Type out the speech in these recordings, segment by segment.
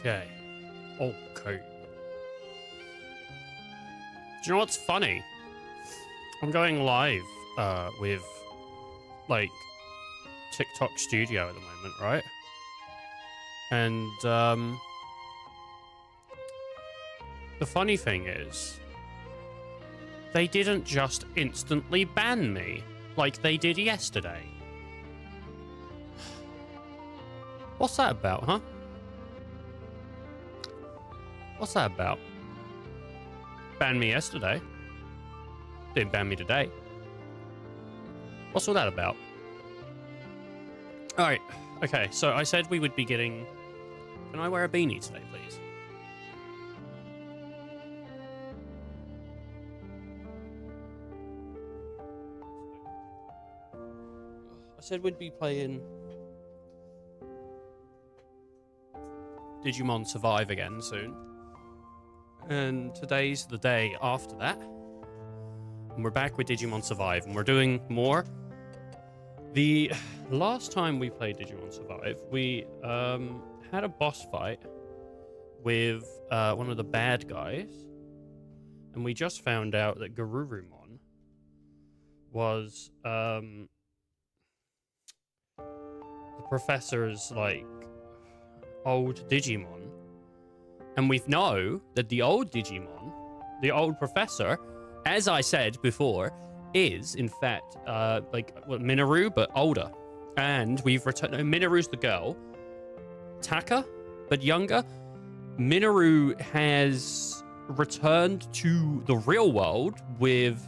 Okay. Okay. Do you know what's funny? I'm going live with, like, TikTok Studio at the moment, right? And, the funny thing is, they didn't just instantly ban me like they did yesterday. What's that about, huh? What's that about? Banned me yesterday. Didn't ban me today. What's all that about? Alright, okay, so I said we would be getting... Can I wear a beanie today, please? I said we'd be playing... Digimon Survive again soon. And today's the day after that. And we're back with Digimon Survive, and we're doing more. The last time we played Digimon Survive, we had a boss fight with one of the bad guys. And we just found out that Garurumon was the professor's, like, old Digimon. And we know that the old Digimon, the old professor, as I said before, is in fact like Minoru but older. And we've returned. Minoru's the girl, Taka but younger. Minoru has returned to the real world with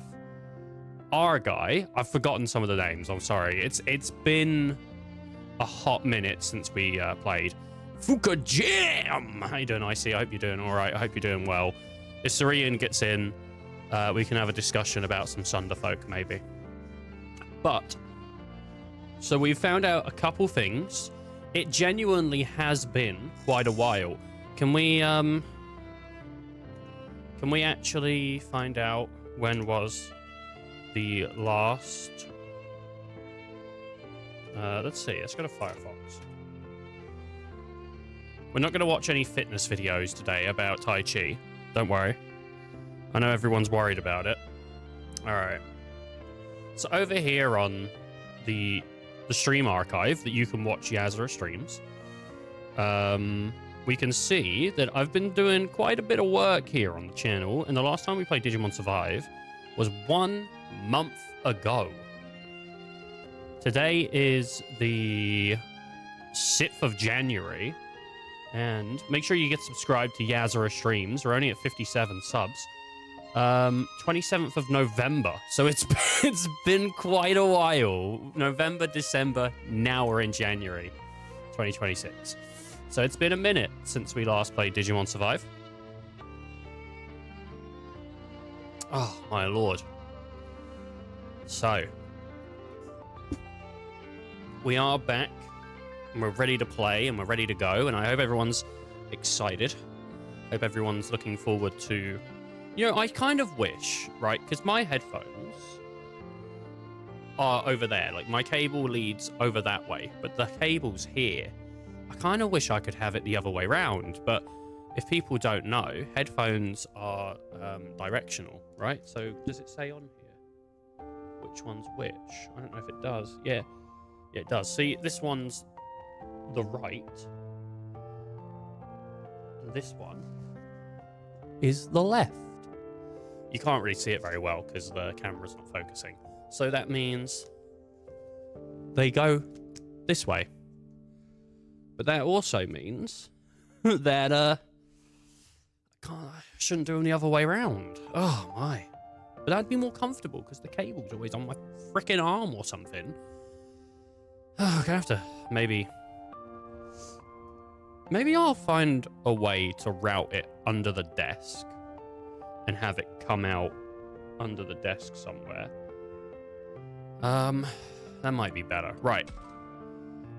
our guy. I've forgotten some of the names, I'm sorry. It's been a hot minute since we played. Fuka Jam! How you doing, Icy? I hope you're doing all right. I hope you're doing well. If Sarian gets in, we can have a discussion about some Sunderfolk, maybe. But, so we've found out a couple things. It genuinely has been quite a while. Can we actually find out when was the last... let's see. Let's go to Firefox. We're not going to watch any fitness videos today about Tai Chi. Don't worry. I know everyone's worried about it. Alright. So over here on the stream archive that you can watch Yazura streams, we can see that I've been doing quite a bit of work here on the channel, and the last time we played Digimon Survive was 1 month ago. Today is the 6th of January. And make sure you get subscribed to Yazura streams. We're only at 57 subs. 27th of November. So it's been quite a while. November, December, now we're in January 2026. So it's been a minute since we last played Digimon Survive. Oh, my lord. So, we are back. And we're ready to play, and we're ready to go, and I hope everyone's excited. Hope everyone's looking forward to... You know, I kind of wish, right, because my headphones are over there. Like, my cable leads over that way, but the cable's here. I kind of wish I could have it the other way around, but if people don't know, headphones are directional, right? So, does it say on here which one's which? I don't know if it does. Yeah, it does. See, this one's the right. This one is the left. You can't really see it very well because the camera's not focusing. So that means they go this way. But that also means that I shouldn't do them the other way around. Oh my. But that'd be more comfortable because the cable's always on my freaking arm or something. Oh, I'm gonna have to Maybe I'll find a way to route it under the desk and have it come out under the desk somewhere. That might be better. Right.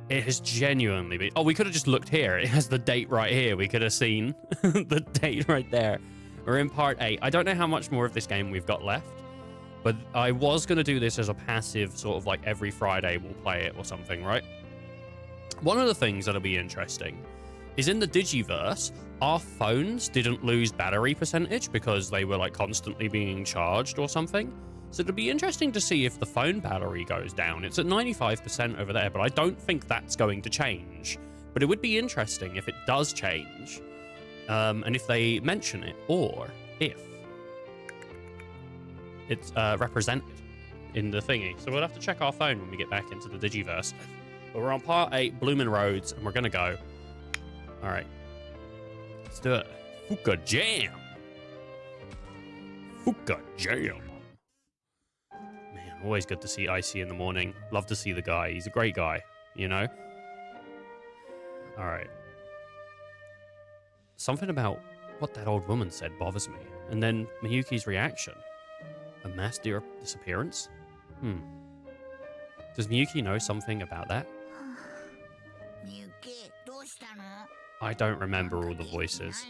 It has genuinely been... Oh, we could have just looked here. It has the date right here. We could have seen the date right there. We're in part 8. I don't know how much more of this game we've got left, but I was going to do this as a passive, sort of like every Friday we'll play it or something, right? One of the things that'll be interesting is in the Digiverse, our phones didn't lose battery percentage because they were like constantly being charged or something. So it'll be interesting to see if the phone battery goes down. It's at 95% over there, but I don't think that's going to change. But it would be interesting if it does change, and if they mention it, or if it's represented in the thingy. So we'll have to check our phone when we get back into the Digiverse. But we're on part 8, Bloomin' Roads, and we're going to go. All right. Let's do it. Fuka Jam. Fuka Jam. Man, always good to see Icy in the morning. Love to see the guy. He's a great guy, you know? All right. Something about what that old woman said bothers me. And then Miyuki's reaction. A mass disappearance? Does Miyuki know something about that? I don't remember all the voices.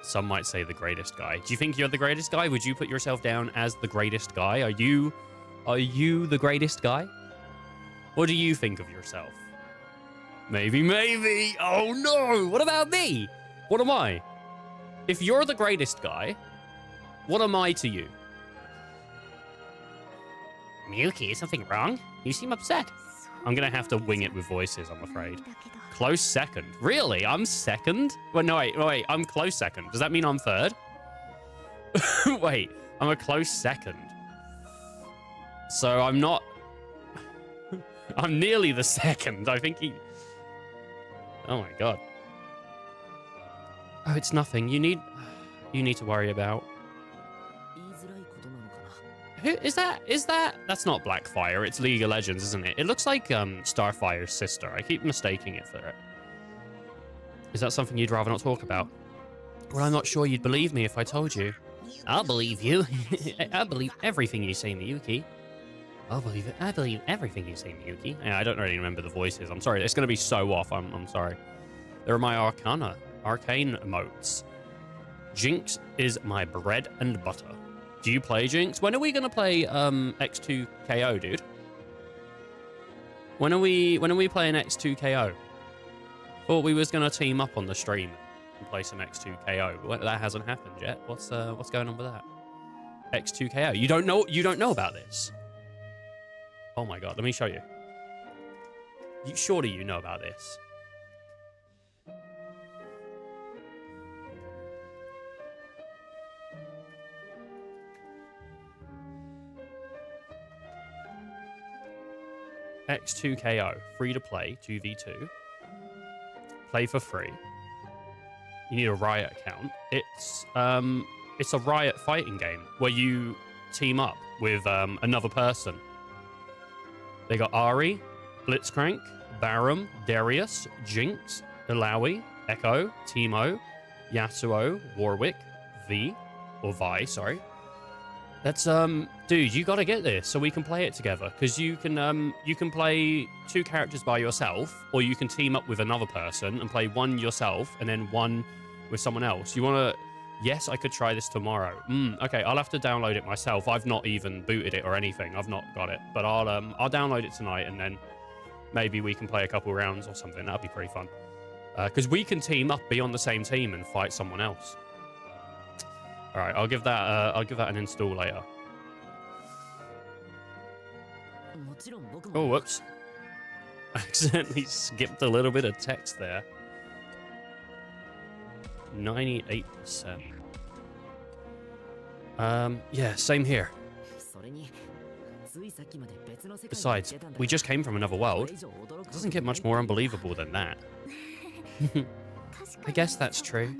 Some might say the greatest guy. Do you think you're the greatest guy? Would you put yourself down as the greatest guy? Are you the greatest guy? What do you think of yourself? Maybe. Oh no! What about me? What am I? If you're the greatest guy, what am I to you? Miyuki, is something wrong? You seem upset. I'm gonna have to wing it with voices, I'm afraid. Close second. Really? I'm second? Well, no, wait. I'm close second. Does that mean I'm third? Wait, I'm a close second. So I'm not... I'm nearly the second. I think he... Oh my god. Oh, it's nothing. You need to worry about. Who is that? That's not Blackfire. It's League of Legends, isn't it? It looks like Starfire's sister. I keep mistaking it for it. Is that something you'd rather not talk about? Well, I'm not sure you'd believe me if I told you. I'll believe you. I believe everything you say, Miyuki. I'll believe it. I believe everything you say, Miyuki. Yeah, I don't really remember the voices. I'm sorry. It's going to be so off. I'm sorry. There are my arcane emotes. Jinx is my bread and butter. Do you play Jinx? When are we going to play X2KO, dude? When are we playing X2KO? Thought we was going to team up on the stream and play some X2KO, but that hasn't happened yet. What's going on with that? X2KO. You don't know about this? Oh my god, let me show you. Surely you know about this. X2KO, free to play, 2v2. Play for free. You need a Riot account. It's a Riot fighting game where you team up with another person. They got Ari, Blitzcrank, Barum, Darius, Jinx, Ilaoi, Echo, Teemo, Yasuo, Warwick, Vi, sorry. That's dude, you gotta get this so we can play it together. Because you can play 2 characters by yourself, or you can team up with another person and play one yourself and then one with someone else. You wanna? Yes, I could try this tomorrow. Okay, I'll have to download it myself. I've not even booted it or anything. I've not got it, but I'll download it tonight and then maybe we can play a couple rounds or something. That'd be pretty fun. Because we can team up, be on the same team, and fight someone else. All right, I'll give that an install later. Oh, whoops! I accidentally skipped a little bit of text there. 98%. Yeah, same here. Besides, we just came from another world. It doesn't get much more unbelievable than that. I guess that's true.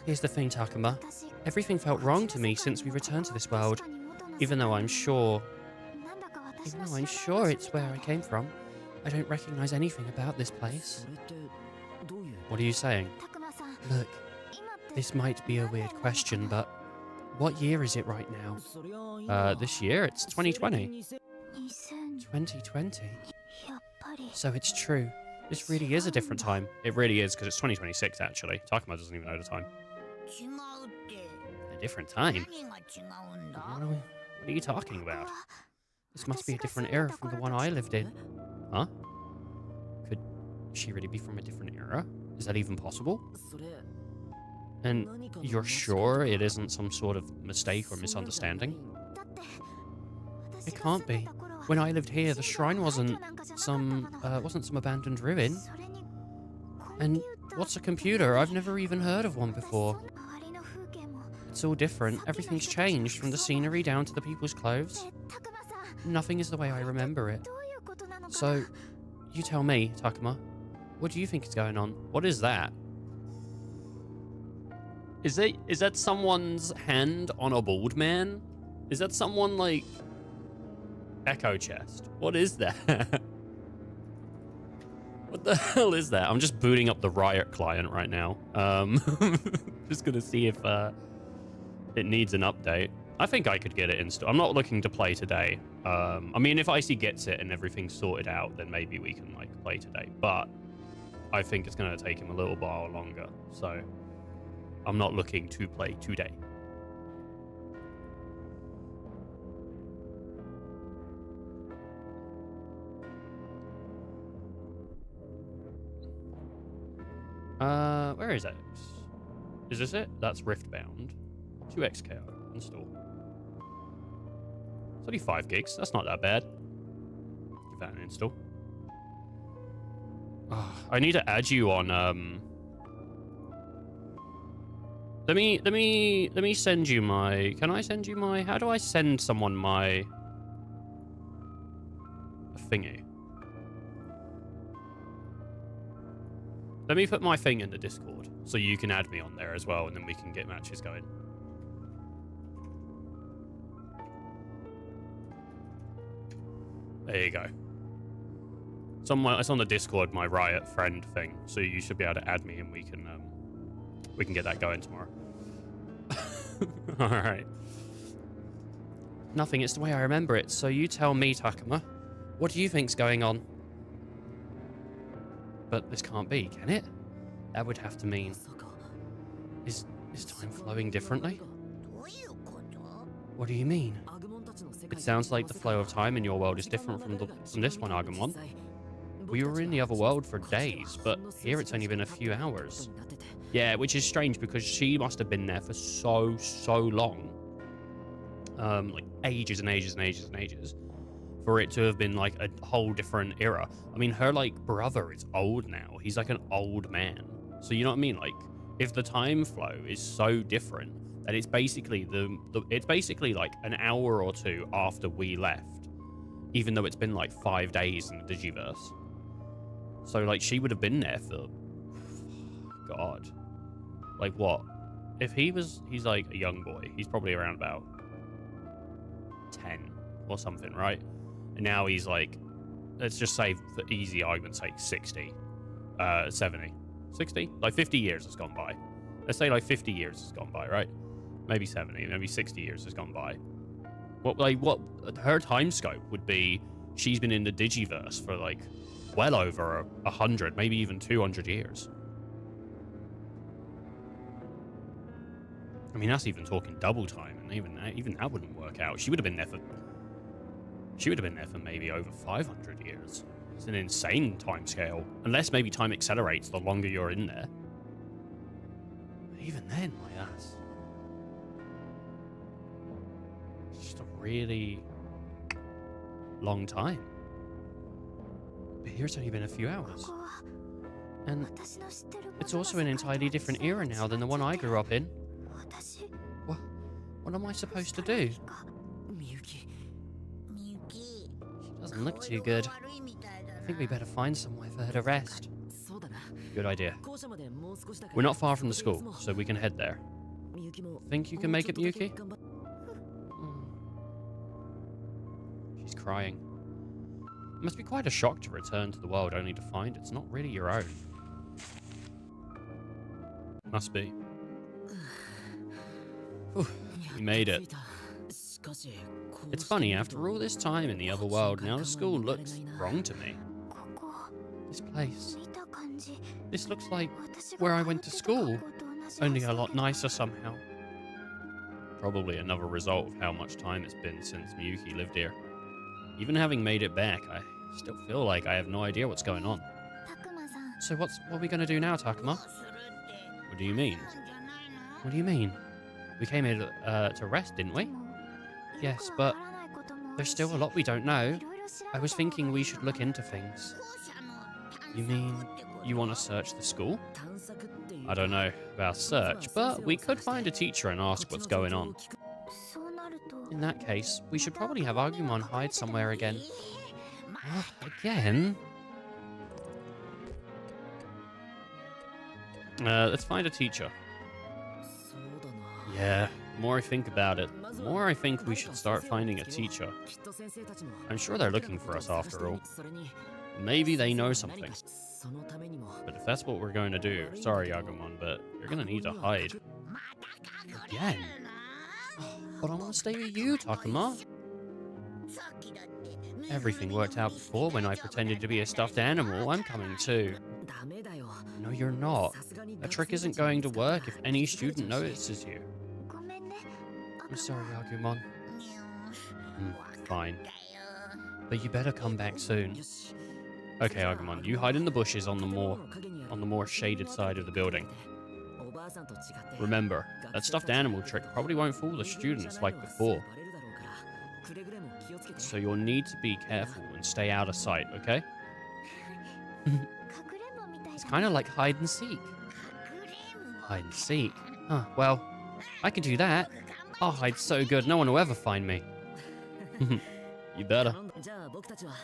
Here's the thing, Takuma. Everything felt wrong to me since we returned to this world. Even though I'm sure it's where I came from, I don't recognize anything about this place. What are you saying? Look, this might be a weird question, but what year is it right now? This year? It's 2020. 2020? So it's true. This really is a different time. It really is, because it's 2026, actually. Takuma doesn't even know the time. A different time? What are you talking about? This must be a different era from the one I lived in. Huh? Could she really be from a different era? Is that even possible? And you're sure it isn't some sort of mistake or misunderstanding? It can't be. When I lived here, the shrine wasn't some abandoned ruin. And what's a computer? I've never even heard of one before. It's all different. Everything's changed, from the scenery down to the people's clothes. Nothing is the way I remember it. So, you tell me, Takuma. What do you think is going on? What is that? Is that someone's hand on a bald man? Is that someone like Echo Chest? What is that? What the hell is that? I'm just booting up the Riot client right now. Just gonna see if it needs an update. I think I could get it installed. I'm not looking to play today. I mean, if Icy gets it and everything's sorted out, then maybe we can like play today. But I think it's gonna take him a little while longer. So I'm not looking to play today. Where is X? Is this it? That's Riftbound. 2xKO. Install. It's only 5 gigs. That's not that bad. Give that an install. Oh, I need to add you on, Let me send you my... Can I send you my... How do I send someone my... thingy? Let me put my thing in the Discord, so you can add me on there as well, and then we can get matches going. There you go. It's on the Discord, my Riot friend thing, so you should be able to add me, and we can get that going tomorrow. All right. Nothing. It's the way I remember it. So you tell me, Takuma. What do you think's going on? But this can't be, can it? That would have to mean... Is time flowing differently? What do you mean? It sounds like the flow of time in your world is different from this one, Agumon. We were in the other world for days, but here it's only been a few hours. Yeah, which is strange because she must have been there for so long. Like ages and ages and ages and ages. For it to have been like a whole different era. I mean, her like brother is old now. He's like an old man. So you know what I mean? Like, if the time flow is so different that it's basically it's basically like an hour or two after we left, even though it's been like 5 days in the Digiverse. So like she would have been there for God. Like what? If he's like a young boy, he's probably around about 10 or something, right? And now he's like, let's just say for easy argument's sake, 60, 70, 60, like 50 years has gone by. Let's say like 50 years has gone by, right? Maybe 70, maybe 60 years has gone by. What her time scope would be, she's been in the Digiverse for like well over 100, maybe even 200 years. I mean, that's even talking double time, and even that wouldn't work out. She would have been there for maybe over 500 years. It's an insane time scale. Unless maybe time accelerates the longer you're in there. But even then, like that's just a really long time. But here it's only been a few hours. And it's also an entirely different era now than the one I grew up in. What am I supposed to do? She doesn't look too good. I think we better find somewhere for her to rest. Good idea. We're not far from the school, so we can head there. Think you can make it, Miyuki? She's crying. It must be quite a shock to return to the world only to find it's not really your own. Must be. Whew, we made it. It's funny, after all this time in the other world, now the school looks wrong to me. This place. This looks like where I went to school, only a lot nicer somehow. Probably another result of how much time it's been since Miyuki lived here. Even having made it back, I still feel like I have no idea what's going on. たくまさん So what are we gonna do now, Takuma? どうするって What do you mean? なんじゃないの What do you mean? We came here to rest, didn't we? でも Yes, よく but わからないことも多い there's し still a lot we don't know. いろいろ調べ I was た方が thinking い we い should の look かも into things. 後者の探 You 索 mean ってこと you want to search the school? 探索っていう I don't know about search, but we could find a teacher and ask what's going on. そうなると In that case, we should probably have Agumon hide somewhere again. ま Again? Let's find a teacher. そうだな Yeah, the more I think about it, the more I think we should start finding a teacher. きっと先生たちも I'm sure they're looking for us after all. それに Maybe they know 何 something. かそのためにも But if that's what we're going to do, sorry Agumon, but you're gonna need to hide. また隠れ Again? るの But I want to stay with you, Takuma. さっきだって Everything worked out before when I pretended to be a stuffed animal. I'm coming too. ダメだよ No, you're not. さすがに That trick isn't going to work if any student notices you. ごめんね I'm sorry, Agumon. にゅ Fine. だよ But you better come back soon. よし Okay, Agumon, you hide in the bushes on the more shaded side of the building. おばあさんと違って Remember, that stuffed animal trick probably won't fool the students like before. バレるだろうからくれぐれも気をつけて So you'll need to be careful and stay out of sight, okay? かくれんぼみたい It's だ kind of like hide and seek. かくれんぼ Hide and seek? Huh, well, I can do that. I'll hide so good no one will ever find me. You better. じゃあ僕たちは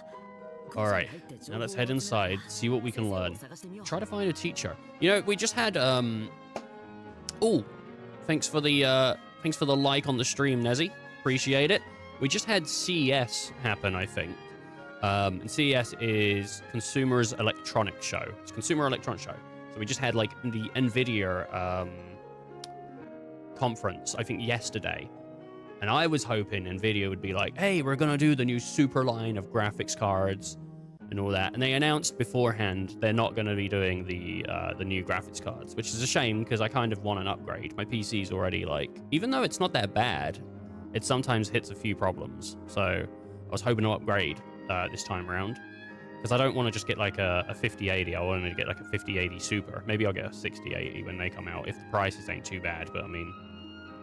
Alright, now let's head inside, see what we can learn. Try to find a teacher. You know, we just had, Oh, thanks for the like on the stream, Nezzy. Appreciate it. We just had CES happen, I think. And CES is Consumers Electronics Show. It's Consumer Electronics Show. So we just had, like, the NVIDIA, conference, I think, yesterday. And I was hoping NVIDIA would be like, hey, we're going to do the new super line of graphics cards and all that. And they announced beforehand they're not going to be doing the new graphics cards, which is a shame because I kind of want an upgrade. My PC's already like, even though it's not that bad, it sometimes hits a few problems. So I was hoping to upgrade this time around because I don't want to just get like a 5080. I want to get like a 5080 Super. Maybe I'll get a 6080 when they come out if the prices ain't too bad. But I mean,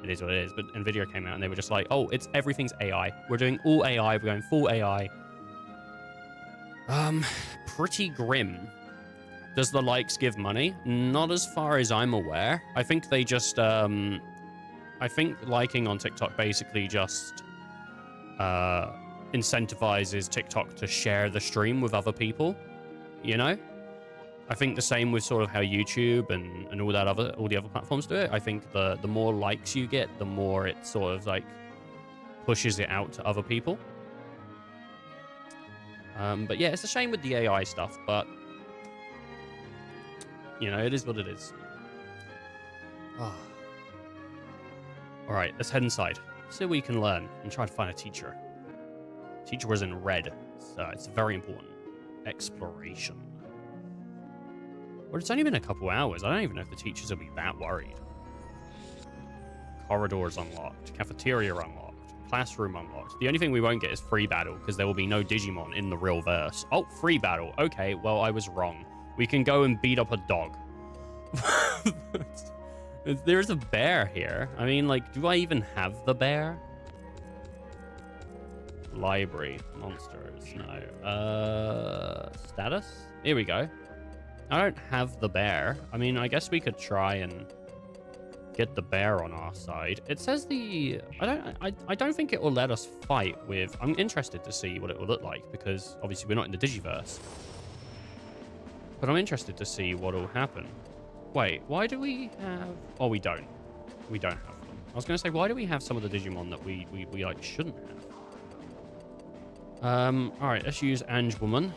it is what it is. But NVIDIA came out and they were just like, oh, everything's AI. We're doing all AI. We're going full AI. Pretty grim. Does the likes give money? Not as far as I'm aware. I think they just, I think liking on TikTok basically just, incentivizes TikTok to share the stream with other people, you know? I think the same with sort of how YouTube and all the other platforms do it. I think the more likes you get, the more it sort of like pushes it out to other people. But yeah, it's a shame with the AI stuff, but you know, it is what it is. Oh. All right, let's head inside so we can learn and try to find a teacher. Teacher was in red, so it's very important. Exploration. Well, it's only been a couple hours. I don't even know if the teachers will be that worried. Corridors unlocked. Cafeteria unlocked. Classroom unlocked. The only thing we won't get is free battle because there will be no Digimon in the real verse. Oh, free battle. Okay, well, I was wrong. We can go and beat up a dog. There's a bear here. I mean, like, do I even have the bear? Library. Monsters. No. Status? Here we go. I don't have the bear. I mean, I guess we could try and get the bear on our side. It says the... I don't think it will let us fight with... I'm interested to see what it will look like because obviously we're not in the Digiverse. But I'm interested to see what will happen. Wait, why do we have... Oh, we don't. We don't have them. I was going to say, why do we have some of the Digimon that we like, shouldn't have? Alright, let's use Angewoman.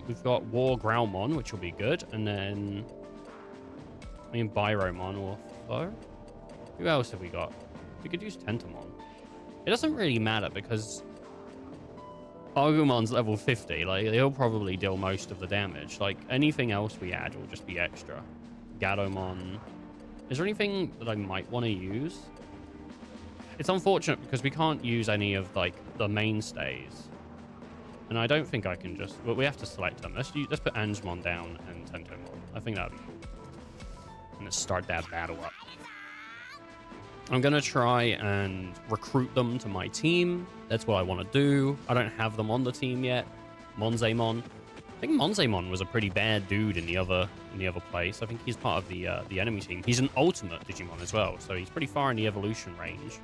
We've got War Growlmon, which will be good. And then... I mean, Byromon or Foe? Who else have we got? We could use Tentamon. It doesn't really matter because... Agumon's level 50. Like, he'll probably deal most of the damage. Like, anything else we add will just be extra. Gatomon. Is there anything that I might want to use? It's unfortunate because we can't use any of, like, the mainstays. And I don't think I can just... Well, we have to select them. Let's put Angemon down and Tentomon. I think that would be cool. And let's start that battle up. I'm going to try and recruit them to my team. That's what I want to do. I don't have them on the team yet. Monzaemon. I think Monzaemon was a pretty bad dude in the other place. I think he's part of the enemy team. He's an ultimate Digimon as well, so he's pretty far in the evolution range.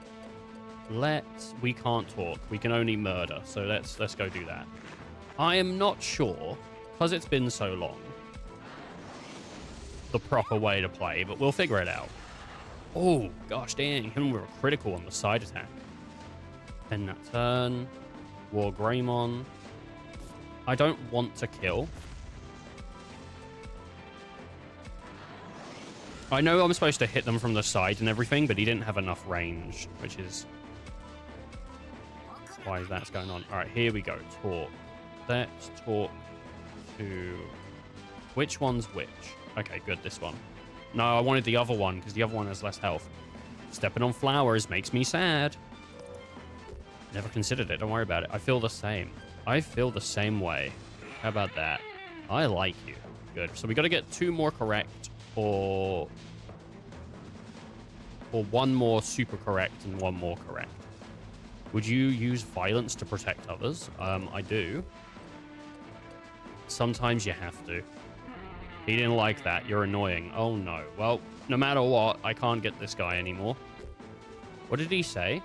We can't talk. We can only murder. So let's go do that. I am not sure, because it's been so long, the proper way to play, but we'll figure it out. Oh, gosh dang. Him with a critical on the side attack. End that turn. War Greymon. I don't want to kill. I know I'm supposed to hit them from the side and everything, but he didn't have enough range, which is why that's going on. All right, here we go. Talk. Let's talk to... Which one's which? Okay, good, this one. No, I wanted the other one, because the other one has less health. Stepping on flowers makes me sad. Never considered it. Don't worry about it. I feel the same. I feel the same way. How about that? I like you. Good. So we got to get 2 more correct, or one more super correct and 1 more correct. Would you use violence to protect others? I do. Sometimes you have to. He didn't like that. You're annoying. Oh, no. Well, no matter what, I can't get this guy anymore. What did he say?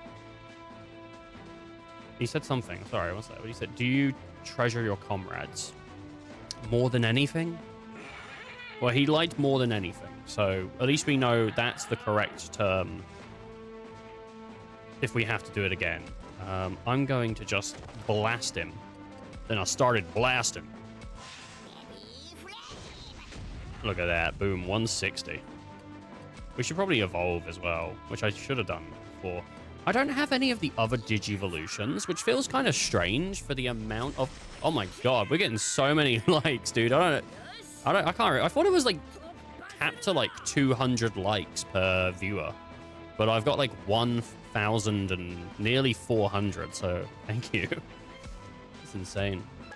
He said something. Sorry, what's that? What he said? Do you treasure your comrades more than anything? Well, he liked more than anything. So at least we know that's the correct term if we have to do it again. I'm going to just blast him. Then I started blasting. Look at that. Boom. 160. We should probably evolve as well, which I should have done before. I don't have any of the other Digivolutions, which feels kind of strange for the amount of... Oh my god, we're getting so many likes, dude. I can't... I thought it was like capped to like 200 likes per viewer, but I've got like 1,000 and nearly 400, so thank you. It's insane. I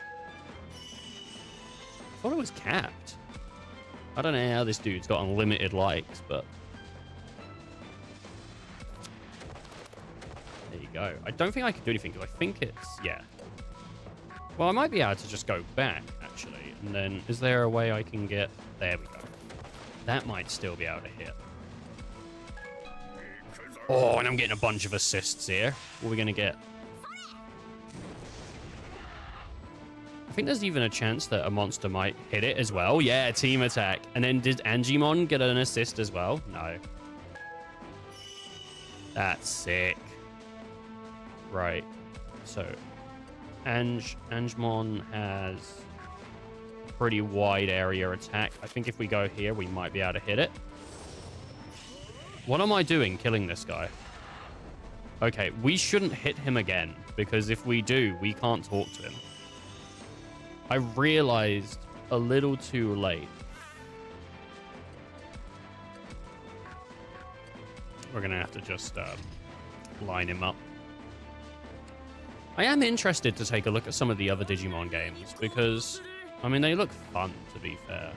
thought it was capped. I don't know how this dude's got unlimited likes, but... There you go. I don't think I can do anything, because I think it's... Yeah. Well, I might be able to just go back, actually. And then, is there a way I can get... There we go. That might still be able to hit. Oh, and I'm getting a bunch of assists here. What are we going to get? I think there's even a chance that a monster might hit it as well. Yeah, team attack. And then did Angemon get an assist as well? No. That's sick. Right. So, Angemon has a pretty wide area attack. I think if we go here, we might be able to hit it. What am I doing killing this guy? Okay, we shouldn't hit him again, because if we do, we can't talk to him. I realized a little too late. We're going to have to just line him up. I am interested to take a look at some of the other Digimon games because, I mean, they look fun, to be fair.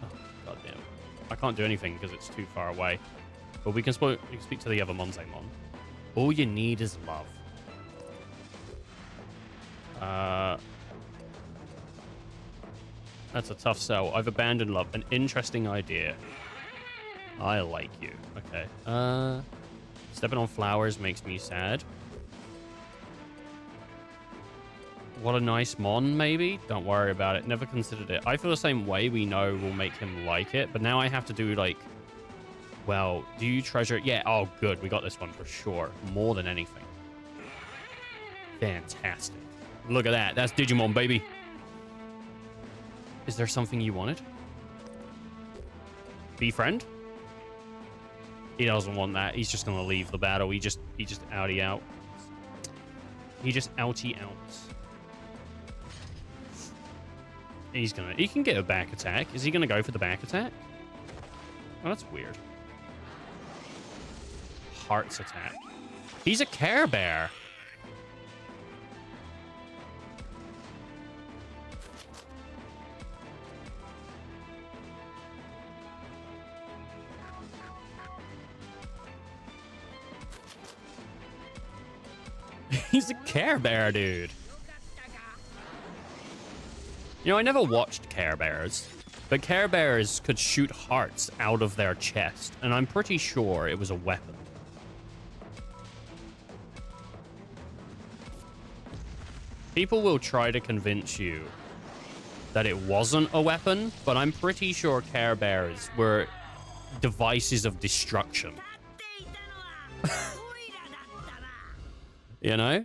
Oh, goddamn. I can't do anything because it's too far away. But we can speak to the other Monzaemon. All you need is love. That's a tough sell. I've abandoned love. An interesting idea. I like you. Okay. Stepping on flowers makes me sad. What a nice mon, maybe? Don't worry about it. Never considered it. I feel the same way. We know will make him like it. But now I have to do, like... Well, do you treasure it? Yeah. Oh, good. We got this one for sure. More than anything. Fantastic. Look at that. That's Digimon, baby. Is there something you wanted? Befriend? He doesn't want that. He's just going to leave the battle. He just outie out. He just outie outs. He can get a back attack. Is he going to go for the back attack? Oh, that's weird. Hearts attack. He's a Care Bear. He's a Care Bear, dude. You know, I never watched Care Bears, but Care Bears could shoot hearts out of their chest, and I'm pretty sure it was a weapon. People will try to convince you that it wasn't a weapon, but I'm pretty sure Care Bears were devices of destruction. You know?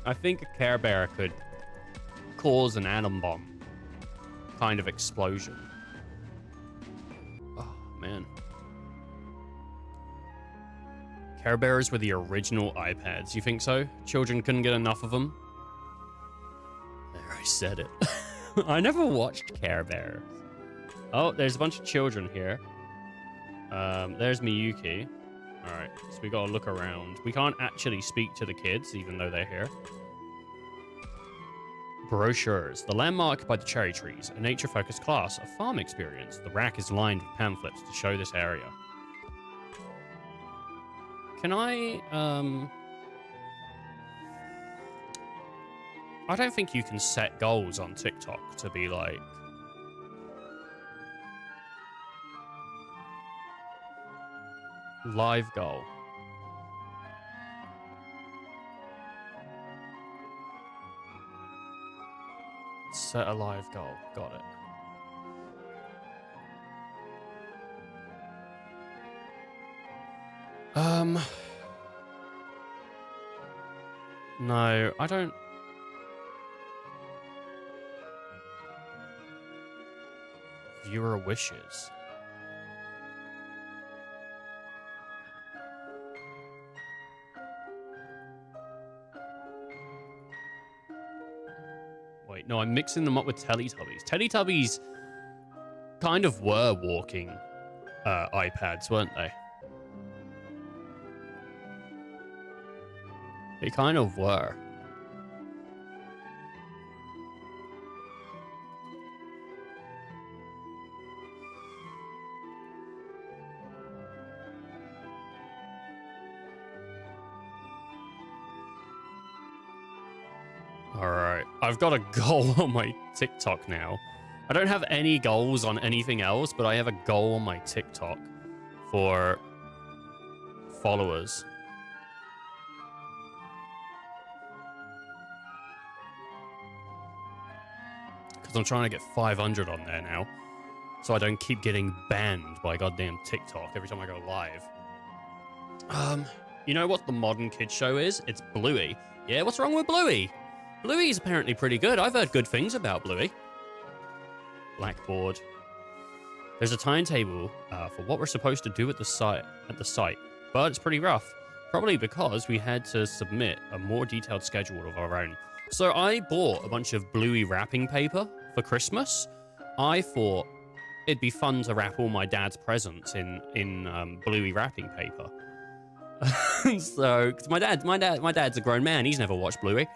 I think a Care Bear could cause an atom bomb kind of explosion. Oh, man. Care Bears were the original iPads. You think so? Children couldn't get enough of them? There, I said it. I never watched Care Bears. Oh, there's a bunch of children here. There's Miyuki. Alright, so we gotta look around. We can't actually speak to the kids, even though they're here. Brochures. The landmark by the cherry trees. A nature-focused class. A farm experience. The rack is lined with pamphlets to show this area. Can I don't think you can set goals on TikTok to be like... Live goal. Set a live goal. Got it. No, I don't... Viewer wishes. Wait, no, I'm mixing them up with Teletubbies. Teletubbies kind of were walking iPads, weren't they? They kind of were. Alright, I've got a goal on my TikTok now. I don't have any goals on anything else, but I have a goal on my TikTok for followers. Because I'm trying to get 500 on there now, so I don't keep getting banned by goddamn TikTok every time I go live. You know what the modern kids show is? It's Bluey. Yeah, what's wrong with Bluey? Bluey's apparently pretty good. I've heard good things about Bluey. Blackboard. There's a timetable for what we're supposed to do at the site, but it's pretty rough. Probably because we had to submit a more detailed schedule of our own. So I bought a bunch of Bluey wrapping paper for Christmas. I thought it'd be fun to wrap all my dad's presents in Bluey wrapping paper. So, cause my dad's a grown man. He's never watched Bluey.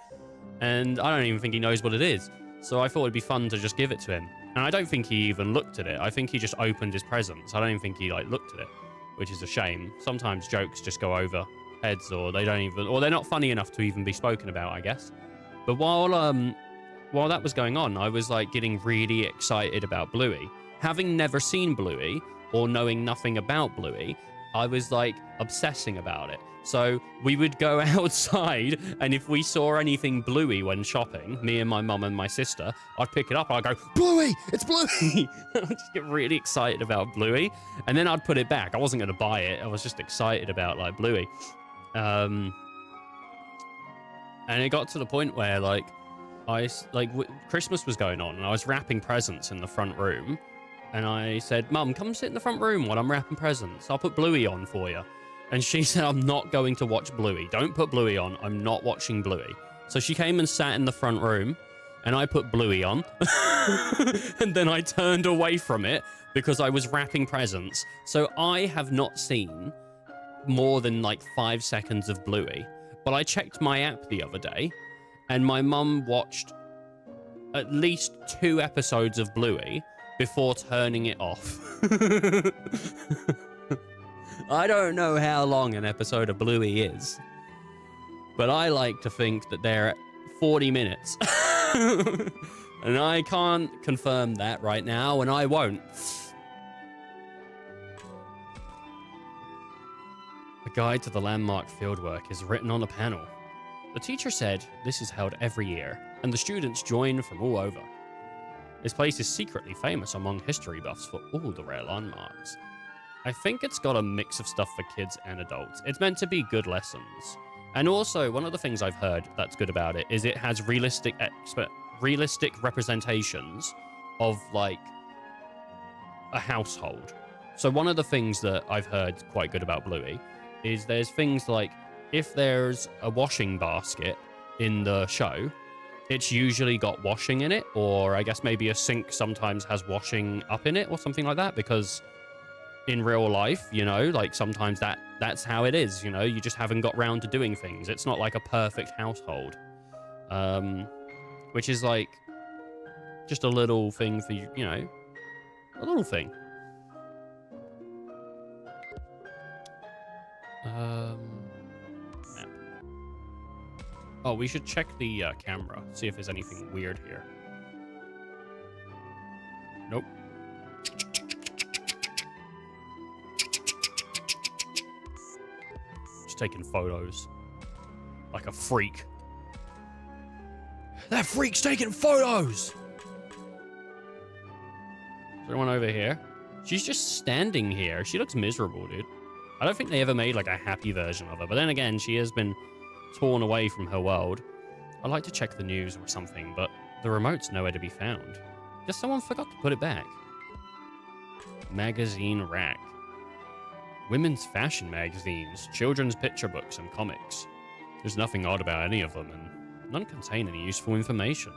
And I don't even think he knows what it is. So I thought it'd be fun to just give it to him. And I don't think he even looked at it. I think he just opened his presents. I don't even think he looked at it, which is a shame. Sometimes jokes just go over heads, or they don't even, or they're not funny enough to even be spoken about, I guess. But while that was going on, I was getting really excited about Bluey. Having never seen Bluey or knowing nothing about Bluey, I was obsessing about it. So we would go outside, and if we saw anything Bluey when shopping, me and my mum and my sister, I'd pick it up. I'd go, Bluey, it's Bluey. I'd just get really excited about Bluey, and then I'd put it back. I wasn't going to buy it. I was just excited about Bluey. And it got to the point where Christmas was going on, and I was wrapping presents in the front room, and I said, Mum, come sit in the front room while I'm wrapping presents. I'll put Bluey on for you. And she said, I'm not going to watch Bluey. Don't put Bluey on. I'm not watching Bluey. So she came and sat in the front room, and I put Bluey on. And then I turned away from it because I was wrapping presents. So I have not seen more than like 5 seconds of Bluey. But I checked my app the other day, and my mum watched at least 2 episodes of Bluey before turning it off. I don't know how long an episode of Bluey is, but I like to think that they're 40 minutes. And I can't confirm that right now, and I won't. A guide to the landmark fieldwork is written on a panel. The teacher said this is held every year, and the students join from all over. This place is secretly famous among history buffs for all the rare landmarks. I think it's got a mix of stuff for kids and adults. It's meant to be good lessons. And also, one of the things I've heard that's good about it is it has realistic representations of, like, a household. So one of the things that I've heard quite good about Bluey is there's things like, if there's a washing basket in the show, it's usually got washing in it, or I guess maybe a sink sometimes has washing up in it or something like that, because in real life, you know, like sometimes that's how it is, you know, you just haven't got round to doing things. It's not like a perfect household. Which is like just a little thing for you, you know, a little thing. Map. Oh, we should check the camera, see if there's anything weird here. Nope. Just taking photos like a freak. That freak's taking photos! Is there anyone over here? She's just standing here. She looks miserable, dude. I don't think they ever made like a happy version of her. But then again, she has been torn away from her world. I'd like to check the news or something, but the remote's nowhere to be found. Guess someone forgot to put it back. Magazine rack. Women's fashion magazines, children's picture books, and comics. There's nothing odd about any of them, and none contain any useful information.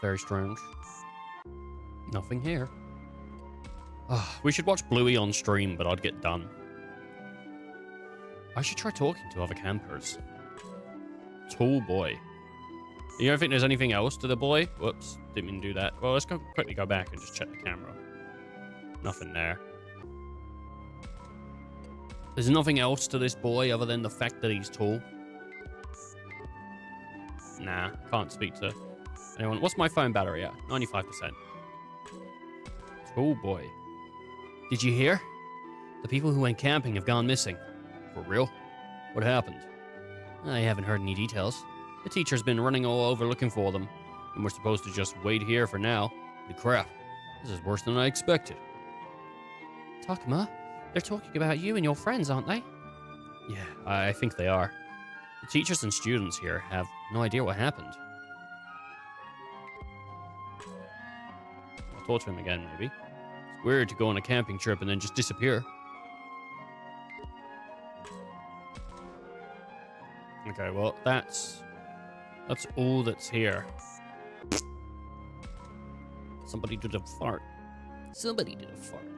Very strange. Nothing here. We should watch Bluey on stream, but I'd get done. I should try talking to other campers. Tall boy. You don't think there's anything else to the boy? Whoops, didn't mean to do that. Well, let's quickly go back and just check the camera. Nothing there. There's nothing else to this boy other than the fact that he's tall. Nah, can't speak to anyone. What's my phone battery at? 95%. Tall boy. Did you hear? The people who went camping have gone missing. For real? What happened? I haven't heard any details. The teacher's been running all over looking for them, and we're supposed to just wait here for now. Holy crap. This is worse than I expected. Takuma, they're talking about you and your friends, aren't they? Yeah, I think they are. The teachers and students here have no idea what happened. I'll talk to him again, maybe. It's weird to go on a camping trip and then just disappear. Okay, well, that's all that's here. Somebody did a fart. Somebody did a fart.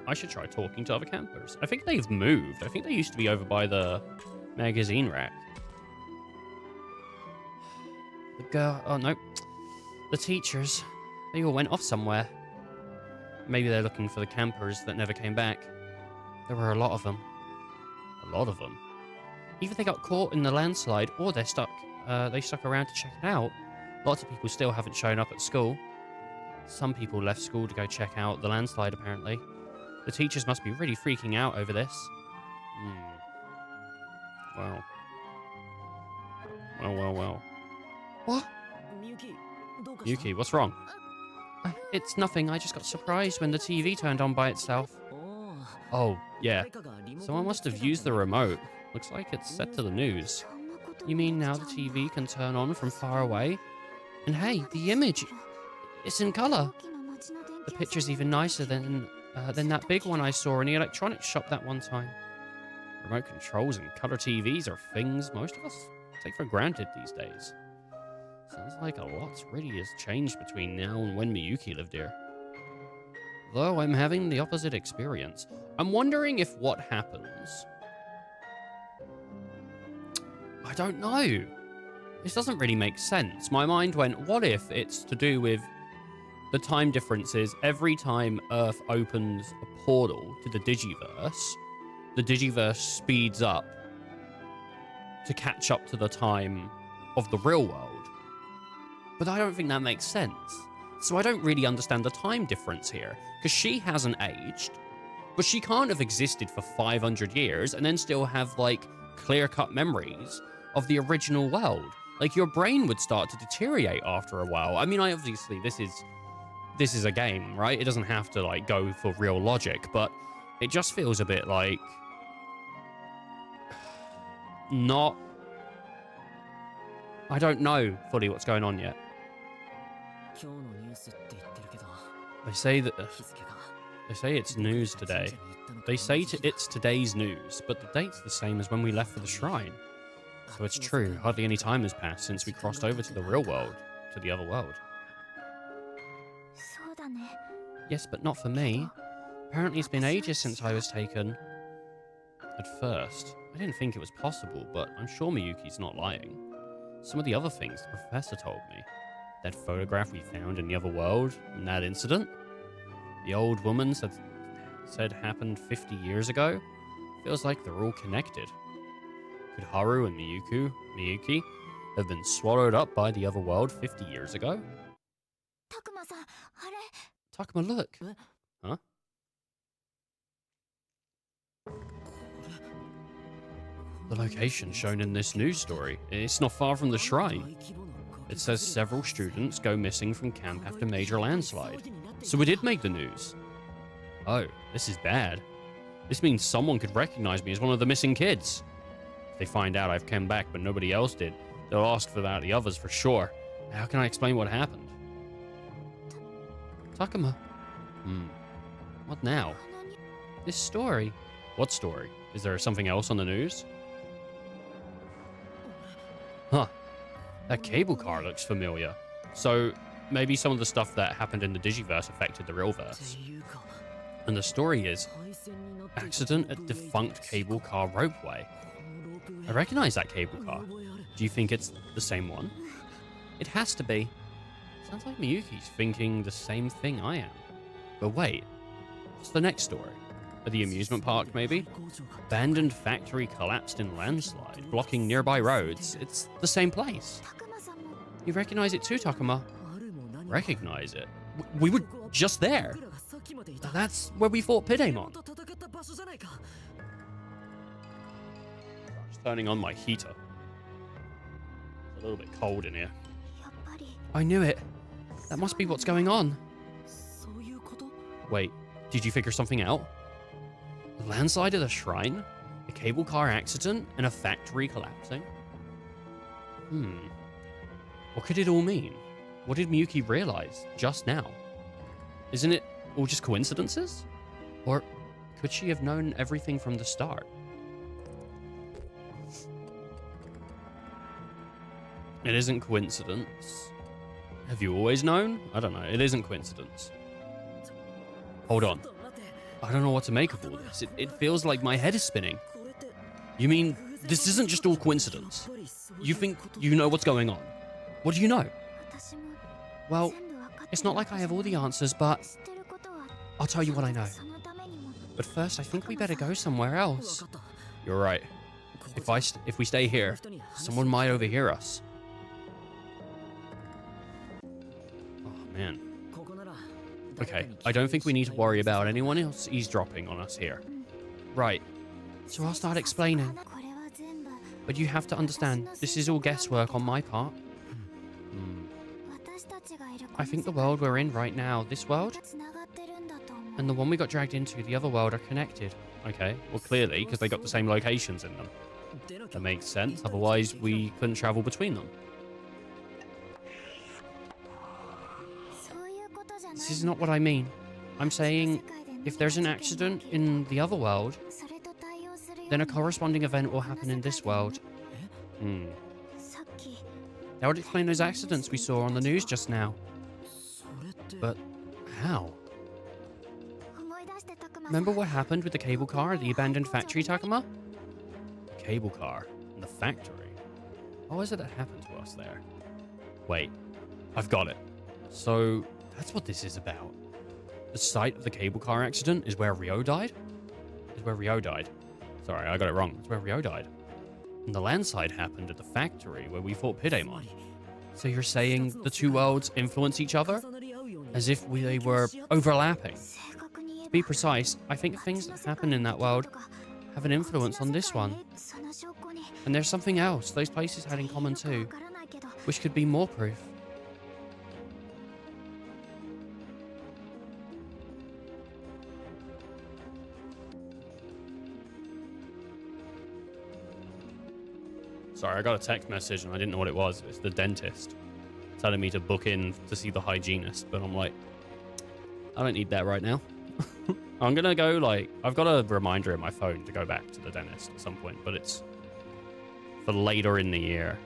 I should try talking to other campers. I think they've moved. I think they used to be over by the magazine rack. The girl... Oh, no. The teachers. They all went off somewhere. Maybe they're looking for the campers that never came back. There were a lot of them. A lot of them? Either they got caught in the landslide or they stuck around to check it out. Lots of people still haven't shown up at school. Some people left school to go check out the landslide, apparently. The teachers must be really freaking out over this. Wow. Well. What? Yuki, what's wrong? It's nothing. I just got surprised when the TV turned on by itself. Oh, yeah. Someone must have used the remote. Looks like it's set to the news. You mean now the TV can turn on from far away? And hey, the image, it's in color. The picture's even nicer than that big one I saw in the electronics shop that one time. Remote controls and color TVs are things most of us take for granted these days. Sounds like a lot really has changed between now and when Miyuki lived here. Though I'm having the opposite experience. I'm wondering if what happens... I don't know. This doesn't really make sense. My mind went, what if it's to do with the time differences? Every time Earth opens a portal to the Digiverse speeds up to catch up to the time of the real world. But I don't think that makes sense. So I don't really understand the time difference here, because she hasn't aged, but she can't have existed for 500 years and then still have, like, clear-cut memories of the original world. Like, your brain would start to deteriorate after a while. I mean, obviously, this is a game, right? It doesn't have to, like, go for real logic, but it just feels a bit like... not... I don't know fully what's going on yet. They say it's news today. They say it's today's news, but the date's the same as when we left for the shrine. So it's true, hardly any time has passed since we crossed over to the real world, to the other world. Yes, but not for me. Apparently it's been ages since I was taken. At first, I didn't think it was possible, but I'm sure Miyuki's not lying. Some of the other things the professor told me. That photograph we found in the other world, and that incident. The old woman said happened 50 years ago. Feels like they're all connected. Could Haru and Miyuki have been swallowed up by the other world 50 years ago? Takuma, look. Huh? The location shown in this news story. It's not far from the shrine. It says several students go missing from camp after major landslide. So it did make the news. Oh, this is bad. This means someone could recognize me as one of the missing kids. If they find out I've come back but nobody else did, they'll ask for the others for sure. How can I explain what happened? Takuma. What now? This story. What story? Is there something else on the news? Huh. That cable car looks familiar. So, maybe some of the stuff that happened in the Digiverse affected the real verse. And the story is, accident at defunct cable car ropeway. I recognize that cable car. Do you think it's the same one? It has to be. Sounds like Miyuki's thinking the same thing I am. But wait, what's the next story? At the amusement park, maybe? Abandoned factory collapsed in landslide, blocking nearby roads. It's the same place. You recognize it too, Takuma? Recognize it? We were just there. That's where we fought Pidamon. Just turning on my heater. It's a little bit cold in here. I knew it. That must be what's going on. Wait, did you figure something out? The landslide at the shrine? A cable car accident? And a factory collapsing? What could it all mean? What did Miyuki realize just now? Isn't it all just coincidences? Or could she have known everything from the start? It isn't coincidence. Have you always known? I don't know. It isn't coincidence. Hold on. I don't know what to make of all this. It feels like my head is spinning. You mean this isn't just all coincidence? You think you know what's going on? What do you know? Well, it's not like I have all the answers, but I'll tell you what I know. But first, I think we better go somewhere else. You're right. If we stay here, someone might overhear us. Oh, man. Okay, I don't think we need to worry about anyone else eavesdropping on us here. Right. So I'll start explaining. But you have to understand, this is all guesswork on my part. I think the world we're in right now, this world, and the one we got dragged into, the other world, are connected. Okay, well clearly, because they got the same locations in them. That makes sense, otherwise we couldn't travel between them. This is not what I mean. I'm saying, if there's an accident in the other world, then a corresponding event will happen in this world. That would explain those accidents we saw on the news just now. それって But how? 思い出してたくまさん Remember what happened with the cable car at the abandoned factory, Takuma? Cable car in the factory? What was it that happened to us there? Wait, I've got it. So that's what this is about. The site of the cable car accident is where Ryo died? Sorry, I got it wrong. It's where Ryo died. And the landslide happened at the factory where we fought Pidamon. So you're saying the two worlds influence each other? 重なり合うように As if they were overlapping. 正確に言え To ば be precise, I think things that happen in that world have an influence on this one. その証拠に And there's something else those places had in common too, わからないけど which could be more proof. Sorry, I got a text message and I didn't know what it was. It's the dentist telling me to book in to see the hygienist, but I'm like, I don't need that right now. I'm gonna go, like, I've got a reminder in my phone to go back to the dentist at some point, but it's for later in the year.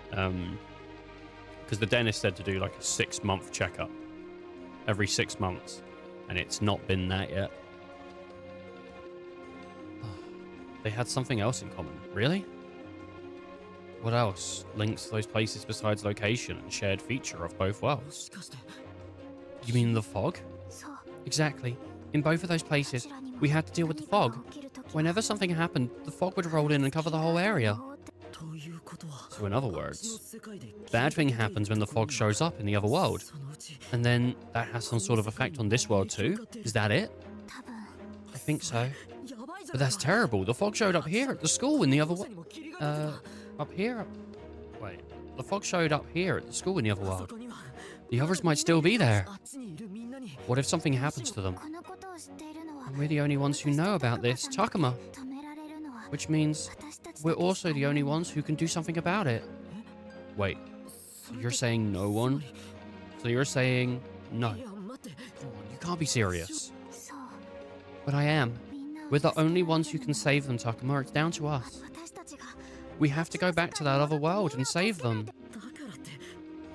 Because the dentist said to do like a 6-month checkup every 6 months, and it's not been that yet. They had something else in common. Really? What else links those places besides location and shared feature of both も worlds? しかして You mean the fog? そう Exactly. In both of those places, we had to deal with the fog. Whenever something happened, the fog would roll in and cover the whole area. ということは So in other こっちの words, 世界で bad thing happens when the fog shows up in the other world. そのうち And then that has some sort of effect on this world too? Is that it? 多分 I think so. やばいじゃ But ない that's か terrible. The fog showed up here at the school in the other ど world. にも霧が出てた Up here? Wait. The fog showed up here at the school in the other あそ world. こには The others might still be there. あっちにいるみんなに What if something happens to them? このことを知っているのは And we're the only ones who know about this. Takuma. 止められるのは Which means 私たち we're だけし also か the いない only ones who can do something about it. Wait. それ You're って saying no one? つま So you're saying り no. いや待って Come on, you can't be serious. そう But I am. みんなを We're the 助けられ only る ones who の can save them, Takuma. It's down to us. 私たちが We have to go back to that other world and save them. だからって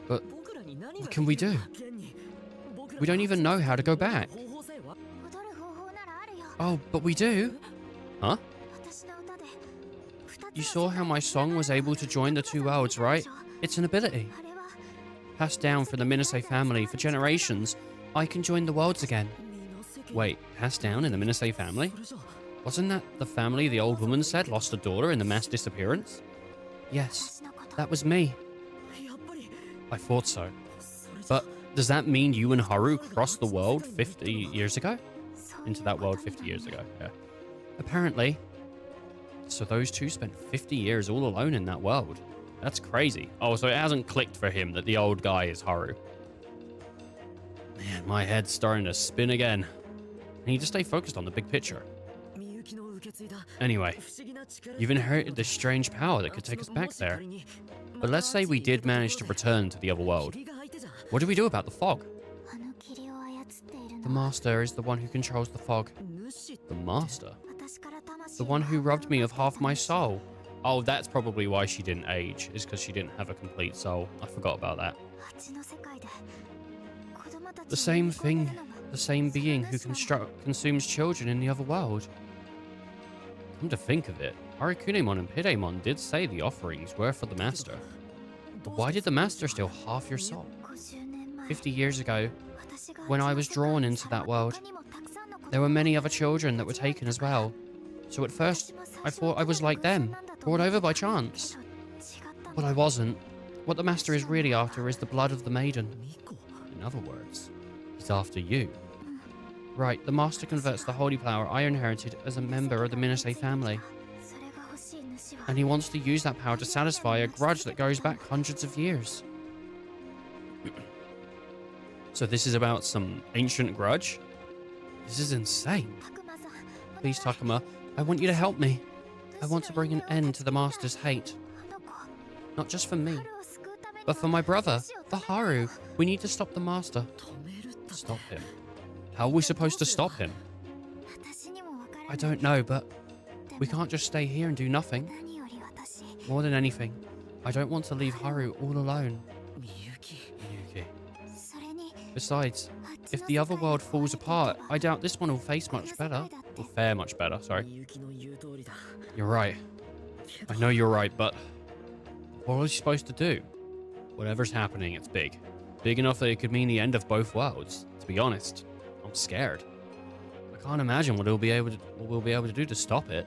But 僕らに何 what が can we できる do? んだ現に僕ら We don't even know how to go back. 方法さえわ踊る方法ならあるよ Oh, but we do. Huh? 私の歌で You saw how my song was able to join the two worlds, right? It's an ability. あれは Passed down from the Minase family for generations. I can join the worlds again. 身の責 Wait, passed down in the Minase family? それじゃ Wasn't that the family the old woman said lost a daughter in the mass disappearance? Yes, 私のこと that was me. やっぱり I thought so. それじゃ But does that mean you and Haru crossed the world 50 years ago? そういう Into that world ことに 50 years ago, yeah. Apparently. So those two spent 50 years all alone in that world. That's crazy. Oh, so it hasn't clicked for him that the old guy is Haru. Man, my head's starting to spin again. I need to stay focused on the big picture. みゆきの受け継いだ Anyway, 不思議な力 you've inherited this strange power that could take us back there. But let's say we did manage to return to the other world. 霧が相手じゃ What do we do about the fog? あの霧を操っている The のは master is the one who controls the fog. 主 The master? 私から魂 The を one who 離 robbed me of ろう half と my したの soul. Oh, that's probably why she didn't age, is because she didn't have a complete soul. I forgot about that. あっちの世界で子供たち The を same 飲み込んで thing, るのも the same being who consumes children in the other world. Come to think of it, Harikunemon and Pidamon did say the offerings were for the master. But why did the master steal half your soul? 50年前 50 years ago, 私が when I あっ was ちの世界 drawn に into さら that わ world, 他にもたくさんの子 there were 供 many other children that were taken as well. So at first, I thought I was like them, brought over by chance. けど違ったん But だ I wasn't. What the master is really after is the blood of the maiden. ミコ In other words, he's after you. Right, the master converts the holy power I inherited as a member of the Minase family. それが欲しい主は And he wants to use that power to satisfy a grudge that goes back hundreds of years. So this is about some ancient grudge? This is insane. たくまさんお願い Please, Takuma, I want you to help me. I want to bring an end to the master's hate. あの子 Not just for me, 春を救うために but for my brother, 私を for 止める Haru. We need to stop the master. 止めるったって Stop him. How are we supposed to stop him? 私にもわからない I don't know, but で we も can't just stay here and do nothing. 何より私 More than anything, I don't want to leave Haru all alone. みゆき Miyuki. それに Besides, あっち if の the 世 other 界が world 壊れ falls ていけ apart, ば I doubt this one will face この much 世 better. 界だって Will fare much better, sorry. みゆきの言う通りだ You're right. けど I know you're right, but what are you supposed to do? Whatever's happening, it's big. Big enough that it could mean the end of both worlds. To be honest, I'm scared. I can't imagine what we'll be able to do to stop it.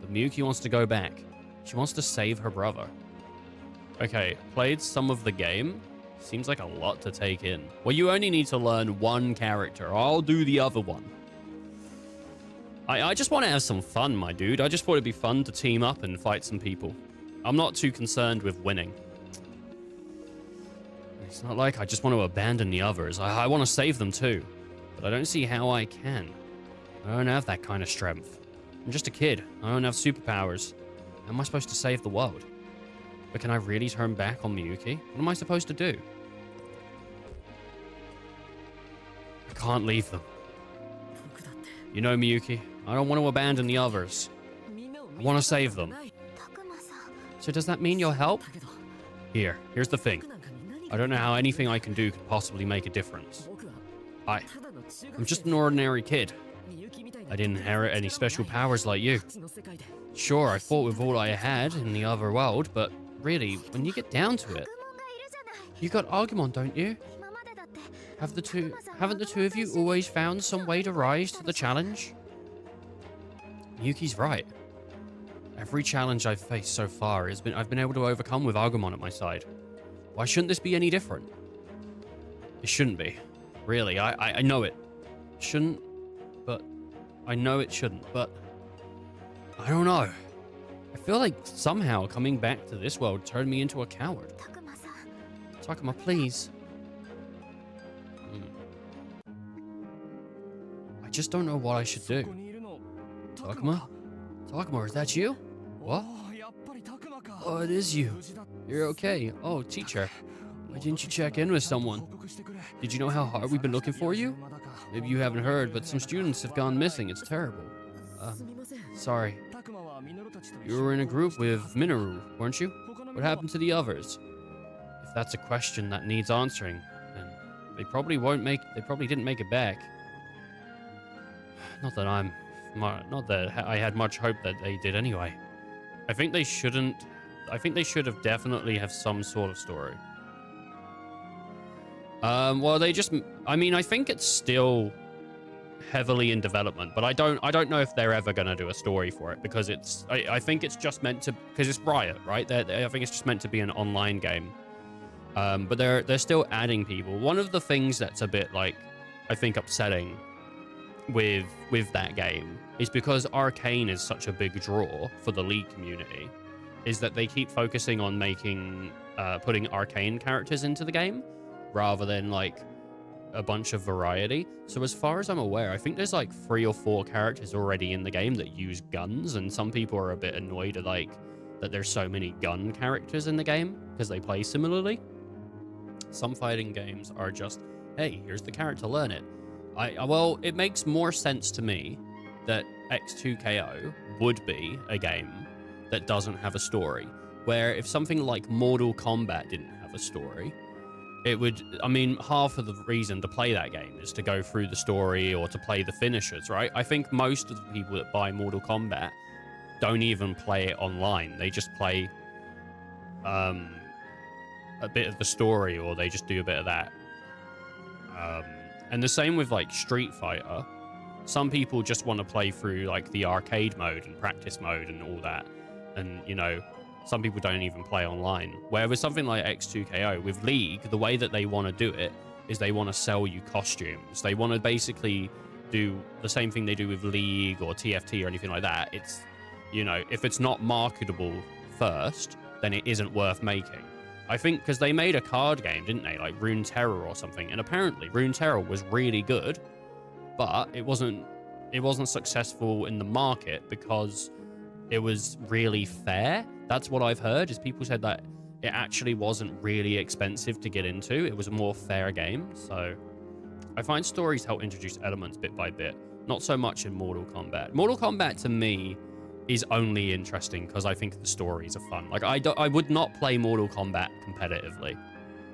But Miyuki wants to go back. She wants to save her brother. Okay, played some of the game. Seems like a lot to take in. Well, you only need to learn one character. I'll do the other one. I just want to have some fun, my dude. I just thought it'd be fun to team up and fight some people. I'm not too concerned with winning. It's not like I just want to abandon the others. I want to save them too. But I don't see how I can. I don't have that kind of strength. I'm just a kid. I don't have superpowers. How am I supposed to save the world? But can I really turn back on Miyuki? What am I supposed to do? I can't leave them. 僕だって You know, Miyuki, I don't want to abandon the others. みんなを I wanna save them. たくまさん So does that mean you'll help? だけど Here's the thing. 僕なんかに何 I don't know how anything I can do could possibly make a difference. 僕は I, ただの中 I'm 学 just 生 an ordinary kid. みゆきみたいな I didn't inherit any special powers like you. こっちの世界で Sure, I fought with all I had in the other world, but really, when you get down to it, 愚問がいるじゃない you got Agumon, don't you? 今までだって Haven't the two of you always found some way to rise to the challenge? Yuki's right. Every challenge I've faced so far I've been able to overcome with Agumon at my side. Why shouldn't this be any different? It shouldn't be. Really, I know it shouldn't, but I know it shouldn't, but I don't know. I feel like somehow coming back to this world turned me into a coward. たくまさん Takuma, please. I just don't know what I should do. ここにいるの Takuma? Takuma, is that you? What? おーやっぱりタクマか Oh, it is you. 無事だ You're okay. Oh, teacher. Why didn't you check in with someone? 報告してくれ Did you know how hard we've been looking for you? まだか Maybe you haven't heard, but some students have gone missing. It's terrible. すみません Sorry. タクマはミノルたちと一緒 You were in a group with Minoru, weren't you? 他の What happened to the others? If that's a question that needs answering, then they probably didn't make it back. Not that I had much hope that they did anyway. I think they should have definitely have some sort of story. Well, I think it's still heavily in development, but I don't know if they're ever going to do a story for it, because I think it's just meant to, because it's Riot, right? I think it's just meant to be an online game. But they're still adding people. One of the things that's a bit like, I think, upsetting with that game is because Arcane is such a big draw for the League community, is that they keep focusing on putting Arcane characters into the game rather than like a bunch of variety. So as far as I'm aware, I think there's like 3 or 4 characters already in the game that use guns, and some people are a bit annoyed at that there's so many gun characters in the game because they play similarly. Some fighting games are just, hey, here's the character, learn it. Well, it makes more sense to me that X2KO would be a game that doesn't have a story, where if something like Mortal Kombat didn't have a story, it would, half of the reason to play that game is to go through the story or to play the finishers, right? I think most of the people that buy Mortal Kombat don't even play it online. They just play a bit of the story, or they just do a bit of that. And the same with like Street Fighter. Some people just want to play through like the arcade mode and practice mode and all that. And, some people don't even play online. Where with something like X2KO, with League, the way that they want to do it is they want to sell you costumes. They want to basically do the same thing they do with League or TFT or anything like that. It's, if it's not marketable first, then it isn't worth making. I think because they made a card game, didn't they? Like Rune Terror or something. And apparently Rune Terror was really good, but it wasn't successful in the market because it was really fair. That's what I've heard, is people said that it actually wasn't really expensive to get into. It was a more fair game. So I find stories help introduce elements bit by bit. Not so much in Mortal Kombat. Mortal Kombat, to me, is only interesting because I think the stories are fun. Like, I would not play Mortal Kombat competitively.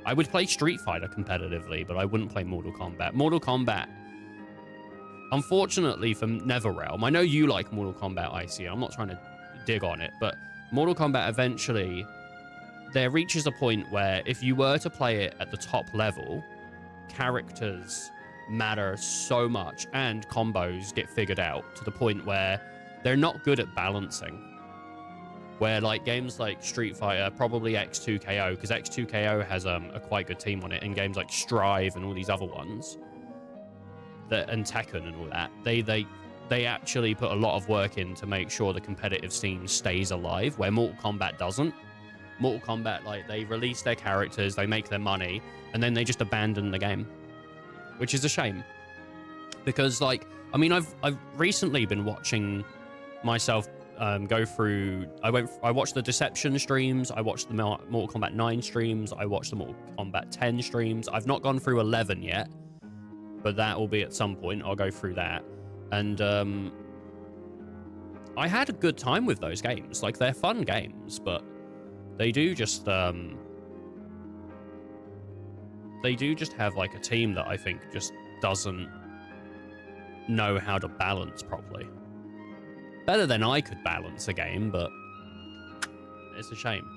I would play Street Fighter competitively, but I wouldn't play Mortal Kombat. Mortal Kombat, unfortunately for NetherRealm, I know you like Mortal Kombat, IC. I'm not trying to dig on it, but Mortal Kombat eventually, there reaches a point where if you were to play it at the top level, characters matter so much and combos get figured out to the point where they're not good at balancing. Where like games like Street Fighter, probably X2KO, because X2KO has a quite good team on it, and games like Strive and all these other ones, and Tekken and all that, they actually put a lot of work in to make sure the competitive scene stays alive, where Mortal Kombat doesn't. Mortal Kombat, like, they release their characters, they make their money, and then they just abandon the game, which is a shame. Because, like, I mean, I've recently been watching myself go through. I watched the Deception streams, I watched the Mortal Kombat 9 streams, I watched the Mortal Kombat 10 streams. I've not gone through 11 yet, but that will be at some point. I'll go through that. And I had a good time with those games. Like, they're fun games, but they do just have like a team that I think just doesn't know how to balance properly. Better than I could balance a game, but it's a shame.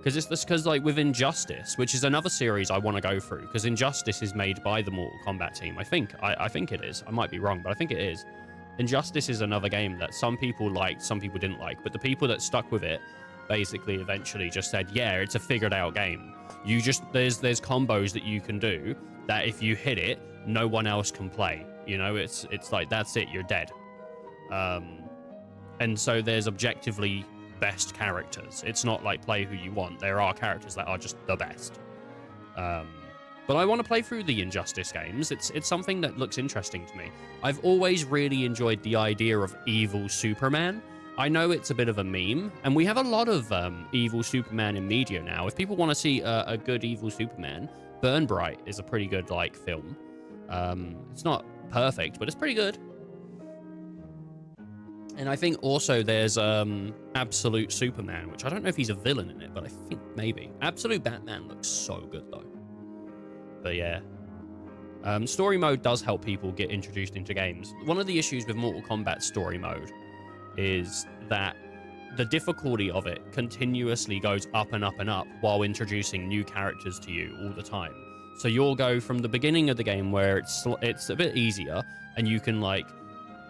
Because like with Injustice, which is another series I want to go through, because Injustice is made by the Mortal Kombat team. I think it is. I might be wrong, but I think it is. Injustice is another game that some people liked, some people didn't like, but the people that stuck with it basically eventually just said, yeah, it's a figured out game. You just, there's combos that you can do that if you hit it, no one else can play. You know, it's like, that's it, you're dead. And so there's objectively best characters. It's not like play who you want. There are characters that are just the best. But I want to play through the Injustice games. It's something that looks interesting to me. I've always really enjoyed the idea of evil Superman. I know it's a bit of a meme, and we have a lot of evil Superman in media now. If people want to see a good evil Superman, Burn Bright is a pretty good like film. It's not perfect, but it's pretty good. And I think also there's Absolute Superman, which I don't know if he's a villain in it, but I think maybe. Absolute Batman looks so good though. But yeah. Story mode does help people get introduced into games. One of the issues with Mortal Kombat story mode is that the difficulty of it continuously goes up and up and up while introducing new characters to you all the time. So you'll go from the beginning of the game where it's a bit easier and you can like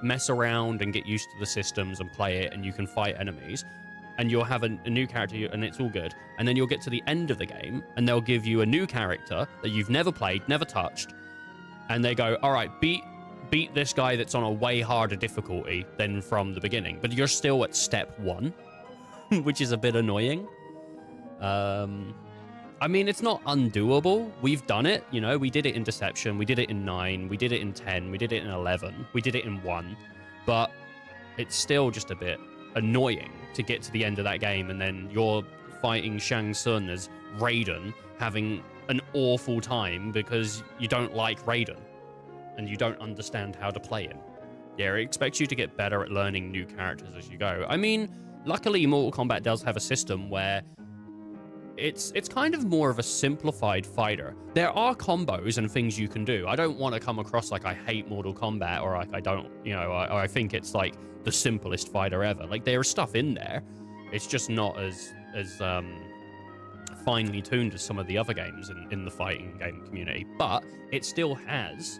mess around and get used to the systems and play it, and you can fight enemies, and you'll have a new character and it's all good. And then you'll get to the end of the game and they'll give you a new character that you've never played, never touched, and they go, all right, beat this guy that's on a way harder difficulty than from the beginning, but you're still at step 1, which is a bit annoying. I mean, it's not undoable. We've done it, you know, we did it in Deception, we did it in 9, we did it in 10, we did it in 11, we did it in 1, but it's still just a bit annoying to get to the end of that game and then you're fighting Shang Tsung as Raiden, having an awful time because you don't like Raiden and you don't understand how to play him. Yeah, it expects you to get better at learning new characters as you go. I mean, luckily Mortal Kombat does have a system where it's kind of more of a simplified fighter. There are combos and things you can do. I don't want to come across like I hate Mortal Kombat or like I don't, you know, or I think it's like the simplest fighter ever. Like there is stuff in there. It's just not as finely tuned as some of the other games in the fighting game community. But it still has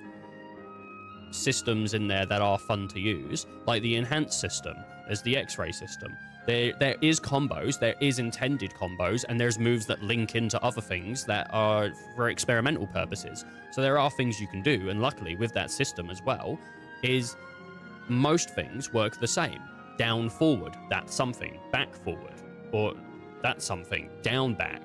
systems in there that are fun to use, like the enhanced system. There's the X-ray system. There is combos, there is intended combos, and there's moves that link into other things that are for experimental purposes. So there are things you can do, and luckily with that system as well, is most things work the same. Down, forward, that's something. Back, forward, or that's something. Down, back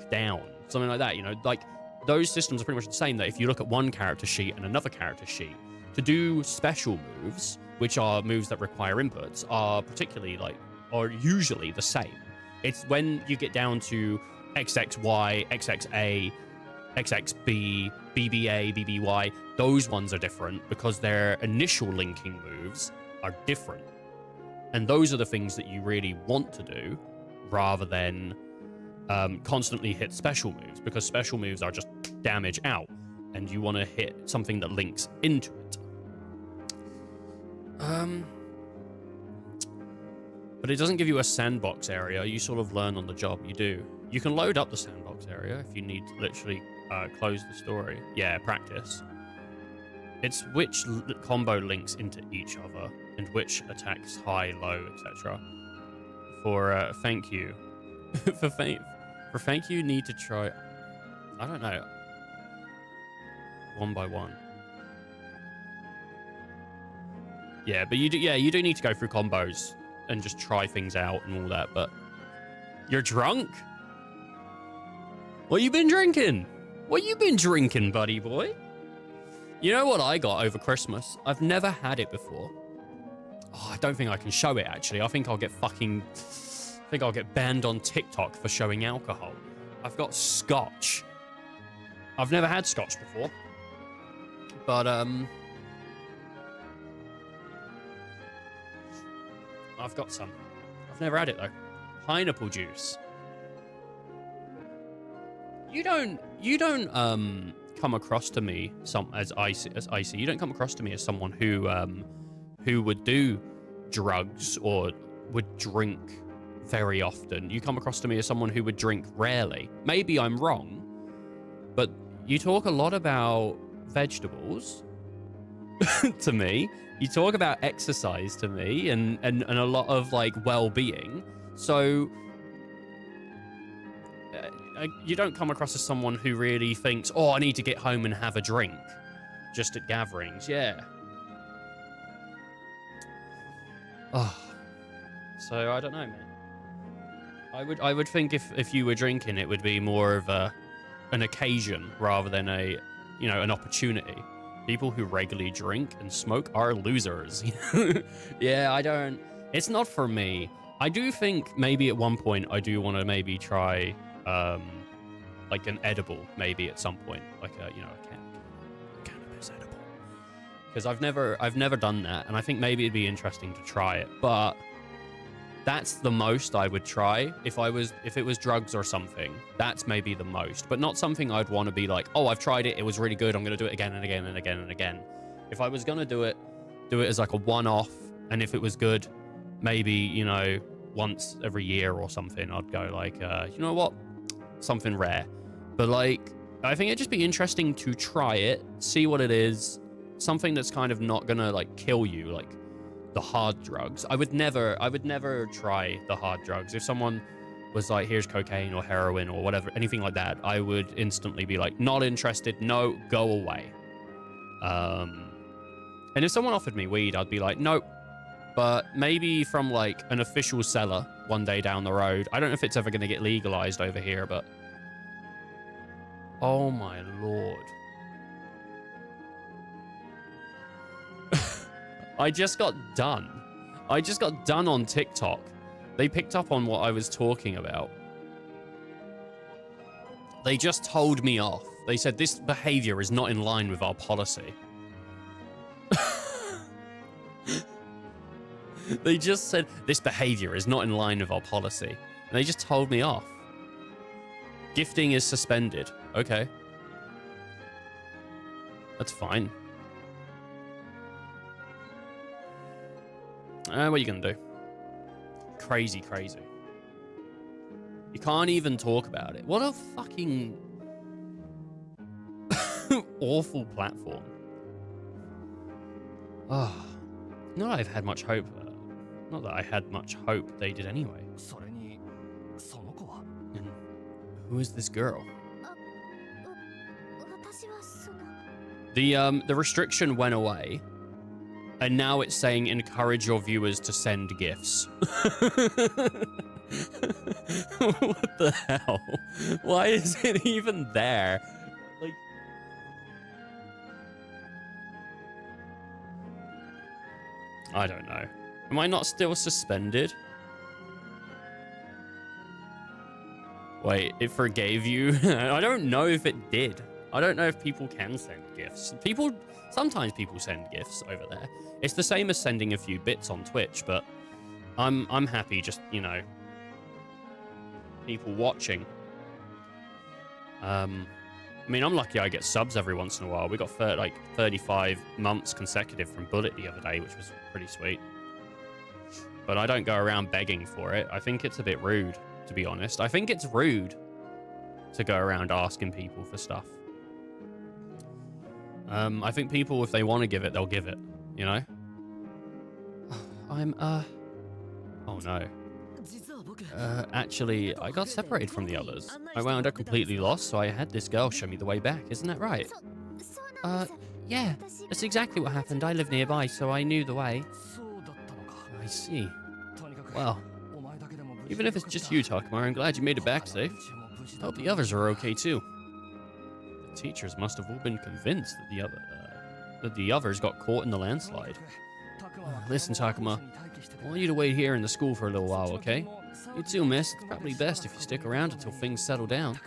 down, something like that, you know, like those systems are pretty much the same, that if you look at one character sheet and another character sheet, to do special moves, which are moves that require inputs, are usually the same. It's when you get down to XXY, XXA, XXB, BBA, BBY, those ones are different because their initial linking moves are different. And those are the things that you really want to do rather than constantly hit special moves, because special moves are just damage out and you want to hit something that links into it. But it doesn't give you a sandbox area. You sort of learn on the job. You do. You can load up the sandbox area if you need to literally close the story. Yeah, practice. It's which combo links into each other and which attacks high, low, etc. For thank you. for thank you, need to try. I don't know. One by one. Yeah, but you do. Yeah, you do need to go through combos and just try things out and all that. But you're drunk. What you been drinking? What you been drinking, buddy boy? You know what I got over Christmas? I've never had it before. Oh, I don't think I can show it, actually. I think I'll get banned on TikTok for showing alcohol. I've got scotch. I've never had scotch before. But, I've got some. I've never had it, though. Pineapple juice. You don't come across to me as icy. You don't come across to me as someone who would do drugs or would drink very often. You come across to me as someone who would drink rarely. Maybe I'm wrong, but you talk a lot about vegetables to me. You talk about exercise to me and a lot of like well-being. So you don't come across as someone who really thinks, oh, I need to get home and have a drink just at gatherings. Yeah. Oh. So I don't know, man. I would think if you were drinking, it would be more of an occasion rather than an opportunity. People who regularly drink and smoke are losers. Yeah, it's not for me. I do think maybe at one point I do want to maybe try like an edible maybe at some point, like a cannabis edible, because I've never done that, and I think maybe it'd be interesting to try it. But that's the most I would try if it was drugs or something. That's maybe the most, but not something I'd want to be like, oh, I've tried it, it was really good, I'm gonna do it again and again and again and again. If I was gonna do it as like a one-off, and if it was good, maybe once every year or something, I'd go like, you know what, something rare. But like, I think it'd just be interesting to try it, see what it is, something that's kind of not gonna like kill you, like the hard drugs. I would never try the hard drugs. If someone was like, here's cocaine or heroin or whatever, anything like that, I would instantly be like, not interested, no, go away. And if someone offered me weed, I'd be like, nope. But maybe from like an official seller one day down the road. I don't know if it's ever going to get legalized over here, but oh my lord. I just got done on TikTok. They picked up on what I was talking about. They just told me off. They said this behavior is not in line with our policy. They just said this behavior is not in line with our policy. And they just told me off. Gifting is suspended. Okay. That's fine. What are you gonna do? Crazy. You can't even talk about it. What a fucking awful platform. Oh, not that I've had much hope. Not that I had much hope they did anyway. And who is this girl? The restriction went away. And now it's saying encourage your viewers to send gifts. What the hell? Why is it even there? Like, I don't know. Am I not still suspended? Wait, it forgave you? I don't know if it did. I don't know if people can send gifts. Sometimes people send gifts over there. It's the same as sending a few bits on Twitch, but I'm happy just, you know, people watching. I mean, I'm lucky I get subs every once in a while. We got 35 months consecutive from Bullet the other day, which was pretty sweet. But I don't go around begging for it. I think it's a bit rude, to be honest. I think it's rude to go around asking people for stuff. I think people, if they want to give it, they'll give it, you know? Oh no. Actually, I got separated from the others. I wound up completely lost, so I had this girl show me the way back. Isn't that right? Yeah. That's exactly what happened. I live nearby, so I knew the way. I see. Well, even if it's just you, Takuma, I'm glad you made it back safe. I hope the others are okay too. The teachers must have all been convinced that the others got caught in the landslide. Listen, Takuma, I want you to wait here in the school for a little while, okay? You too, miss. It's probably best if you stick around until things settle down.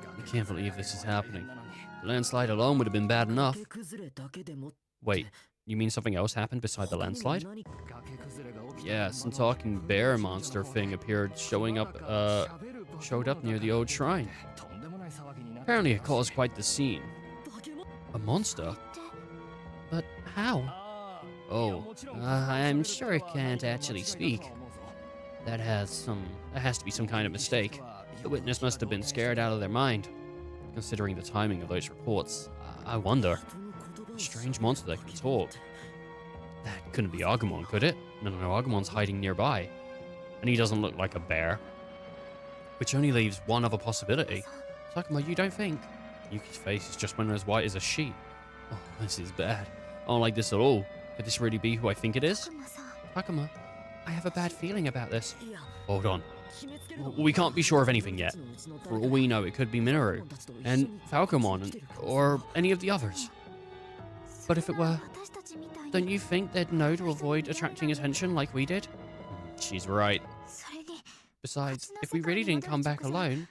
I can't believe this is happening. The landslide alone would have been bad enough. Wait, you mean something else happened beside the landslide? Yeah, some talking bear monster thing showed up near the old shrine. Apparently it caused quite the scene. A monster? But how? Oh, I'm sure it can't actually speak. That has to be some kind of mistake. The witness must have been scared out of their mind. Considering the timing of those reports, I wonder. A strange monster that can talk. That couldn't be Agumon, could it? No, Agumon's hiding nearby. And he doesn't look like a bear. Which only leaves one other possibility. Takuma, you don't think? Yuki's face is just went as white as a sheet. Oh, this is bad. I don't like this at all. Could this really be who I think it is? Takuma, I have a bad feeling about this. Hold on. We can't be sure of anything yet. For all we know, it could be Minoru, and Falcomon, or any of the others. But if it were, don't you think they'd know to avoid attracting attention like we did? She's right. Besides, if we really didn't come back alone,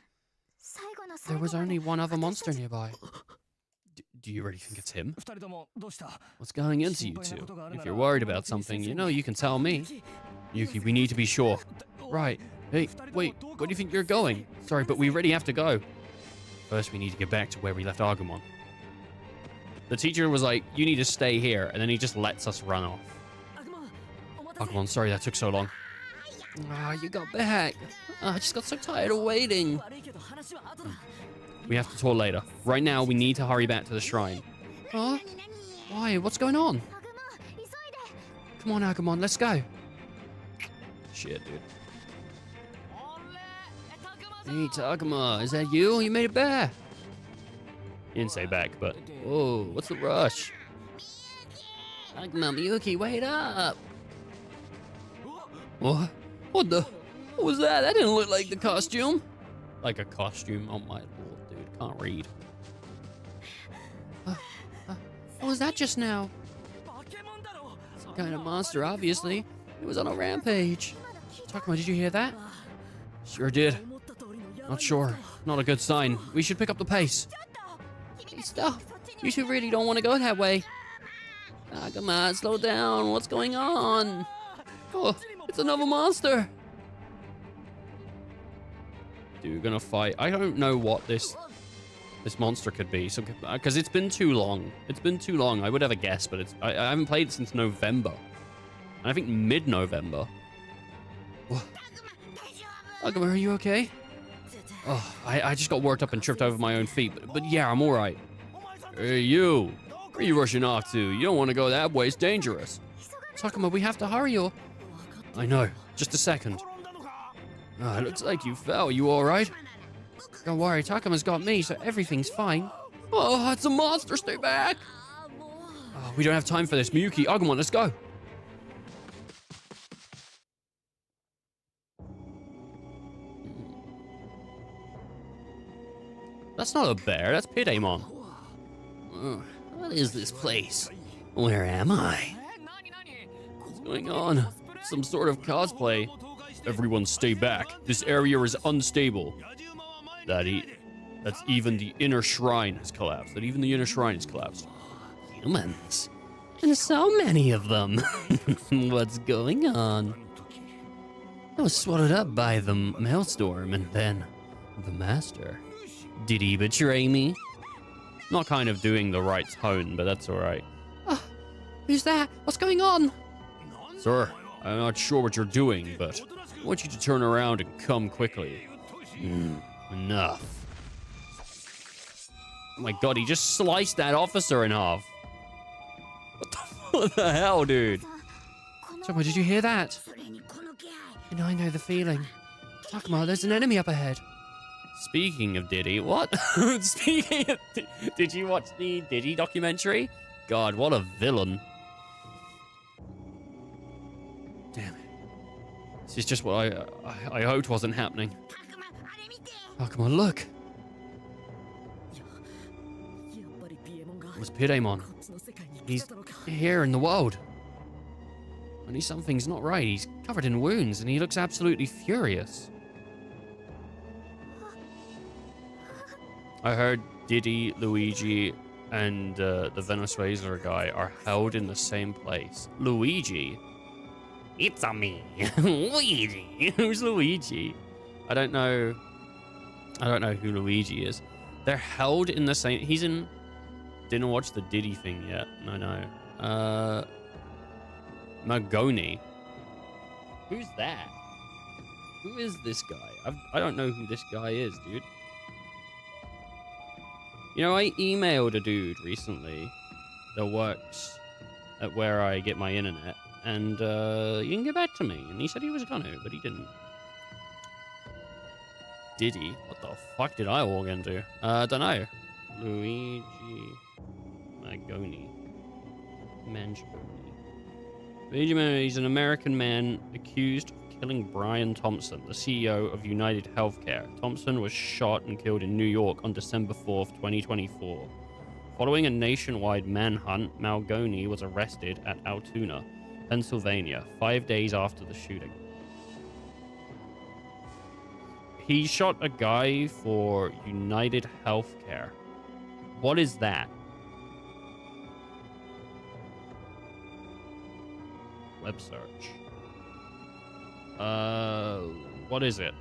there was only one other monster nearby. Do you really think it's him? What's going into you two? If you're worried about something, you know you can tell me. Yuki, we need to be sure. Right. Hey, wait, where do you think you're going? Sorry, but we really have to go. First, we need to get back to where we left Agumon. The teacher was like, you need to stay here, and then he just lets us run off. Agumon, sorry that took so long. Ah, you got back. I just got so tired of waiting. We have to talk later. Right now, we need to hurry back to the shrine. Huh? Why? What's going on? Come on, Agumon, let's go. Shit, dude. Hey, Takuma, is that you? You made it back. He didn't say back, but... Whoa, what's the rush? Takuma, Miyuki, wait up! What? What was that? That didn't look like the costume. Like a costume? Oh my lord, dude. Can't read. What was that just now? Some kind of monster, obviously. It was on a rampage. Takuma, did you hear that? Sure did. Not sure. Not a good sign. We should pick up the pace. Hey, stop. You two really don't want to go that way. Ah, come on, slow down. What's going on? Oh, it's another monster. Dude, we're gonna fight. I don't know what this monster could be. So, because it's been too long. It's been too long. I would have a guess, but I haven't played it since November. And I think mid-November. Agumon, are you okay? Oh, I just got worked up and tripped over my own feet, but yeah, I'm alright. Hey, you! Where are you rushing off to? You don't want to go that way, it's dangerous. Takuma, we have to hurry or... I know, just a second. Oh, it looks like you fell, you alright? Don't worry, Takuma's got me, so everything's fine. Oh, it's a monster, stay back! Oh, we don't have time for this, Miyuki, Agumon, let's go! That's not a bear, that's Pidamon. What is this place? Where am I? What's going on? Some sort of cosplay. Everyone stay back. This area is unstable. That's even the inner shrine has collapsed. Humans. And so many of them. What's going on? I was swallowed up by the maelstrom and then the master. Did he betray me? Not kind of doing the right tone, but that's alright. Who's that? What's going on? Sir, I'm not sure what you're doing, but I want you to turn around and come quickly. Enough. Oh my god, he just sliced that officer in half. What the hell, dude? Takuma, did you hear that? And I know the feeling. Takuma, there's an enemy up ahead. Speaking of Diddy, what? Speaking of... Did you watch the Diddy documentary? God, what a villain. Damn it. This is just what I hoped wasn't happening. Takuma, look. It was Piedemon. He's here in the world. Only something's not right. He's covered in wounds and he looks absolutely furious. I heard Diddy, Luigi, and the Venezuela guy are held in the same place. Luigi? It's a me. Luigi. Who's Luigi? I don't know who Luigi is. They're held in the same... He's in... Didn't watch the Diddy thing yet. No. Magoni. Who's that? Who is this guy? I don't know who this guy is, dude. You know, I emailed a dude recently that works at where I get my internet, and he didn't get back to me, and he said he was gonna, but he didn't. Diddy? What the fuck did I walk into? Don't know. Luigi Magoni. Luigi Magoni, he's an American man accused of killing Brian Thompson, the CEO of United Healthcare. Thompson was shot and killed in New York on December 4th, 2024. Following a nationwide manhunt, Malgoni was arrested at Altoona, Pennsylvania, 5 days after the shooting. He shot a guy for United Healthcare. What is that? Web search. What is it?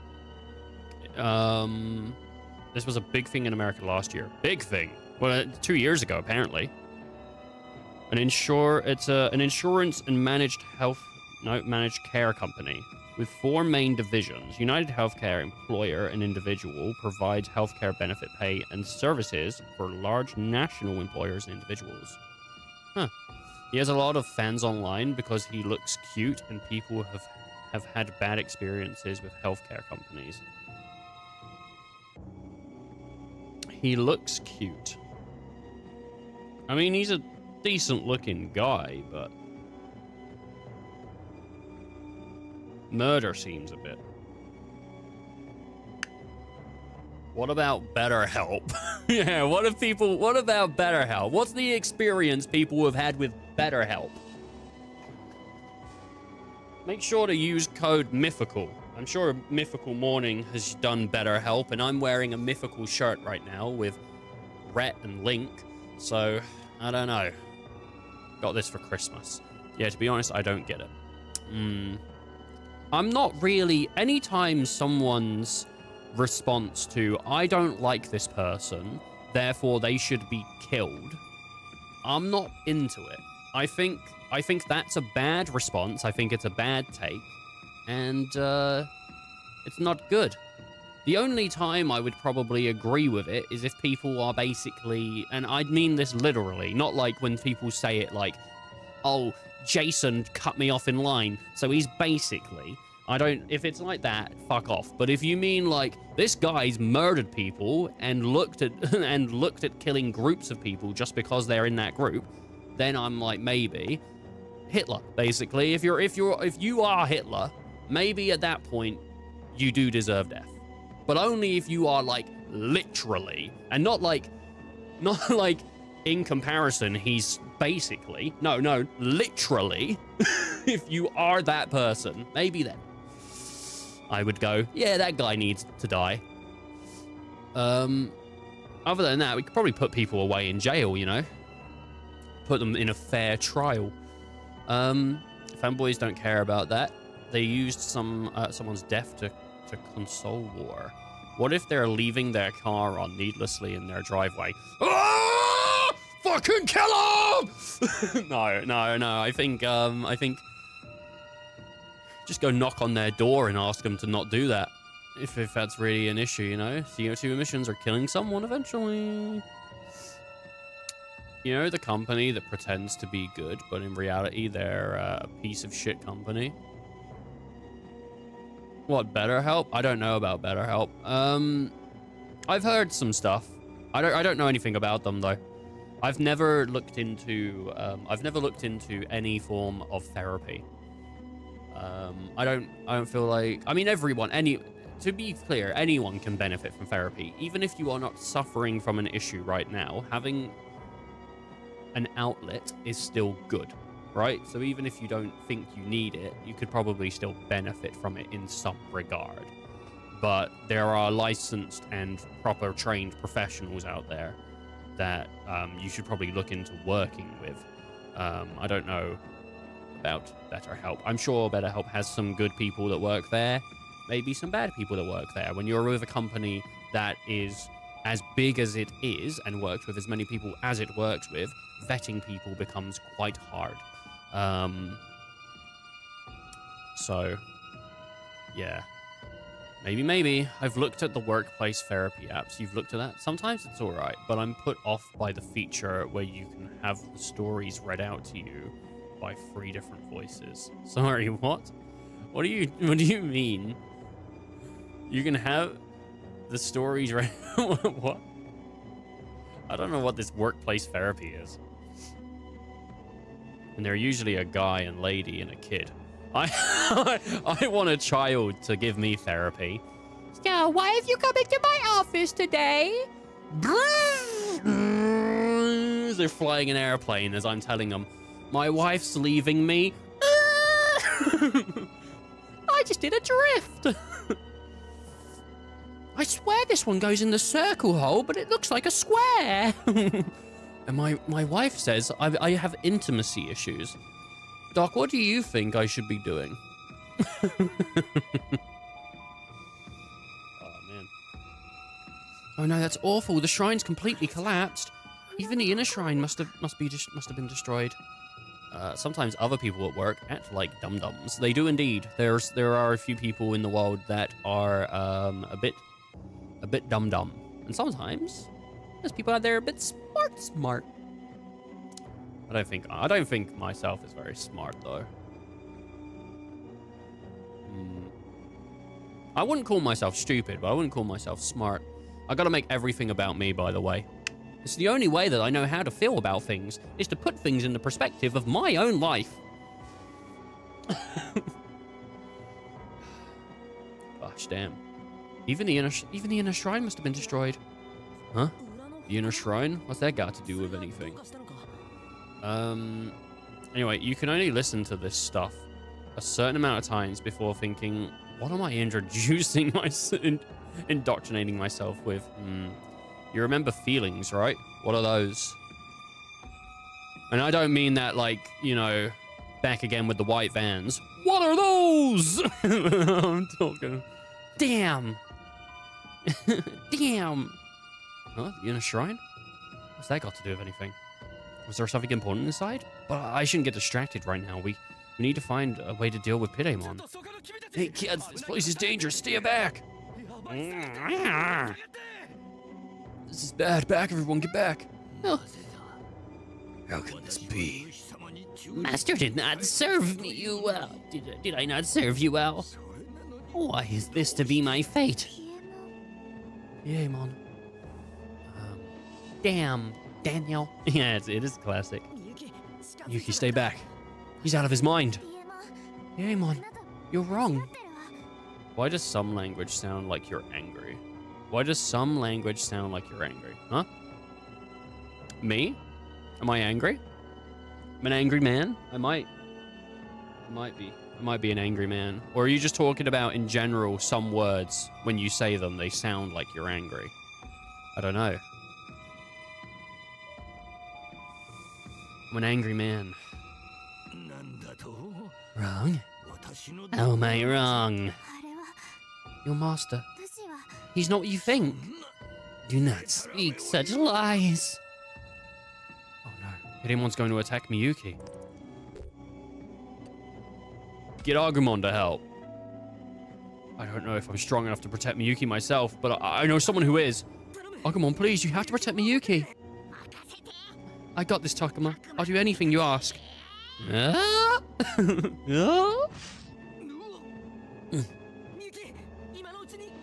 This was a big thing in America last year. Big thing. Well, 2 years ago, apparently. It's an insurance and managed care company with 4 main divisions. United Healthcare employer and individual provides healthcare benefit pay and services for large national employers and individuals. Huh. He has a lot of fans online because he looks cute and people have had bad experiences with healthcare companies. He looks cute. I mean, he's a decent looking guy, but murder seems a bit. What about BetterHelp? Yeah, what about BetterHelp? What's the experience people have had with BetterHelp? Make sure to use code Mythical. I'm sure Mythical Morning has done BetterHelp, and I'm wearing a Mythical shirt right now with Rhett and Link, so I don't know. Got this for Christmas. Yeah, to be honest, I don't get it. I'm not really... Anytime someone's response to, I don't like this person, therefore they should be killed, I'm not into it. I think that's a bad response. I think it's a bad take, and it's not good. The only time I would probably agree with it is if people are basically, and I mean this literally, not like when people say it like, oh, Jason cut me off in line, so he's basically... if it's like that, fuck off. But if you mean like, this guy's murdered people and looked at killing groups of people just because they're in that group, then I'm like, maybe. Hitler, basically. If you are Hitler, maybe at that point, you do deserve death. But only if you are like, literally, and not like in comparison, he's basically, no, literally, if you are that person, maybe then I would go, yeah, that guy needs to die. Other than that, we could probably put people away in jail, you know? Put them in a fair trial. Fanboys don't care about that. they used someone's death to console war? What if they're leaving their car on needlessly in their driveway? Ah! Fucking kill him! No. I think just go knock on their door and ask them to not do that. If that's really an issue, you know? CO2 emissions are killing someone eventually. You know, the company that pretends to be good, but in reality, they're a piece of shit company. What, BetterHelp? I don't know about BetterHelp. I've heard some stuff. I don't know anything about them, though. I've never looked into any form of therapy. I don't feel like... I mean, to be clear, anyone can benefit from therapy. Even if you are not suffering from an issue right now, having an outlet is still good, right? So even if you don't think you need it, you could probably still benefit from it in some regard. But there are licensed and proper trained professionals out there that you should probably look into working with. I don't know about BetterHelp. I'm sure BetterHelp has some good people that work there, maybe some bad people that work there. When you're with a company that is as big as it is and works with as many people as it works with, vetting people becomes quite hard. So, yeah. Maybe. I've looked at the workplace therapy apps. You've looked at that? Sometimes it's alright, but I'm put off by the feature where you can have the stories read out to you by 3 different voices. Sorry, what? What do you mean? You can have the stories read... What? I don't know what this workplace therapy is. And they're usually a guy and lady and a kid. I want a child to give me therapy. So, why have you come into my office today? They're flying an airplane as I'm telling them, my wife's leaving me. I just did a drift. I swear this one goes in the circle hole, but it looks like a square. And my wife says I have intimacy issues. Doc, what do you think I should be doing? Oh, man. Oh, no, that's awful. The shrine's completely collapsed. Even the inner shrine must have been destroyed. Sometimes other people at work act like dum-dums. They do indeed. There are a few people in the world that are a bit dum-dum. And sometimes there's people out there a bit smart. I don't think myself is very smart, though. I wouldn't call myself stupid, but I wouldn't call myself smart. I gotta make everything about me, by the way. It's the only way that I know how to feel about things, is to put things in the perspective of my own life. Gosh, damn. Even the inner shrine must have been destroyed. Huh? The inner shrine? What's that got to do with anything? Anyway, you can only listen to this stuff a certain amount of times before thinking, what am I indoctrinating myself with? You remember feelings, right? What are those? And I don't mean that like, you know, back again with the white vans. What are those? I'm talking. Damn. Damn. Huh? The inner shrine? What's that got to do with anything? Was there something important inside? But I shouldn't get distracted right now. We need to find a way to deal with Pidamon. Hey kids, this place is dangerous. Stay back. This is bad. Back, everyone, get back. Oh. How can this be? Master did not serve you well. Did I not serve you well? Why is this to be my fate? Pidamon. Damn. Daniel. Yeah, it is classic. Yuki, stay back. He's out of his mind. Pidamon, you're wrong. Why does some language sound like you're angry? Why does some language sound like you're angry? Huh? Me? Am I angry? I'm an angry man? I might be an angry man. Or are you just talking about, in general, some words, when you say them, they sound like you're angry? I don't know. I'm an angry man. Wrong? How am I wrong? あれは Your master. 私は He's not what you think. Do not speak such lies. Oh no. Digimon's going to attack Miyuki. Get Agumon to help. I don't know if I'm strong enough to protect Miyuki myself, but I know someone who is. Agumon, please, you have to protect Miyuki. I got this, Takuma. I'll do anything you ask. Ah? Ah?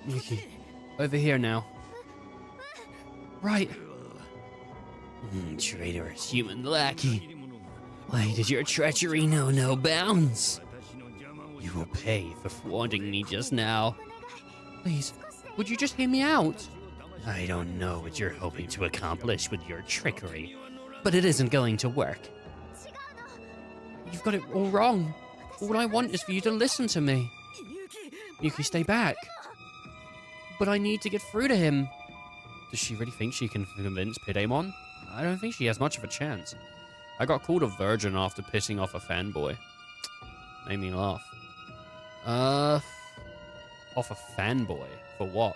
Miyuki, over here now. Right. Traitorous human lackey. Why did your treachery know no bounds? You will pay for thwarting me just now. Please, would you just hear me out? I don't know what you're hoping to accomplish with your trickery, but it isn't going to work. You've got it all wrong. All I want is for you to listen to me. Miyuki, stay back. But I need to get through to him. Does she really think she can convince Pidamon? I don't think she has much of a chance. I got called a virgin after pissing off a fanboy. Made me laugh. Off a fanboy? For what?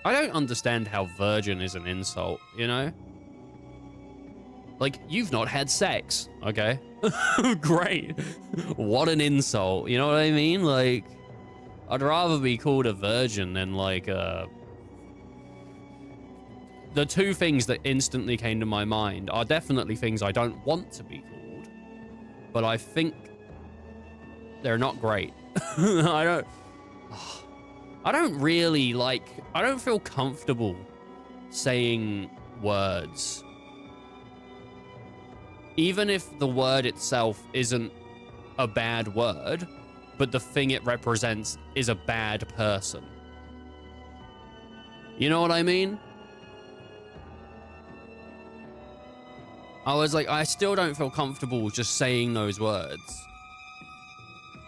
I don't understand how virgin is an insult, you know? Like, you've not had sex, okay? Great. What an insult, you know what I mean? Like, I'd rather be called a virgin than, like, The two things that instantly came to my mind are definitely things I don't want to be called, but I think they're not great. I don't really like, I don't feel comfortable saying words. Even if the word itself isn't a bad word, but the thing it represents is a bad person. You know what I mean? I was like, I still don't feel comfortable just saying those words.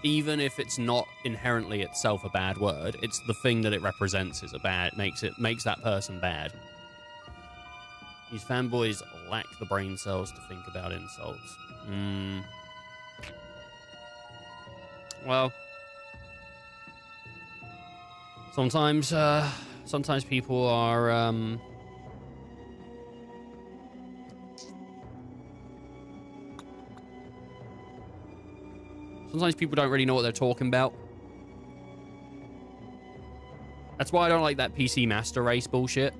Even if it's not inherently itself a bad word, it's the thing that it represents is a bad, makes that person bad. These fanboys lack the brain cells to think about insults. Well, sometimes people are, sometimes people don't really know what they're talking about. That's why I don't like that PC Master Race bullshit.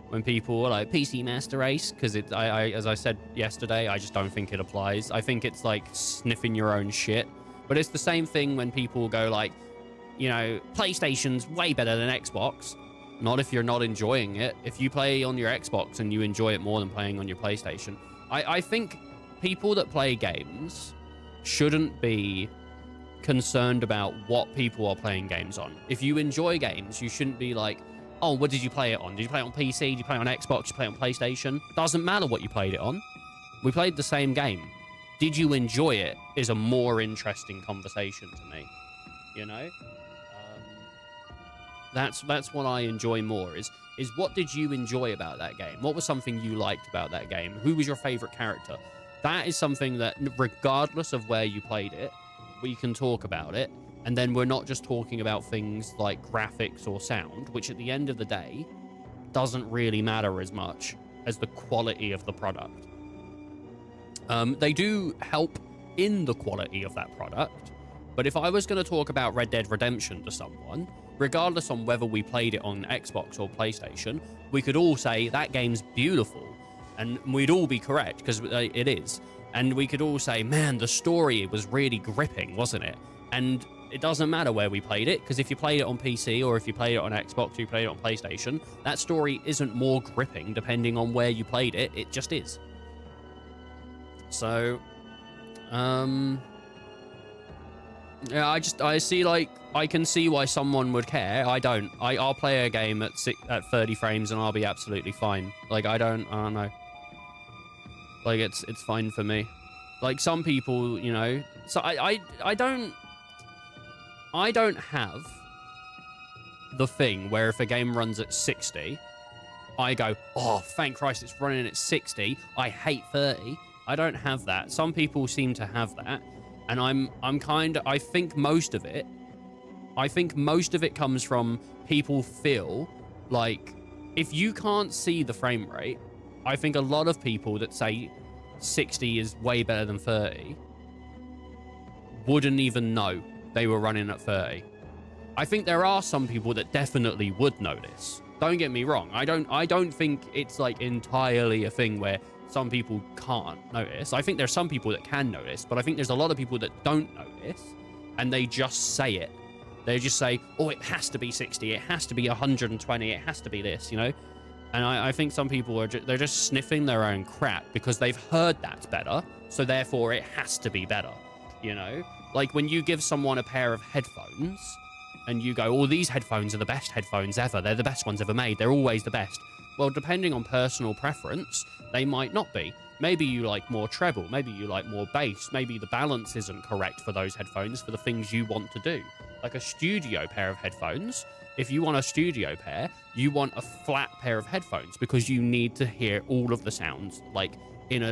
When people are like, PC Master Race, because as I said yesterday, I just don't think it applies. I think it's like sniffing your own shit. But it's the same thing when people go like, you know, PlayStation's way better than Xbox. Not if you're not enjoying it. If you play on your Xbox and you enjoy it more than playing on your PlayStation. I think people that play games shouldn't be concerned about what people are playing games on. If you enjoy games, you shouldn't be like, oh, what did you play it on? Did you play it on PC? Did you play it on Xbox? Did you play it on PlayStation? Doesn't matter what you played it on. We played the same game. Did you enjoy it is a more interesting conversation to me. You know? That's what I enjoy more is what did you enjoy about that game? What was something you liked about that game? Who was your favorite character? That is something that, regardless of where you played it, we can talk about it. And then we're not just talking about things like graphics or sound, which at the end of the day doesn't really matter as much as the quality of the product. They do help in the quality of that product. But if I was going to talk about Red Dead Redemption to someone, regardless on whether we played it on Xbox or PlayStation, we could all say that game's beautiful. And we'd all be correct, because it is. And we could all say, man, the story was really gripping, wasn't it? And it doesn't matter where we played it, because if you played it on PC or if you played it on Xbox or you played it on PlayStation, that story isn't more gripping depending on where you played it. It just is. So, yeah, I see, like, I can see why someone would care. I don't. I'll play a game at 30 frames and I'll be absolutely fine. Like, I don't know. Like, it's fine for me. Like, some people, you know, so I don't have the thing where if a game runs at 60, I go, oh, thank Christ it's running at 60. I hate 30. I don't have that. Some people seem to have that. And I think most of it comes from people feel like if you can't see the frame rate, I think a lot of people that say 60 is way better than 30 wouldn't even know they were running at 30. I think there are some people that definitely would notice. Don't get me wrong. I don't think it's like entirely a thing where some people can't notice. I think there's some people that can notice, but I think there's a lot of people that don't notice and they just say it. They just say, oh, it has to be 60. It has to be 120. It has to be this, you know? And I think some people they're just sniffing their own crap because they've heard that's better. So therefore it has to be better, you know? Like when you give someone a pair of headphones and you go, oh, these headphones are the best headphones ever. They're the best ones ever made. They're always the best. Well, depending on personal preference, they might not be. Maybe you like more treble. Maybe you like more bass. Maybe the balance isn't correct for those headphones for the things you want to do. Like a studio pair of headphones. If you want a studio pair, you want a flat pair of headphones because you need to hear all of the sounds like in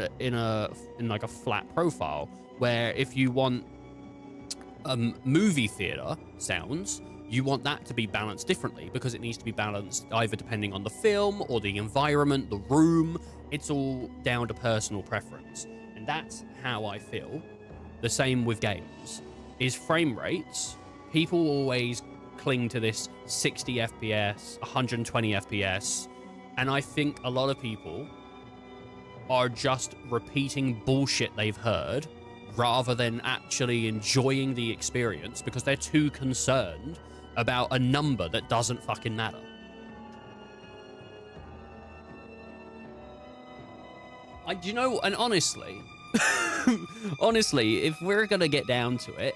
like a flat profile. Where if you want movie theater sounds, you want that to be balanced differently because it needs to be balanced either depending on the film or the environment, the room. It's all down to personal preference. And that's how I feel. The same with games. Is frame rates. People always cling to this 60 FPS, 120 FPS. And I think a lot of people are just repeating bullshit they've heard rather than actually enjoying the experience because they're too concerned about a number that doesn't fucking matter. You know, and honestly, honestly, if we're gonna get down to it,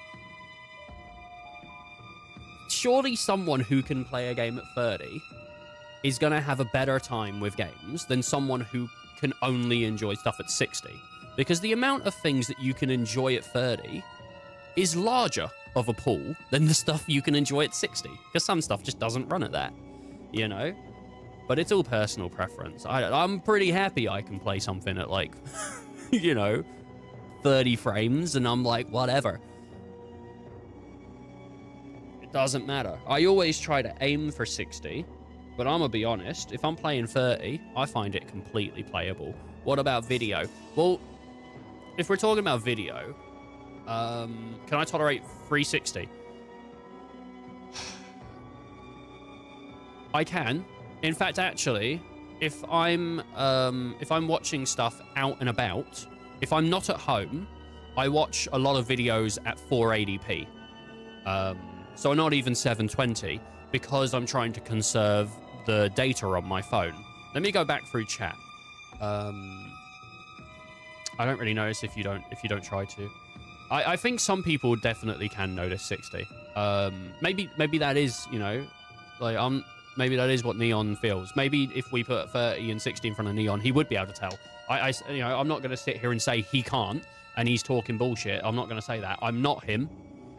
surely someone who can play a game at 30 is gonna have a better time with games than someone who can only enjoy stuff at 60. Because the amount of things that you can enjoy at 30 is larger of a pool than the stuff you can enjoy at 60. Because some stuff just doesn't run at that, you know? But it's all personal preference. I'm pretty happy I can play something at like, you know, 30 frames and I'm like, whatever. It doesn't matter. I always try to aim for 60, but I'm gonna be honest, if I'm playing 30, I find it completely playable. What about video? Well, if we're talking about video, can I tolerate 360? I can. In fact, actually, if I'm watching stuff out and about, if I'm not at home, I watch a lot of videos at 480p. So not even 720 because I'm trying to conserve the data on my phone. Let me go back through chat. I don't really notice if you don't try to. I think some people definitely can notice 60. Maybe that is, you know, like maybe that is what Neon feels. Maybe if we put 30 and 60 in front of Neon, he would be able to tell. You know, I'm not going to sit here and say he can't and he's talking bullshit. I'm not going to say that. I'm not him.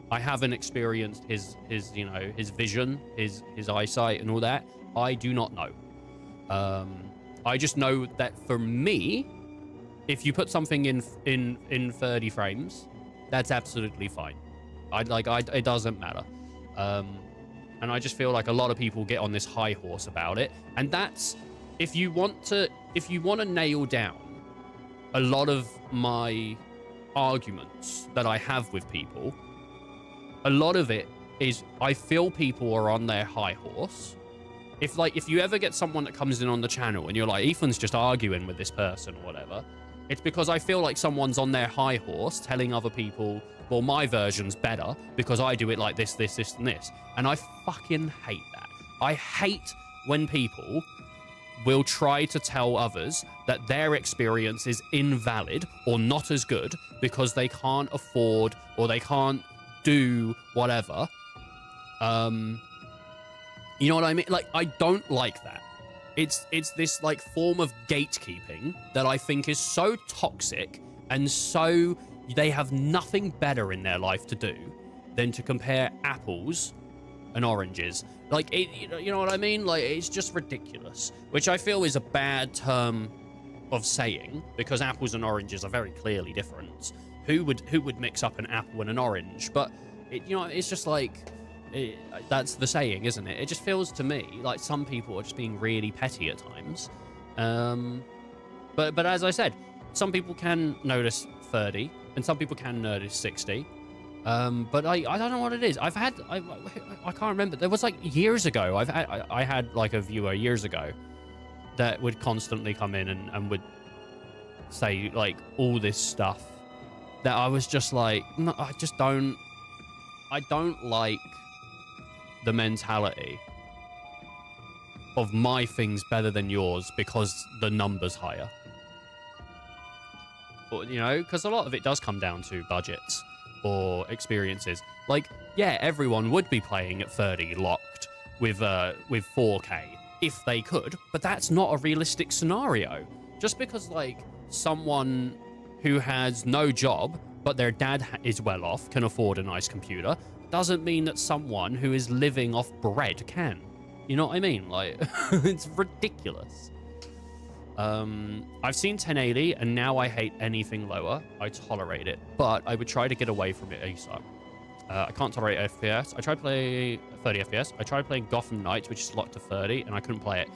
I haven't experienced his you know, his vision, his eyesight and all that. I do not know. I just know that for me, if you put something in 30 frames, that's absolutely fine. It doesn't matter. And I just feel like a lot of people get on this high horse about it. And that's, if you want to nail down a lot of my arguments that I have with people, a lot of it is I feel people are on their high horse. If you ever get someone that comes in on the channel and you're like, Ethan's just arguing with this person or whatever, it's because I feel like someone's on their high horse telling other people, well, my version's better because I do it like this, this, this, and this. And I fucking hate that. I hate when people will try to tell others that their experience is invalid or not as good because they can't afford or they can't do whatever. You know what I mean? Like, I don't like that. It's this like form of gatekeeping that I think is so toxic and so they have nothing better in their life to do than to compare apples and oranges. Like, you know what I mean? Like, it's just ridiculous, which I feel is a bad term of saying because apples and oranges are very clearly different. who would mix up an apple and an orange? But it's just like that's the saying, isn't it? It just feels to me like some people are just being really petty at times. But as I said, some people can notice 30 and some people can notice 60. But I don't know what it is. I can't remember. There was like years ago. I had like a viewer years ago that would constantly come in and would say like all this stuff that I was just like, no, I don't like the mentality of my thing's better than yours because the number's higher. But, because a lot of it does come down to budgets or experiences. Like, yeah, everyone would be playing at 30 locked with 4K if they could, but that's not a realistic scenario. Just because, like, someone who has no job, but their dad is well off, can afford a nice computer, doesn't mean that someone who is living off bread can. You know what I mean? Like, it's ridiculous. I've seen 1080, and now I hate anything lower. I tolerate it, but I would try to get away from it ASAP. I can't tolerate FPS. I tried to play 30 FPS. I tried playing Gotham Knights, which is locked to 30, and I couldn't play it.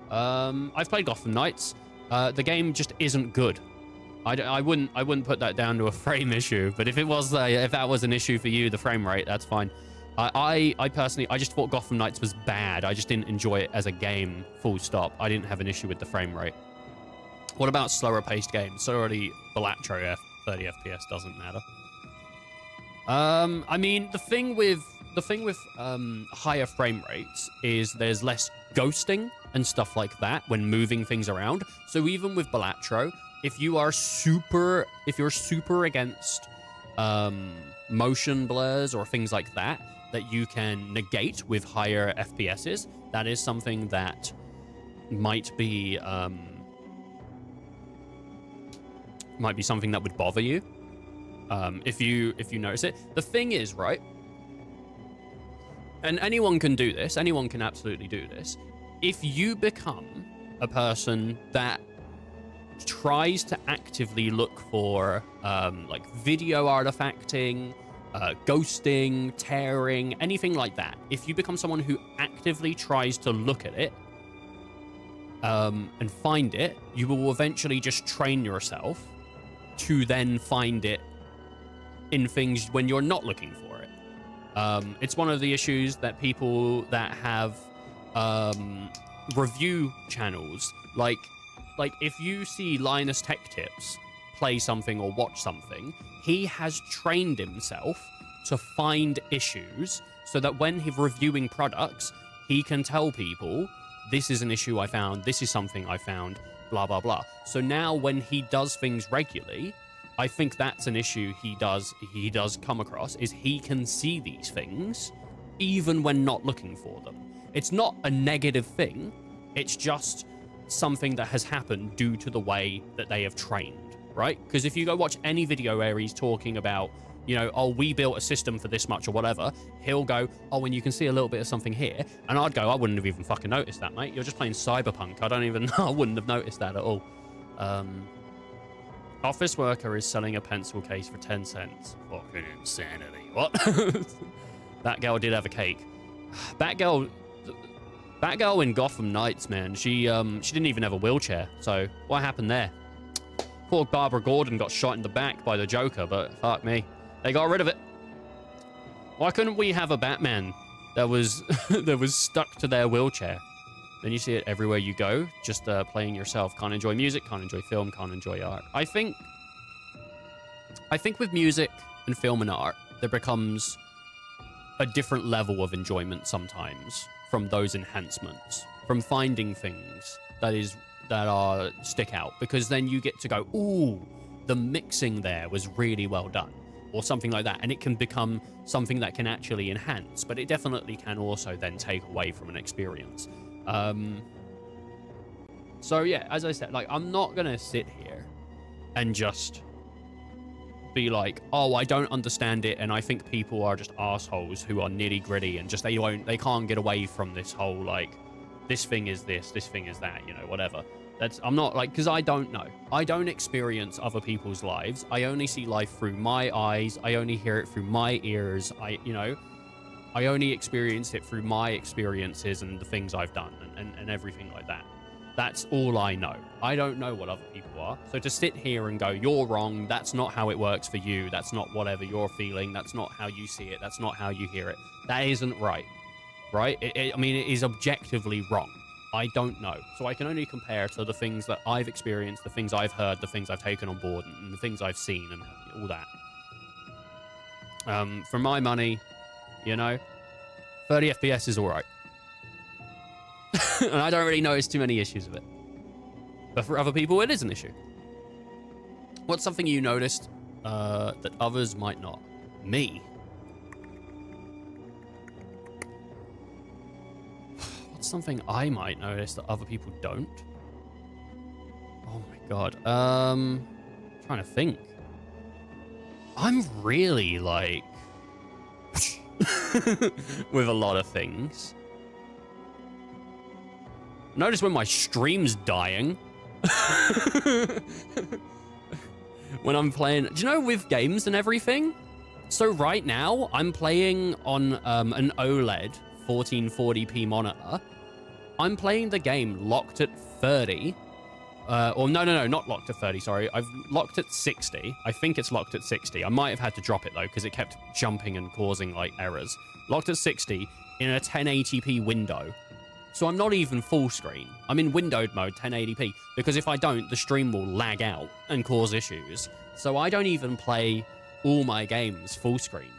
I've played Gotham Knights. The game just isn't good. I wouldn't put that down to a frame issue, but if that was an issue for you, the frame rate, that's fine. I personally, I just thought Gotham Knights was bad. I just didn't enjoy it as a game, full stop. I didn't have an issue with the frame rate. What about slower paced games? So already Balatro 30 FPS doesn't matter. I mean, the thing with higher frame rates is there's less ghosting and stuff like that when moving things around. So even with Balatro, if you're super against motion blurs or things like that you can negate with higher FPSs, that is something that might be something that would bother you if you notice it. The thing is, right, and anyone can do this, anyone can absolutely do this, if you become a person that tries to actively look for like video artifacting, ghosting, tearing, anything like that, if you become someone who actively tries to look at it and find it, you will eventually just train yourself to then find it in things when you're not looking for it. It's one of the issues that people that have review channels, like if you see Linus Tech Tips play something or watch something, he has trained himself to find issues so that when he's reviewing products, he can tell people, this is an issue I found, this is something I found, blah, blah, blah. So now when he does things regularly, I think that's an issue he does come across, is he can see these things even when not looking for them. It's not a negative thing. It's just something that has happened due to the way that they have trained, right? Because if you go watch any video where he's talking about, oh, we built a system for this much or whatever, he'll go, oh, and you can see a little bit of something here. And I'd go, I wouldn't have even fucking noticed that, mate. You're just playing Cyberpunk. I wouldn't have noticed that at all. Office worker is selling a pencil case for 10 cents. Fucking insanity. What? That girl did have a cake. Batgirl in Gotham Knights, man, she didn't even have a wheelchair. So what happened there? Poor Barbara Gordon got shot in the back by the Joker, but fuck me, they got rid of it. Why couldn't we have a Batman that was that was stuck to their wheelchair? Then you see it everywhere you go, just playing yourself. Can't enjoy music, can't enjoy film, can't enjoy art. I think with music and film and art, there becomes a different level of enjoyment sometimes from those enhancements, from finding things that stick out, because then you get to go, ooh, the mixing there was really well done, or something like that, and it can become something that can actually enhance, but it definitely can also then take away from an experience. So yeah, as I said, like, I'm not gonna sit here and just be like, oh, I don't understand it, and I think people are just assholes who are nitty gritty and just they can't get away from this whole, like, this thing is this thing is that, whatever. I'm not like, because I don't know. I don't experience other people's lives. I only see life through my eyes. I only hear it through my ears. I only experience it through my experiences and the things I've done and everything like that. That's all I know. I don't know what other people are. So to sit here and go, you're wrong, that's not how it works for you, that's not whatever you're feeling, that's not how you see it, that's not how you hear it, that isn't right. Right? I mean, it is objectively wrong. I don't know. So I can only compare to the things that I've experienced, the things I've heard, the things I've taken on board, and the things I've seen, and all that. For my money, 30 FPS is all right. And I don't really notice too many issues of it. But for other people, it is an issue. What's something you noticed that others might not? Me. What's something I might notice that other people don't? Oh my god. Trying to think. I'm really like with a lot of things. Notice when my stream's dying. When I'm playing, do you know, with games and everything? So right now I'm playing on an OLED 1440p monitor. I'm playing the game locked at 30. Or no, not locked at 30, sorry. I've locked at 60. I think it's locked at 60. I might have had to drop it though, because it kept jumping and causing like errors. Locked at 60 in a 1080p window. So I'm not even full screen. I'm in windowed mode, 1080p, because if I don't, the stream will lag out and cause issues. So I don't even play all my games full screen,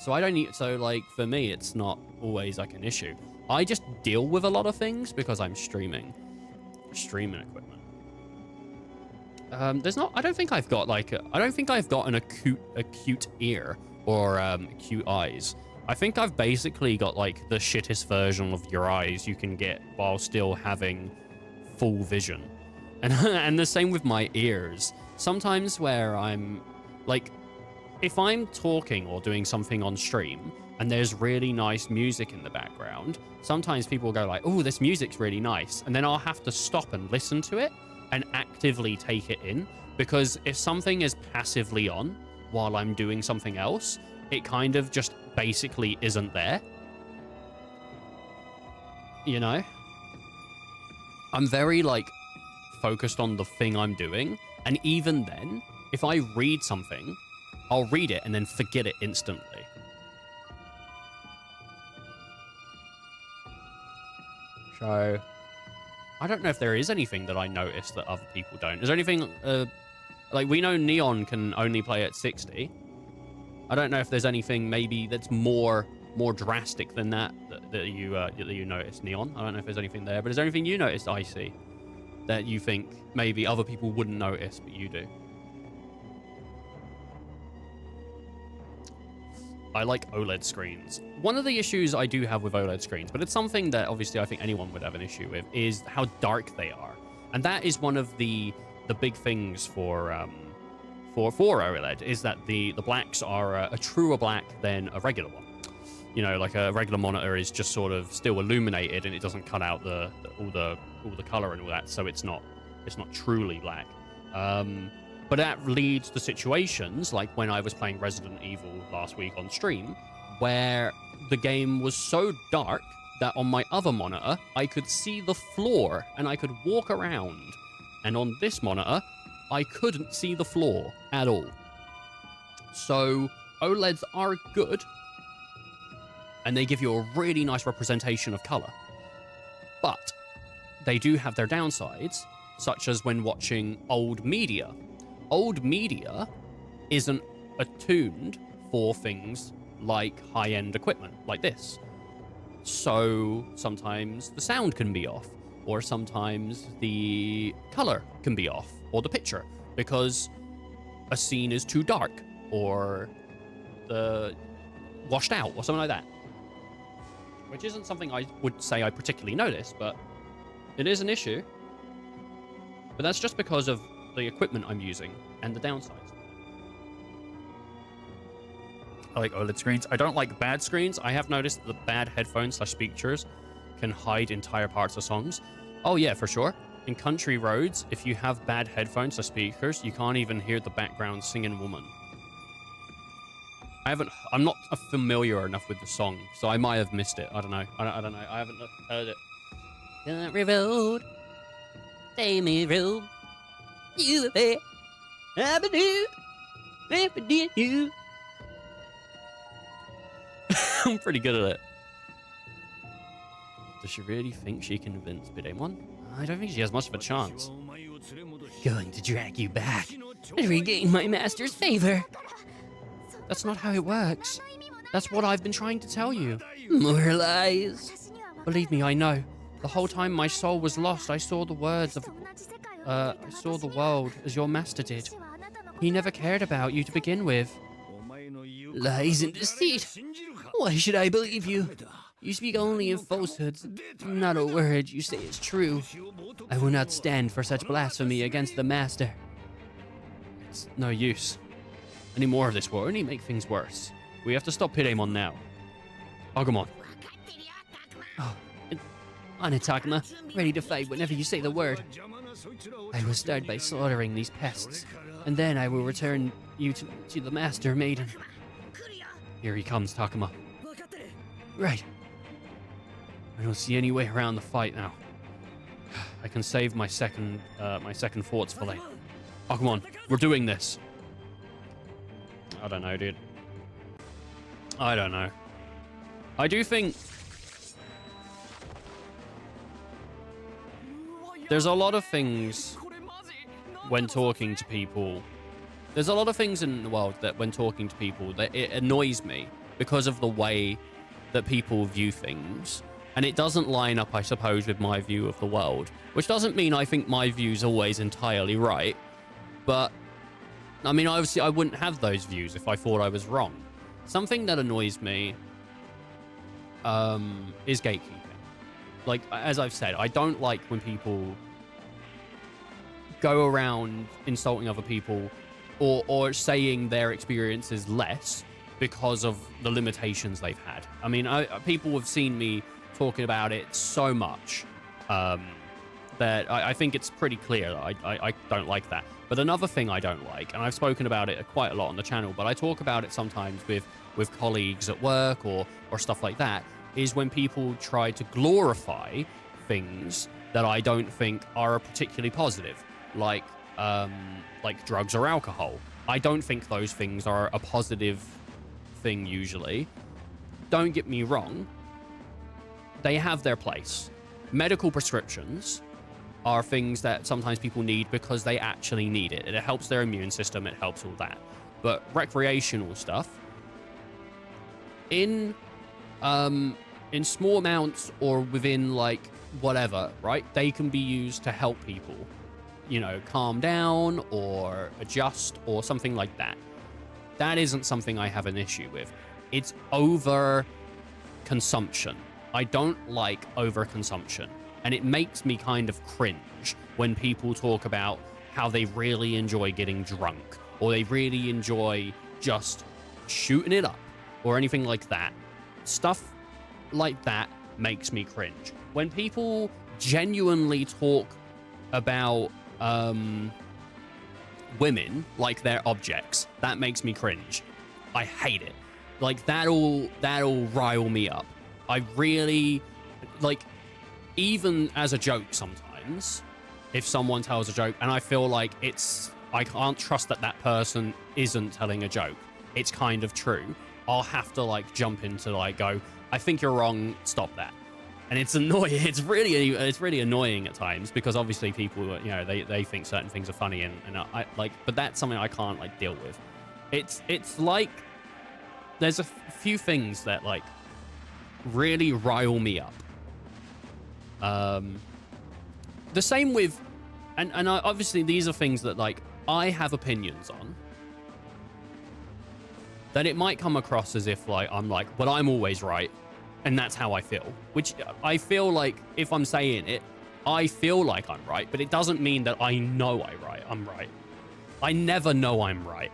So I don't need, so like for me, it's not always like an issue. I just deal with a lot of things because I'm streaming equipment. I don't think I've got an acute ear or acute eyes. I think I've basically got like the shittest version of your eyes you can get while still having full vision. And the same with my ears. Sometimes where I'm like, if I'm talking or doing something on stream and there's really nice music in the background, sometimes people go like, oh, this music's really nice. And then I'll have to stop and listen to it and actively take it in, because if something is passively on while I'm doing something else, it kind of just basically isn't there. I'm very like focused on the thing I'm doing, and even then, if I read something, I'll read it and then forget it instantly. So I don't know if there is anything that I noticed that other people don't. Is there anything like, we know Neon can only play at 60. I don't know if there's anything maybe that's more drastic than that you noticed, Neon. I don't know if there's anything there, but is there anything you noticed, Icy, that you think maybe other people wouldn't notice, but you do? I like OLED screens. One of the issues I do have with OLED screens, but it's something that obviously I think anyone would have an issue with, is how dark they are. And that is one of the big things for OLED, is that the blacks are a truer black than a regular one. Like a regular monitor is just sort of still illuminated and it doesn't cut out all the color and all that, so it's not truly black. But that leads to situations like when I was playing Resident Evil last week on stream, where the game was so dark that on my other monitor, I could see the floor and I could walk around. And on this monitor, I couldn't see the floor at all. So OLEDs are good, and they give you a really nice representation of color. But they do have their downsides, such as when watching old media. Old media isn't attuned for things like high-end equipment like this. So sometimes the sound can be off, or sometimes the color can be off, or the picture, because a scene is too dark, or washed out, or something like that. Which isn't something I would say I particularly notice, but it is an issue. But that's just because of the equipment I'm using and the downsides. I like OLED screens. I don't like bad screens. I have noticed that the bad headphones / speakers can hide entire parts of songs. Oh yeah, for sure. In country roads, if you have bad headphones or speakers, you can't even hear the background singing woman. I'm not familiar enough with the song, so I might have missed it. I don't know. I don't know. I haven't heard it. Country road, take me road, you there, you. I'm pretty good at it. Does she really think she can convince Bidemon? I don't think she has much of a chance. Going to drag you back and regain my master's favor. That's not how it works. That's what I've been trying to tell you. More lies. Believe me, I know. The whole time my soul was lost, I saw the words of... I saw the world as your master did. He never cared about you to begin with. Lies and deceit. Why should I believe you? You speak only in falsehoods. Not a word you say is true. I will not stand for such blasphemy against the master. It's no use. Any more of this will only make things worse. We have to stop Pidemon now. Agumon. Oh, Anatakuma, ready to fight whenever you say the word. I will start by slaughtering these pests, and then I will return you to the master maiden. Here he comes, Takuma. Right. I don't see any way around the fight now. I can save my second thoughts for later. Agumon, we're doing this. I don't know, dude. I don't know. I do think there's a lot of things when talking to people. There's a lot of things in the world that when talking to people that it annoys me because of the way that people view things. And it doesn't line up, I suppose, with my view of the world, which doesn't mean I think my view's always entirely right. But I mean, obviously, I wouldn't have those views if I thought I was wrong. Something that annoys me is gatekeeping. Like, as I've said, I don't like when people go around insulting other people or saying their experience is less because of the limitations they've had. I mean, people have seen me talking about it so much that I think it's pretty clear that I don't like that. But another thing I don't like, and I've spoken about it quite a lot on the channel, but I talk about it sometimes with colleagues at work or stuff like that, is when people try to glorify things that I don't think are particularly positive, like drugs or alcohol. I don't think those things are a positive thing usually. Don't get me wrong. They have their place. Medical prescriptions are things that sometimes people need because they actually need it. It helps their immune system. It helps all that. But recreational stuff, in small amounts or within like whatever, right? They can be used to help people, you know, calm down or adjust or something like that. That isn't something I have an issue with. It's over consumption. I don't like overconsumption, and it makes me kind of cringe when people talk about how they really enjoy getting drunk or they really enjoy just shooting it up or anything like that. Stuff like that makes me cringe. When people genuinely talk about women like they're objects, that makes me cringe. I hate it. Like, that'll rile me up. I really, like, even as a joke sometimes, if someone tells a joke and I feel like I can't trust that that person isn't telling a joke, it's kind of true, I'll have to, like, jump into, like, go, I think you're wrong, stop that. And it's annoying. It's really annoying at times because obviously people, you know, they think certain things are funny and I like, but that's something I can't, like, deal with. It's like, there's a few things that, like, really rile me up. The same with, and obviously these are things that, like, I have opinions on, that it might come across as if, like, I'm like, but I'm always right, and that's how I feel. Which I feel like if I'm saying it, I feel like I'm right, but it doesn't mean that I know I'm right. I never know I'm right.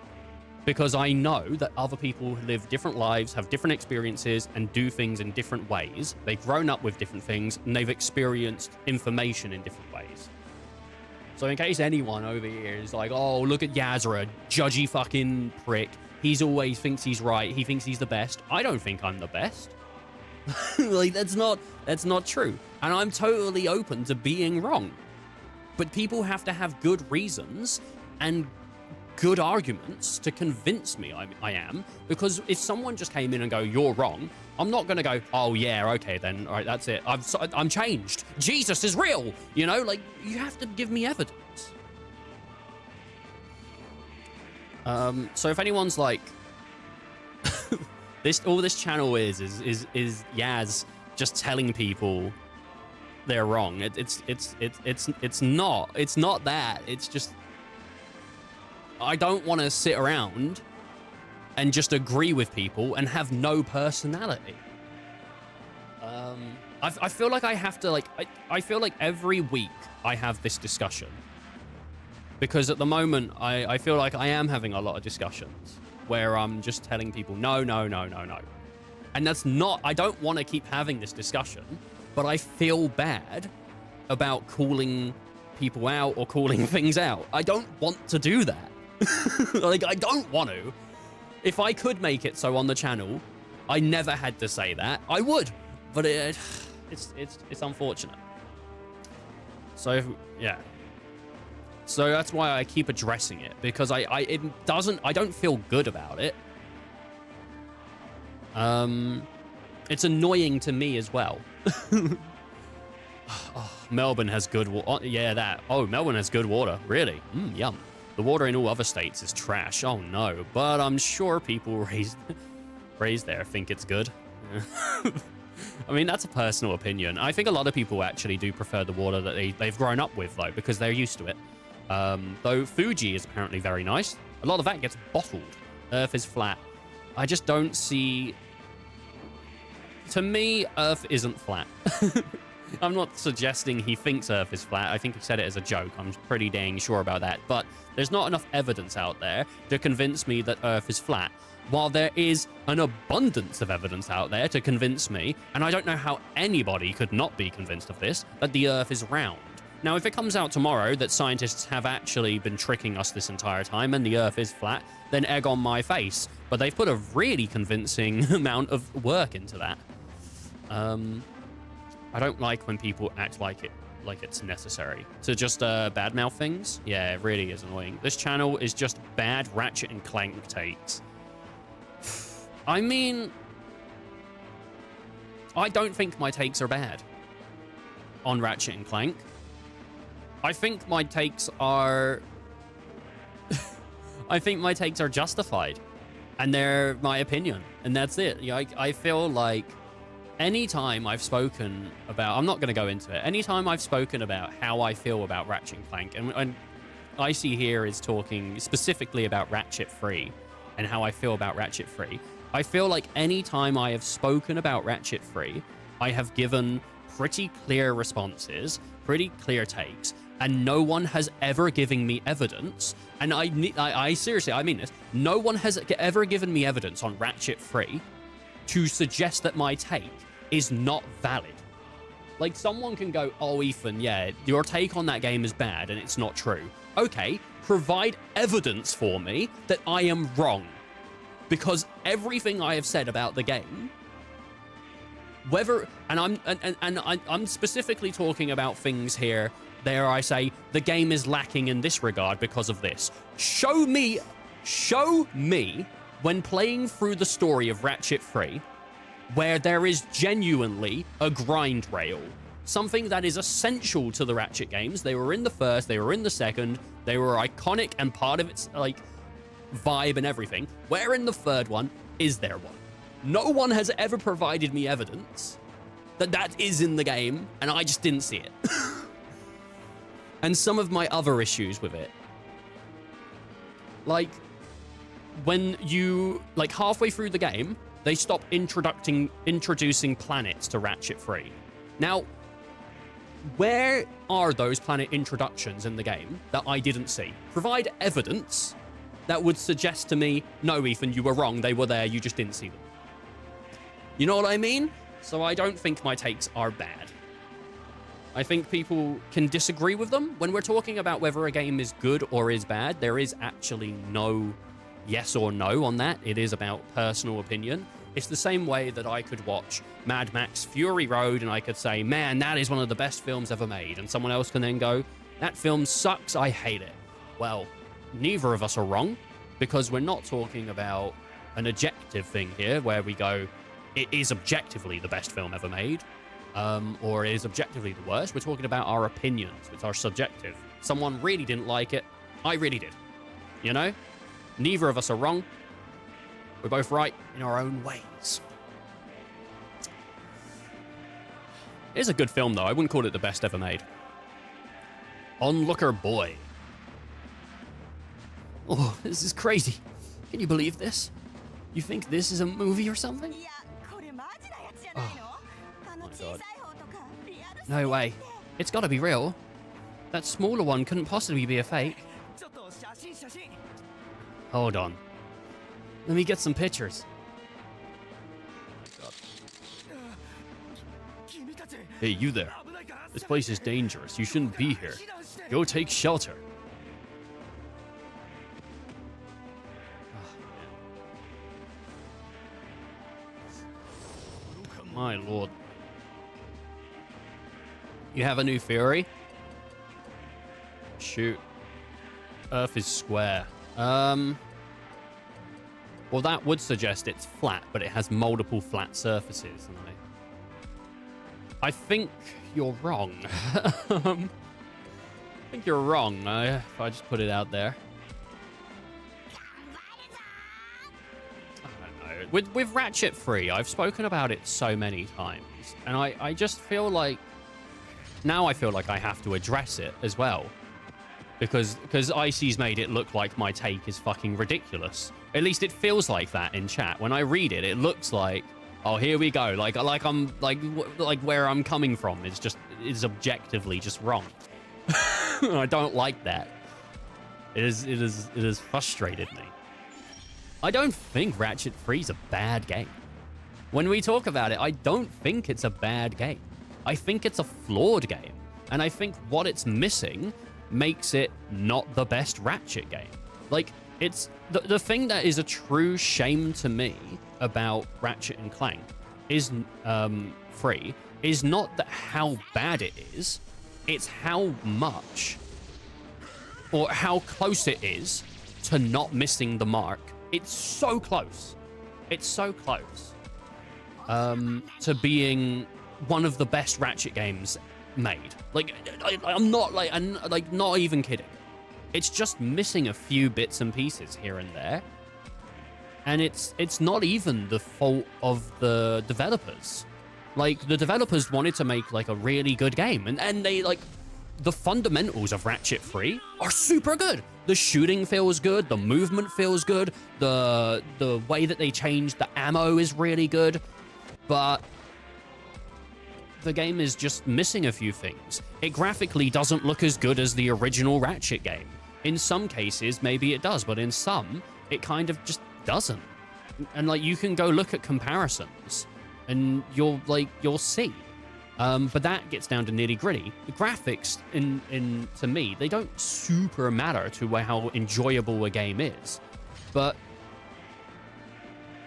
Because I know that other people live different lives, have different experiences, and do things in different ways. They've grown up with different things, and they've experienced information in different ways. So in case anyone over here is like, oh, look at Yazura, judgy fucking prick. He's always thinks he's right. He thinks he's the best. I don't think I'm the best. Like, that's not true. And I'm totally open to being wrong. But people have to have good reasons and good arguments to convince me I am. Because if someone just came in and go, you're wrong, I'm not going to go, oh, yeah, okay, then. All right, that's it. I'm changed. Jesus is real. You know, like, you have to give me evidence. So if anyone's like, all this channel is Yaz just telling people they're wrong. It's not that. It's just, I don't want to sit around and just agree with people and have no personality. I feel like I have to, like, I feel like every week I have this discussion. Because at the moment, I feel like I am having a lot of discussions where I'm just telling people, no. And that's not, I don't want to keep having this discussion, but I feel bad about calling people out or calling things out. I don't want to do that. Like, I don't want to. If I could make it so on the channel, I never had to say that, I would. But it's unfortunate. So, yeah. So that's why I keep addressing it, because I don't feel good about it. It's annoying to me as well. Oh, Melbourne has good water. Yeah, that. Oh, Melbourne has good water. Really? Yum. The water in all other states is trash. Oh no. But I'm sure people raised there think it's good. I mean, that's a personal opinion. I think a lot of people actually do prefer the water that they've grown up with, though, because they're used to it. Though Fuji is apparently very nice. A lot of that gets bottled. Earth is flat. I just don't see... To me, Earth isn't flat. I'm not suggesting he thinks Earth is flat. I think he said it as a joke. I'm pretty dang sure about that. But there's not enough evidence out there to convince me that Earth is flat. While there is an abundance of evidence out there to convince me, and I don't know how anybody could not be convinced of this, that the Earth is round. Now, if it comes out tomorrow that scientists have actually been tricking us this entire time and the Earth is flat, then egg on my face. But they've put a really convincing amount of work into that. I don't like when people act like it's necessary to just badmouth things. Yeah, it really is annoying. This channel is just bad Ratchet and Clank takes. I mean, I don't think my takes are bad on Ratchet and Clank. I think my takes are... I think my takes are justified. And they're my opinion. And that's it. You know, I feel like anytime I've spoken about... I'm not going to go into it. Anytime I've spoken about how I feel about Ratchet and Clank, and Icy here is talking specifically about Ratchet Free and how I feel about Ratchet Free. I feel like anytime I have spoken about Ratchet Free, I have given pretty clear responses, pretty clear takes, and no one has ever given me evidence. And I seriously, I mean this. No one has ever given me evidence on Ratchet Free to suggest that my take is not valid. Like, someone can go, oh, Ethan, yeah, your take on that game is bad and it's not true. Okay, provide evidence for me that I am wrong. Because everything I have said about the game, whether, and I'm specifically talking about things here, there I say, the game is lacking in this regard because of this. Show me, when playing through the story of Ratchet Free, where there is genuinely a grind rail. Something that is essential to the Ratchet games. They were in the first, they were in the second, they were iconic and part of its, like, vibe and everything. Where in the third one is there one? No one has ever provided me evidence that that is in the game, and I just didn't see it. And some of my other issues with it, like, when you, like, halfway through the game, they stop introducing planets to Ratchet Free. Now, where are those planet introductions in the game that I didn't see? Provide evidence that would suggest to me, no, Ethan, you were wrong. They were there. You just didn't see them. You know what I mean? So I don't think my takes are bad. I think people can disagree with them. When we're talking about whether a game is good or is bad, there is actually no yes or no on that. It is about personal opinion. It's the same way that I could watch Mad Max Fury Road and I could say, man, that is one of the best films ever made. And someone else can then go, that film sucks, I hate it. Well, neither of us are wrong, because we're not talking about an objective thing here where we go, it is objectively the best film ever made, or it is objectively the worst. We're talking about our opinions, which are subjective. Someone really didn't like it. I really did. You know? Neither of us are wrong. We're both right in our own ways. It's a good film, though. I wouldn't call it the best ever made. Onlooker Boy. Oh, this is crazy. Can you believe this? You think this is a movie or something? Oh, my God. No way. It's got to be real. That smaller one couldn't possibly be a fake. Hold on. Let me get some pictures. God. Hey, you there. This place is dangerous. You shouldn't be here. Go take shelter. Oh, my lord. You have a new theory? Shoot. Earth is square. Well, that would suggest it's flat, but it has multiple flat surfaces. And I think you're wrong. I think you're wrong, if I just put it out there. I don't know. With Ratchet 3, I've spoken about it so many times, and I just feel like... Now I feel like I have to address it as well. Because Icy's made it look like my take is fucking ridiculous. At least it feels like that in chat. When I read it, it looks like, oh, here we go. Like where I'm coming from is objectively just wrong. I don't like that. It has frustrated me. I don't think Ratchet 3 is a bad game. When we talk about it, I don't think it's a bad game. I think it's a flawed game. And I think what it's missing makes it not the best Ratchet game. Like, it's the thing that is a true shame to me about Ratchet and Clank is 3 is not that how bad it is, it's how much or how close it is to not missing the mark. It's so close. It's so close to being one of the best Ratchet games made. Like, I'm not even kidding. It's just missing a few bits and pieces here and there, and it's not even the fault of the developers. Like, the developers wanted to make like a really good game, and they like the fundamentals of Ratchet 3 are super good. The shooting feels good, the movement feels good, the way that they changed the ammo is really good, but the game is just missing a few things. It graphically doesn't look as good as the original Ratchet game. In some cases, maybe it does, but in some, it kind of just doesn't. And like, you can go look at comparisons, and you'll see. But that gets down to nitty gritty. The graphics, to me, they don't super matter to how enjoyable a game is, but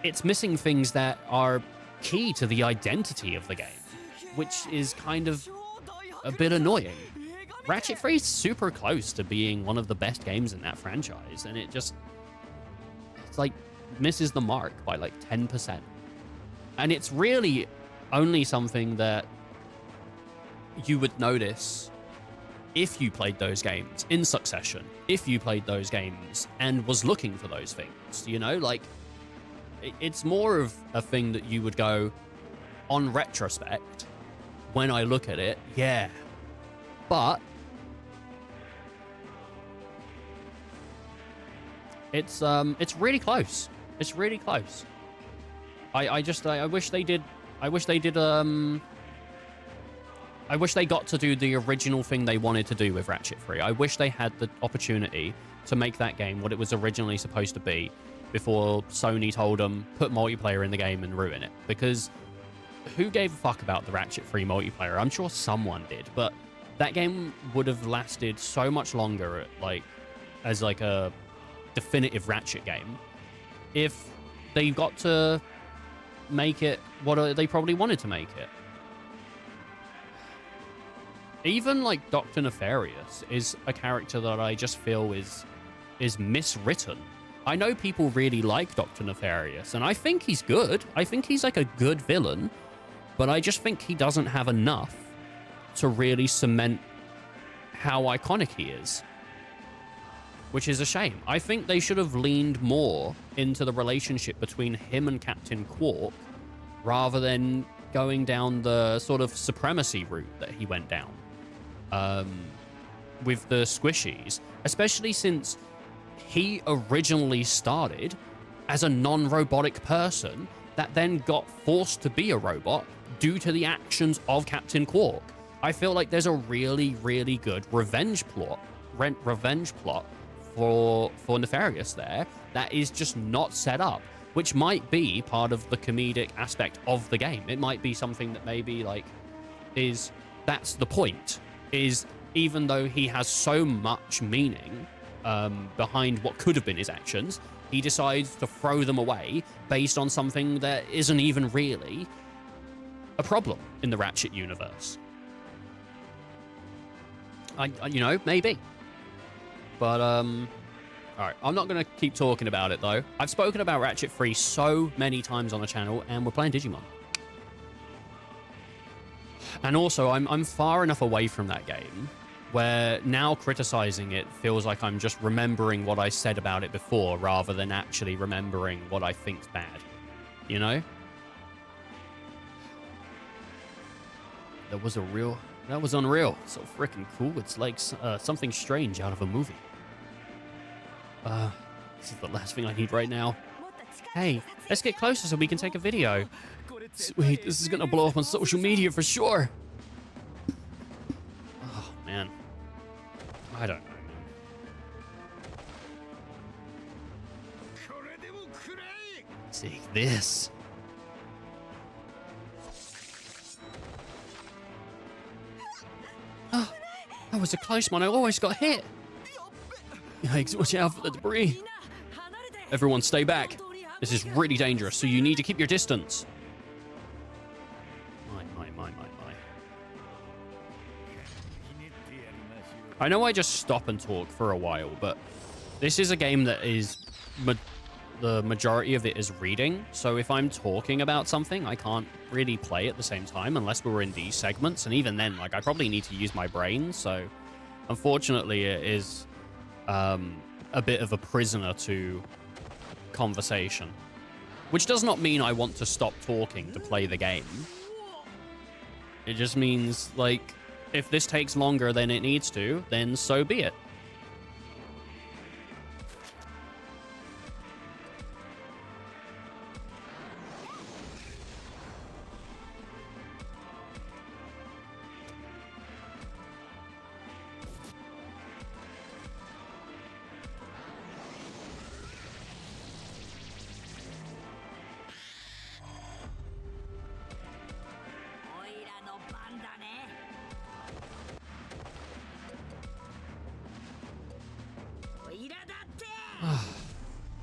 it's missing things that are key to the identity of the game, which is kind of a bit annoying. Ratchet 3 is super close to being one of the best games in that franchise, and it's like misses the mark by like 10%. And it's really only something that you would notice if you played those games in succession, if you played those games and was looking for those things, you know? Like, it's more of a thing that you would go, on retrospect, when I look at it, yeah. But it's really close. It's really close. I wish they did I wish they got to do the original thing they wanted to do with Ratchet 3. I wish they had the opportunity to make that game what it was originally supposed to be before Sony told them, put multiplayer in the game and ruin it. Because who gave a fuck about the Ratchet Free multiplayer? I'm sure someone did, but that game would have lasted so much longer as like a definitive Ratchet game if they got to make it what they probably wanted to make it. Even like Dr. Nefarious is a character that I just feel is miswritten. I know people really like Dr. Nefarious, and I think he's good. I think he's like a good villain, but I just think he doesn't have enough to really cement how iconic he is, which is a shame. I think they should have leaned more into the relationship between him and Captain Quark rather than going down the sort of supremacy route that he went down with the squishies, especially since he originally started as a non-robotic person that then got forced to be a robot due to the actions of Captain Quark. I feel like there's a really, really good revenge plot for Nefarious there that is just not set up, which might be part of the comedic aspect of the game. It might be something that maybe like that's the point, is even though he has so much meaning behind what could have been his actions, he decides to throw them away based on something that isn't even really a problem in the Ratchet universe. You know, maybe. But, alright, I'm not going to keep talking about it, though. I've spoken about Ratchet Free so many times on the channel, and we're playing Digimon. And also, I'm far enough away from that game where now criticizing it feels like I'm just remembering what I said about it before rather than actually remembering what I think's bad. You know? That was unreal. So freaking cool. It's like something strange out of a movie. This is the last thing I need right now. Hey, let's get closer so we can take a video. Sweet, this is gonna blow up on social media for sure. Oh, man. I don't know, man. Take this. Oh, that was a close one. I always got hit. Yikes, watch out for the debris. Everyone stay back. This is really dangerous, so you need to keep your distance. My. I know I just stop and talk for a while, but this is a game that is... the majority of it is reading, so if I'm talking about something, I can't really play at the same time unless we're in these segments, and even then, like, I probably need to use my brain, so unfortunately it is a bit of a prisoner to conversation, which does not mean I want to stop talking to play the game. It just means, like, if this takes longer than it needs to, then so be it.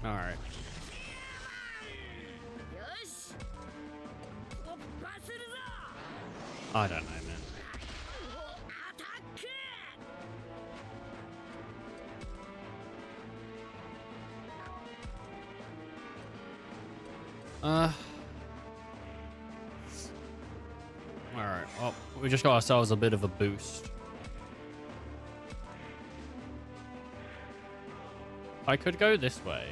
All right. I don't know, man. All right. Well, we just got ourselves a bit of a boost. I could go this way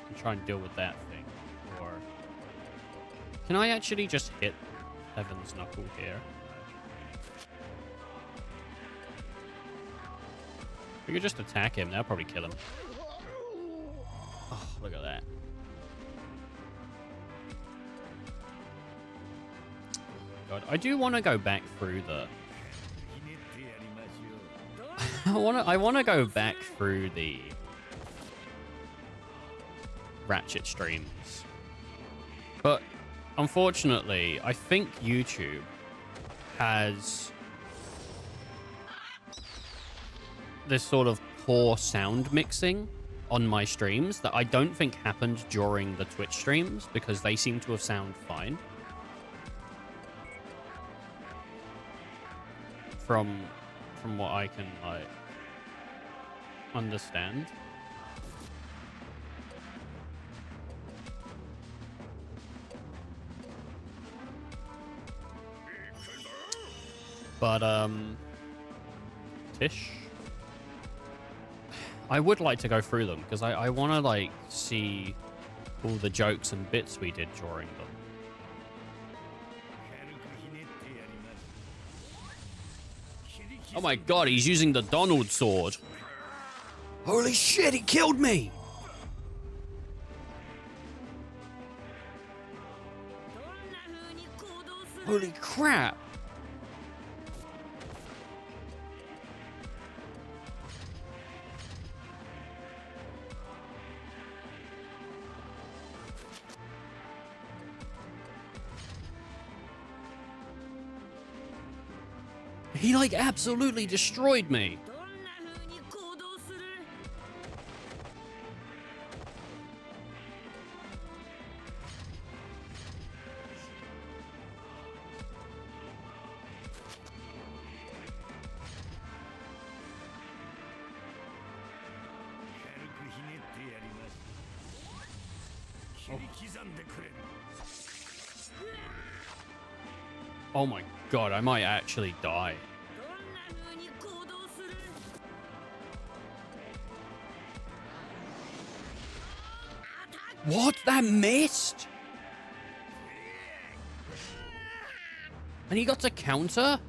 and try and deal with that thing, or can I actually just hit Heaven's Knuckle here? We could just attack him. That'll probably kill him. Oh, look at that. God, I do want to go back through the... I want to go back through the Ratchet streams, but unfortunately, I think YouTube has this sort of poor sound mixing on my streams that I don't think happened during the Twitch streams because they seem to have sound fine. From what I can like understand. But Tish, I would like to go through them because I want to like see all the jokes and bits we did during them. Oh my god, he's using the Donald sword. Holy shit, he killed me! Holy crap! He like absolutely destroyed me. Oh my god, I might actually die. What? That missed? And he got to counter?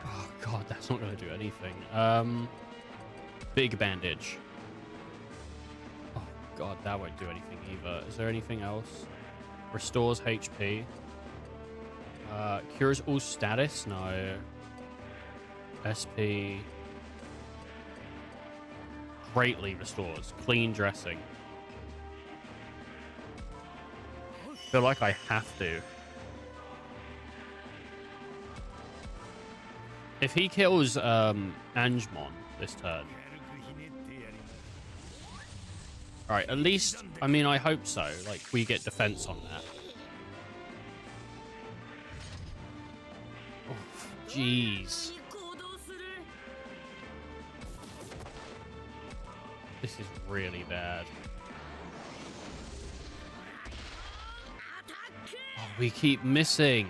Oh god, that's not going to do anything. Big bandage. Oh god, that won't do anything either. Is there anything else? Restores HP. Cures all status? No. SP. Greatly restores. Clean dressing. Feel like I have to. If he kills Angemon this turn. Alright, at least, I mean, I hope so. Like, we get defense on that. Oh, jeez. This is really bad. Oh, we keep missing.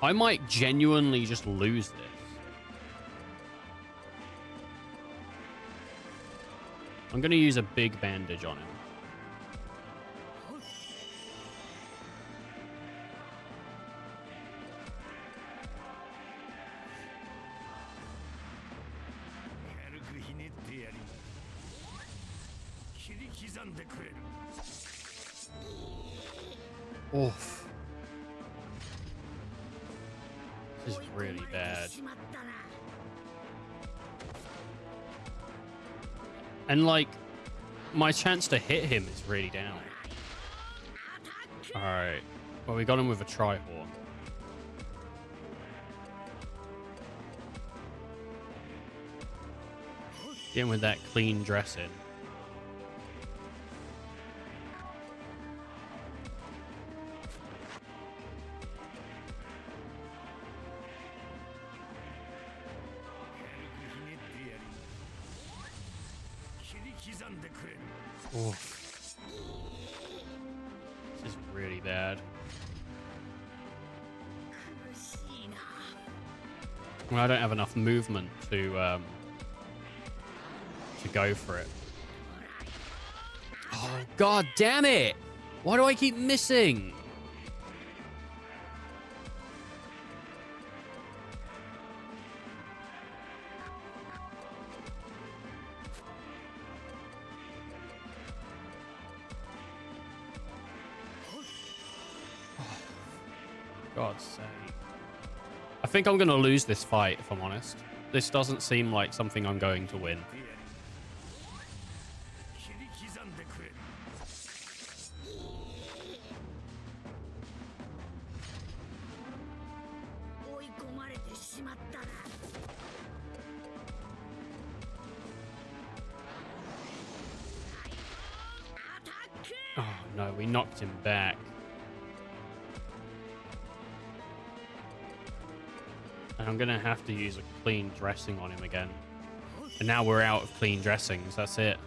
I might genuinely just lose this. I'm going to use a big bandage on him. Oof. This is really bad. And, like, my chance to hit him is really down. Alright. Well, we got him with a Tri-Horn. Get him with that clean dressing. Oof. This is really bad. Well, I don't have enough movement to go for it. Oh, god damn it! Why do I keep missing? God's sake. I think I'm going to lose this fight, if I'm honest. This doesn't seem like something I'm going to win. Oh no, we knocked him back. And I'm going to have to use a clean dressing on him again. And now we're out of clean dressings. That's it.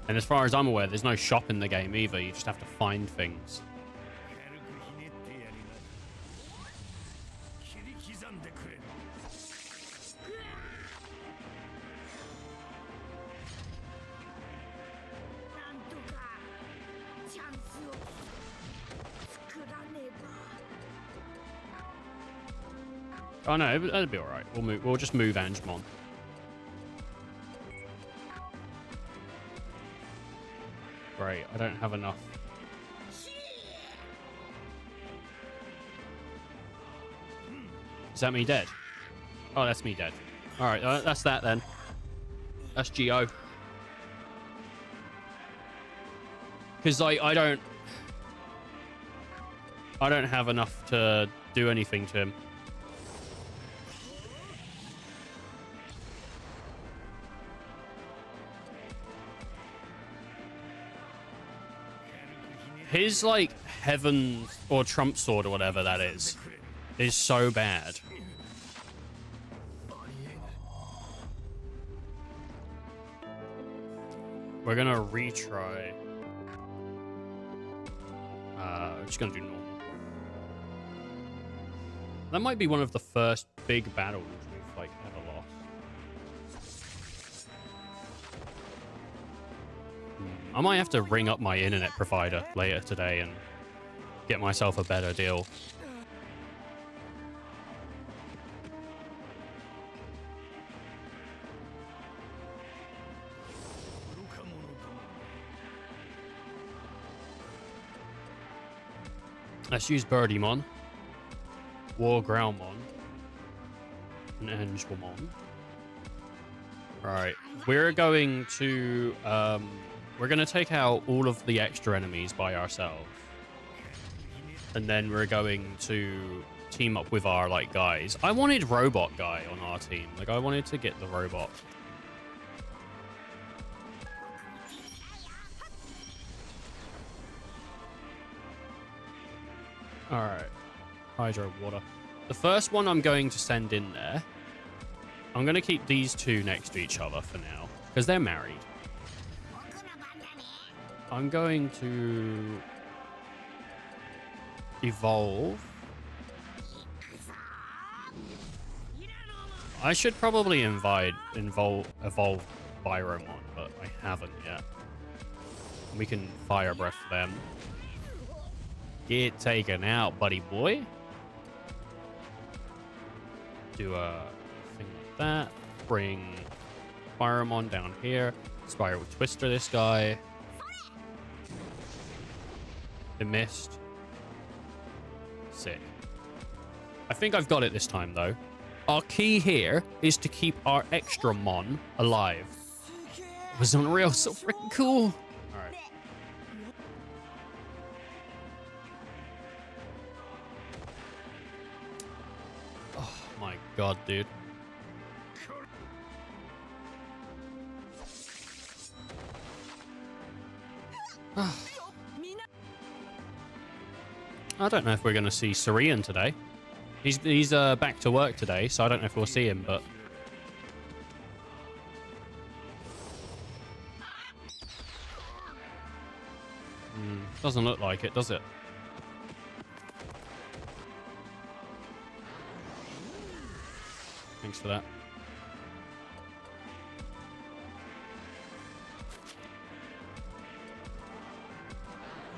And as far as I'm aware, there's no shop in the game either. You just have to find things. Oh no, that'll be alright. We'll just move Angemon. Great, I don't have enough. Is that me dead? Oh, that's me dead. Alright, that's that then. That's Geo. Because I don't have enough to do anything to him. His, like, heaven or trump sword or whatever that is so bad. We're gonna retry. We're just gonna do normal. That might be one of the first big battles we've, like, ever lost. I might have to ring up my internet provider later today and get myself a better deal. Let's use Birdymon, War Growlmon, and Angemon. Right, we're going to take out all of the extra enemies by ourselves, and then we're going to team up with our like guys. I wanted Robot Guy on our team. Like I wanted to get the robot. All right, Hydro Water. The first one I'm going to send in there. I'm going to keep these two next to each other for now because they're married. I'm going to evolve. I should probably evolve Byromon, but I haven't yet. We can Fire Breath them. Get taken out, buddy boy. Do a thing like that. Bring Byromon down here. Spiral Twister this guy. It missed. Sick. I think I've got it this time, though. Our key here is to keep our extra Mon alive. It was unreal. So freaking cool. All right. Oh, my God, dude. I don't know if we're going to see Surian today. He's back to work today, so I don't know if we'll see him, but... doesn't look like it, does it? Thanks for that.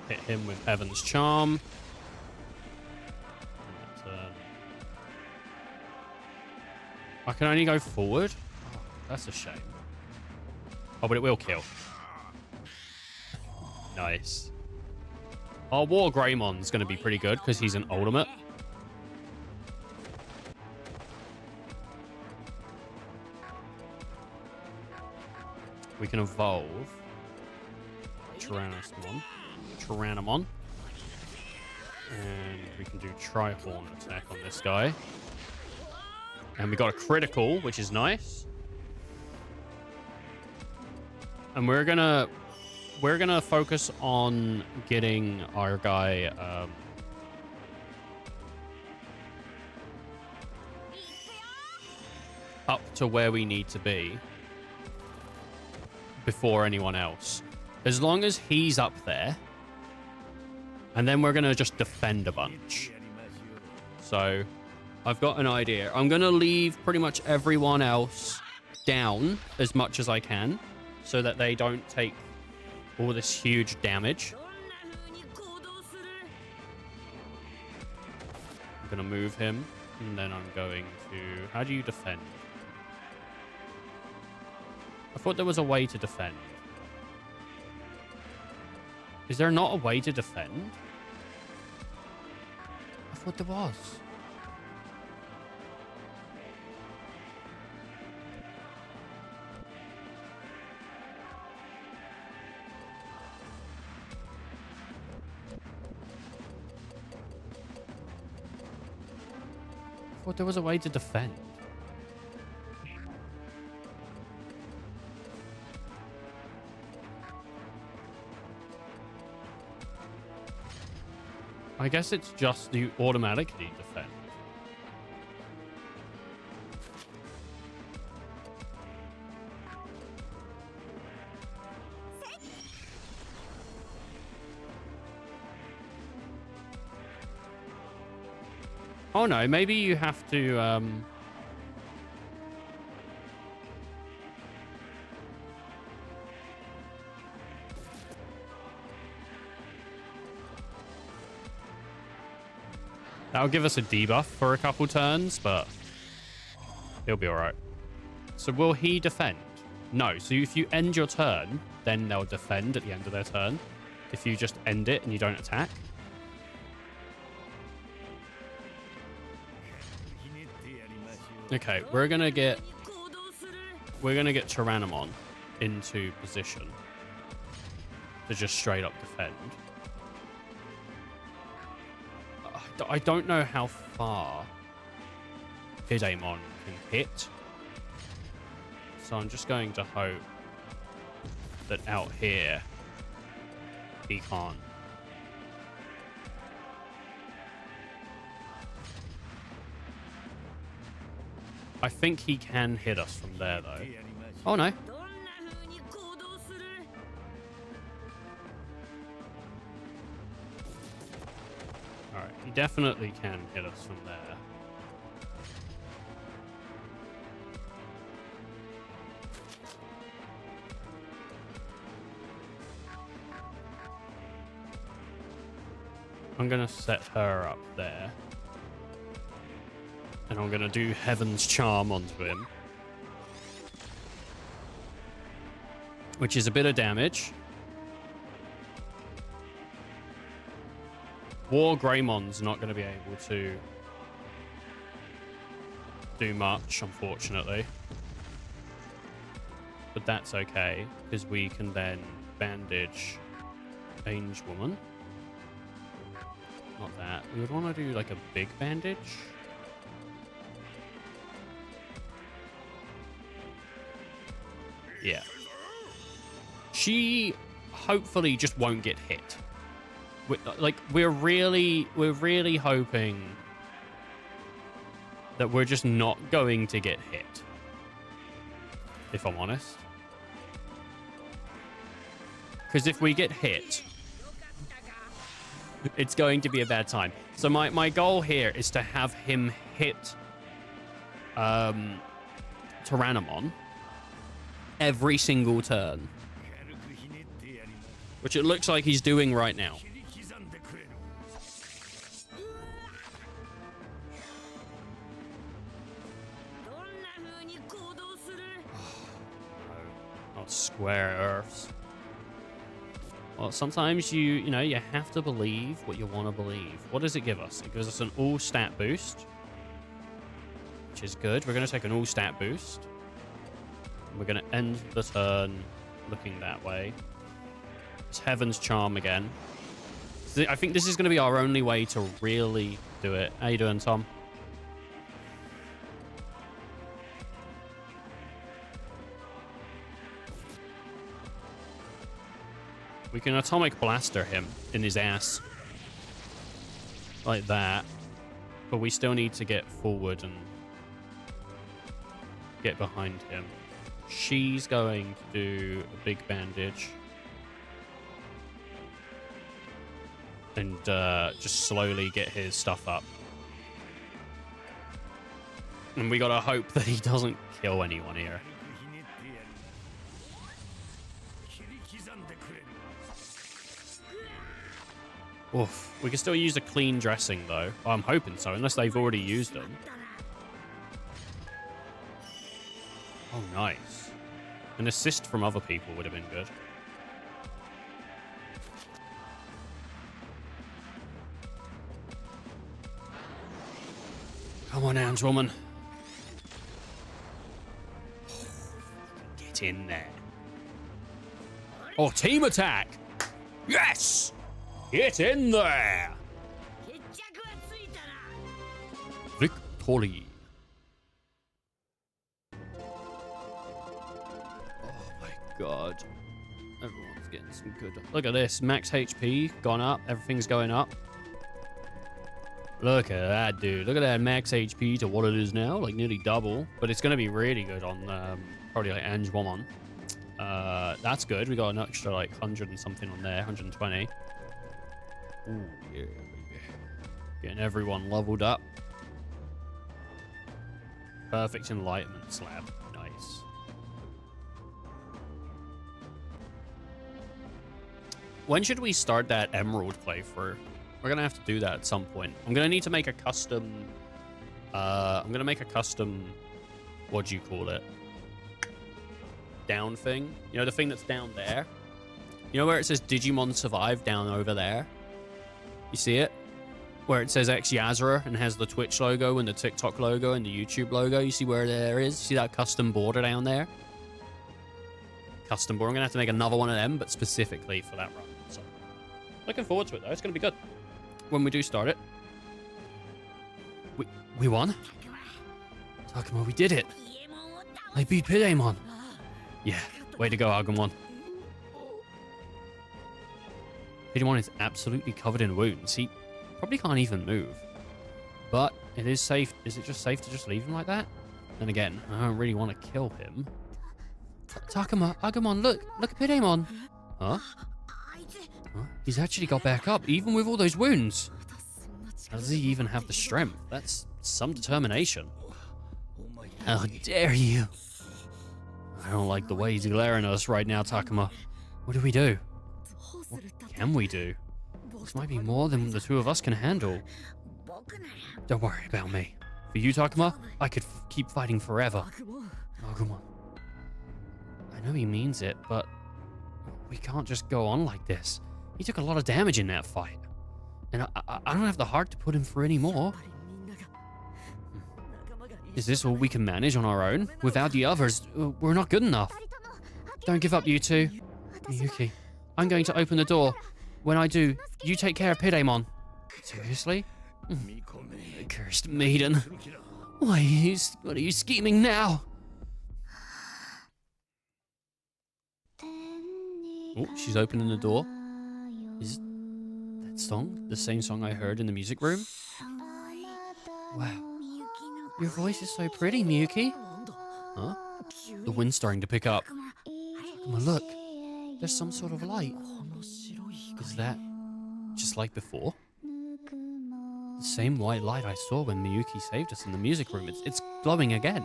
Hit him with Heaven's Charm. I can only go forward? Oh, that's a shame. Oh, but it will kill. Nice. Our War Greymon's going to be pretty good because he's an ultimate. we can evolve Tyrannomon. And we can do Tri-Horn attack on this guy. And we got a critical, which is nice. And we're gonna focus on getting our guy up to where we need to be before anyone else. As long as he's up there, and then we're gonna just defend a bunch. So I've got an idea. I'm gonna leave pretty much everyone else down as much as I can so that they don't take all this huge damage. I'm gonna move him, and then I'm going to... How do you defend? I thought there was a way to defend. Is there not a way to defend? I thought there was. I thought there was a way to defend. I guess it's just you automatically defend. Oh no, maybe you have to that'll give us a debuff for a couple turns, but he'll be alright. So will he defend? No. So if you end your turn, then they'll defend at the end of their turn. If you just end it and you don't attack. Okay, we're gonna get Tyrannomon into position to just straight up defend. I don't know how far Digimon can hit, so I'm just going to hope that out here he can't. I think he can hit us from there, though. Oh, no. Alright, he definitely can hit us from there. I'm going to set her up there. And I'm going to do Heaven's Charm onto him. Which is a bit of damage. War Greymon's not going to be able to do much, unfortunately. But that's okay, because we can then bandage Angel Woman. Not that. We would want to do like a big bandage. Yeah. She hopefully just won't get hit. We're really hoping that we're just not going to get hit. If I'm honest. Because if we get hit, it's going to be a bad time. So my goal here is to have him hit Tyrannomon every single turn, which it looks like he's doing right now. Not square earths. Well, sometimes you have to believe what you want to believe. What does it give us? It gives us an all stat boost, which is good. We're going to take an all stat boost. We're going to end the turn looking that way. It's Heaven's Charm again. I think this is going to be our only way to really do it. How you doing, Tom? We can Atomic Blaster him in his ass. Like that. But we still need to get forward and get behind him. She's going to do a big bandage. And just slowly get his stuff up. And we gotta hope that he doesn't kill anyone here. Oof. We can still use a clean dressing, though. Oh, I'm hoping so, unless they've already used them. Oh, nice. An assist from other people would have been good. Come on, Ange woman. Get in there. Oh, team attack! Yes! Get in there! Victory. Oh my god. Everyone's getting some good... Look at this. Max HP gone up. Everything's going up. Look at that, dude. Look at that max HP to what it is now. Like, nearly double. But it's going to be really good on, probably, like, Ange Woman. That's good. We got an extra, like, 100 and something on there. 120. Ooh, yeah, baby. Getting everyone leveled up. Perfect Enlightenment Slab. Nice. When should we start that Emerald playthrough? We're going to have to do that at some point. I'm going to need to make a custom... I'm going to make a custom... What do you call it? Down thing. You know, the thing that's down there? You know where it says Digimon Survive down over there? You see it? Where it says X Yazura and has the Twitch logo and the TikTok logo and the YouTube logo. You see where there is? See that custom border down there? Custom border. I'm going to have to make another one of them, but specifically for that run. So, looking forward to it, though. It's going to be good. When we do start it. We won? Takuma, we did it. I beat Pidamon. Yeah, way to go, Agumon. Pidamon is absolutely covered in wounds. He probably can't even move. But it is safe. Is it just safe to just leave him like that? Then again, I don't really want to kill him. Takuma, Agumon, look at Pidamon. Huh? He's actually got back up, even with all those wounds. How does he even have the strength? That's some determination. How dare you? I don't like the way he's glaring at us right now, Takuma. What do we do? What can we do? This might be more than the two of us can handle. Don't worry about me. For you, Takuma, I could keep fighting forever. Agumon. I know he means it, but we can't just go on like this. He took a lot of damage in that fight. And I don't have the heart to put him through any more. Is this all we can manage on our own? Without the others, we're not good enough. Don't give up, you two. Miyuki, I'm going to open the door. When I do, you take care of Pidamon. Seriously? Cursed maiden. What are you scheming now? Oh, she's opening the door. Is that song the same song I heard in the music room? Wow. Your voice is so pretty, Miyuki. Huh? The wind's starting to pick up. Come on, look. There's some sort of light. Is that just like before? The same white light I saw when Miyuki saved us in the music room. It's glowing again.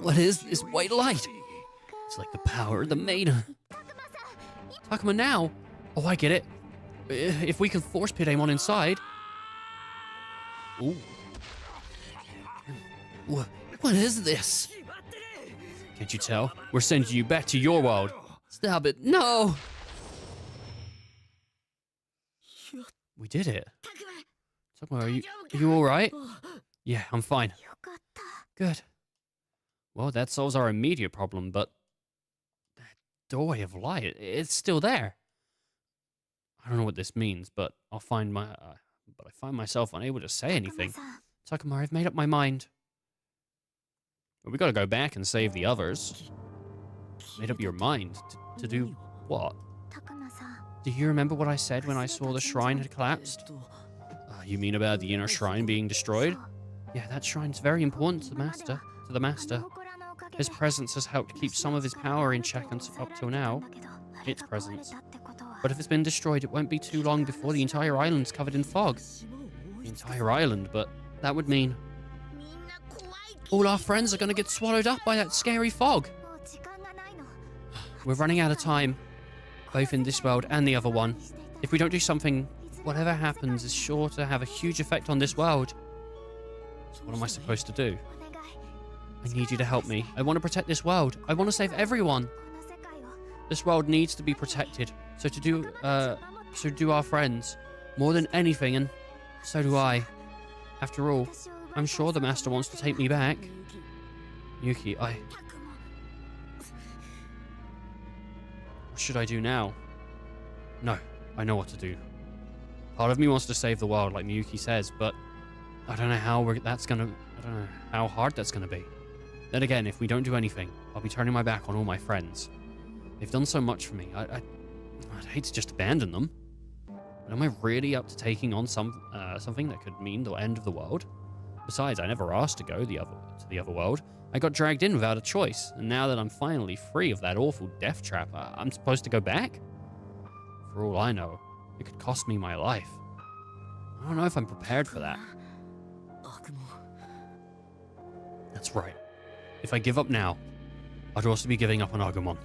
What is this white light? It's like the power of the maiden. Takuma now? Oh, I get it. If we can force Pidamon inside. Ooh. What is this? Can't you tell? We're sending you back to your world. Stop it. No! We did it. Takuma, are you alright? Yeah, I'm fine. Good. Well, that solves our immediate problem, but that doorway of light, it's still there. I don't know what this means, but I find myself unable to say anything. さん Takuma, I've made up my mind. Well, we gotta go back and save the others. Made up your mind to do what? たくまさん Do you remember what I said when I saw the shrine had collapsed? You mean about the inner shrine being destroyed? Yeah, that shrine's very important to the master. His presence has helped keep some of his power in check up till now. Its presence. But if it's been destroyed, it won't be too long before the entire island's covered in fog. The entire island, but that would mean all our friends are gonna get swallowed up by that scary fog. もう時間がないの We're running out of time, both in this world and the other one. If we don't do something, whatever happens is sure to have a huge effect on this world. So what am I supposed to do? お願い I need you to help me. I want to protect this world. I want to save everyone. この世界を This world needs to be protected. So do our friends. More than anything, and so do I. After all, 私を奪 I'm sure the master wants to take me back. Yuki, たくも what should I do now? No, I know what to do. Part of me wants to save the world, like Miyuki says, but I don't know how I don't know how hard that's gonna be. Then again, if we don't do anything, I'll be turning my back on all my friends. They've done so much for me. I'd hate to just abandon them. But am I really up to taking on something that could mean the end of the world? Besides, I never asked to go to the other world. I got dragged in without a choice, and now that I'm finally free of that awful death trap, I'm supposed to go back? For all I know, it could cost me my life. I don't know if I'm prepared for that. 悪夢 That's right. If I give up now, I'd also be giving up on Agumon.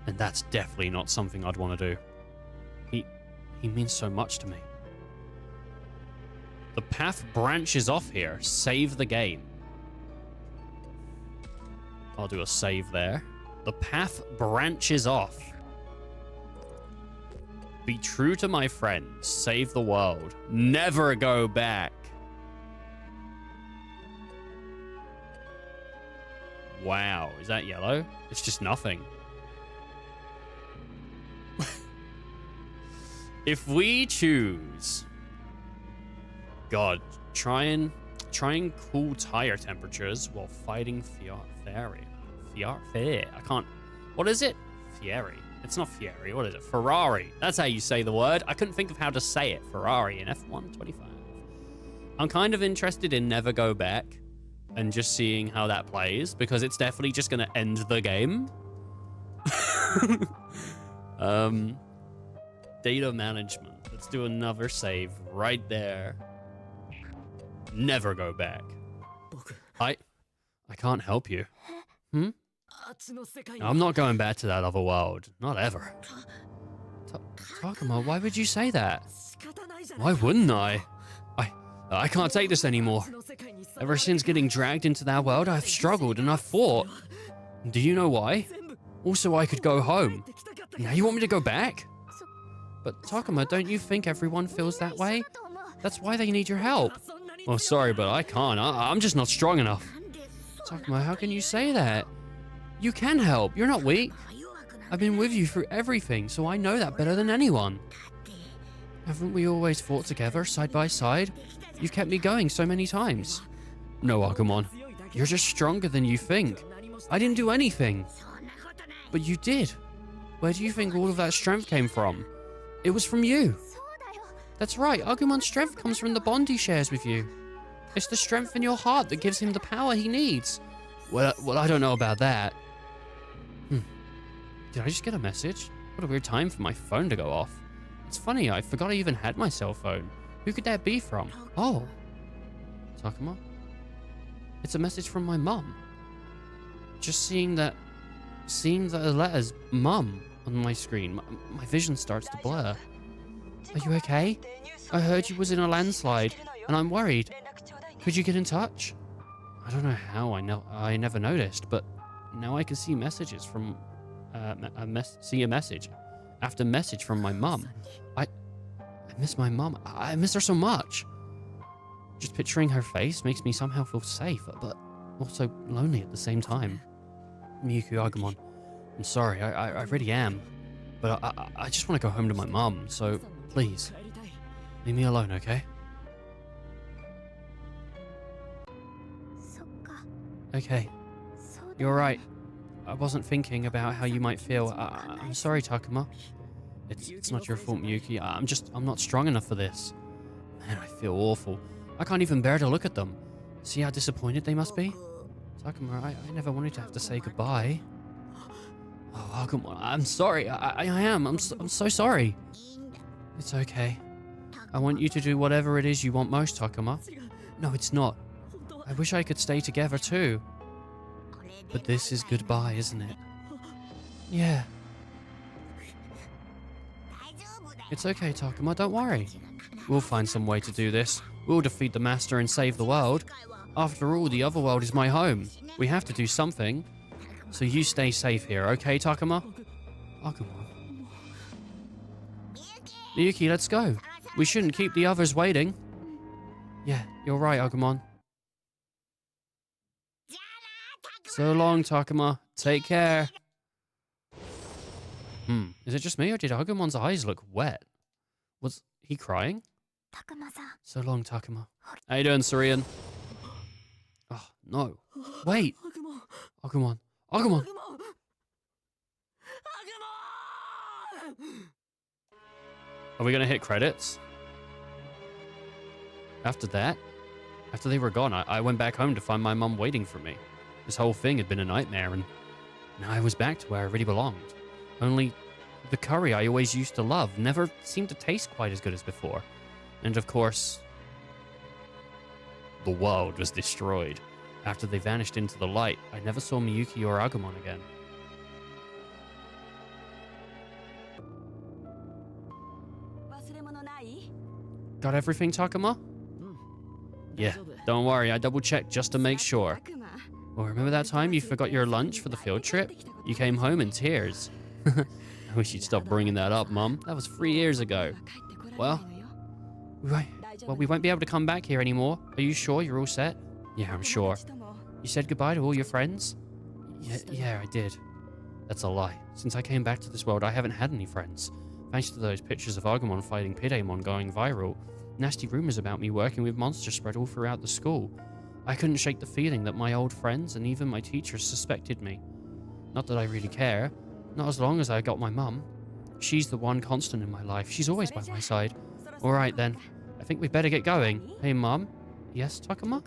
And that's definitely not something I'd want to do. He means so much to me. The path branches off here. Save the game. I'll do a save there. The path branches off. Be true to my friends. Save the world. Never go back. Wow, is that yellow? It's just nothing. If we choose... God, try and cool tire temperatures while fighting Fieri. I can't... What is it? Fieri. It's not Fieri. What is it? Ferrari. That's how you say the word. I couldn't think of how to say it. Ferrari in F1 25. I'm kind of interested in Never Go Back and just seeing how that plays, because it's definitely just going to end the game. Data management. Let's do another save right there. Never go back. 僕 I can't help you. Hmm? あっちの世界 I'm not going back to that other world. Not ever. Takuma, why would you say that? 仕方ないじゃ Why ない wouldn't I? I can't take this anymore. あっちの世界にさ Ever since getting dragged into that world, I've struggled and I've fought. Do you know why? 全部 Also, I could go 帰 home. ってきたかった Now you want me to go back? そ But Takuma, don't you think everyone feels that way? だと思う That's why they need your help. そんなに Well, sorry, but I can't. I'm just not strong enough. なんでそんな Takuma, how can you say that? You can help. You're not weak. 弱くな I've been with you through everything, so I know that better than anyone. って Haven't we always fought together, side by side? You've kept me going so many times. No, Agumon. 強いだけ You're just stronger than you think. 何もし I didn't do anything. そんなことない But you did. Where do you think all of that strength came from? It was from you. そうだよ That's right. Agumon's strength comes from the bond he shares with you. It's the strength in your heart that gives him the power he needs. Well, I don't know about that. Did I just get a message? What a weird time for my phone to go off. It's funny, I forgot I even had my cell phone. Who could that be from? Oh. Takuma? It's a message from my mum. Just seeing the letters mum on my screen, my vision starts to blur. Are you okay? I heard you was in a landslide, and I'm worried. Could you get in touch? I don't know how I never noticed, but now I can see messages from see a message after message from my mum. I miss my mum. I miss her so much. Just picturing her face makes me somehow feel safe, but also lonely at the same time. Miyuki Agumon, I'm sorry, I really am. But I just want to go home to my mum, so please, leave me alone, okay? そっか Okay, そうだ you're right. I wasn't thinking about how you might feel. I'm sorry, Takuma. It's not your fault, Miyuki. I'm not strong enough for this. Man, I feel awful. I can't even bear to look at them. See how disappointed they must be? Takuma, I never wanted to have to say goodbye. Oh, come on. I'm sorry. I am. I'm so sorry. It's okay. I want you to do whatever it is you want most, Takuma. No, it's not. I wish I could stay together too. But this is goodbye, isn't it? Yeah. It's okay, Takuma. Don't worry. We'll find some way to do this. We'll defeat the Master and save the world. After all, the other world is my home. We have to do something. So you stay safe here, okay, Takuma? Agumon. Miyuki, let's go. We shouldn't keep the others waiting. Yeah, you're right, Agumon. So long, Takuma. Take care. Is it just me, or did Agumon's eyes look wet? Was he crying? たくまさん So long, Takuma. How you doing, Sarian? Oh, no. Wait. Agumon. Agumon. Are we gonna hit credits? After that? After they were gone, I went back home to find my mum waiting for me. This whole thing had been a nightmare, and now I was back to where I really belonged. Only the curry I always used to love never seemed to taste quite as good as before. And of course, the world was destroyed. After they vanished into the light, I never saw Miyuki or Agumon again. Got everything, Takuma? Yeah, don't worry, I double-checked just to make sure. Well, remember that time you forgot your lunch for the field trip? You came home in tears. I wish you'd stop bringing that up, Mum. That was 3 years ago. Well, we won't be able to come back here anymore. Are you sure you're all set? Yeah, I'm sure. You said goodbye to all your friends? Yeah, I did. That's a lie. Since I came back to this world, I haven't had any friends. Thanks to those pictures of Agumon fighting Pidamon going viral, nasty rumors about me working with monsters spread all throughout the school. I couldn't shake the feeling that my old friends and even my teachers suspected me. Not that I really care. Not as long as I got my mum. She's the one constant in my life. She's always by my side. Alright then. I think we'd better get going. Hey, Mum? Yes, Takuma?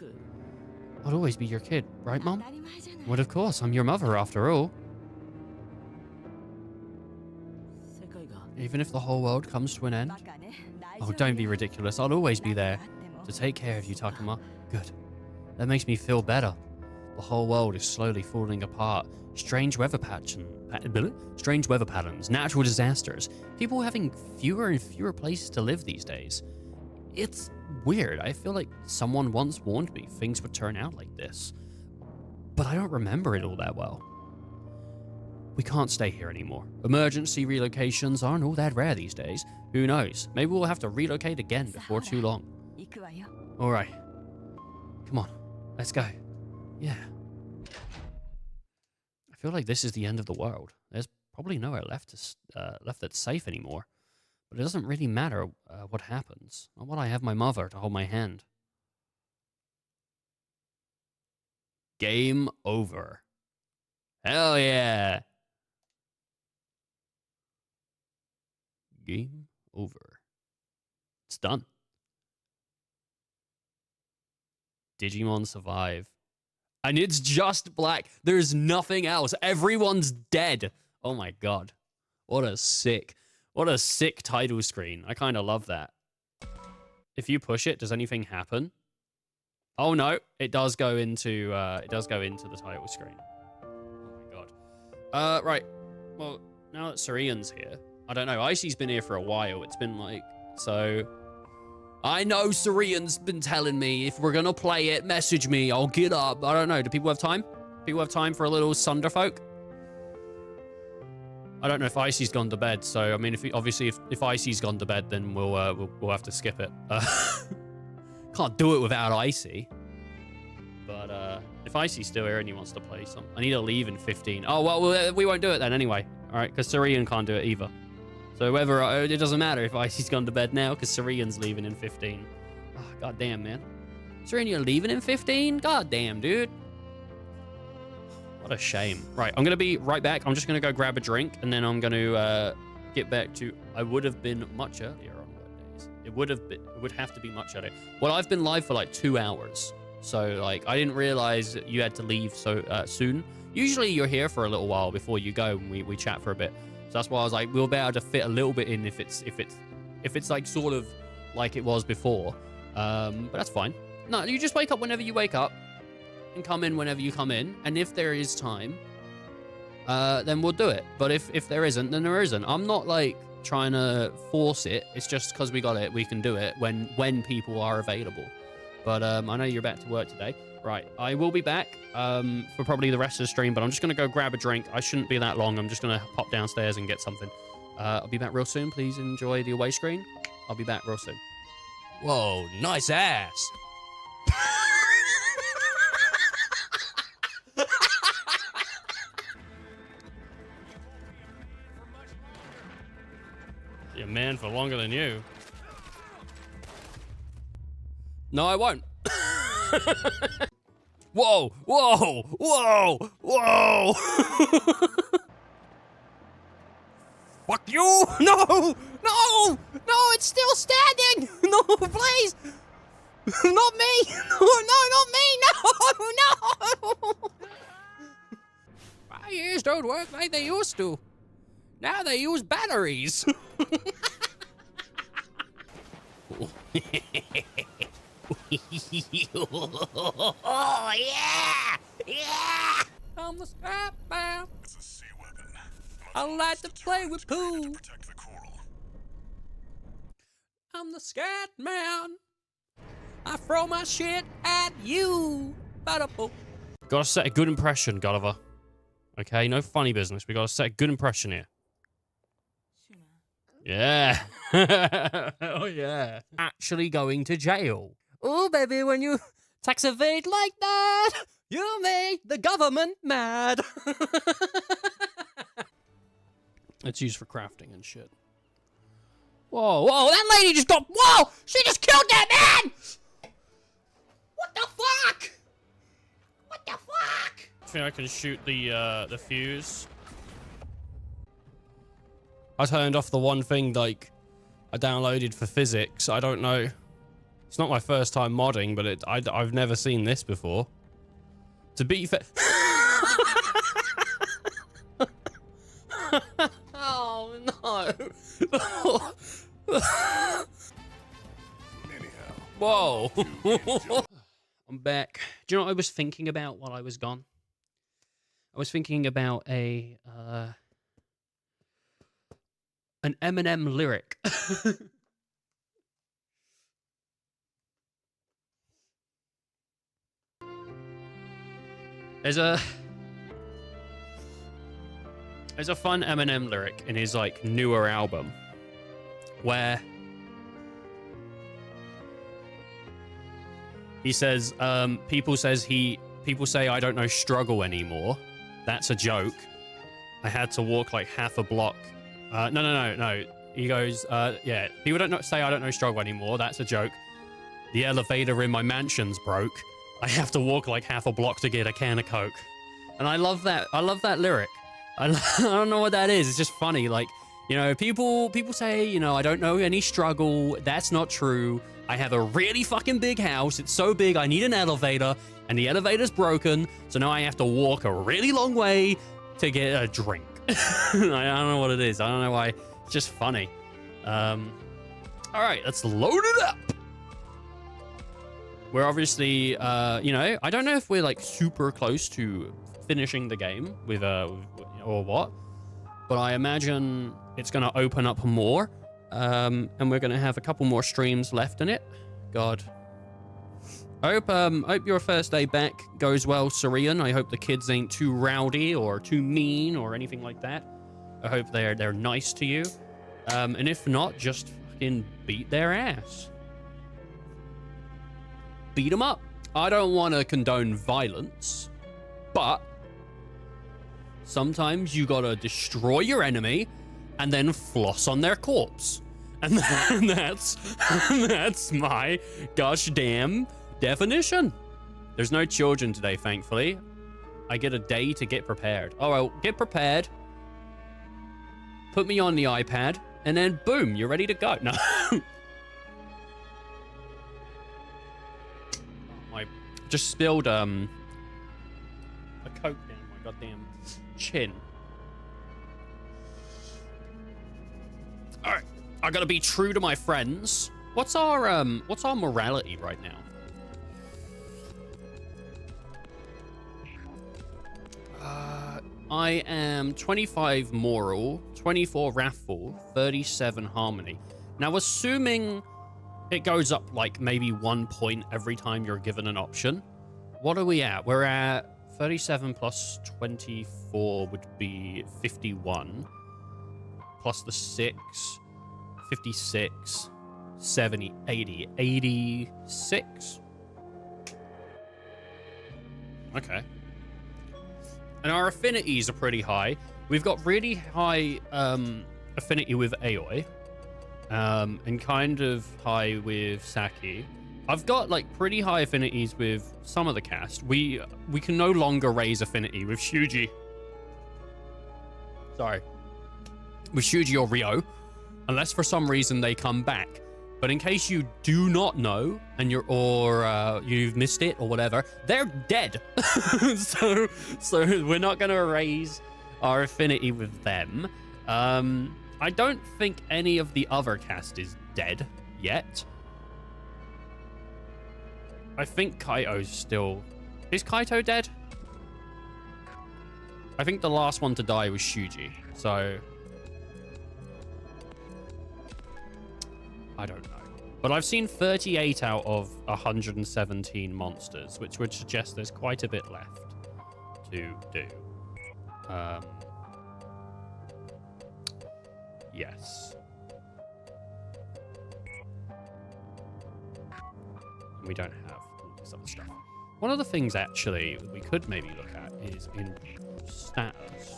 I'll always be your kid, right, Mum? Well, of course. I'm your mother, after all. Even if the whole world comes to an end? Oh, don't be ridiculous. I'll always be there to take care of you, Takuma. Good. That makes me feel better. The whole world is slowly falling apart. Strange weather patterns, natural disasters, people having fewer and fewer places to live these days. It's weird. I feel like someone once warned me things would turn out like this. But I don't remember it all that well. We can't stay here anymore. Emergency relocations aren't all that rare these days. Who knows? Maybe we'll have to relocate again before too long. Alright. Come on. Let's go. Yeah. I feel like this is the end of the world. There's probably nowhere left that's safe anymore. But it doesn't really matter what happens. Not when I have my mother to hold my hand. Game over. Hell yeah. Game over. It's done. Digimon survive. And it's just black. There's nothing else. Everyone's dead. Oh my god. What a sick title screen. I kind of love that. If you push it, does anything happen? Oh no, it does go into the title screen. Oh my god. Right. Well, now that Sarian's here, I don't know. Icy's been here for a while. It's been like, so I know Sarian's been telling me if we're gonna play it, message me. I'll get up. I don't know. Do people have time? People have time for a little Sunderfolk? I don't know if Icy's gone to bed. So I mean, if Icy's gone to bed, then we'll have to skip it. Can't do it without Icy. But If Icy's still here and he wants to play some, I need to leave in 15. Oh, well, we won't do it then anyway. All right, because Sarian can't do it either. So whether it doesn't matter if Icy's gone to bed now because Sarian's leaving in 15. Oh, God damn, man. Sarian, you're leaving in 15? God damn, dude. What a shame. Right, I'm going to be right back. I'm just going to go grab a drink and then I'm going to get back to... I would have been much earlier on Wednesdays. It would have to be much earlier. Well, I've been live for like 2 hours. So, like, I didn't realize you had to leave so soon. Usually you're here for a little while before you go and we chat for a bit. So that's why I was like, we'll be able to fit a little bit in if it's like sort of like it was before. But that's fine. No, you just wake up whenever you wake up and come in whenever you come in. And if there is time, then we'll do it. But if there isn't, then there isn't. I'm not like trying to force it. It's just because we got it, we can do it when people are available. But I know you're back to work today. Right, I will be back for probably the rest of the stream, but I'm just going to go grab a drink. I shouldn't be that long. I'm just going to pop downstairs and get something. I'll be back real soon. Please enjoy the away screen. I'll be back real soon. Whoa, nice ass. You're a man for longer than you. No, I won't. Whoa, whoa, whoa, whoa. Fuck you. No, no, no, it's still standing. No, please. Not me. No, not me. No, no. My ears don't work like they used to. Now they use batteries. Oh, yeah! Yeah! I'm the scrap man. It's a sea weapon. I like to play with poo. To protect the coral. I'm the scat man. I throw my shit at you. Bada-boop. Gotta set a good impression, Gulliver. Okay, no funny business. We gotta set a good impression here. Yeah. Oh, yeah. Actually going to jail. Oh, baby, when you tax evade like that, you make the government mad. It's used for crafting and shit. Whoa, whoa, that lady just got... Whoa! She just killed that man! What the fuck? What the fuck? I think I can shoot the fuse. I turned off the one thing, like, I downloaded for physics. I don't know. It's not my first time modding, but I've never seen this before. To be fair... Oh, no. Anyhow. Whoa. I'm back. Do you know what I was thinking about while I was gone? I was thinking about an Eminem lyric. There's a fun Eminem lyric in his like newer album where he says people say I don't know struggle anymore. That's a joke. I had to walk like half a block. No. He goes, yeah, people don't say I don't know struggle anymore. That's a joke. The elevator in my mansion's broke. I have to walk like half a block to get a can of Coke. And I love that. I love that lyric. I don't know what that is. It's just funny. Like, you know, people say, you know, I don't know any struggle. That's not true. I have a really fucking big house. It's so big, I need an elevator. And the elevator's broken. So now I have to walk a really long way to get a drink. I don't know what it is. I don't know why. It's just funny. All right, let's load it up. We're obviously, you know, I don't know if we're like super close to finishing the game with, or what, but I imagine it's going to open up more, and we're going to have a couple more streams left in it. God. I hope your first day back goes well, Sarian. I hope the kids ain't too rowdy or too mean or anything like that. I hope they're nice to you. And if not, just fucking beat their ass. Beat them up. I don't want to condone violence, but sometimes you gotta destroy your enemy and then floss on their corpse. And that's my gosh damn definition. There's no children today, thankfully. I get a day to get prepared. Oh, well, get prepared. Put me on the iPad, and then boom, you're ready to go. No. I just spilled a Coke down my goddamn chin. All right, I gotta be true to my friends. What's our morality right now? I am 25 moral, 24 wrathful, 37 harmony. Now, assuming it goes up like maybe 1 point every time you're given an option, what are we at? We're at 37 plus 24 would be 51, plus the 6, 56, 70, 80, 86. Okay. And our affinities are pretty high. We've got really high affinity with Aoi, and kind of high with Saki. I've got like pretty high affinities with some of the cast. We can no longer raise affinity with Shuji. Sorry. With Shuji or Ryo, unless for some reason they come back. But in case you do not know, and you've missed it or whatever, they're dead. so we're not gonna raise our affinity with them. I don't think any of the other cast is dead yet. I think Kaito's still... Is Kaito dead? I think the last one to die was Shuji, so... I don't know. But I've seen 38 out of 117 monsters, which would suggest there's quite a bit left to do. Yes. We don't have all this other stuff. One of the things, actually, we could maybe look at is in status.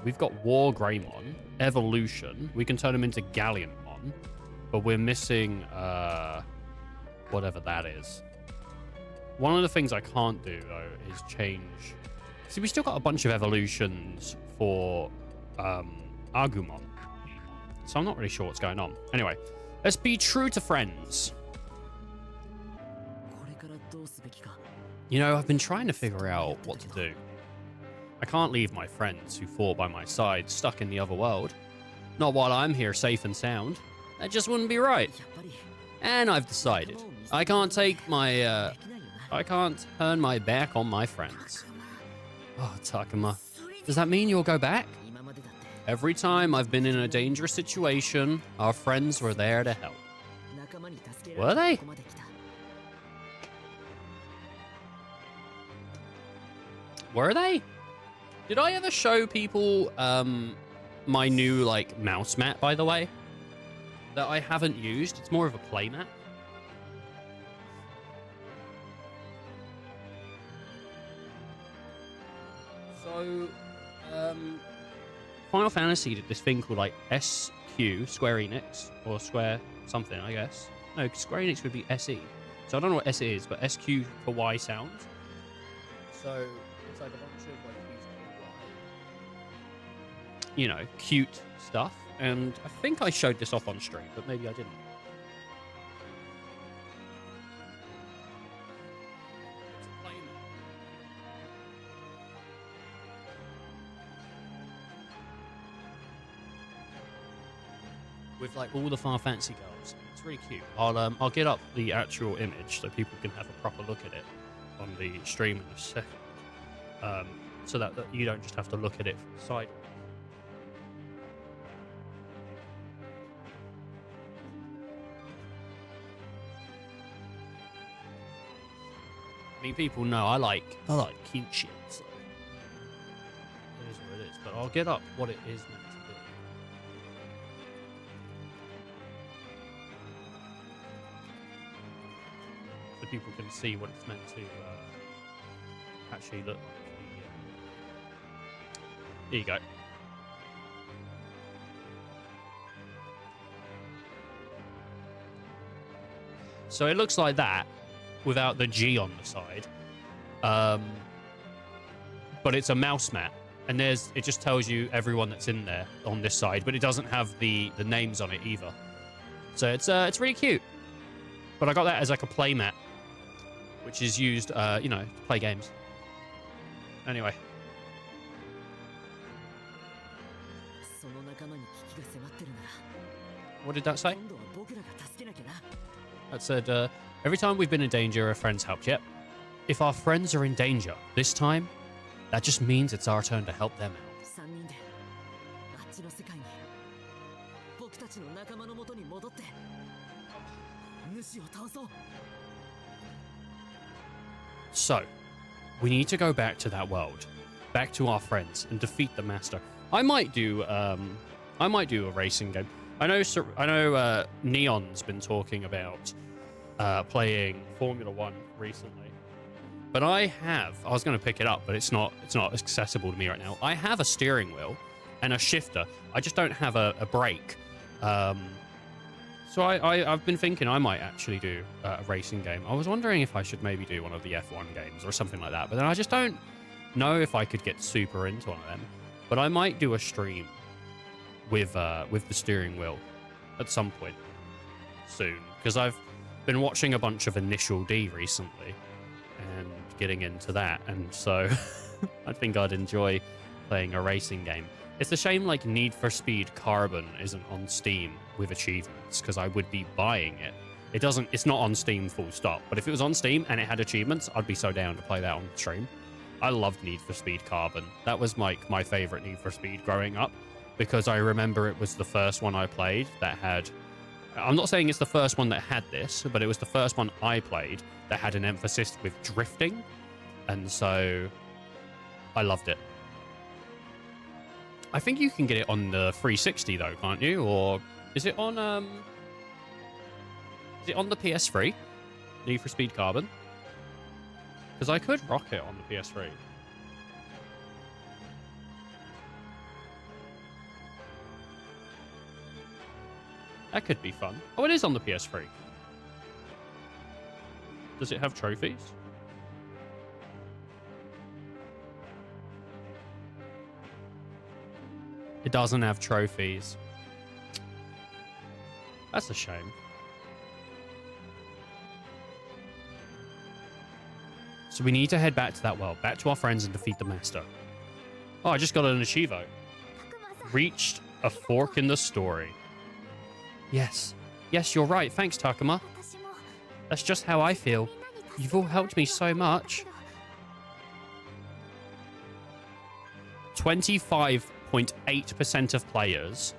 We've got War Greymon, Evolution. We can turn him into Galleonmon, but we're missing whatever that is. One of the things I can't do, though, is change... See, we still got a bunch of evolutions for Agumon, so I'm not really sure what's going on. Anyway, let's be true to friends. You know, I've been trying to figure out what to do. I can't leave my friends who fought by my side stuck in the other world. Not while I'm here safe and sound. That just wouldn't be right. And I've decided I can't take my, I can't turn my back on my friends. Oh, Takuma, does that mean you'll go back? Every time I've been in a dangerous situation, our friends were there to help. Were they? Were they? Did I ever show people my new like mouse mat, by the way? That I haven't used. It's more of a play mat. So Final Fantasy did this thing called like SQ, Square Enix, or Square something, I guess. No, Square Enix would be SE. So I don't know what SE is, but SQ for Y sounds. So it's like a bunch of like these, you know, cute stuff. And I think I showed this off on stream, but maybe I didn't. It's a play mat. With like all the Final Fantasy girls. It's really cute. I'll get up the actual image so people can have a proper look at it on the stream in a second. So that you don't just have to look at it from the side. I mean, people know I like cute shit, so it is what it is. But I'll get up what it is meant to be. For people can see what it's meant to actually look like. There you go. So it looks like that without the G on the side. But it's a mouse mat. And it just tells you everyone that's in there on this side, but it doesn't have the names on it either. So it's really cute. But I got that as like a play mat, which is used, you know, to play games. Anyway. その仲間に危機が迫ってるなら What did that say? 今度は僕らが助けなきゃな That said, every time we've been in danger, our friends helped. Yep. If our friends are in danger this time, that just means it's our turn to help them out. 3人であっちの世界に僕たちの仲間の元に戻って主を倒そう So, we need to go back to that world, back to our friends, and defeat the master. I might do a racing game. I know Neon's been talking about playing Formula One recently, but I was going to pick it up, but it's not accessible to me right now. I have a steering wheel and a shifter. I just don't have a brake. So I've been thinking I might actually do a racing game. I was wondering if I should maybe do one of the F1 games or something like that, but then I just don't know if I could get super into one of them. But I might do a stream with the steering wheel at some point soon, because I've been watching a bunch of Initial D recently and getting into that, and so I think I'd enjoy playing a racing game. It's a shame like Need for Speed Carbon isn't on Steam with achievements, because I would be buying it. It's not on Steam full stop, but if it was on Steam and it had achievements, I'd be so down to play that on stream. I loved Need for Speed Carbon. That was my favorite Need for Speed growing up, because I remember it was the first one I played that had... I'm not saying it's the first one that had this, but it was the first one I played that had an emphasis with drifting, and so I loved it. I think you can get it on the 360 though, can't you? Or is it on the PS3? Need for Speed Carbon? Because I could rock it on the PS3. That could be fun. Oh, it is on the PS3. Does it have trophies? It doesn't have trophies. That's a shame. So we need to head back to that world, back to our friends and defeat the master. Oh, I just got an achievo. Reached a fork in the story. Yes. Yes, you're right. Thanks, Takuma. That's just how I feel. You've all helped me so much. 25.8% of players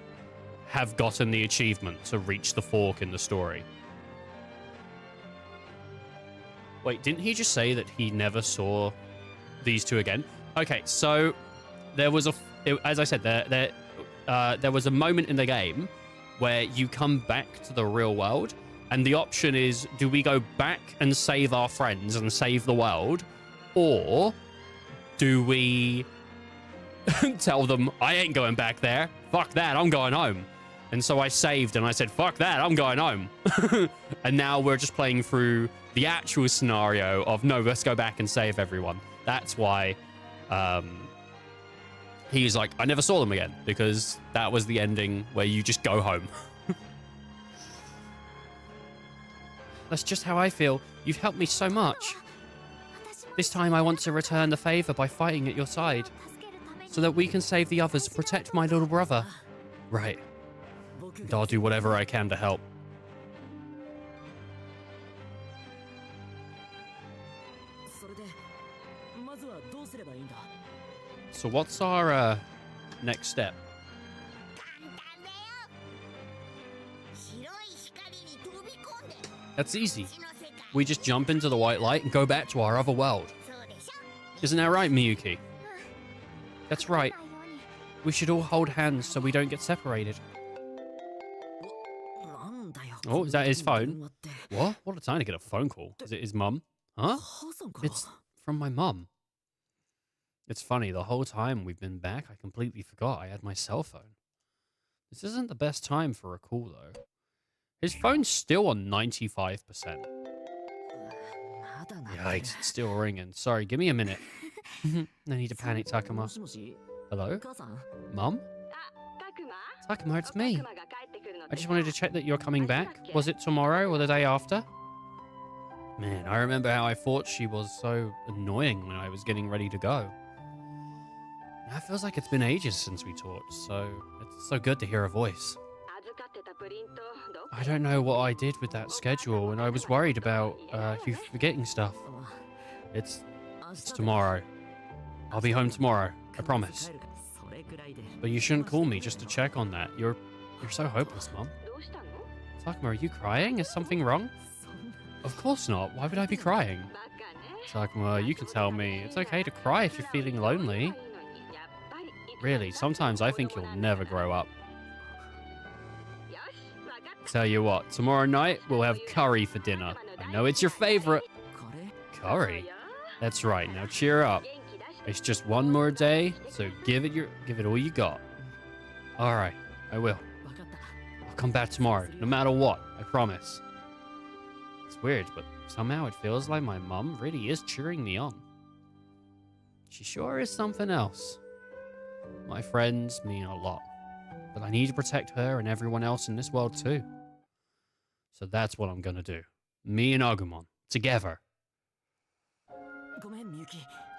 have gotten the achievement to reach the fork in the story. Wait, didn't he just say that he never saw these two again? Okay, so there was as I said, there was a moment in the game where you come back to the real world, and the option is, do we go back and save our friends and save the world, or do we tell them, I ain't going back there, fuck that, I'm going home? And so I saved and I said, fuck that, I'm going home. And now we're just playing through the actual scenario of, no, let's go back and save everyone. That's why he's like, I never saw them again, because that was the ending where you just go home. That's just how I feel. You've helped me so much. This time I want to return the favor by fighting at your side, so that we can save the others, protect my little brother. Right. And I'll do whatever I can to help. So what's our next step? That's easy. We just jump into the white light and go back to our other world. Isn't that right, Miyuki? That's right. We should all hold hands so we don't get separated. Oh, is that his phone? What? What a time to get a phone call. Is it his mum? Huh? It's from my mum. It's funny, the whole time we've been back, I completely forgot I had my cell phone. This isn't the best time for a call, though. His phone's still on 95%. Yikes, it's still ringing. Sorry, give me a minute. No need to panic, Takuma. Hello? Mum? Takuma, it's me. I just wanted to check that you're coming back. Was it tomorrow or the day after? Man, I remember how I thought she was so annoying when I was getting ready to go. Now it feels like it's been ages since we talked, so it's so good to hear her voice. I don't know what I did with that schedule, and I was worried about you forgetting stuff. It's tomorrow. I'll be home tomorrow, I promise. But you shouldn't call me just to check on that. You're so hopeless, Mum. Takuma, are you crying? Is something wrong? Of course not. Why would I be crying? Takuma, you can tell me. It's okay to cry if you're feeling lonely. Really, sometimes I think you'll never grow up. Tell you what, tomorrow night we'll have curry for dinner. I know it's your favorite. Curry? That's right, now cheer up. It's just one more day, so give it all you got. Alright, I will. I'll come back tomorrow, no matter what, I promise. It's weird, but somehow it feels like my mum really is cheering me on. She sure is something else. My friends mean a lot, but I need to protect her and everyone else in this world too. So that's what I'm gonna do. Me and Agumon, together.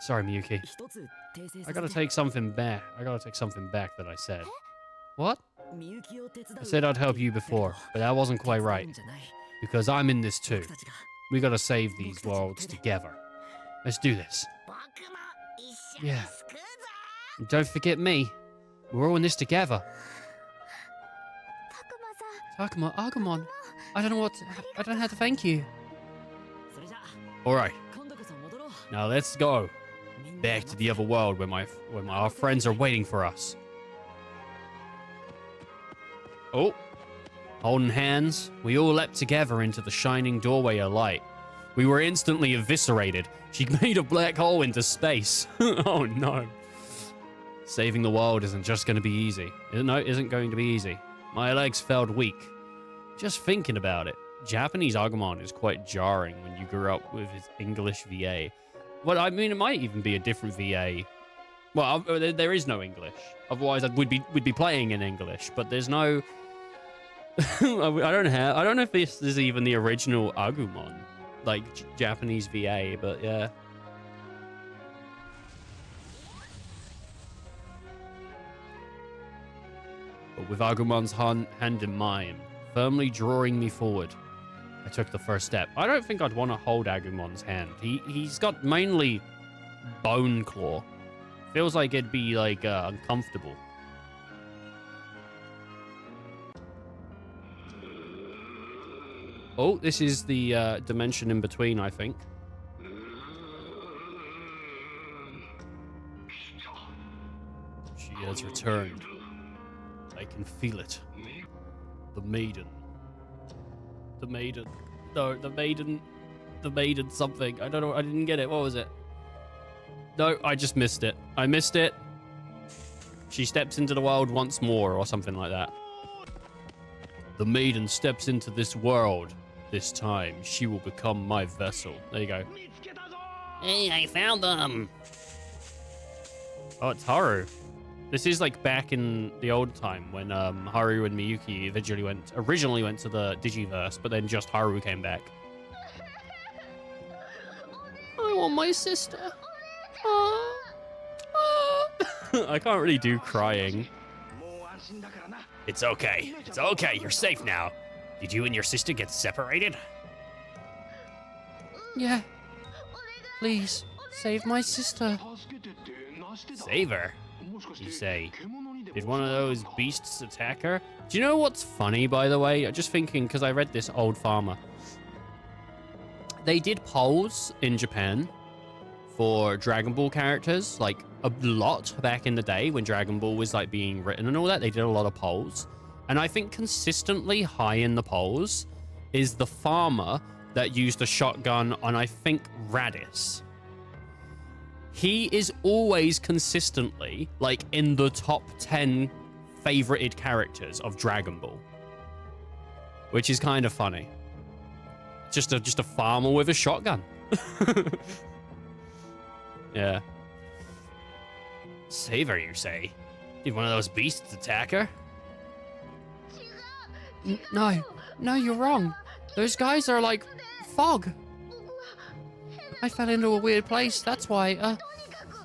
Sorry, Miyuki. I gotta take something back. That I said. What? I said I'd help you before, but that wasn't quite right. Because I'm in this too. We gotta save these worlds together. Let's do this. Yeah. And don't forget me. We're all in this together. Takuma, Agumon. I don't know how to thank you. Alright. Now let's go. Back to the other world where our friends are waiting for us. Oh. Holding hands, we all leapt together into the shining doorway of light. We were instantly eviscerated. She made a black hole into space. Oh no. Saving the world isn't just going to be easy. No, it isn't going to be easy. My legs felt weak. Just thinking about it, Japanese Agumon is quite jarring when you grew up with his English VA. Well, I mean, it might even be a different VA. Well, there is no English. Otherwise, we'd be playing in English. But there's no. I don't know if this is even the original Agumon, like Japanese VA. But yeah. But with Agumon's hand in mine, firmly drawing me forward, I took the first step. I don't think I'd want to hold Agumon's hand. He's got mainly bone claw. Feels like it'd be like uncomfortable. Oh, this is the dimension in between, I think. She has returned. I can feel it. The maiden. The maiden. No, the maiden. The maiden something. I don't know. I didn't get it. What was it? No, I just missed it. I missed it. She steps into the world once more or something like that. The maiden steps into this world. This time, she will become my vessel. There you go. Hey, I found them. Oh, it's Haru. This is like back in the old time when Haru and Miyuki originally went to the Digiverse, but then just Haru came back. I want my sister. I can't really do crying. It's okay. It's okay. You're safe now. Did you and your sister get separated? Yeah. Please, save my sister. Save her? You say. Did one of those beasts attack her? Do you know what's funny, by the way? I'm just thinking, because I read this Old Farmer. They did polls in Japan for Dragon Ball characters, like a lot back in the day when Dragon Ball was like being written and all that. They did a lot of polls. And I think consistently high in the polls is the farmer that used a shotgun on, I think, Radis. He is always consistently, like, in the top 10 favorited characters of Dragon Ball. Which is kind of funny. Just a farmer with a shotgun. Yeah. Save her, you say? Did one of those beasts attack her? No, you're wrong. Those guys are like fog. I fell into a weird place, that's why.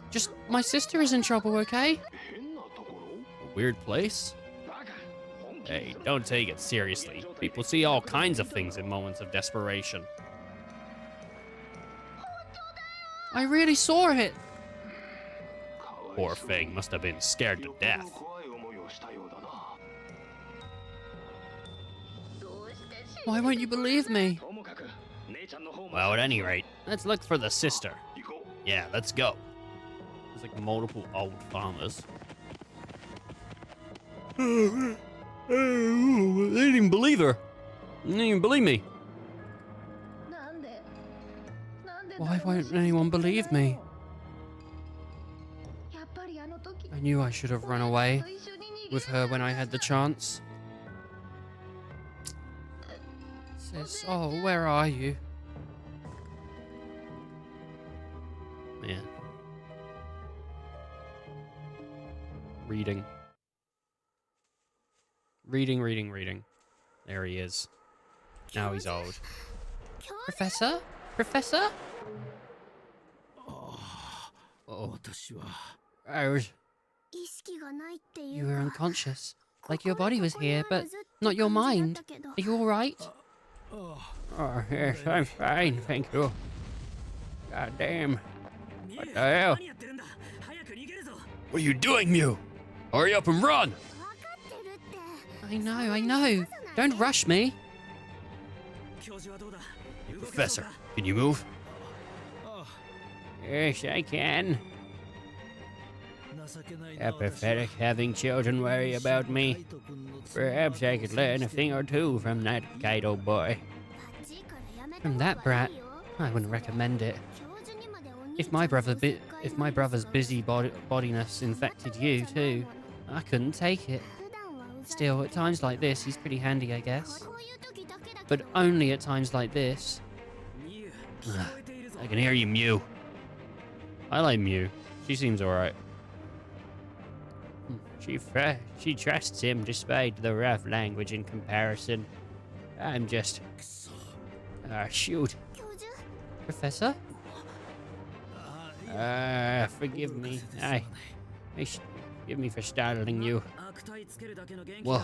Just my sister is in trouble, okay? A weird place? Hey, don't take it seriously. People see all kinds of things in moments of desperation. I really saw it. Poor thing must have been scared to death. Why won't you believe me? Well, at any rate, let's look for the sister. Yeah, let's go. There's like multiple old farmers. They didn't even believe her. They didn't even believe me. Why won't anyone believe me? I knew I should have run away with her when I had the chance. Sis, oh, where are you? Man. Reading. Reading. There he is. Now he's old. Professor? Professor? Oh. You were unconscious. Like your body was here, but not your mind. Are you alright? Oh, yes, I'm fine, thank you. God damn. What the hell? What are you doing, Mew? Hurry up and run! I know. Don't rush me. Hey, Professor, can you move? Yes, I can. How pathetic having children worry about me. Perhaps I could learn a thing or two from that Kaido boy. From that brat? I wouldn't recommend it. If my brother's busy bodiness infected you too, I couldn't take it. Still, at times like this, he's pretty handy, I guess. But only at times like this. I can hear you, Mew. I like Mew. She seems alright. She trusts him despite the rough language in comparison. I'm just... shoot. Professor? Forgive me. Forgive me for startling you. Well,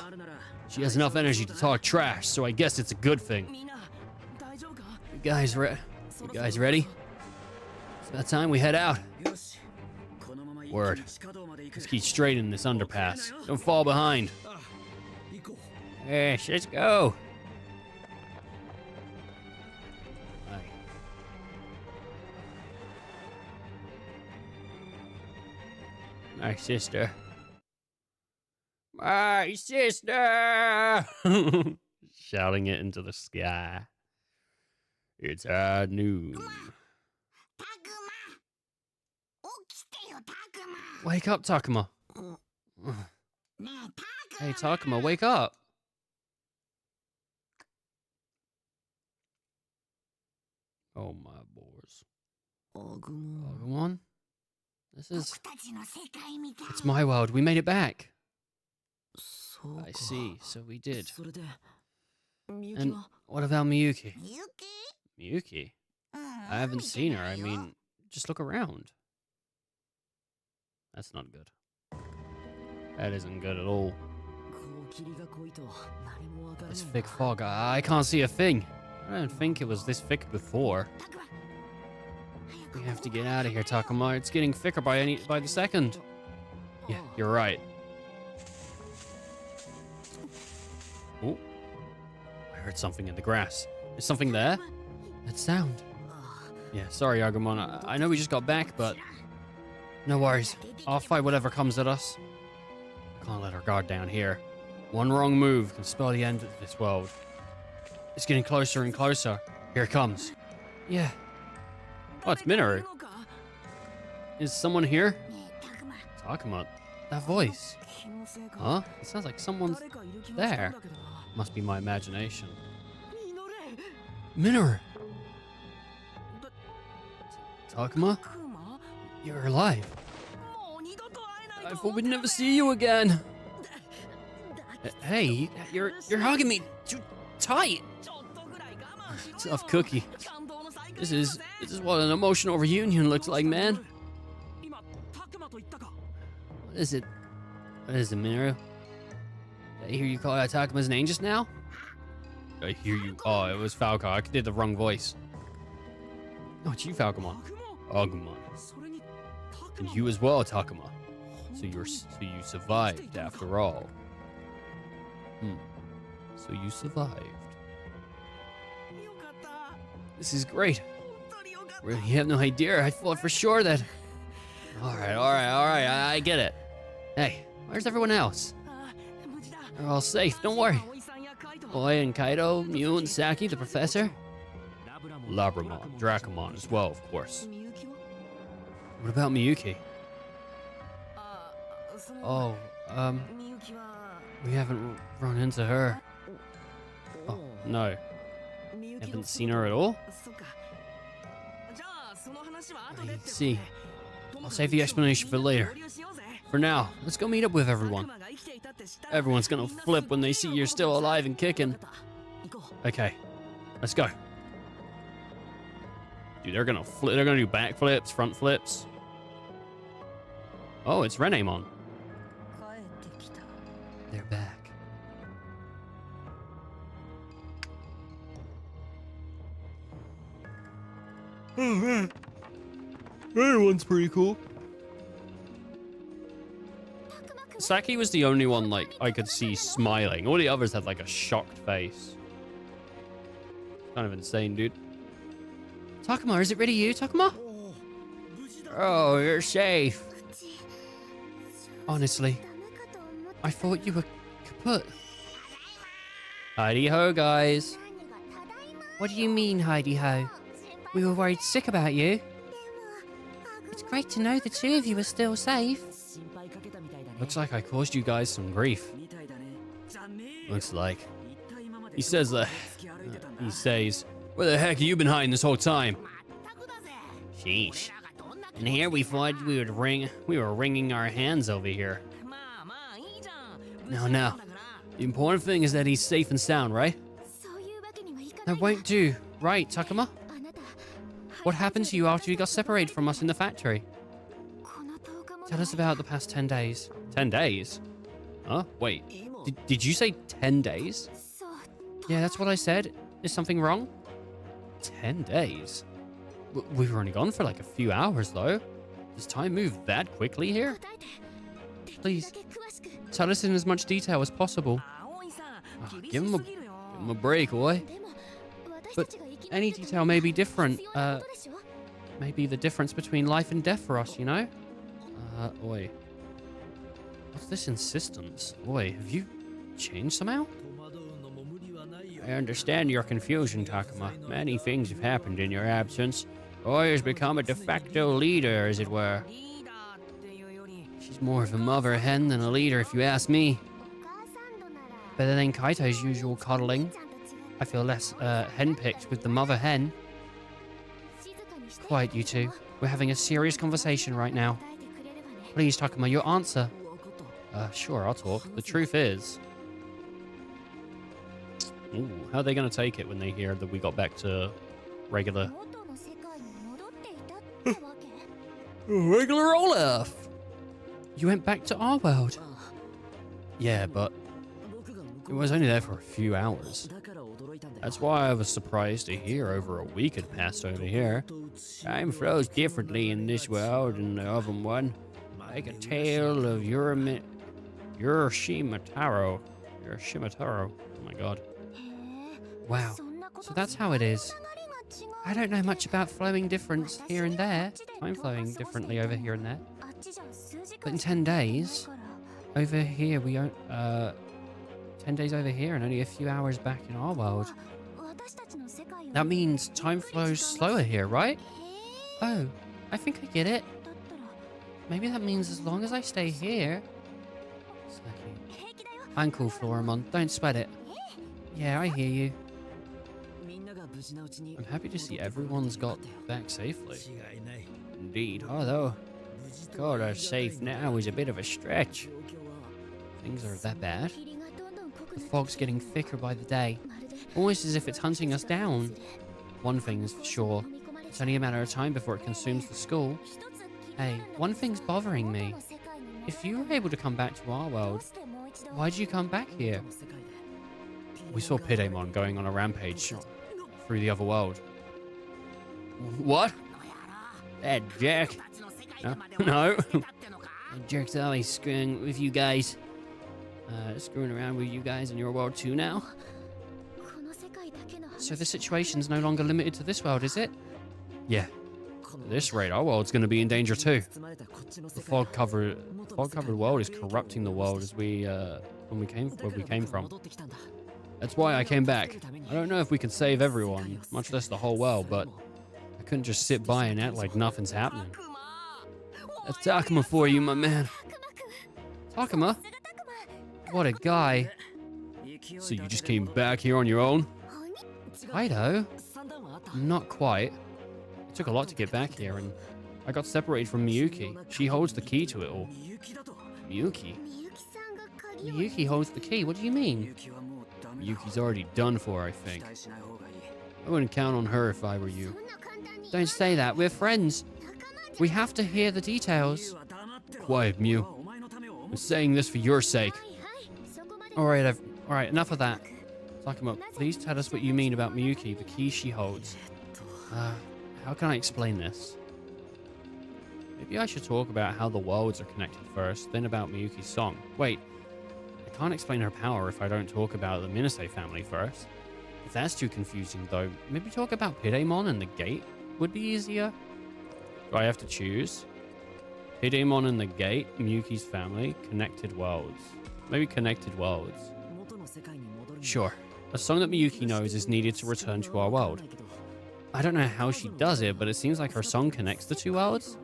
she has enough energy to talk trash, so I guess it's a good thing. You guys ready? It's about time we head out. Word. Let's keep straight in this underpass. Don't fall behind. Yes, let's go. Aye. My sister. My sister! Shouting it into the sky. It's high noon. Wake up, Takuma. Hey, Takuma, wake up. Oh, my boys. Agumon? It's my world. We made it back. I see. So we did. And what about Miyuki? Miyuki? I haven't seen her. I mean, just look around. That's not good. That isn't good at all. This thick fog. I can't see a thing. I don't think it was this thick before. We have to get out of here, Takuma. It's getting thicker by the second. Yeah, you're right. Oh, I heard something in the grass. Is something there? That sound. Yeah, sorry, Agumon. I know we just got back, but no worries. I'll fight whatever comes at us. I can't let our guard down here. One wrong move can spell the end of this world. It's getting closer and closer. Here it comes. Yeah. Oh, it's Minoru. Is someone here? ねえタクマ Takuma. That voice. 気のせいか Huh? It sounds like someone's 誰かいる気がしたんだけどな Must be my imagination. ミノレ Minoru! Takuma? クマ You're alive. もう二度と会えない I と thought 思 we'd って never see you again. Hey, you're hugging me too tight. ちょっとぐらい我慢しろよ Tough cookie. 感動の再会 This is what an emotional reunion looks like, man. 今タクマと言ったか What is it? What is it, Minoru? Did I hear you call out Takuma's name just now? I hear you. Oh, it was Falco. I did the wrong voice. No, it's you, Falcomon. タク Agumon. マそれにタク And マ you as well, Takuma. So you survived after all. So you survived. よかった This is great. 本当によかった Really, you have no idea. I thought for sure that. All right. I get it. Hey, where's everyone else? あ無事だ They're all safe. Don't worry. 葵さんやカイト Oi and Kaido, Mew and Saki, the professor. ラブラモン Labramon, Dracomon as well, of course. みゆきは What about Miyuki? あその Oh, みゆきは we haven't run into her. お Oh, no. みゆきの Haven't seen her at all? そっかじゃあその話は後で I ってことで see. I'll save the explanation for later. For now, let's go meet up with everyone. Everyone's gonna flip when they see you're still alive and kicking. Okay, let's go. Dude, they're gonna flip. They're gonna do backflips, front flips. Oh, it's Renemon. 帰ってきた They're back. Oh man, everyone's pretty cool. タクマくん Saki was the only one like I could see smiling. All the others had like a shocked face. Kind of insane, dude. Takuma, is it really you, Takuma? 無事だ Oh, you're safe. 口 Honestly, ダメかと思って I thought you were kaput. Heidi ho, guys. 何がただいま What do you mean, Heidi ho? 心配 We were worried sick about you. でもアグ It's great to know the two of you are still safe. 心配かけたみたいだね Looks like I caused you guys some grief. みたいだねじゃねえよ Looks like. 一体今まで He says that. 突き歩いてたんだ He says, where the heck have you been hiding this whole time? まったくだぜ Sheesh. 俺らがどんな And here we thought we were wringing our hands over here. まあまあいいじゃん No, no. The important thing is that he's safe and sound, right? そういうわけにはいかな That い won't do. Right, Takuma? あなた What happened to you after you got separated from us in the factory? この10日も Tell us about the past 10 days. 10 days? Huh? Wait. 今 Did you say 10 days? そう Yeah, that's what I said. Is something wrong? 10 days? We were only gone for like a few hours, though. Does time move that quickly here? 答えてできる Please. だけ詳しく Tell us in as much detail as possible. 葵さん give 厳 him し a- すぎるよ Give him a break, boy. でも私たちが生き延 Any びるた detail め may に be different. 必要なことでしょ Maybe the difference between life and death for us, you know? Oi. What's this insistence? Oi, have you changed somehow? 戸惑うのも無理はないよ I understand your confusion, Takuma. Many things have happened in your absence. Oi has become a de facto leader, as it were. リーダーっていうより She's more of a mother hen than a leader, if you ask me. お母さんとなら Better than Kaito's usual coddling. ちゃんと違う I feel less, henpicked with the mother hen. 静かにして Quiet, you two. We're having a serious conversation right now. 答えてくれればね Please, Takuma, your answer. わかった Sure, I'll talk. The truth is... Ooh, how are they going to take it when they hear that we got back to regular... 元の世界に戻っていたってわけ Regular old Earth! You went back to our world. ああ Yeah, but 僕が向 it こう was only there for a few hours. だから驚いたんだよ That's why I was surprised to hear over a week had passed over here. Time flows differently in this world than the other one. Like a tale of Yoshimataro. Yoshimataro. Oh my god. へえ Wow. そんなこと So that's how it is. 流れが違う I don't know much about flowing difference here and there. Time flowing differently over here and there. あっちじゃ数時 But 間 in しか 10 ない days, から over here we don't, 10 days over here and only a few hours back in our world. That means time flows slower here, right? Oh, I think I get it. Maybe that means as long as I stay here... I'm cool, Floramon. Don't sweat it. Yeah, I hear you. I'm happy to see everyone's got back safely. Indeed, although God, are safe now is a bit of a stretch. Things are that bad. The fog's getting thicker by the day, almost as if it's hunting us down. One thing's for sure, it's only a matter of time before it consumes the school. Hey, one thing's bothering me. If you were able to come back to our world, why'd you come back here? We saw Pidamon going on a rampage through the other world. What? That jerk? No. That jerk's always screwing with you guys. Screwing around with you guys in your world too now? So the situation's no longer limited to this world, is it? Yeah. At this rate, our world's going to be in danger too. The fog-covered world is corrupting the world as where we came from. That's why I came back. I don't know if we can save everyone, much less the whole world, but I couldn't just sit by and act like nothing's happening. That's Takuma for you, my man. Takuma? What a guy. So you just came back here on your own? Kaido? Not quite. It took a lot to get back here, and I got separated from Miyuki. She holds the key to it all. Miyuki? Miyuki holds the key? What do you mean? Miyuki's already done for, I think. I wouldn't count on her if I were you. Don't say that. We're friends. We have to hear the details. Quiet, Mew. I'm saying this for your sake. Alright, enough of that. Takuma, please tell us what you mean about Miyuki, the key she holds. How can I explain this? Maybe I should talk about how the worlds are connected first, then about Miyuki's song. Wait, I can't explain her power if I don't talk about the Minase family first. If that's too confusing though, maybe talk about Pidamon and the gate would be easier? Do I have to choose? Pidamon and the gate, Miyuki's family, connected worlds. Maybe connected worlds. Sure. A song that Miyuki knows is needed to return to our world. I don't know how she does it, but it seems like her song connects the two worlds?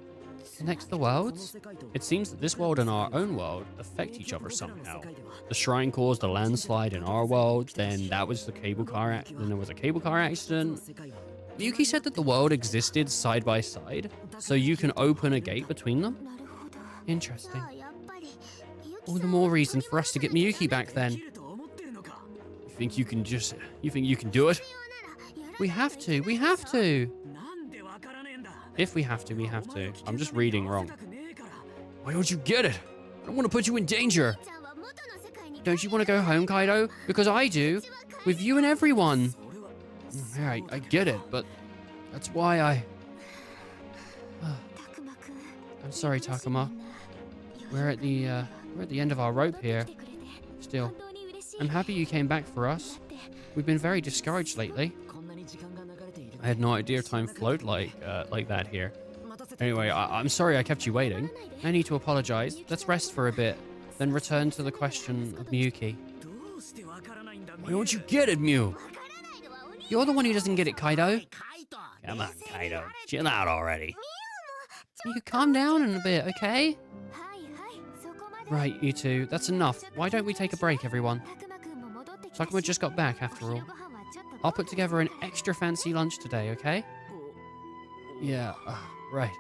Connects the worlds? It seems that this world and our own world affect each other somehow. The shrine caused a landslide in our world, then there was a cable car accident. Miyuki said that the world existed side by side, so you can open a gate between them? Interesting. All the more reason for us to get Miyuki back then. You think you can do it? We have to. If we have to, we have to. I'm just reading wrong. Why don't you get it? I don't want to put you in danger. Don't you want to go home, Kaido? Because I do. With you and everyone. Yeah, I get it, but that's why I... I'm sorry, Takuma. We're at the end of our rope here. Still, I'm happy you came back for us. We've been very discouraged lately. I had no idea time flowed like that here. Anyway, I'm sorry I kept you waiting. I need to apologize. Let's rest for a bit, then return to the question of Miyuki. Why don't you get it, Mew? You're the one who doesn't get it, Kaido. Come on, Kaido. Chill out already. You calm down in a bit, okay? Right, you two. That's enough. Why don't we take a break, everyone? Takuma just got back, after all. I'll put together an extra fancy lunch today, okay? Yeah, right.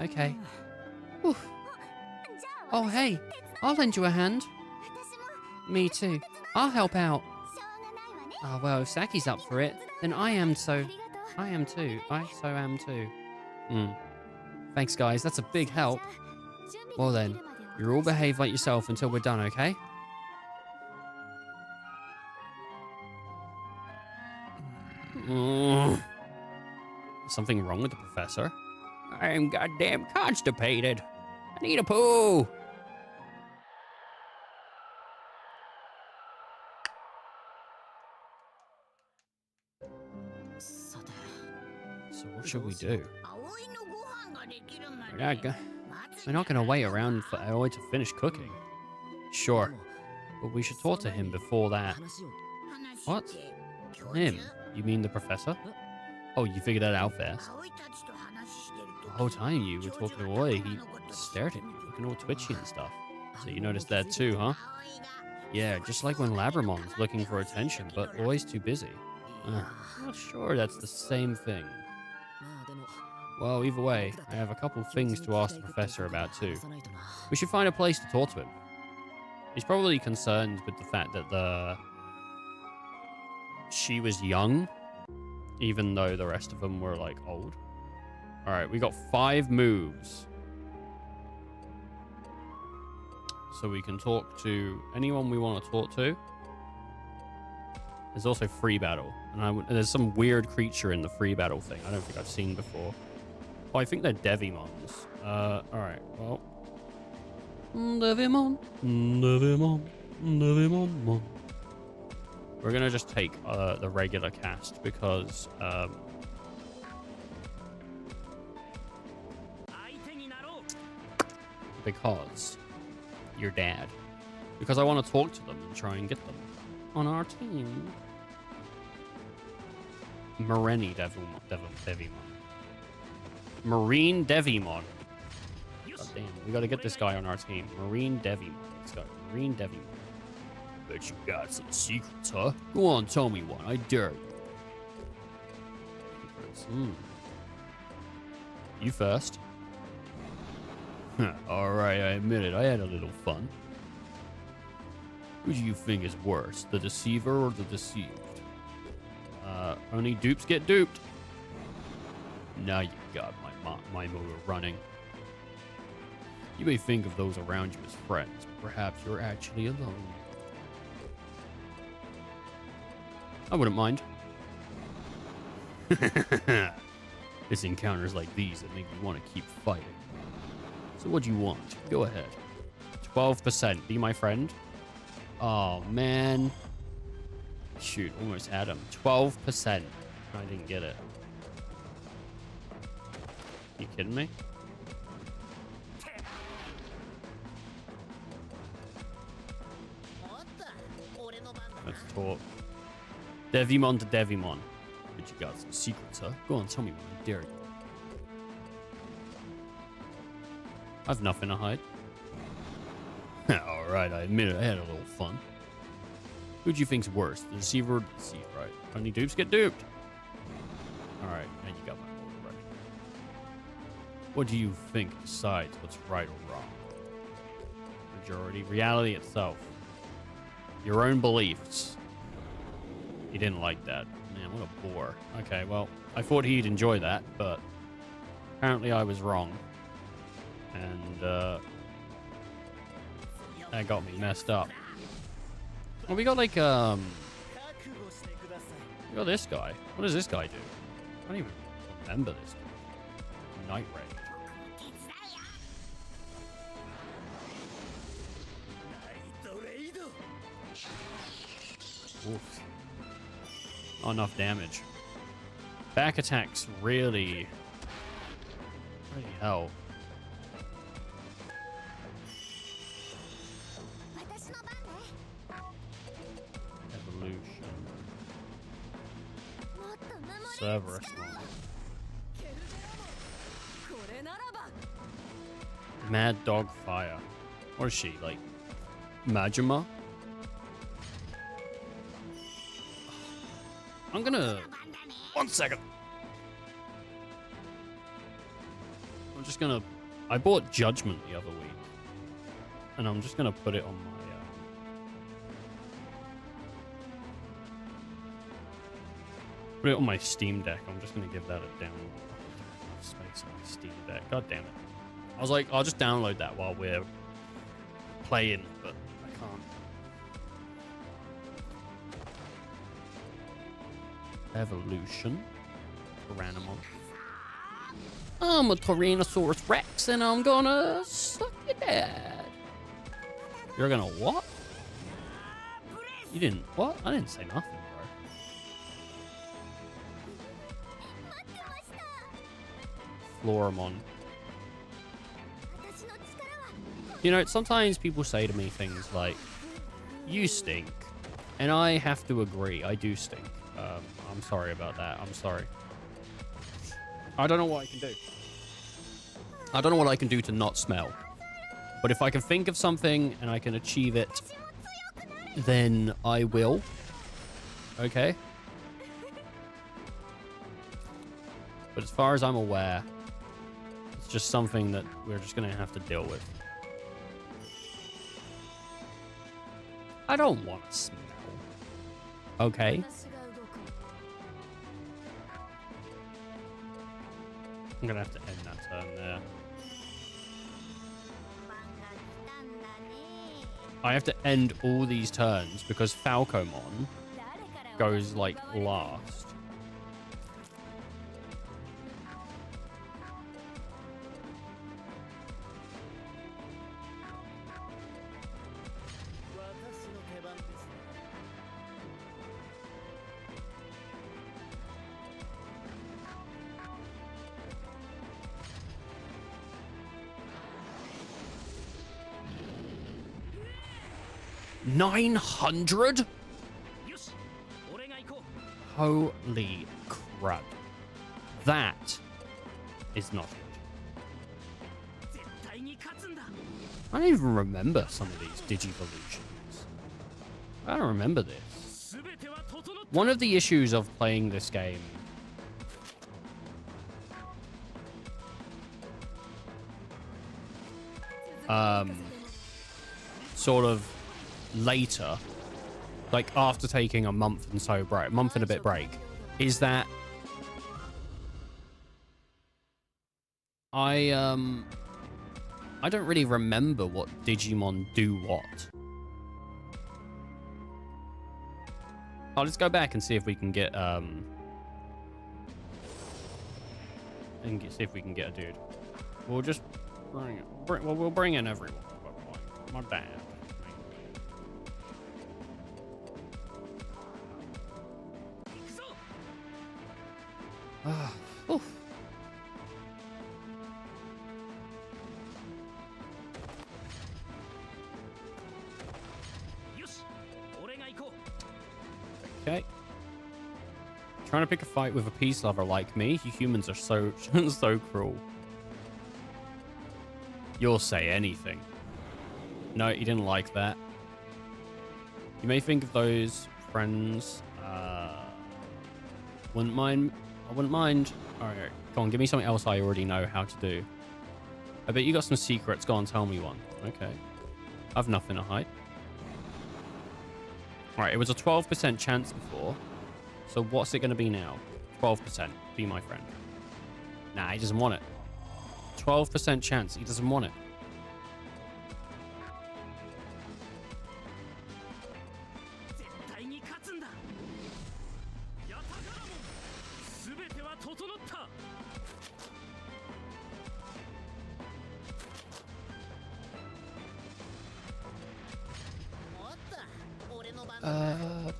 Okay. Whew. Oh, hey. I'll lend you a hand. Me too. I'll help out. Oh, well, if Saki's up for it, then I am too. Thanks, guys. That's a big help. Well then, you all behave like yourself until we're done, okay? Something wrong with the professor? I'm goddamn constipated. I need a poo. So what should we do? We're not gonna wait around for Aoi to finish cooking. Sure. But we should talk to him before that. What? Him? You mean the professor? Oh, you figured that out fast. The whole time you were talking away, he stared at me, looking all twitchy and stuff. So you noticed that too, huh? Yeah, just like when Labramon's looking for attention, but always too busy. I'm not sure that's the same thing. Well, either way, I have a couple things to ask the professor about too. We should find a place to talk to him. He's probably concerned with the fact that she was young, even though the rest of them were like old. All right, we got 5 moves. So we can talk to anyone we want to talk to. There's also free battle. And there's some weird creature in the free battle thing I don't think I've seen before. Oh, I think they're Devimons. Alright, well. Devimon. We're gonna just take the regular cast because your dad. Because I want to talk to them and try and get them on our team. Marine Devimon. Marine Devimon. God damn, we gotta get this guy on our team. Marine Devimon. Let's go. Marine Devimon. Bet you got some secrets, huh? Go on, tell me one. I dare you. Secrets. You first. Alright, I admit it. I had a little fun. Who do you think is worse, the deceiver or the deceived? Only dupes get duped. Now you got my motor running. You may think of those around you as friends, but perhaps you're actually alone. I wouldn't mind. It's encounters like these that make me want to keep fighting. So what do you want? Go ahead. 12%. Be my friend. Oh, man. Shoot, almost had him. 12%. I didn't get it. You kidding me? Let's talk. Devimon to Devimon. But you got some secrets, huh? Go on, tell me what I dare you. I've nothing to hide. Alright, I admit it, I had a little fun. Who do you think's worse? The deceiver or the deceived, right? Only dupes get duped. Alright, now you got my order ready. What do you think decides what's right or wrong? Majority, reality itself. Your own beliefs. He didn't like that. Man, what a bore. Okay, well, I thought he'd enjoy that, but apparently I was wrong. And, that got me messed up. Well, we got like, we got this guy. What does this guy do? I don't even remember this dude. Night Ray. Oof. Not enough damage. Back attacks really help. Cerberus. Mad Dog Fire. What is she, like Majima? I'm gonna... 1 second. I'm just gonna... I bought Judgment the other week. And I'm just gonna put it on my... Put it on my Steam Deck. I'm just gonna give that a download. Space on my Steam Deck. God damn it. I was like, I'll just download that while we're playing, but I can't. Evolution. Tyrannomon. I'm a Tyrannosaurus Rex and I'm gonna suck your dad. You're gonna what? You didn't what? I didn't say nothing. Floramon. You know, sometimes people say to me things like, You stink. And I have to agree, I do stink. I'm sorry about that. I'm sorry. I don't know what I can do. I don't know what I can do to not smell. But if I can think of something and I can achieve it, then I will. Okay? But as far as I'm aware, it's just something that we're just going to have to deal with. I don't want to smell. Okay? I'm going to have to end that turn there. I have to end all these turns because Falcomon goes like last. $900? Holy crap. That is not it. I don't even remember some of these Digivolutions. I don't remember this. One of the issues of playing this game sort of later, like after taking a month and a bit break, is that I don't really remember what Digimon do what. Oh, let's go back and see if we can get see if we can get a dude. We'll just we'll bring in everyone. My bad. Oof. Okay. Trying to pick a fight with a peace lover like me. You humans are so so cruel. You'll say anything. No, you didn't like that. You may think of those friends. Wouldn't mind. I wouldn't mind. All right, go on. Give me something else I already know how to do. I bet you got some secrets. Go on, tell me one. Okay. I've nothing to hide. All right, it was a 12% chance before. So what's it going to be now? 12%. Be my friend. Nah, he doesn't want it. 12% chance. He doesn't want it.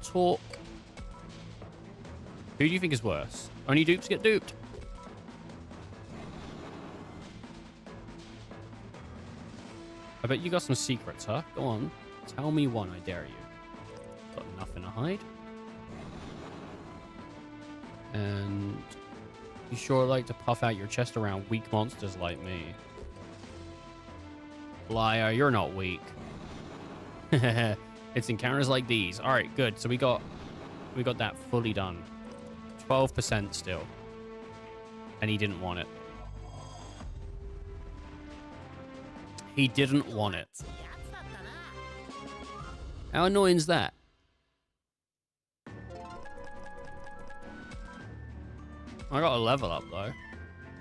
Talk. Who do you think is worse? Only dupes get duped. I bet you got some secrets, huh? Go on. Tell me one, I dare you. Got nothing to hide. And you sure like to puff out your chest around weak monsters like me. Liar, you're not weak. It's encounters like these. All right, good. So we got that fully done. 12% still. And he didn't want it. He didn't want it. How annoying is that? I got a level up though.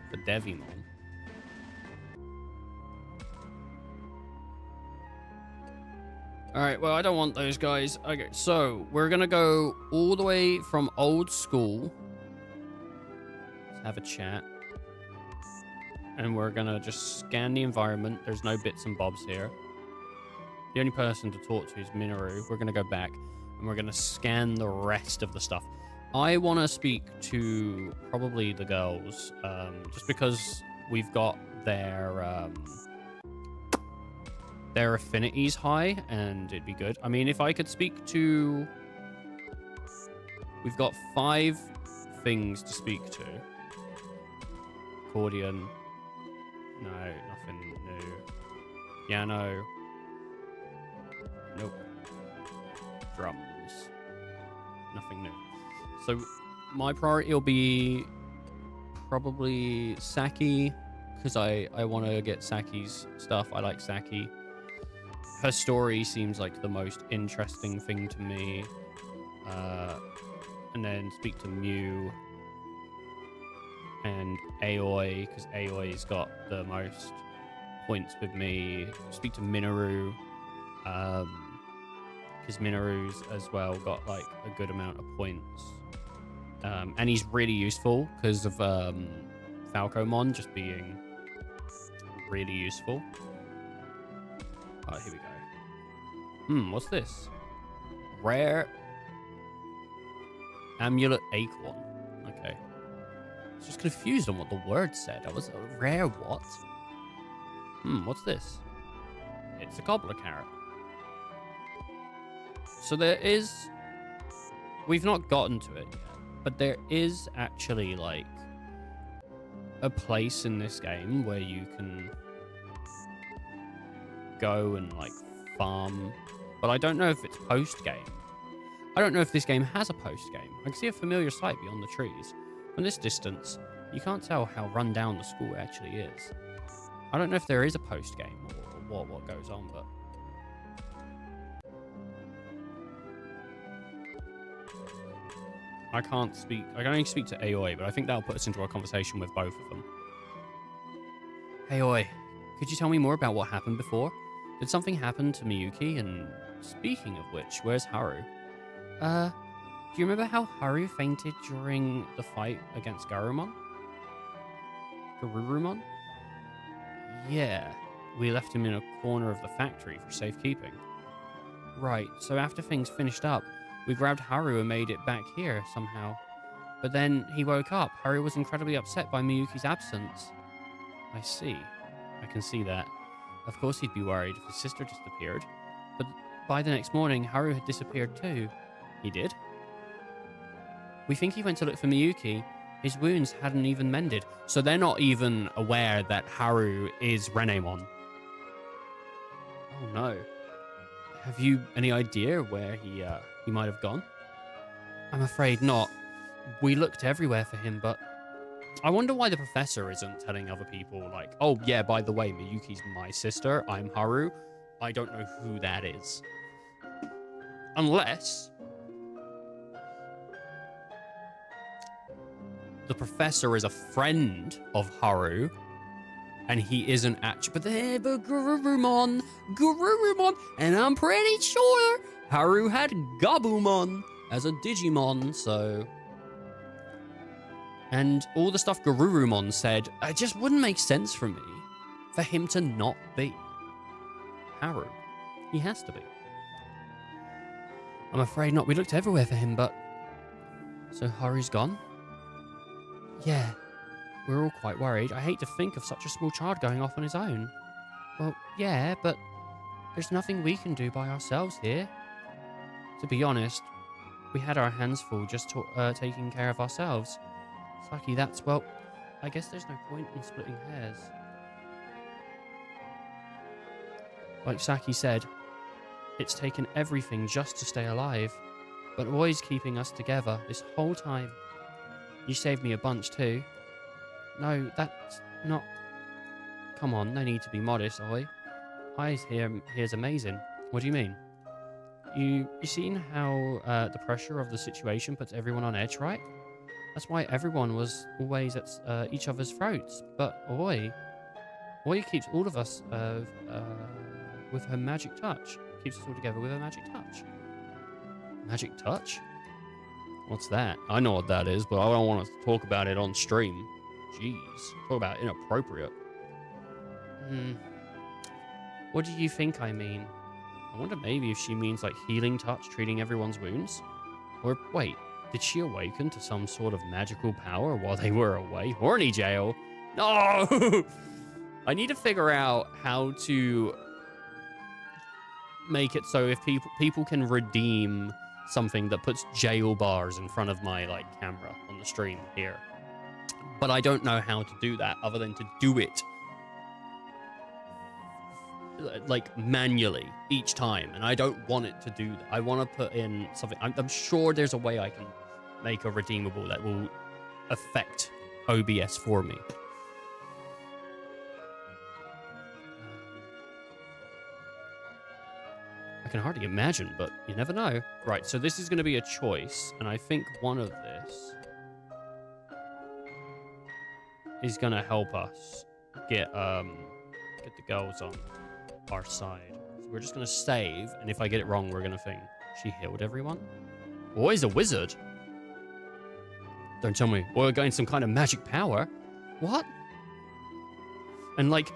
For Devimon. Alright, well, I don't want those guys. Okay, so we're gonna go all the way from old school. Let's have a chat. And we're gonna just scan the environment. There's no bits and bobs here. The only person to talk to is Minoru. We're gonna go back and we're gonna scan the rest of the stuff. I want to speak to probably the girls, just because we've got their their affinity's high, and it'd be good. I mean, if I could speak to... We've got 5 things to speak to. Accordion. No, nothing new. Piano. Nope. Drums. Nothing new. So my priority will be probably Saki, because I want to get Saki's stuff. I like Saki. Her story seems like the most interesting thing to me. And then speak to Mew and Aoi, because Aoi's got the most points with me. Speak to Minoru, because Minoru's as well got like a good amount of points. And he's really useful because of Falcomon just being really useful. Oh, here we go. What's this? Rare Amulet Acorn. Okay. I was just confused on what the word said. I was rare what? What's this? It's a gobbler carrot. So there is... We've not gotten to it yet, but there is actually, like, a place in this game where you can go and, like, farm. But I don't know if it's post-game. I don't know if this game has a post-game. I can see a familiar sight beyond the trees. From this distance, you can't tell how run down the school actually is. I don't know if there is a post-game or what goes on, but... I can't speak... I can only speak to Aoi, but I think that'll put us into a conversation with both of them. Aoi, could you tell me more about what happened before? Did something happen to Miyuki? And speaking of which, where's Haru? Do you remember how Haru fainted during the fight against Garurumon? Yeah, we left him in a corner of the factory for safekeeping. Right, so after things finished up, we grabbed Haru and made it back here somehow. But then he woke up. Haru was incredibly upset by Miyuki's absence. I see. I can see that. Of course he'd be worried if his sister disappeared. But by the next morning, Haru had disappeared too. He did? We think he went to look for Miyuki. His wounds hadn't even mended, so they're not even aware that Haru is Renemon. Oh no. Have you any idea where he might have gone? I'm afraid not. We looked everywhere for him, but... I wonder why the professor isn't telling other people, like, oh yeah, by the way, Miyuki's my sister, I'm Haru. I don't know who that is. Unless... the professor is a friend of Haru, and he isn't actually... But they're the Garurumon, and I'm pretty sure Haru had Gabumon as a Digimon, so... And all the stuff Garurumon said, it just wouldn't make sense for me for him to not be Haru. He has to be. I'm afraid not. We looked everywhere for him, but... So Haru's gone? Yeah, we're all quite worried. I hate to think of such a small child going off on his own. Well, yeah, but there's nothing we can do by ourselves here. To be honest, we had our hands full just taking care of ourselves. Saki, that's, well, I guess there's no point in splitting hairs. Like Saki said, it's taken everything just to stay alive, but always keeping us together this whole time. You saved me a bunch too. No, that's not... Come on, no need to be modest, Oi. Eyes here's amazing. What do you mean? You seen how the pressure of the situation puts everyone on edge, right? That's why everyone was always at each other's throats. But Oi keeps all of us with her magic touch. Keeps us all together with her magic touch. Magic touch? What's that? I know what that is, but I don't want to talk about it on stream. Jeez. Talk about inappropriate. What do you think I mean? I wonder maybe if she means like healing touch, treating everyone's wounds? Or wait, did she awaken to some sort of magical power while they were away? Horny jail? No! I need to figure out how to make it so if people can redeem something that puts jail bars in front of my like camera on the stream here. But I don't know how to do that other than to do it like manually each time, and I don't want it to do that. I want to put in something. I'm sure there's a way I can make a redeemable that will affect OBS for me. I can hardly imagine, but you never know. Right, so this is going to be a choice, and I think one of this is going to help us get the girls on our side. So we're just going to save, and if I get it wrong, we're going to think she healed everyone. Oh, he's a wizard. Don't tell me. Or gained some kind of magic power. What? And like,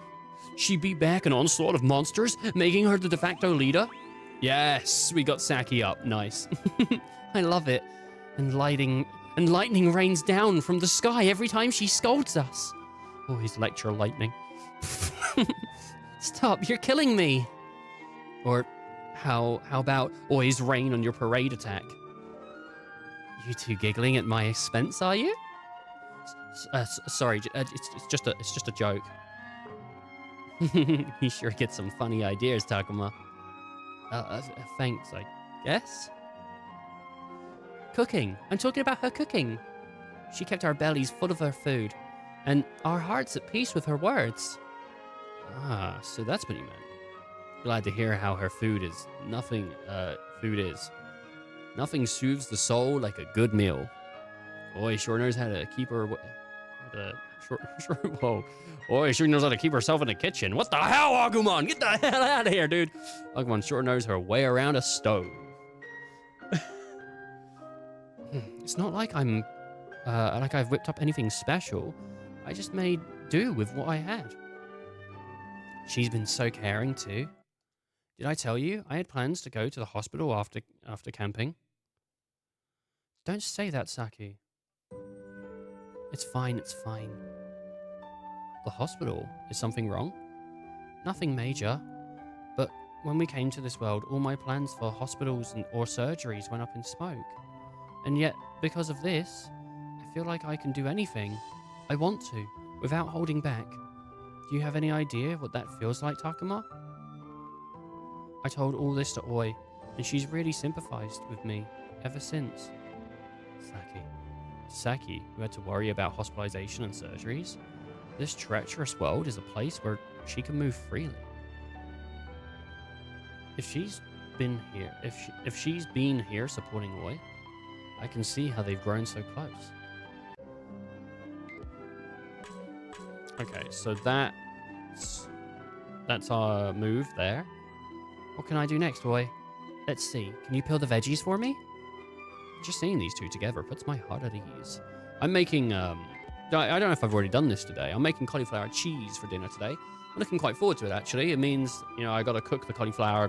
she beat back an onslaught of monsters, making her the de facto leader? Yes, we got Saki up. Nice. I love it. And lightning rains down from the sky every time she scolds us. Oh, he's lecture lightning. Stop, you're killing me. Or how about always rain on your parade attack? You two giggling at my expense, are you? Sorry, it's just a joke. You sure get some funny ideas, Takuma. Thanks, I guess. Cooking. I'm talking about her cooking. She kept our bellies full of her food, and our hearts at peace with her words. Ah, so that's what you meant. Glad to hear how her food is. Nothing soothes the soul like a good meal. Boy, sure knows how to keep her... Whoa. Boy, sure knows how to keep herself in the kitchen. What the hell, Agumon? Get the hell out of here, dude. Agumon sure knows her way around a stove. It's not like I've whipped up anything special. I just made do with what I had. She's been so caring too. Did I tell you I had plans to go to the hospital after camping? Don't say that, Saki. It's fine, it's fine. The hospital? Is something wrong? Nothing major. But when we came to this world, all my plans for hospitals or surgeries went up in smoke. And yet, because of this, I feel like I can do anything I want to, without holding back. Do you have any idea what that feels like, Takuma? I told all this to Oi, and she's really sympathized with me ever since. Saki, who had to worry about hospitalization and surgeries. This treacherous world is a place where she can move freely. If she's been here supporting Oi, I can see how they've grown so close. Okay, so that's our move there. What can I do next, Oi? Let's see. Can you peel the veggies for me? Just seeing these two together puts my heart at ease. I'm making, I don't know if I've already done this today. I'm making cauliflower cheese for dinner today. I'm looking quite forward to it, actually. It means, you know, I got to cook the cauliflower.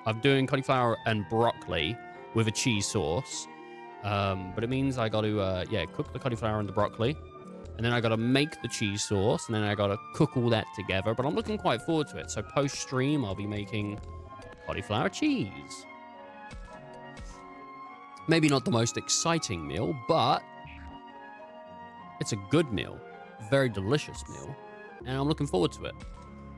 I'm doing cauliflower and broccoli with a cheese sauce. But it means I got to, cook the cauliflower and the broccoli. And then I got to make the cheese sauce. And then I got to cook all that together. But I'm looking quite forward to it. So post-stream, I'll be making cauliflower cheese. Maybe not the most exciting meal, but it's a good meal. Very delicious meal. And I'm looking forward to it.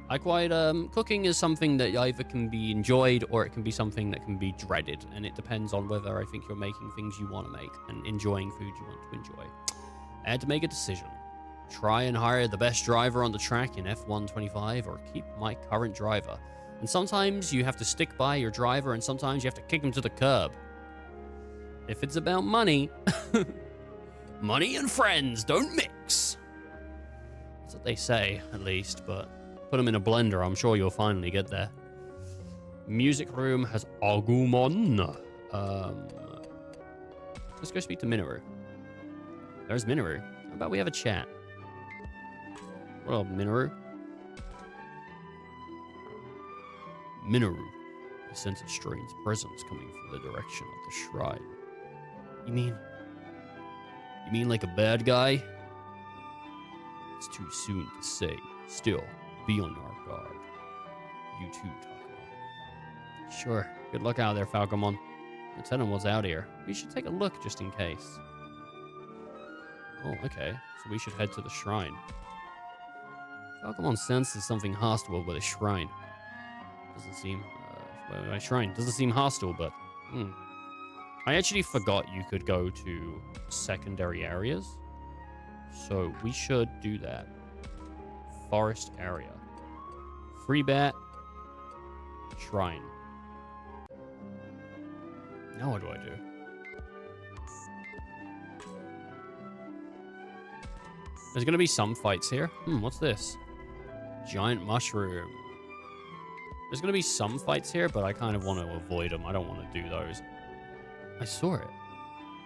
I quite, cooking is something that either can be enjoyed or it can be something that can be dreaded. And it depends on whether I think you're making things you want to make and enjoying food you want to enjoy. I had to make a decision. Try and hire the best driver on the track in F125 or keep my current driver. And sometimes you have to stick by your driver and sometimes you have to kick him to the curb. If it's about money, money and friends don't mix. That's what they say, at least, but put them in a blender, I'm sure you'll finally get there. Music room has Agumon. Let's go speak to Minoru. There's Minoru. How about we have a chat? What up, Minoru? Minoru. I sense a strange presence coming from the direction of the shrine. You mean like a bad guy? It's too soon to say. Still, be on our guard. You too, Takuma. Sure. Good luck out there, Falcomon. Lieutenant was out here. We should take a look just in case. Oh, okay. So we should head to the shrine. Falcomon senses something hostile with a shrine. Doesn't seem... my shrine doesn't seem hostile, but... I actually forgot you could go to secondary areas. So we should do that. Forest area. Free bat. Shrine. Now what do I do? There's going to be some fights here. What's this? Giant mushroom. There's going to be some fights here, but I kind of want to avoid them. I don't want to do those. I saw it.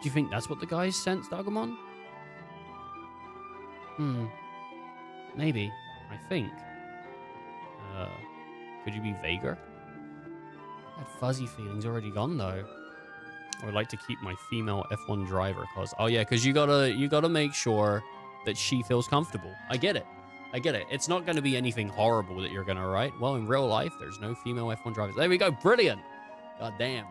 Do you think that's what the guys sent, Dagomon? Maybe. I think. Could you be vaguer? That fuzzy feeling's already gone, though. I would like to keep my female F1 driver cause... Oh, yeah, because you gotta make sure that she feels comfortable. I get it. I get it. It's not going to be anything horrible that you're going to write. Well, in real life, there's no female F1 drivers. There we go. Brilliant. God damn.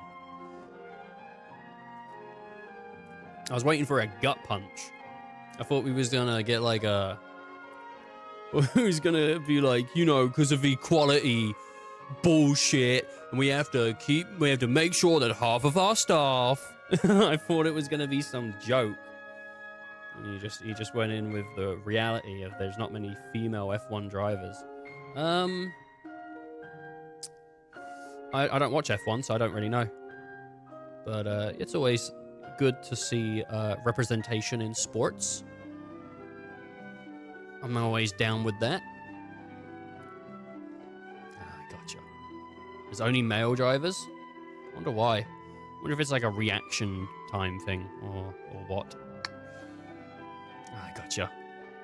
I was waiting for a gut punch. I thought we was going to get like a... It was going to be like, you know, because of equality bullshit. And we have to make sure that half of our staff... I thought it was going to be some joke. And he just went in with the reality of there's not many female F1 drivers. I don't watch F1, so I don't really know. But it's always good to see representation in sports. I'm always down with that. Gotcha. There's only male drivers? I wonder why. I wonder if it's like a reaction time thing or what. Gotcha.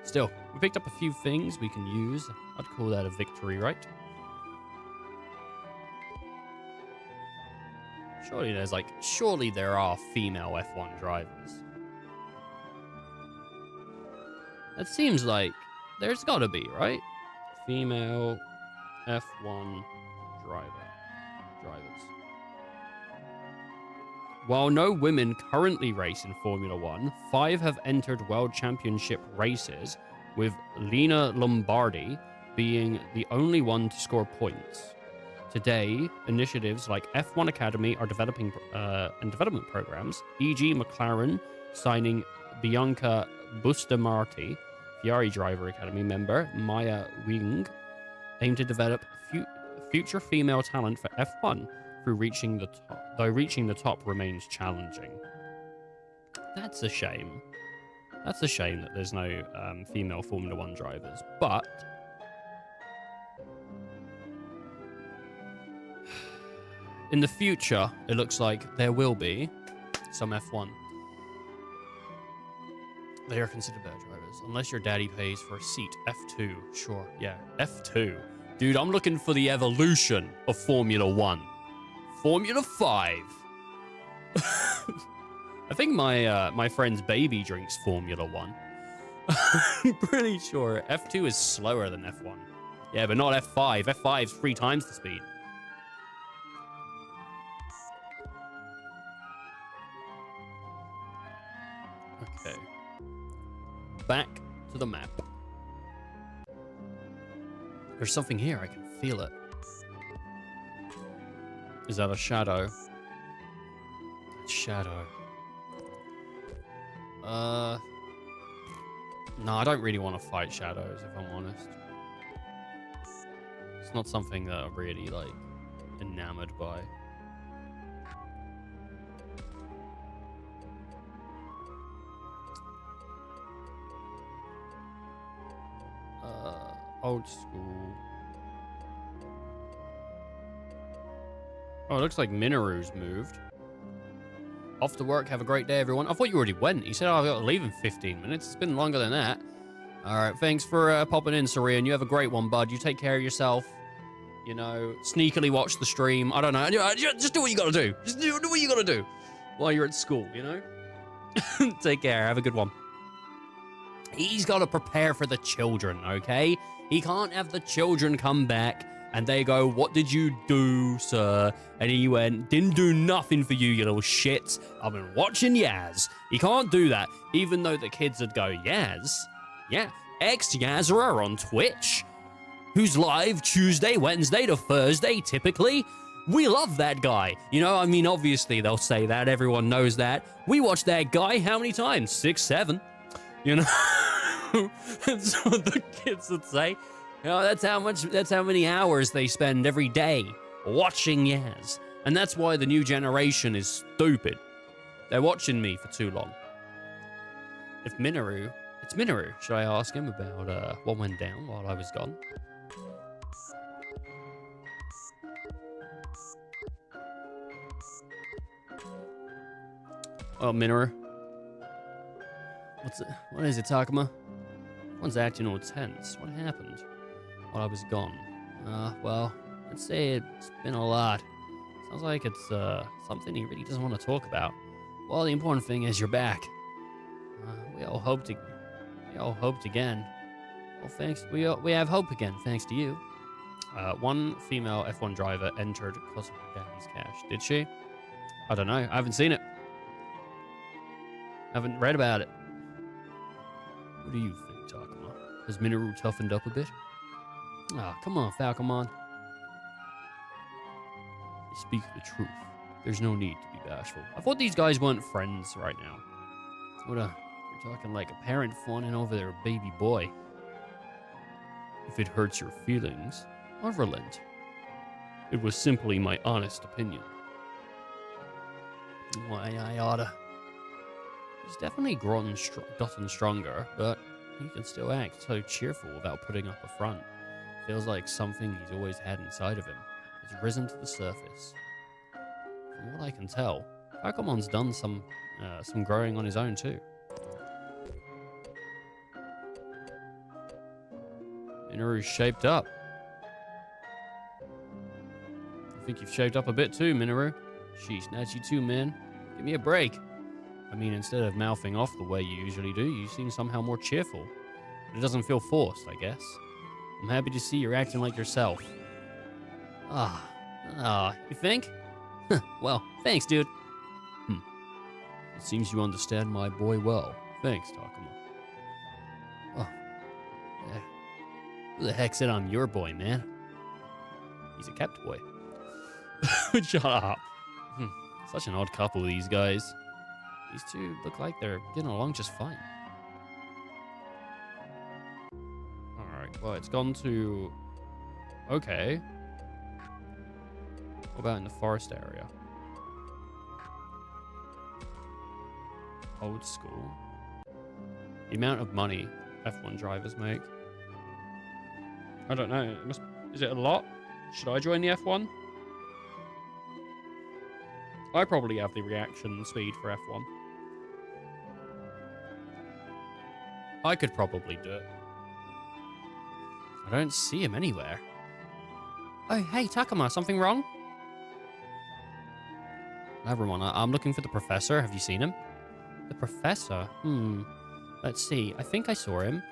Still, we picked up a few things we can use. I'd call that a victory, right? Surely there are female F1 drivers. That seems like there's gotta be, right? Female F1 drivers. While no women currently race in Formula 1, 5 have entered World Championship races, with Lena Lombardi being the only one to score points. Today, initiatives like F1 Academy are developing and development programs, e.g. McLaren signing Bianca Bustamante, Ferrari Driver Academy member Maya Wing, aim to develop future female talent for F1. Through reaching the top, though reaching the top remains challenging. That's a shame. That's a shame that there's no female Formula 1 drivers. But in the future, it looks like there will be some F1. They are considered better drivers, unless your daddy pays for a seat. F2, sure, yeah, F2. Dude, I'm looking for the evolution of Formula 1. Formula 5. I think my friend's baby drinks Formula 1. I'm pretty sure F2 is slower than F1. Yeah, but not F5. F5's 3 times the speed. Okay. Back to the map. There's something here. I can feel it. Is that a shadow? It's shadow. No, I don't really want to fight shadows, if I'm honest. It's not something that I'm really, like, enamored by. Old school. Oh, it looks like Minoru's moved. Off to work. Have a great day, everyone. I thought you already went. You said, oh, I've got to leave in 15 minutes. It's been longer than that. All right. Thanks for popping in, Sarian. You have a great one, bud. You take care of yourself. You know, sneakily watch the stream. I don't know. Just do what you got to do. Just do what you got to do while you're at school, you know? Take care. Have a good one. He's got to prepare for the children, okay? He can't have the children come back And they go, what did you do, sir? And he went, didn't do nothing for you, you little shits. I've been watching Yaz. You can't do that. Even though the kids would go, Yaz? Yeah, ex-Yazura on Twitch, who's live Tuesday, Wednesday to Thursday, typically. We love that guy. You know, I mean, obviously they'll say that. Everyone knows that. We watch that guy how many times? 6, 7. You know? That's what the kids would say. You know, that's how many hours they spend every day watching Yaz. And that's why the new generation is stupid. They're watching me for too long. It's Minoru. Should I ask him about what went down while I was gone? Oh, Minoru. What is it, Takuma? Everyone's acting all tense. What happened while I was gone? Well, I'd say it's been a lot. Sounds like it's something he really doesn't want to talk about. Well, the important thing is you're back. We all hoped again. Well, thanks. We have hope again, thanks to you. One female F1 driver entered because of her daddy's cash. Did she? I don't know. I haven't seen it. I haven't read about it. What do you think, Takuma? Has Minoru toughened up a bit? Ah, come on, Falcomon. They speak the truth. There's no need to be bashful. I thought these guys weren't friends right now. You're talking like a parent fawning over their baby boy. If it hurts your feelings, I'll relent. It was simply my honest opinion. Why, I oughta. He's definitely gotten stronger, but he can still act so cheerful without putting up a front. Feels like something he's always had inside of him has risen to the surface. From what I can tell, Pakumon's done some growing on his own too. Minoru's shaped up. I think you've shaped up a bit too, Minoru. Sheesh, that's you too, man. Give me a break. I mean, instead of mouthing off the way you usually do, you seem somehow more cheerful. But it doesn't feel forced, I guess. I'm happy to see you're acting like yourself. You think? Well, thanks, dude. It seems you understand my boy well. Thanks, Takuma. Oh, yeah. Who the heck said I'm your boy, man? He's a kept boy. Shut up. Such an odd couple, these guys. These two look like they're getting along just fine. Alright, well, it's gone to... Okay. What about in the forest area? Old school. The amount of money F1 drivers make. I don't know. Is it a lot? Should I join the F1? I probably have the reaction speed for F1. I could probably do it. I don't see him anywhere. Oh, hey, Takuma, something wrong? Never mind, I'm looking for the professor. Have you seen him? The professor? Let's see. I think I saw him.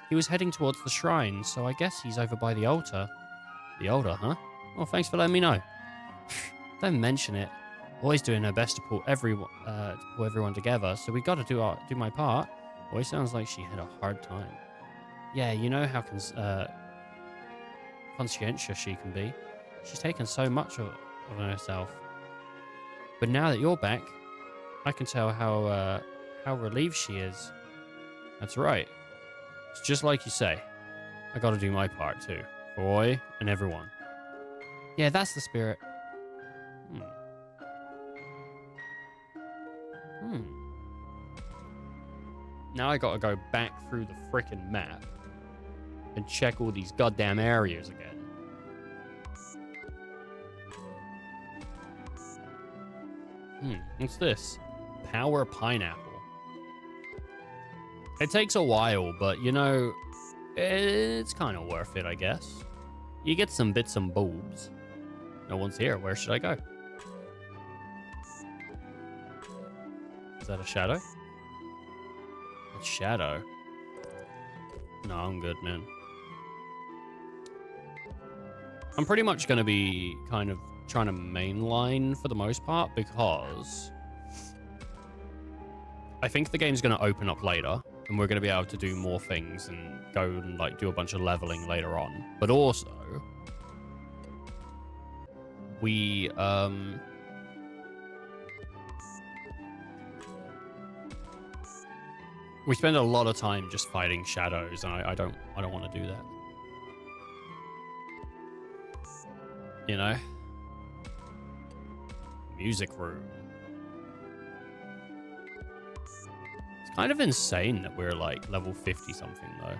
He was heading towards the shrine, so I guess he's over by the altar. The altar, huh? Well, thanks for letting me know. Don't mention it. Always doing her best to pull everyone together, so we got to do my part. Always sounds like she had a hard time. Yeah, you know how conscientious she can be. She's taken so much of herself. But now that you're back, I can tell how relieved she is. That's right. It's just like you say. I got to do my part too, for Oi and everyone. Yeah, that's the spirit. Now I gotta go back through the frickin' map and check all these goddamn areas again. What's this? Power pineapple. It takes a while, but you know, it's kind of worth it, I guess. You get some bits and bobs. No one's here. Where should I go? Is that a shadow? A shadow? No, I'm good, man. I'm pretty much going to be kind of trying to mainline for the most part because I think the game's going to open up later and we're going to be able to do more things and go and like do a bunch of leveling later on. But also, we spend a lot of time just fighting shadows, and I don't want to do that. You know? Music room. It's kind of insane that we're like level 50 something though.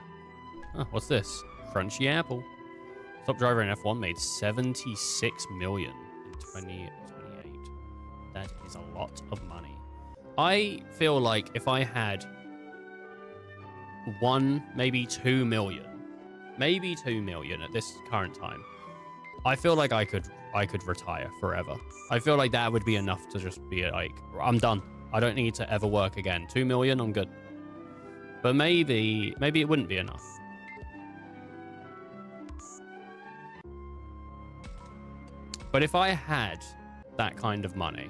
Huh, what's this? Crunchy apple. Top driver in F1 made 76 million in 2028. That is a lot of money. I feel like if I had 1, maybe 2 million at this current time, I feel like I could retire forever. I feel like that would be enough to just be like, I'm done. I don't need to ever work again. 2 million, I'm good. But maybe it wouldn't be enough. But if I had that kind of money,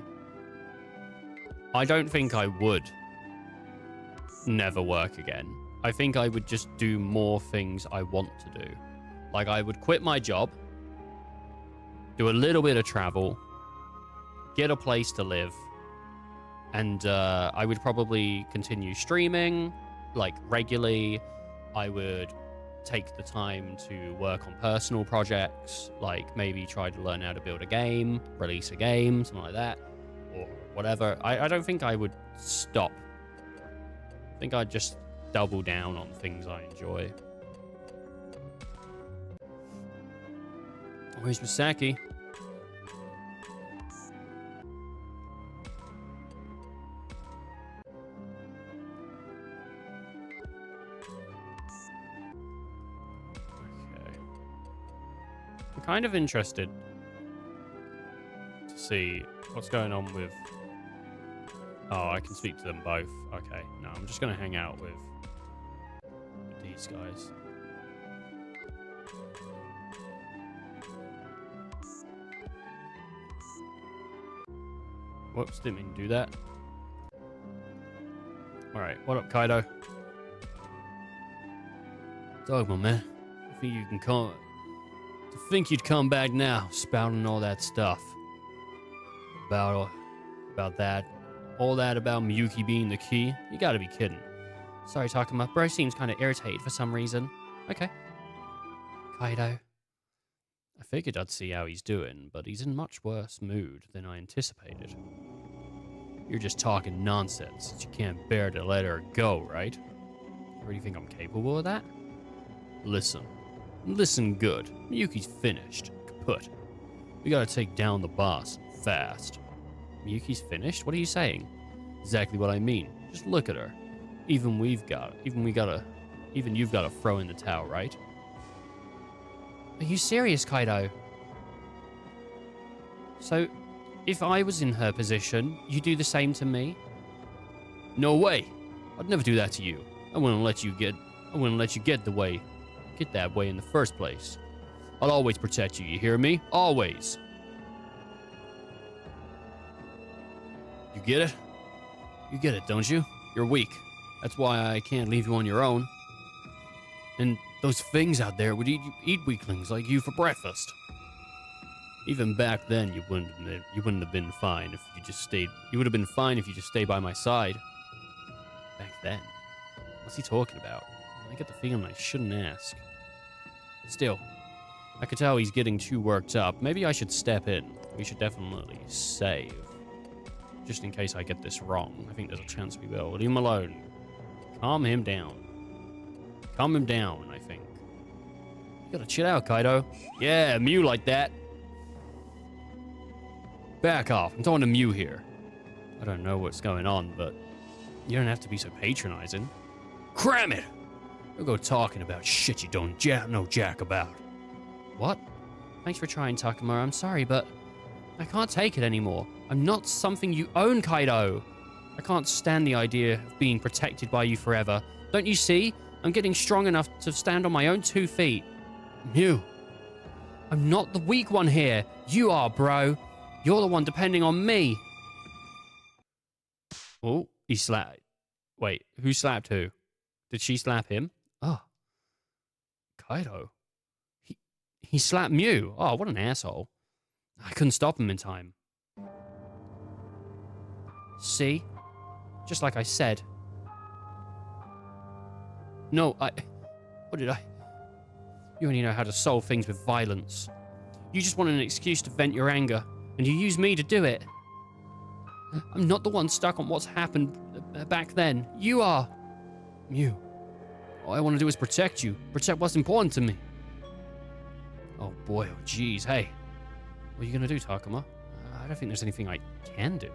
I don't think I would never work again. I think I would just do more things I want to do. Like I would quit my job, do a little bit of travel, get a place to live, and I would probably continue streaming like regularly. I would take the time to work on personal projects, like maybe try to learn how to build a game, release a game, something like that, or whatever. I don't think I would stop. I think I'd just double down on things I enjoy. Where's Misaki? Okay. I'm kind of interested to see what's going on with... Oh, I can speak to them both. Okay, no, I'm just going to hang out with these guys. Whoops, didn't mean to do that. Alright, what up, Kaido? Dog, my man. I think you can come... To think you'd come back now, spouting all that stuff. About that. All that about Miyuki being the key? You gotta be kidding. Sorry, Takuma. Bro seems kind of irritated for some reason. Okay. Kaido. I figured I'd see how he's doing, but he's in much worse mood than I anticipated. You're just talking nonsense since you can't bear to let her go, right? You really think I'm capable of that? Listen. Listen good. Miyuki's finished. Kaput. We gotta take down the boss. Fast. Miyuki's finished? What are you saying? Exactly what I mean. Just look at her. Even you've got to throw in the towel, right? Are you serious, Kaido? So, if I was in her position, you do the same to me? No way. I'd never do that to you. I wouldn't let you get that way in the first place. I'll always protect you, you hear me? Always. You get it? You get it, don't you? You're weak. That's why I can't leave you on your own. And those things out there would eat weaklings like you for breakfast. Even back then, you wouldn't have been fine if you just stayed. You would have been fine if you just stayed by my side. Back then, what's he talking about? I get the feeling I shouldn't ask. Still, I could tell he's getting too worked up. Maybe I should step in. We should definitely save. Just in case I get this wrong. I think there's a chance we will. Leave him alone. Calm him down. Calm him down, I think. You gotta chill out, Kaido. Yeah, Mew like that. Back off. I'm talking to Mew here. I don't know what's going on, but you don't have to be so patronizing. Cram it! You'll go talking about shit you don't know jack about. What? Thanks for trying, Takuma. I'm sorry, but I can't take it anymore. I'm not something you own, Kaido. I can't stand the idea of being protected by you forever. Don't you see? I'm getting strong enough to stand on my own 2 feet. Mew, I'm not the weak one here. You are, bro. You're the one depending on me. Oh, he slapped. Wait, who slapped who? Did she slap him? Oh, Kaido. He slapped Mew. Oh, what an asshole. I couldn't stop him in time. See? Just like I said. No, what did I... You only know how to solve things with violence. You just want an excuse to vent your anger, and you use me to do it. I'm not the one stuck on what's happened back then. You are. Mew. All I want to do is protect you. Protect what's important to me. Oh boy, oh jeez, hey. What are you gonna do, Takuma? I don't think there's anything I can do.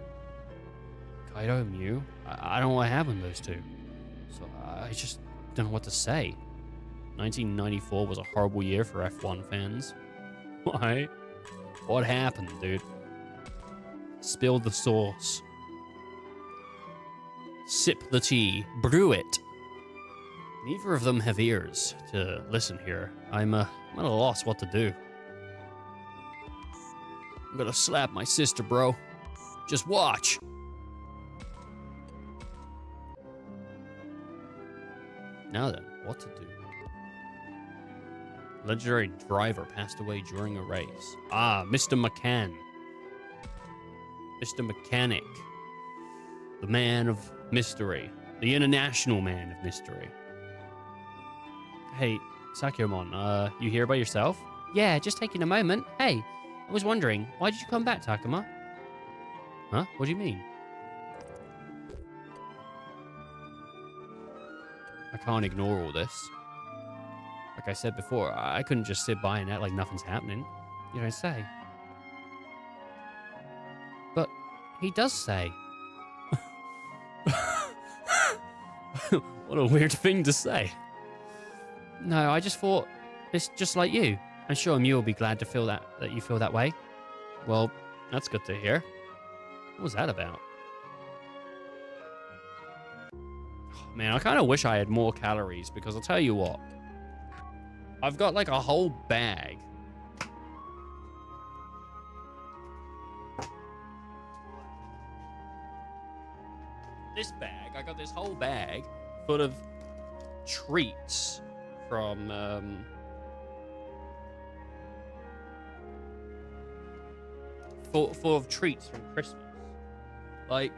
Kaido, Mew, I don't know what happened to those two. So I just don't know what to say. 1994 was a horrible year for F1 fans. Why? What happened, dude? Spill the sauce. Sip the tea. Brew it. Neither of them have ears to listen here. I'm at a loss what to do. I'm gonna slap my sister, bro. Just watch. Now then, what to do? Legendary driver passed away during a race. Ah, Mr. McCann. Mr. Mechanic. The man of mystery. The international man of mystery. Hey, Sakyomon, you here by yourself? Yeah, just taking a moment. Hey, I was wondering, why did you come back, Takuma? Huh? What do you mean? I can't ignore all this. Like I said before, I couldn't just sit by and act like nothing's happening. You don't say. But he does say. What a weird thing to say. No, I just thought it's just like you. I'm sure Mew will be glad to feel that you feel that way. Well, that's good to hear. What was that about? Oh, man, I kind of wish I had more calories because I'll tell you what. I've got like a whole bag. This bag, I got this whole bag full of treats from full of treats from Christmas. Like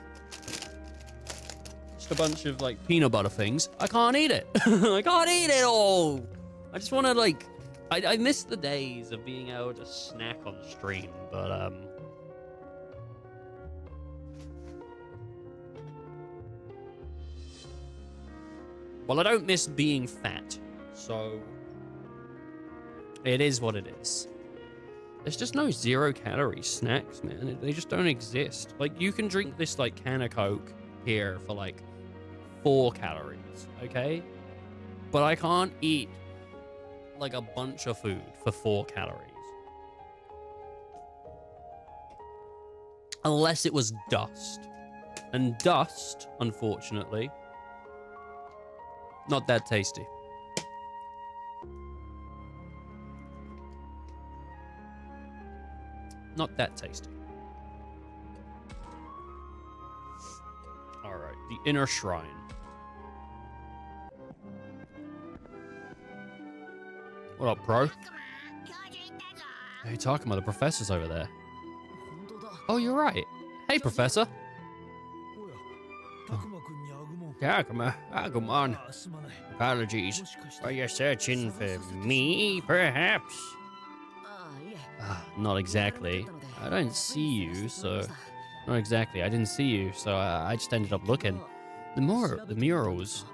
just a bunch of like peanut butter things. I can't eat it. I can't eat it all. I just want to like I miss the days of being able to snack on stream, but well, I don't miss being fat, so it is what it is. There's just no 0-calorie snacks, man. They just don't exist. Like, you can drink this, like, can of Coke here for, like, 4 calories, okay? But I can't eat, like, a bunch of food for 4 calories. Unless it was dust. And dust, unfortunately, not that tasty. Not that tasty. All right, the inner shrine. What up, bro? Hey, Takuma, the professor's over there. Oh, you're right. Hey, professor. Takuma, Agumon. Apologies. Are you searching for me, perhaps? Not exactly. I don't see you, so... Not exactly. I didn't see you, so I just ended up looking. The murals,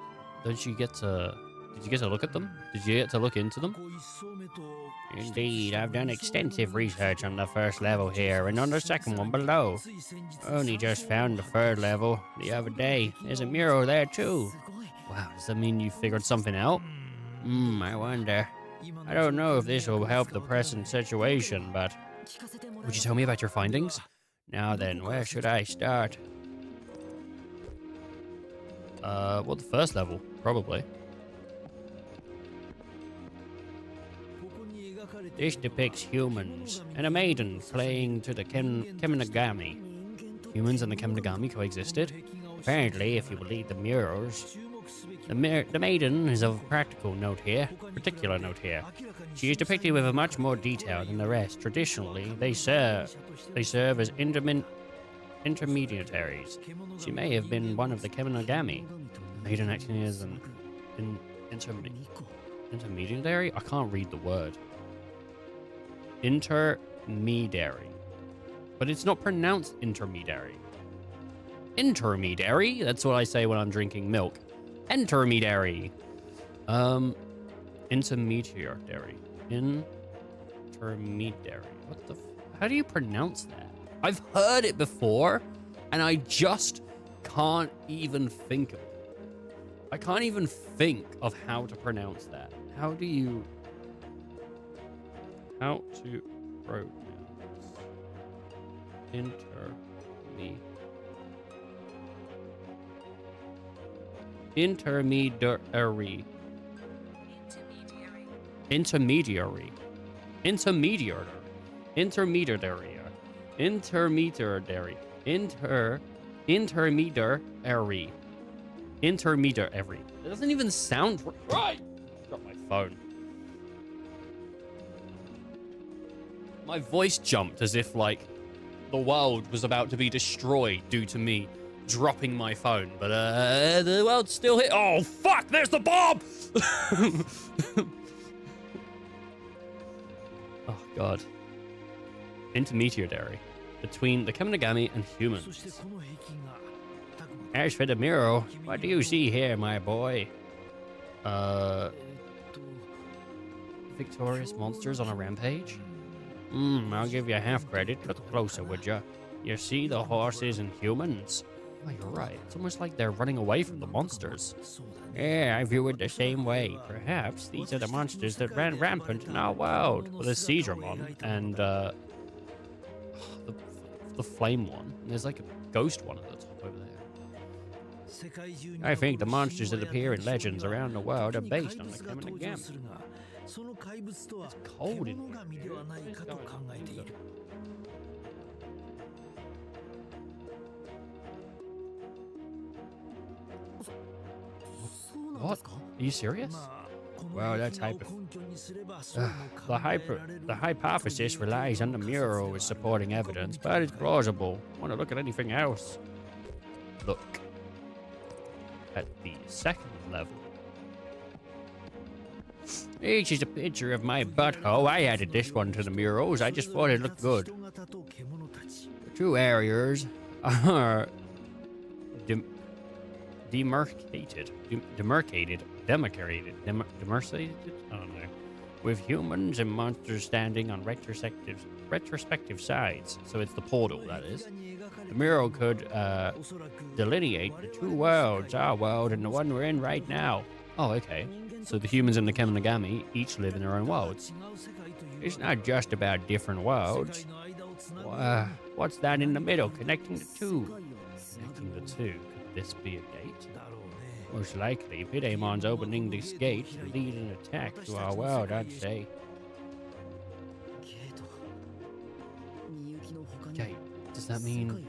don't you get to... Did you get to look at them? Did you get to look into them? Indeed, I've done extensive research on the first level here and on the second one below. Only just found the third level the other day. There's a mural there too. Wow, does that mean you figured something out? I wonder. I don't know if this will help the present situation, but... Would you tell me about your findings? Now then, where should I start? Well, the first level, probably. This depicts humans and a maiden playing to the Keminagami. Humans and the Keminagami coexisted. Apparently, if you believe the murals, the maiden is of particular note here. She is depicted with a much more detail than the rest. Traditionally, they serve as intermediaries. She may have been one of the Keminagami. The maiden acting as an intermediary? I can't read the word. Intermediary. But it's not pronounced intermediary. Intermediary? That's what I say when I'm drinking milk. Intermediary. Intermediary. Intermediary. What the how do you pronounce that? I've heard it before, and I just can't even think of it. I can't even think of how to pronounce that. How to pronounce intermediary. Intermediary. It doesn't even sound right. Drop my phone. My voice jumped as if like the world was about to be destroyed due to me dropping my phone, but the world's still here. Oh fuck! There's the bomb. Oh god. Intermediary between the Keminagami and humans. As for the mural, what do you see here, my boy? Victorious monsters on a rampage? I'll give you half credit. Look closer, would ya? You see the horses and humans? Oh, you're right. It's almost like they're running away from the monsters. Yeah, I view it the same way. Perhaps these are the monsters that ran rampant in our world. Well, there's Digimon and the flame one. And there's like a ghost one at the top over there. I think the monsters that appear in legends around the world are based on the Keminagami. It's cold in here. What? Are you serious? Well, that's the hypothesis relies on the mural as supporting evidence, but it's plausible. Want to look at anything else? Look at the second level. This is a picture of my butthole. I added this one to the murals. I just thought it looked good. The two areas are demarcated, I don't know, with humans and monsters standing on retrospective sides. So it's the portal, that is. The mural could delineate the two worlds, our world and the one we're in right now. Oh, okay. So the humans and the Keminagami each live in their own worlds. It's not just about different worlds. What's that in the middle, connecting the two? Connecting the two? Could this be a gate? Most likely, Pidemon's opening this gate to lead an attack to our world, I'd say. Gate. Does that mean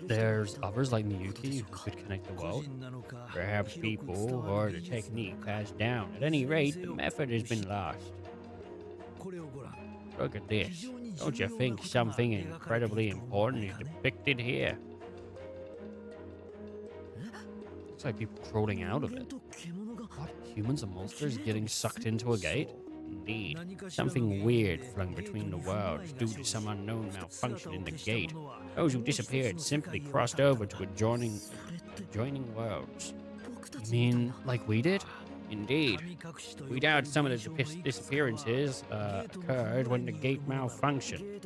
there's others like Miyuki who could connect the world? Perhaps people or the technique passed down. At any rate, the method has been lost. Look at this. Don't you think something incredibly important is depicted here? Looks like people crawling out of it. What? Humans and monsters getting sucked into a gate? Indeed. Something weird flung between the worlds due to some unknown malfunction in the gate. Those who disappeared simply crossed over to adjoining worlds. You mean like we did? Indeed. We doubt some of the disappearances occurred when the gate malfunctioned.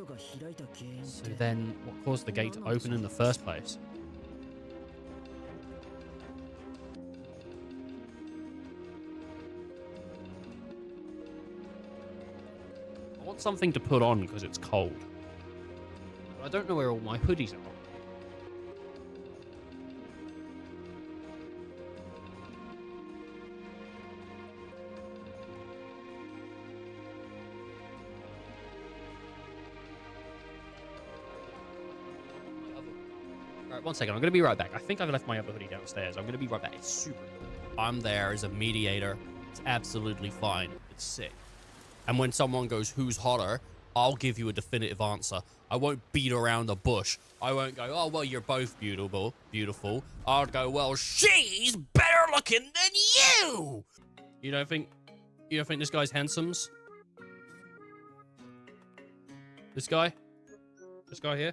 So then, what caused the gate to open in the first place? I want something to put on because it's cold. But I don't know where all my hoodies are. Alright, 1 second. I'm going to be right back. I think I've left my other hoodie downstairs. I'm going to be right back. It's super cool. I'm there as a mediator. It's absolutely fine. It's sick. And when someone goes, who's hotter? I'll give you a definitive answer. I won't beat around the bush. I won't go, oh, well, you're both beautiful. I'll go, well, she's better looking than you. You don't think this guy's handsomes? This guy? This guy here?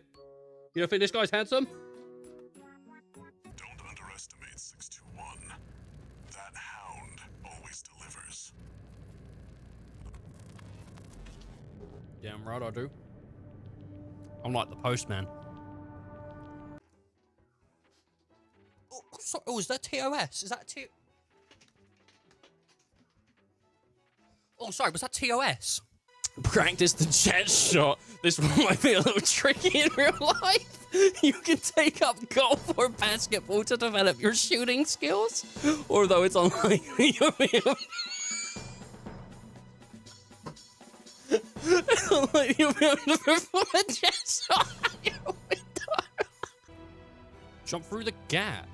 You don't think this guy's handsome? Don't underestimate 621. That hound always delivers. Damn right I do. I'm like the postman. Oh, is that TOS? Is that T? Oh, sorry, was that TOS? Practice the jet shot. This one might be a little tricky in real life. You can take up golf or basketball to develop your shooting skills. Although it's unlikely you'll be able to perform a jet shot out your window. Jump through the gap.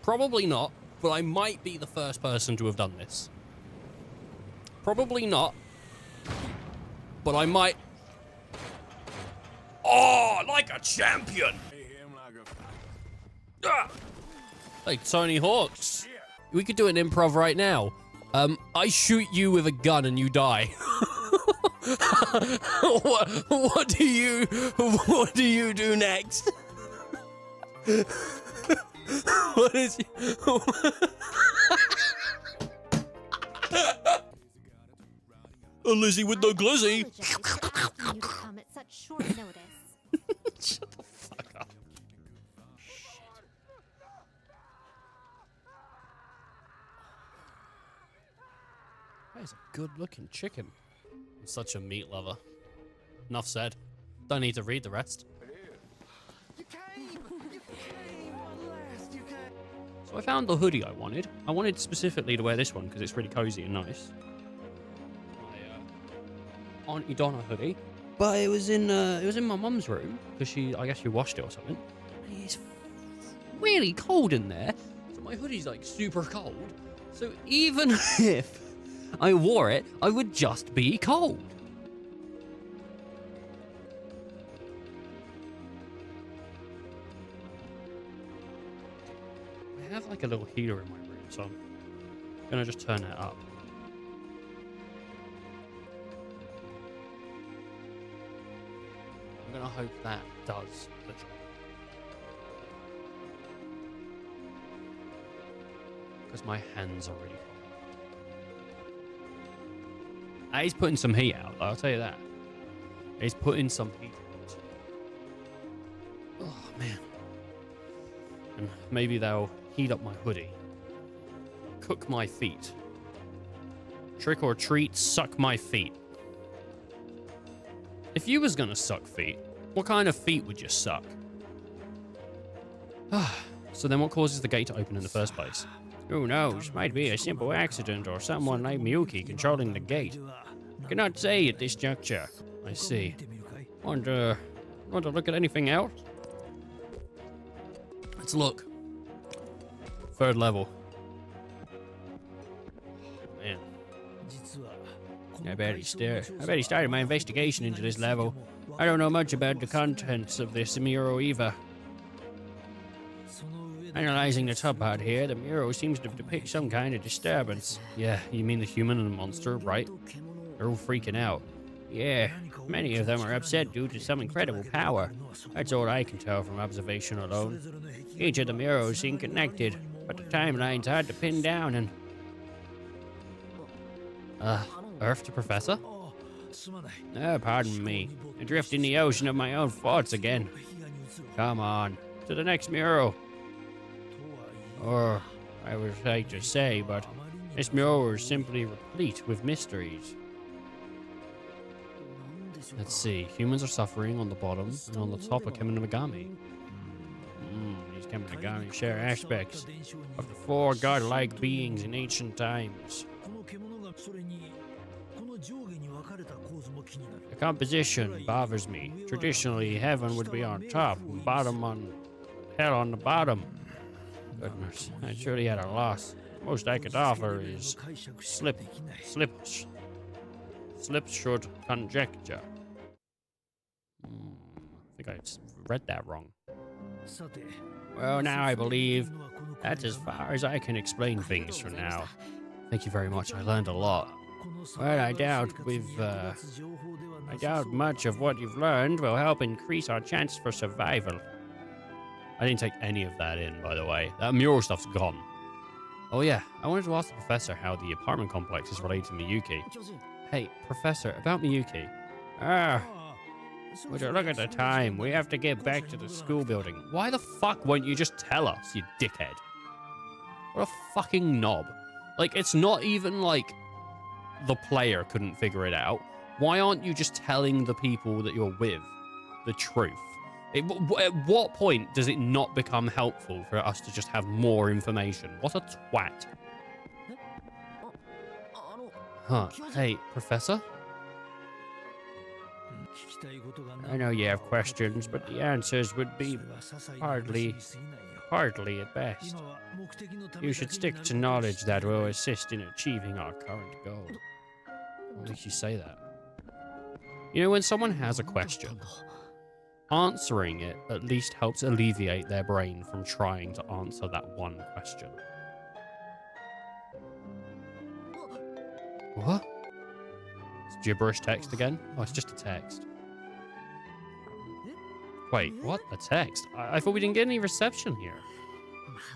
Probably not, but I might be the first person to have done this. Probably not, but I might. Oh, like a champion! Like Tony Hawk's. We could do an improv right now. I shoot you with a gun and you die. What do you do next? What is a Lizzie with no glizzy? Asking you to come at such short notice. Shut the fuck up. That is a good-looking chicken. I'm such a meat lover. Enough said. Don't need to read the rest. So I found the hoodie I wanted. I wanted specifically to wear this one because it's really cozy and nice. My Auntie Donna hoodie, but it was in my mum's room because I guess she washed it or something. And it's really cold in there, so my hoodie's like super cold. So even if I wore it, I would just be cold. I have like a little heater in my room, so I'm gonna just turn that up. I'm gonna hope that does the job. Because my hands are really cold. He's putting some heat out, I'll tell you that. He's putting some heat out. Oh, man. And maybe they'll heat up my hoodie. Cook my feet. Trick or treat, suck my feet. If you was gonna suck feet, what kind of feet would you suck? So then what causes the gate to open in the first place? Who knows? Might be a simple accident or someone named Miyuki controlling the gate. Cannot say at this juncture. I see. Want to look at anything else? Let's look. 3rd level. Oh, man. I bet he started my investigation into this level. I don't know much about the contents of this mural either. Analyzing the top part here, the mural seems to depict some kind of disturbance. Yeah, you mean the human and the monster, right? They're all freaking out. Yeah, many of them are upset due to some incredible power. That's all I can tell from observation alone. Each of the murals seem connected, but the timeline's hard to pin down and... Earth to Professor? Oh, pardon me. Adrift in the ocean of my own thoughts again. Come on, to the next mural. Or, I would like to say, but this mural is simply replete with mysteries. Let's see. Humans are suffering on the bottom, and on the top are Kemen Megami. These Kemonogami share aspects of the four godlike beings in ancient times. この獣がそれにこの上下に分かれた構図も気になる The composition bothers me. Traditionally, heaven would be on top, and bottom on hell on the bottom. Goodness, I truly had a loss. Most I could offer is slipshod conjecture. I think I read that wrong. さて Well, now I believe that's as far as I can explain things for now. Thank you very much. I learned a lot. Well, I doubt much of what you've learned will help increase our chances for survival. I didn't take any of that in, by the way. That mural stuff's gone. Oh yeah, I wanted to ask the professor how the apartment complex is related to Miyuki. 巨人 Hey, professor, about Miyuki. Ah, would you look at the time? We have to get back to the school building. Why the fuck won't you just tell us, you dickhead? What a fucking knob. Like, it's not even like the player couldn't figure it out. Why aren't you just telling the people that you're with the truth? At what point does it not become helpful for us to just have more information? What a twat. あの Huh. Hey, professor? 聞きたいことが I know you have questions, but the answers would そ be れは些細な hardly- 話に過ぎないよ hardly at best. 今は目的のため You だ should けに stick なる to ことを knowledge 知ってい that る will assist in achieving our current goal. What makes you say that? You know, when someone has a question, answering it at least helps alleviate their brain from trying to answer that one question. What? It's gibberish text again? Oh, it's just a text. Wait, what? A text? I thought we didn't get any reception here.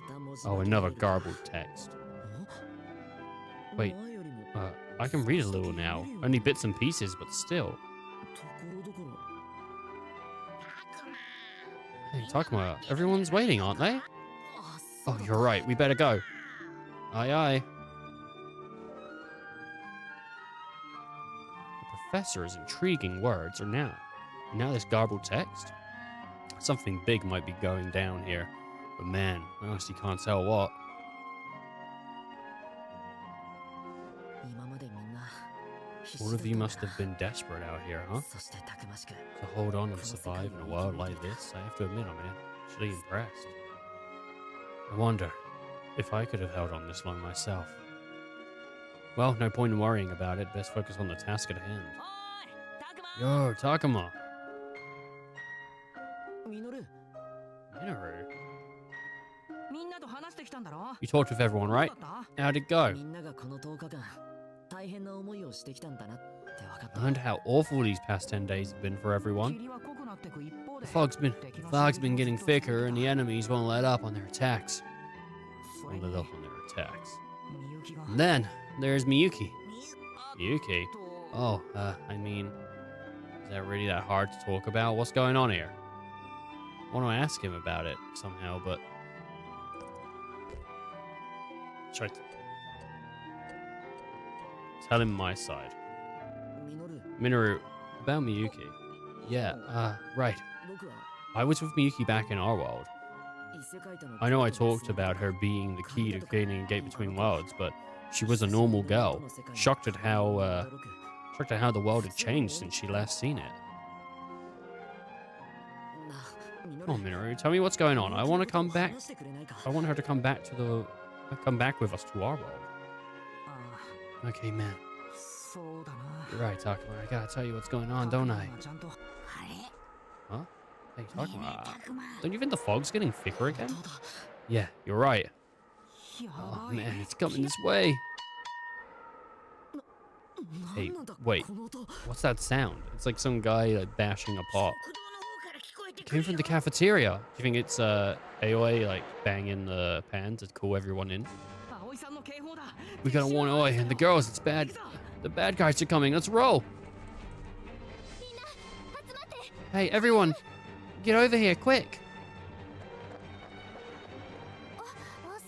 また文字 Oh, だけ another 見る garbled text. お Wait. 前よりも I can read a little now. Only bits and pieces, but still. ところどころ Hey, Takuma, everyone's waiting, aren't they? あそ Oh, うだ you're right. We better go. Aye, aye. The professor's intriguing words are now. Now this garbled text? Something big might be going down here. But man, I honestly can't tell what. 今までみんな必死 All だ of った you んだ must have been desperate out here, huh? そしてたくましく To hold on and survive in a world like this, I have to admit I'm actually impressed. I wonder if I could have held on this long myself. Well, no point in worrying about it. Best focus on the task at hand. おーいたくま Yo, Takuma! ミノル Minoru? みんなと話してきたんだろ You talked with everyone, right? どうだっ How'd it た go? みんながこの10日間大変な思いをしてきたんだなって分かった I learned how awful these past 10 days have been for everyone. 霧は濃くなってく一方で The fog's been getting thicker, and the enemies won't let up on their attacks. それ Won't に let up on their attacks. みゆきが And then there's Miyuki. あ Miyuki? と Oh, I mean, is that really that hard to talk about? What's going on here? I want to ask him about it somehow, but try to tell him my side. ミノル Minoru, about Miyuki. Yeah, right. 僕は I was with Miyuki back in our world. 異世界との I know I talked about her being the key to gaining a gate between worlds, but she was a normal girl. Shocked at how the world had changed since she last seen it. なミノ Come on, Minoru, tell me what's going on. I want to come back. 話してくれないか I want her to come back with us to our world. あ Okay, man. そうだな You're right, Takuma. I gotta tell you what's going on, don't I? ちゃんと Huh? Hey, Takuma. Don't you think the fog's getting thicker again? どうだ Yeah, you're right. や Oh ばい man, it's coming this way. Hey, なんなんだ wait. この音 What's that sound? It's like some guy like bashing a pot. 食堂の方から聞こえて It く came る from よ the cafeteria. Do you think it's AOA like banging the pan to call everyone in? 葵さんの警報だ We gotta warn Oi and the girls. It's bad. The bad guys are coming. Let's roll. Hey, everyone, get over here quick.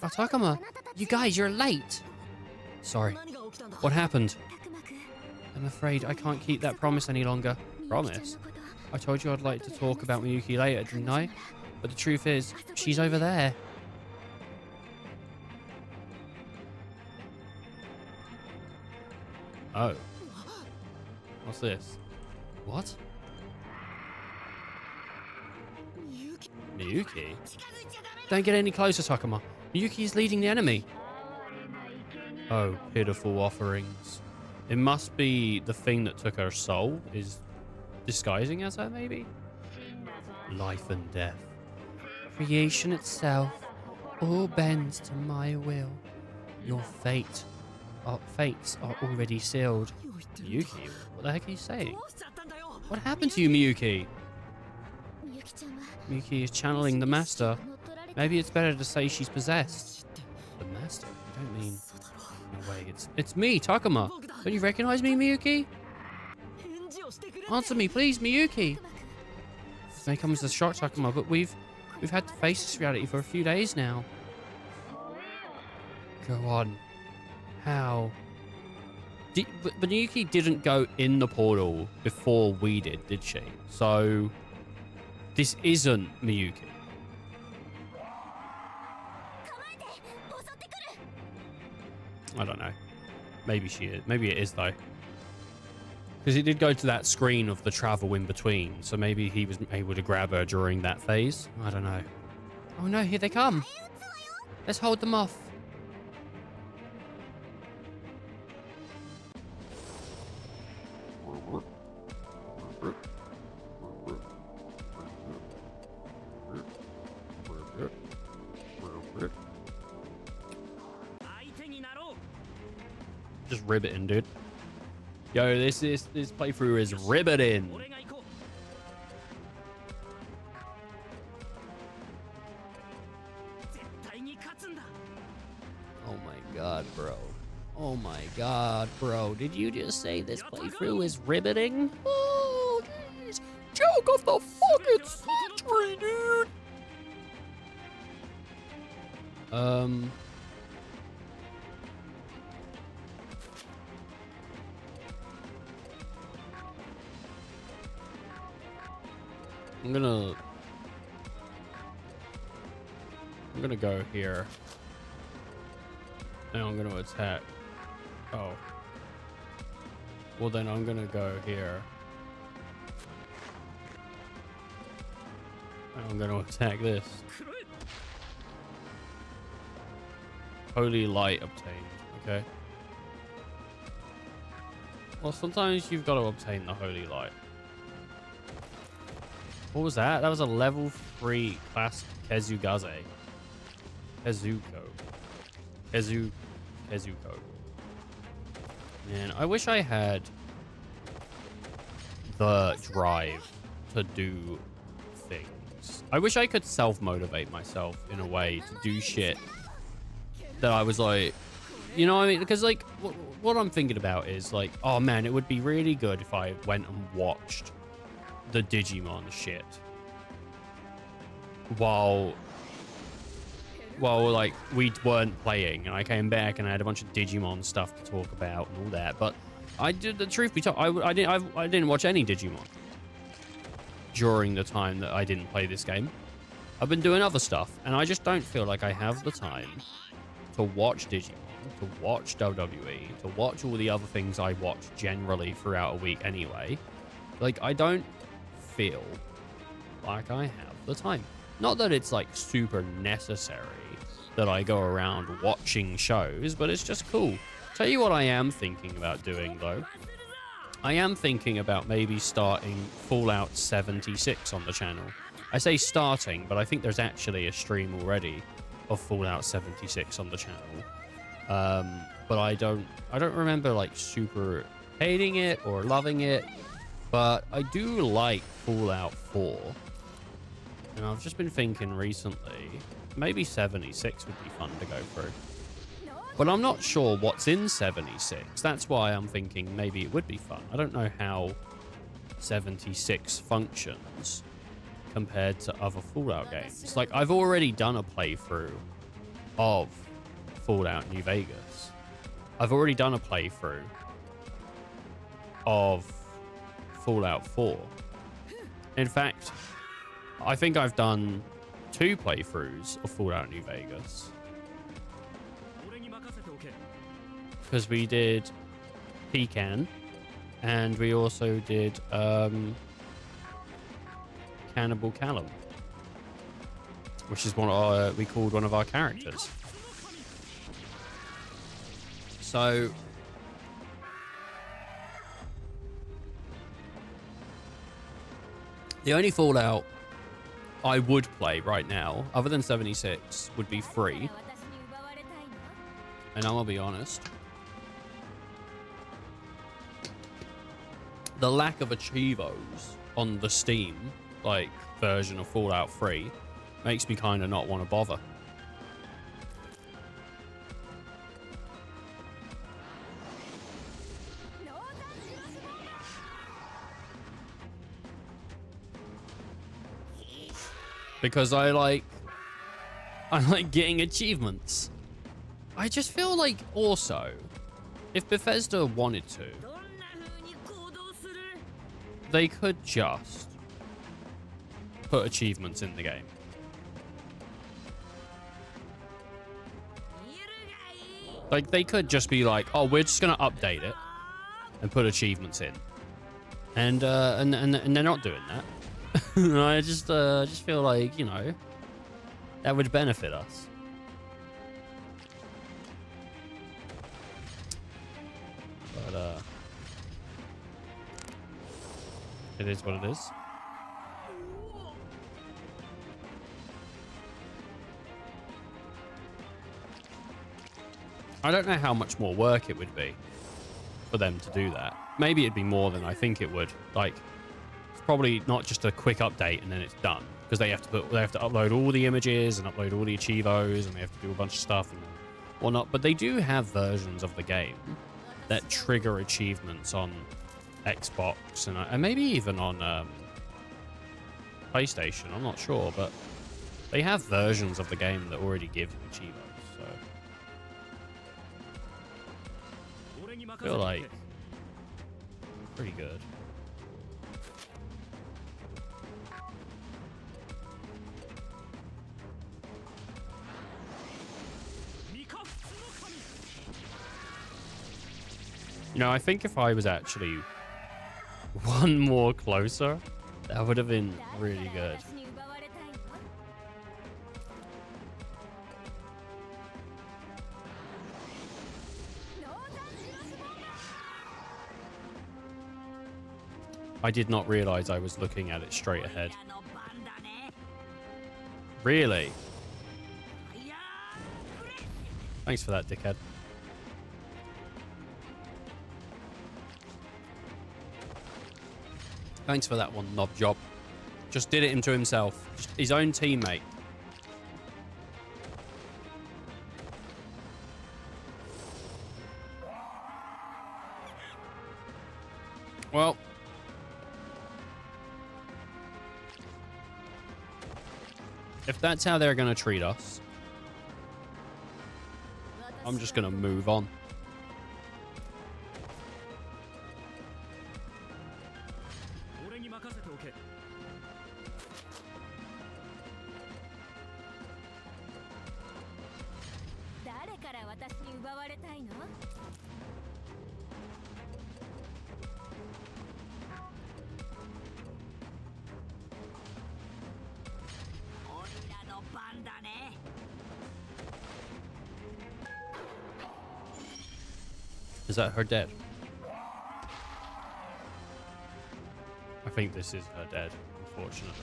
Oh, Takuma, you guys, you're late. Sorry. 何が起きたんだ What happened? たくまくん I'm afraid I can't keep that promise any longer. Promise? I told you I'd like to talk about Miyuki later, didn't I? But the truth is, she's over there. Oh. What's this? What? Miyuki? Don't get any closer, Takuma. Miyuki is leading the enemy. Oh, pitiful offerings. It must be the thing that took her soul is disguising as her, maybe? Life and death. Creation itself. All bends to my will. Your fates are already sealed. Miyuki? What the heck are you saying? What happened to you, Miyuki? Miyuki is channeling the master. Maybe it's better to say she's possessed. The master? You don't mean... No way, it's me, Takuma. Don't you recognize me, Miyuki? Answer me, please, Miyuki. This may come as a shock, Takuma, but we've had to face this reality for a few days now. Go on. How? But Miyuki didn't go in the portal before we did she? So this isn't Miyuki. I don't know. Maybe she is. Maybe it is though. Because it did go to that screen of the travel in between. So maybe he was able to grab her during that phase. I don't know. Oh no, here they come. Let's hold them off. Just riveting, dude. Yo, this playthrough is riveting. Oh my god, bro. Oh my god, bro. Did you just say this playthrough is riveting? Oh, jeez. Joke of the fucking century, dude. I'm gonna go here. And I'm gonna attack. Oh. Well, then I'm gonna go here. And I'm gonna attack this. Holy light obtained. Okay. Well, sometimes you've got to obtain the holy light. What was that? That was a level 3 class Kezugaze. Kezuko. Man, I wish I had the drive to do things. I wish I could self-motivate myself in a way to do shit that I was like, you know what I mean? Because like, what I'm thinking about is like, oh man, it would be really good if I went and watched the Digimon shit while like we weren't playing, and I came back and I had a bunch of Digimon stuff to talk about and all that. But I did, the truth be told, I didn't watch any Digimon during the time that I didn't play this game. I've been doing other stuff, and I just don't feel like I have the time to watch Digimon, to watch WWE, to watch all the other things I watch generally throughout a week anyway. Like, I don't feel like I have the time. Not that it's like super necessary that I go around watching shows, but it's just cool. Tell you what I am thinking about doing though. I am thinking about maybe starting Fallout 76 on the channel. I say starting, but I think there's actually a stream already of Fallout 76 on the channel. But I don't remember like super hating it or loving it, but I do like Fallout 4. And I've just been thinking recently, maybe 76 would be fun to go through. But I'm not sure what's in 76. That's why I'm thinking maybe it would be fun. I don't know how 76 functions compared to other Fallout games. Like, I've already done a playthrough of Fallout New Vegas. I've already done a playthrough of Fallout 4. In fact, I think I've done 2 playthroughs of Fallout New Vegas. 俺に任せておけ Because we did Pecan, and we also did Cannibal Callum, which is one of our, we called one of our characters. So the only Fallout I would play right now, other than 76, would be free. And I'm gonna be honest, the lack of achievos on the Steam like version of Fallout 3 makes me kind of not want to bother. Because I like getting achievements. I just feel like also, if Bethesda wanted to, どんな風に行動する they could just put achievements in the game. いるがいい Like, they could just be like, oh, we're just going to update it and put achievements in. And they're not doing that. I just feel like, you know, that would benefit us. But, it is what it is. I don't know how much more work it would be for them to do that. Maybe it'd be more than I think it would. Like, it's probably not just a quick update and then it's done, because they have to upload all the images and upload all the achievos, and they have to do a bunch of stuff and whatnot. But they do have versions of the game that trigger achievements on Xbox and maybe even on PlayStation. I'm not sure, but they have versions of the game that already give you achievos. So 俺に任 I せて feel おけ like pretty good. You know, I think if I was actually one more closer, that would have been really good. 私に奪われたいの I did not realize I was looking at it straight ahead. あの番だね Really? いやーフレッ Thanks for that, dickhead. Thanks for that one, knob job. Just did it into himself. Just his own teammate. Well. If that's how they're going to treat us, I'm just going to move on. 俺に任せておけ 誰から私に奪われたいの 俺らの番だね Is that her dead? I think this is her dead, unfortunately.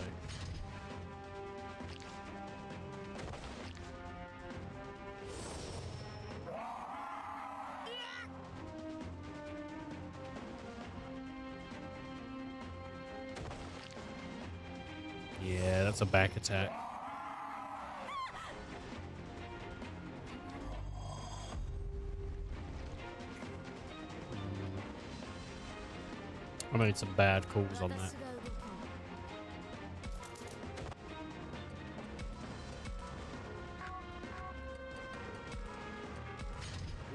Yeah, that's a back attack. I made some bad calls on that. 私が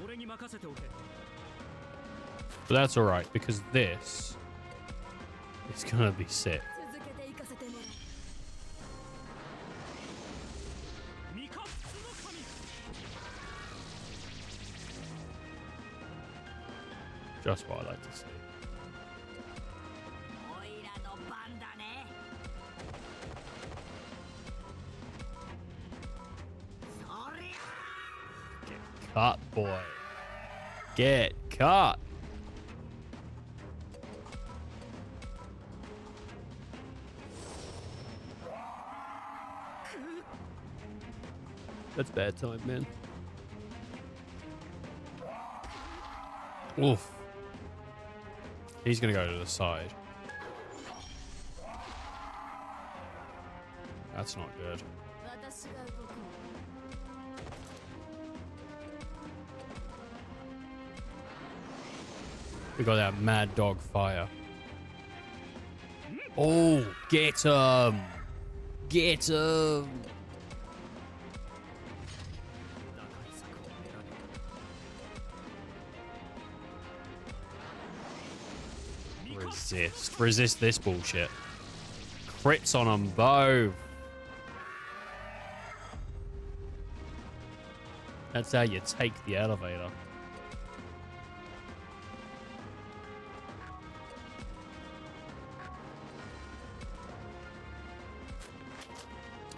動こう 俺に任せておけ But that's alright, because this is gonna be sick. 続けて行かせてもらう Just what I like to see. おいらの番だね。そりゃ Cut, boy. Get cut. That's bad time, man. Oof. He's gonna go to the side. That's not good. 私が動く。 We got that mad dog fire. Oh, get him! Get him! Resist. Resist this bullshit. Crits on them both. That's how you take the elevator.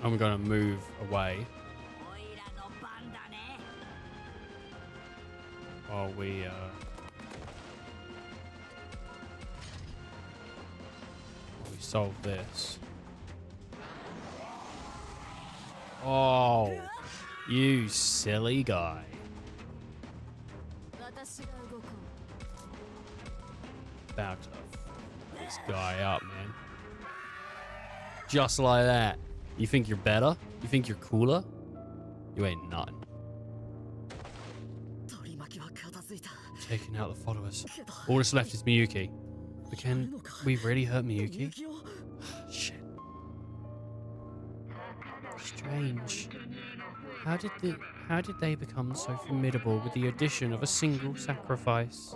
I'm gonna move away おいらの番だね。 while we solve this. Oh, you silly guy. 私が動く。 About to f this guy up, man. Just like that. You think you're better? You think you're cooler? You ain't nothing. 取り巻きは片付いた。 Taking out the followers. All that's left is Miyuki. But can we really hurt Miyuki? 雪を Shit. Strange. How did they become so formidable with the addition of a single sacrifice?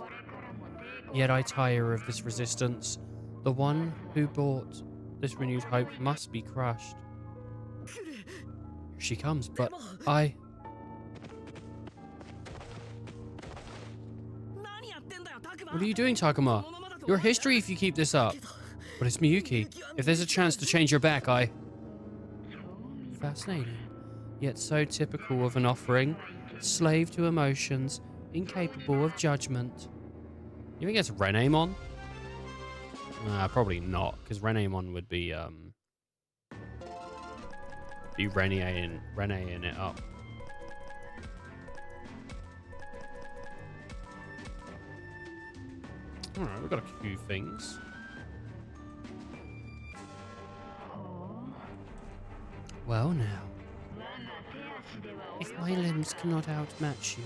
Yet I tire of this resistance. The one who brought this renewed hope must be crushed. Here she comes, but I... 何やってんだよ、タクマ。 What are you doing, Takuma? Your history if you keep this up. But it's Miyuki. If there's a chance to change your back, I... Fascinating. Yet so typical of an offering. Slave to emotions. Incapable of judgment. You think that's Renemon? Probably not, because Renemon would be Reneing it up. Alright, we've got a few things. Well now, if my limbs cannot outmatch you,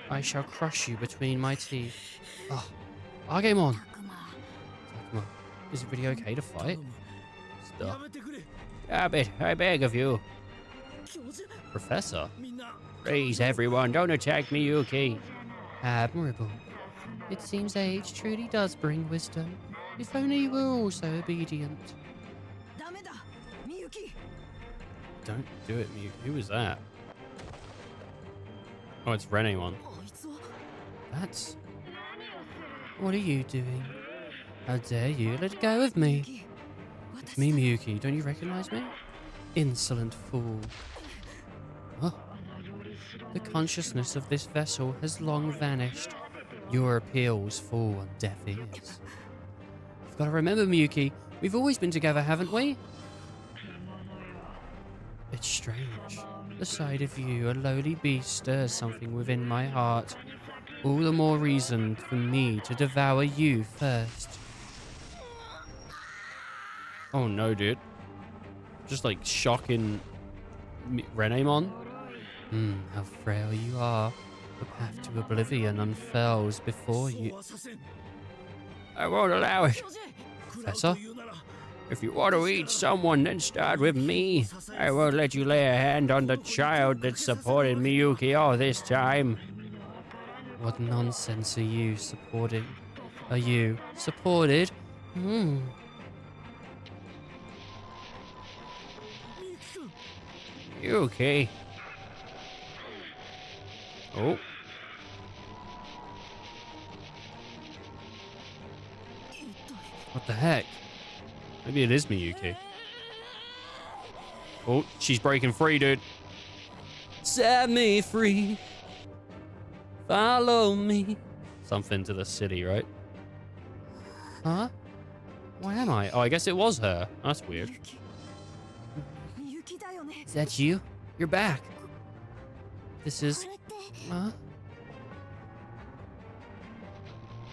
I shall crush you between my teeth. Oh, Agemon! たくま。 Come on. Is it really okay to fight? や Stuff. めてくれ Abbott, I beg of you. 教授 Professor? みんな Please, everyone, don't attack Miyuki. Admirable. It seems age truly does bring wisdom. If only you were also obedient. ダメだ、みゆき。 Don't do it, Miyuki. Who was that? Oh, it's Renemon. あいつは That's... What are you doing? How dare you let go of me? き It's me, Miyuki. Don't you recognize me? Insolent fool. Oh. The consciousness of this vessel has long vanished. Your appeals fall on deaf ears. You've got to remember, Miyuki, we've always been together, haven't we? It's strange. The sight of you, a lowly beast, stirs something within my heart. All the more reason for me to devour you first. Oh no, dude. Just like shocking Renemon. How frail you are. The path to oblivion unfurls before そう you. はさせん I won't allow it. 教授 Professor? 食らうというなら If you want to eat someone, then start with me. I won't let you lay a hand on the child that supported Miyuki all this time. What nonsense are you supporting? Are you supported? Miyuki. What the heck? Maybe it is Miyuki. Oh, she's breaking free, dude. Set me free. Follow me. Something to the city, right? Huh? Where am I? Oh, I guess it was her. That's weird. みゆきだよね。 Is that you? You're back. This is... これって Huh?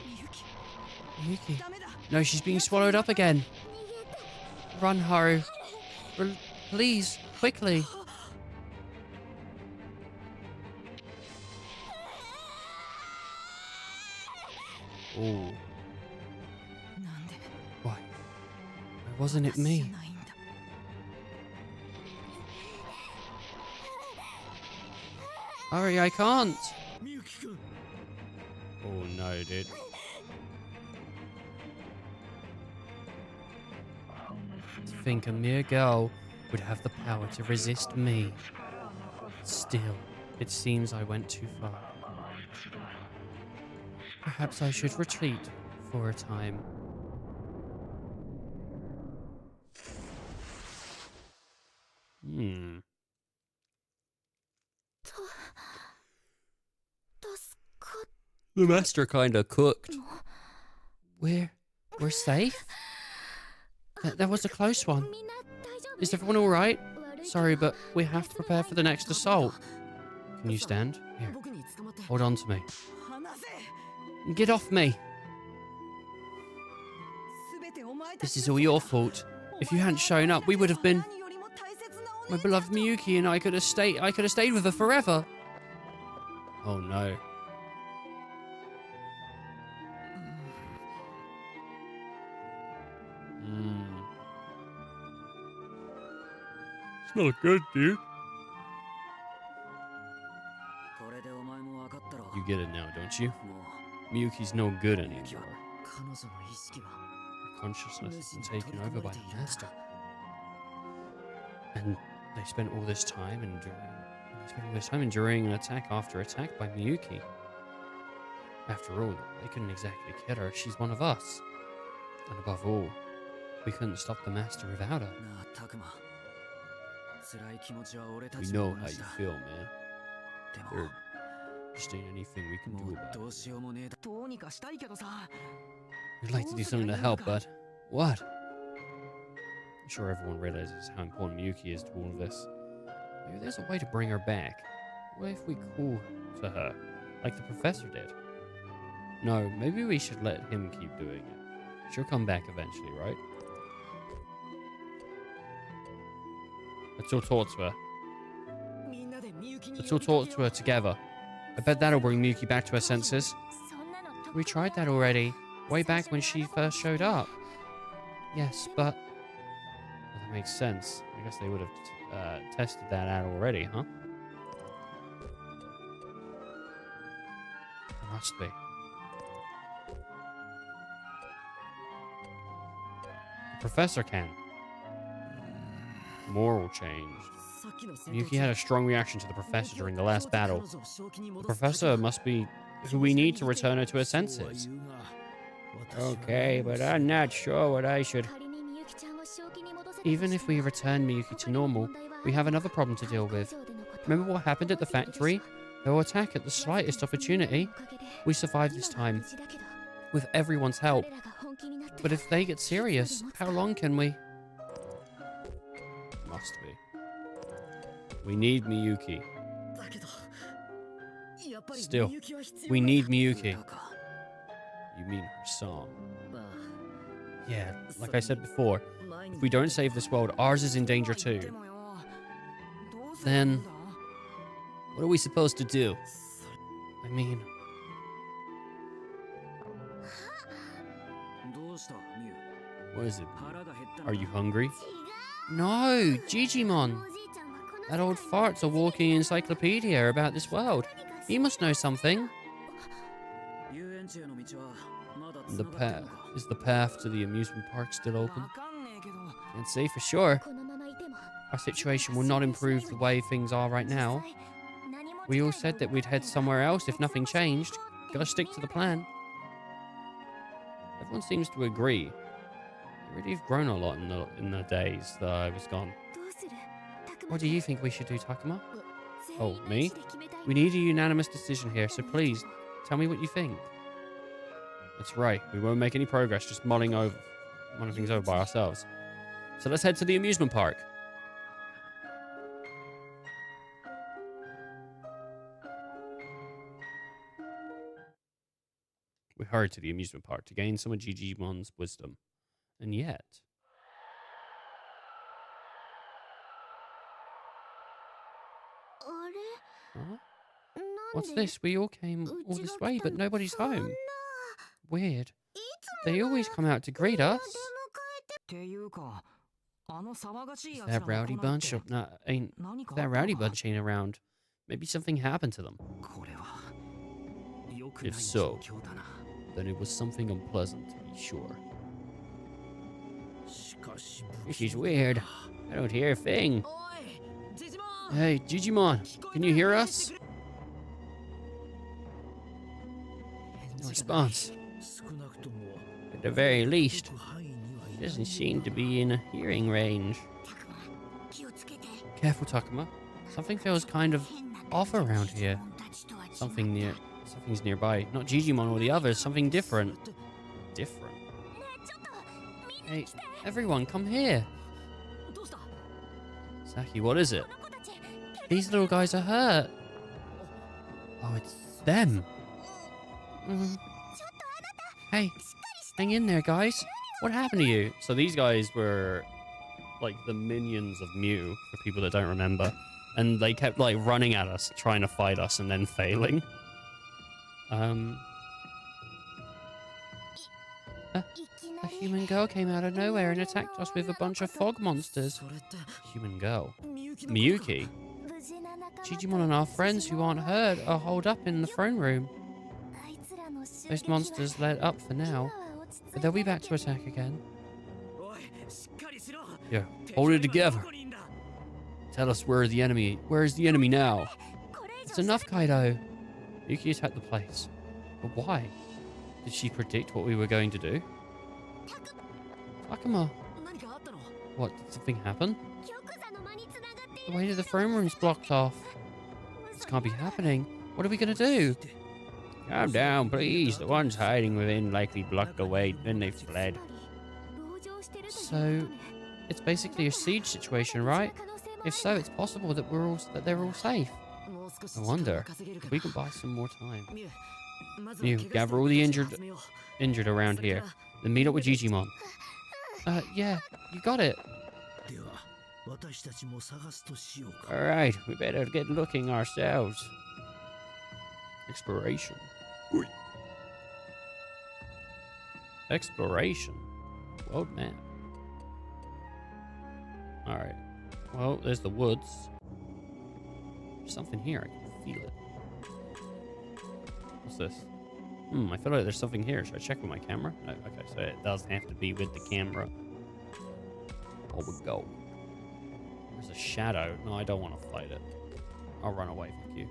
みゆき、 Miyuki. ダメだ。 No, she's being swallowed up again. Run, Haru. Please, quickly. Oh, なんで why? Why wasn't it 私じゃ me? ないんだ。 Hurry, I can't. みゆきくん Oh no, dude. To think a mere girl would have the power to resist me. Still, it seems I went too far. Perhaps I should retreat for a time. Hmm. 助かっ The master kinda cooked. We're safe? That was a close one. みんな大丈夫 Is everyone alright? 悪い Sorry, but we have to prepare for the next assault. Can you stand? Here, 僕に捕まって hold on to me. 離せ。 Get off me! すべてお前た This ち is の all せいだ。 your fault. If you hadn't shown up, we would have been... 何よりも大切なお My 姉ちゃん beloved Miyuki and I could have stayed with her forever. Oh no. It's not good, dude. これでお前も分かったろ。 You get it now, don't you? も Miyuki's no good anymore. う彼女の意識は Her consciousness has been taken over by the master. And they spent all this time enduring an attack after attack by Miyuki. After all, they couldn't exactly kill her. She's one of us. And above all, we couldn't stop the master without her. なあ、タクマ。辛い気持ちは俺た We ち know も how 同 you じだ。 feel, man. で There も、 just ain't anything we can も do う about ど it. うしようもねえだ。どうにかしたいけどさ。 We'd like to do something to help, but what? I'm sure everyone realizes how important Miyuki is to all of this. Maybe there's a way to bring her back. What if we call to her, like the professor did? No, maybe we should let him keep doing it. She'll come back eventually, right? Let's all talk to her. みんなでみゆきに Let's all talk to her together. I bet that'll bring Miyuki back to her senses. そんなの得 We tried that already, way back when she first showed up. Yes, but... Well, that makes sense. I guess they would have tested that out already, huh? There must be. The professor can. Moral changed. さっきの戦闘 Miyuki had a strong reaction to the professor during the last battle. The professor must be who we need to return her to her そうは senses. 言うが私は Okay, but I'm not sure what I should... 仮にみゆきちゃんを正気に戻せたと Even して if we も return Miyuki to normal, we have another problem to deal with. 工場でのこと Remember what happened at the factory? They'll attack at the slightest opportunity. We survived this time, with everyone's help. But if they get serious, how long can we? Must be. We need Miyuki. だけどやっぱり Still, みゆきは必要 we なんだ need Miyuki. 歌か You mean her song? まあ Yeah, like I said before, 前に if we don't save this world, ours is in danger 言って too. もよどうすればいいんだ What are we supposed to do? I mean, どうしたみゆ what is it? 腹が減ったの Are か you hungry? No, Digimon. That old fart's a walking encyclopedia about this world. He must know something. 遊園地への道はまだ The 繋がってる path のか is the path to the amusement park still open? わかんねえけど Can't say for sure. このままいても Our situation will not improve the way things are right now. We all said that we'd head somewhere else if nothing changed. Gotta stick to the plan. Everyone seems to agree, Really, have grown a lot in the days that I was gone. What do you think we should do, Takuma? Oh, me? We need a unanimous decision here, so please, tell me what you think. That's right. We won't make any progress just mulling things over by ourselves. So let's head to the amusement park. We hurried to the amusement park to gain some of Gigimon's wisdom. And yet... Huh? What's this? We all came all this way, but nobody's home. Weird. They always come out to greet us. Is that rowdy bunch? That rowdy bunch ain't around. Maybe something happened to them. If so, then it was something unpleasant, to be sure. This is weird. I don't hear a thing. Hey, Digimon, can you hear us? No response. At the very least, it doesn't seem to be in a hearing range. Careful, Takuma. Something feels kind of off around here. Something's nearby. Not Digimon or the others. Something different. Different? Hey, everyone, come here. Saki, what is it? These little guys are hurt. Oh, it's them. Hey, hang in there, guys. What happened to you? So these guys were like the minions of Mew, for people that don't remember. And they kept like running at us, trying to fight us and then failing. A human girl came out of nowhere and attacked us with a bunch of fog monsters. Human girl? Miyuki? Digimon and our friends who aren't hurt are holed up in the throne room. Those monsters let up for now, but they'll be back to attack again. Yeah, hold it together. Tell us where is the enemy now? It's enough, Kaido. Yuki attacked the place. But why? Did she predict what we were going to do? Takuma. What, did something happen? The way to the throne room's blocked off. This can't be happening. What are we going to do? Calm down, please. The ones hiding within likely blocked the way, then they fled. So, it's basically a siege situation, right? If so, it's possible that they're all safe. I wonder if we can buy some more time. Mew, gather all the injured around here, then meet up with Digimon. Yeah, you got it. Alright, we better get looking ourselves. Exploration. Exploration. World map. Alright. Well, there's the woods. There's something here. I can feel it. What's this? I feel like there's something here. Should I check with my camera? No, okay, so it does have to be with the camera. Or we go. There's a shadow. No, I don't want to fight it. I'll run away from you.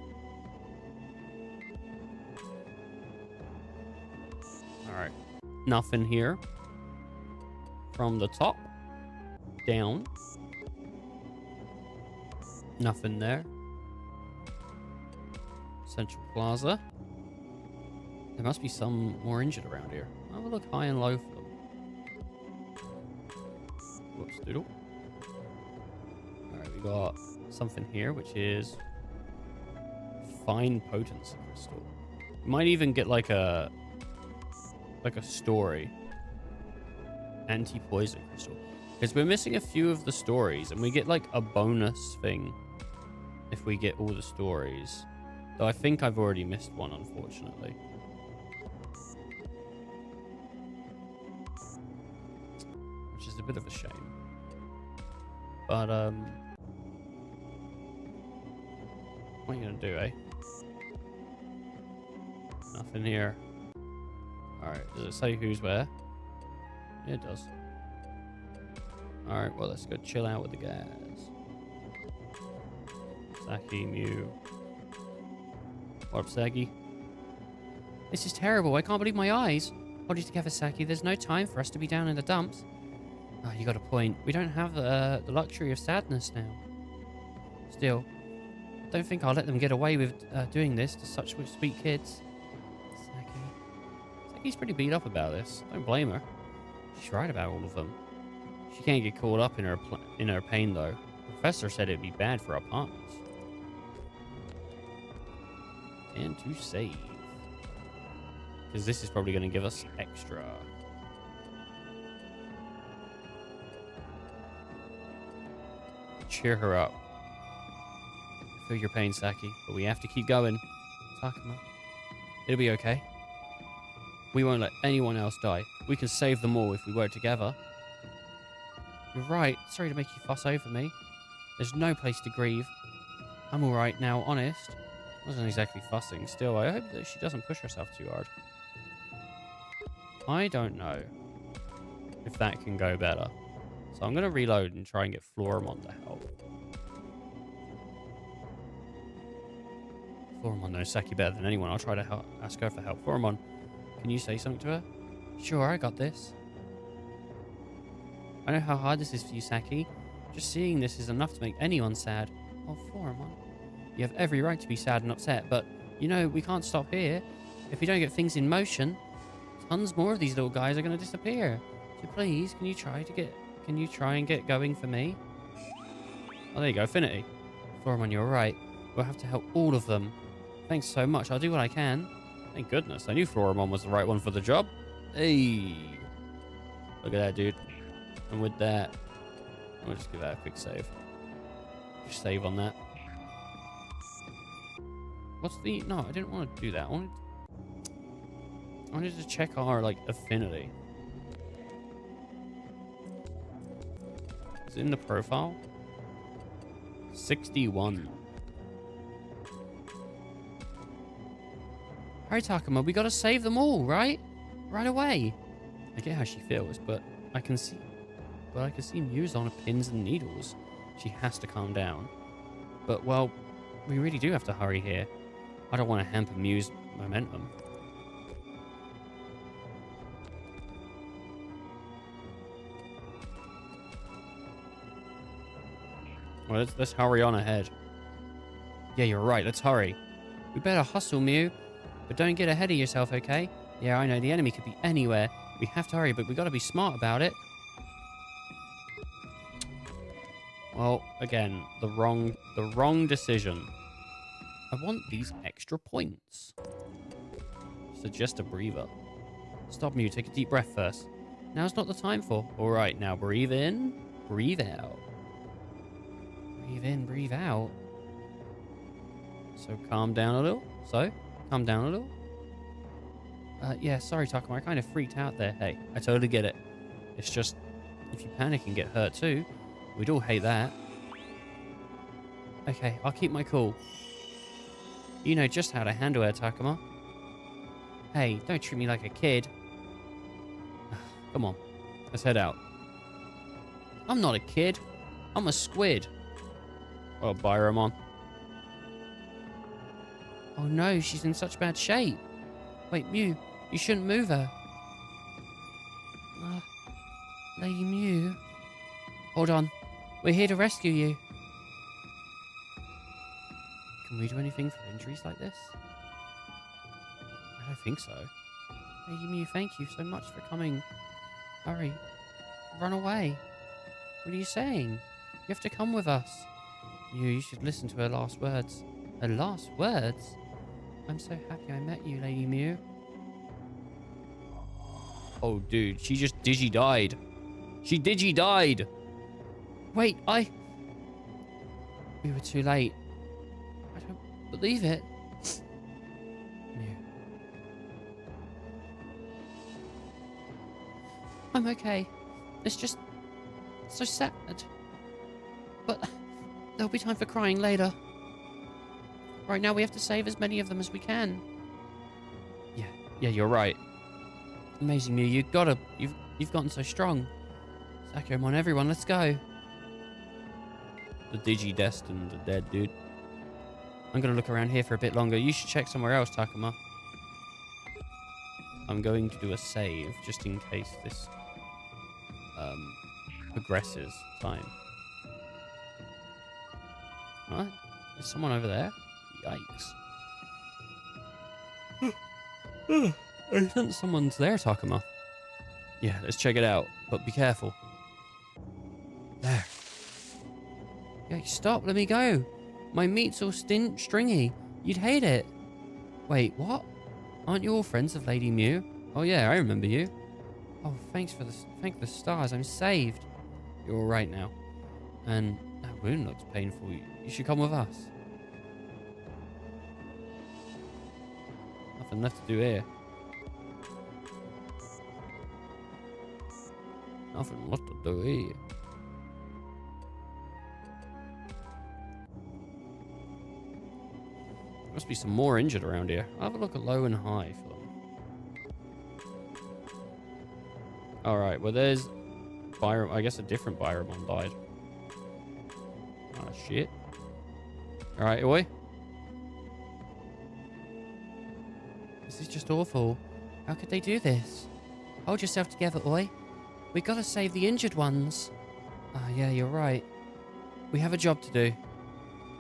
Alright. Nothing here. From the top. Down. Nothing there. Central Plaza. There must be some more injured around here. I will look high and low for them. Whoops, doodle. Alright, we got something here, which is fine potency crystal. We might even get like a story. Anti-poison crystal. Because we're missing a few of the stories, and we get like a bonus thing if we get all the stories. Though I think I've already missed one, unfortunately. Which is a bit of a shame. But, what are you gonna do, eh? Nothing here. Alright, does it say who's where? Yeah, it does. Alright, well, let's go chill out with the guys. Saki, Mew. What up, Saki? This is terrible. I can't believe my eyes. Hold it together, Saki. There's no time for us to be down in the dumps. Oh, you got a point. We don't have the luxury of sadness now. Still, I don't think I'll let them get away with doing this to such sweet kids. Saki's pretty beat up about this. Don't blame her. She's right about all of them. She can't get caught up in her pain, though. The professor said it'd be bad for our partners. And to save. Because this is probably going to give us extra. Cheer her up. Feel your pain, Saki, but we have to keep going. Takuma. It'll be okay. We won't let anyone else die. We can save them all if we work together. You're right. Sorry to make you fuss over me. There's no place to grieve. I'm alright now, honest. Wasn't exactly fussing. Still, I hope that she doesn't push herself too hard. I don't know if that can go better. So I'm going to reload and try and get Floramon to help. Floramon knows Saki better than anyone. I'll try to ask her for help. Floramon, can you say something to her? Sure, I got this. I know how hard this is for you, Saki. Just seeing this is enough to make anyone sad. Oh, Floramon. You have every right to be sad and upset, but, you know, we can't stop here. If we don't get things in motion, tons more of these little guys are going to disappear. So please, can you try and get going for me? Oh, there you go, Affinity. Floramon, you're right. We'll have to help all of them. Thanks so much. I'll do what I can. Thank goodness. I knew Floramon was the right one for the job. Hey. Look at that, dude. And with that, we'll just give that a quick save. Just save on that. What's the... No, I didn't want to do that. I wanted to check our, like, affinity. Is it in the profile? 61. Hurry, Takuma, we gotta save them all, right? Right away. I get how she feels, but I can see Muse on her pins and needles. She has to calm down. But, well, we really do have to hurry here. I don't want to hamper Muse's momentum. Well, let's hurry on ahead. Yeah, you're right. Let's hurry. We better hustle, Mew. But don't get ahead of yourself, okay? Yeah, I know. The enemy could be anywhere. We have to hurry, but we got to be smart about it. Well, again, the wrong decision. I want these extra points. Suggest a breather. Stop, Mew. Take a deep breath first. Now's not the time for. All right, now breathe in, breathe out. Breathe in, breathe out. So calm down a little. Calm down a little. Yeah, sorry, Takuma. I kind of freaked out there. Hey, I totally get it. It's just, if you panic and get hurt too, we'd all hate that. Okay, I'll keep my cool. You know just how to handle her, Takuma. Hey, don't treat me like a kid. Come on, let's head out. I'm not a kid. I'm a squid. Oh, Byramon. Oh no, she's in such bad shape. Wait, Mew, you shouldn't move her. Lady Mew. Hold on. We're here to rescue you. Can we do anything for injuries like this? I don't think so. Lady Mew, thank you so much for coming. Hurry. Run away. What are you saying? You have to come with us. You should listen to her last words. Her last words? I'm so happy I met you, Lady Mew. Oh, dude, she just digi-died. She digi-died. Wait, We were too late. I don't believe it. Mew. I'm okay. It's just so sad. But there'll be time for crying later. Right now, we have to save as many of them as we can. Yeah, you're right. Amazing, Mew. You've gotten so strong. Sakuromon, everyone, let's go. The Digi-destined are dead, dude. I'm gonna look around here for a bit longer. You should check somewhere else, Takuma. I'm going to do a save, just in case this progresses time. What? There's someone over there? Yikes. I think someone's there, Takuma. Yeah, let's check it out, but be careful. There. Yeah, stop, let me go. My meat's all stringy. You'd hate it. Wait, what? Aren't you all friends of Lady Mew? Oh yeah, I remember you. Oh, thank the stars, I'm saved. You're all right now. And that wound looks painful. You should come with us. Nothing left to do here. Nothing left to do here. Must be some more injured around here. I'll have a look at low and high for them. Alright, well there's Byron. I guess a different Byramon died. Oh shit. Alright, Oi. This is just awful. How could they do this? Hold yourself together, Oi. We gotta save the injured ones. Ah, yeah, you're right. We have a job to do.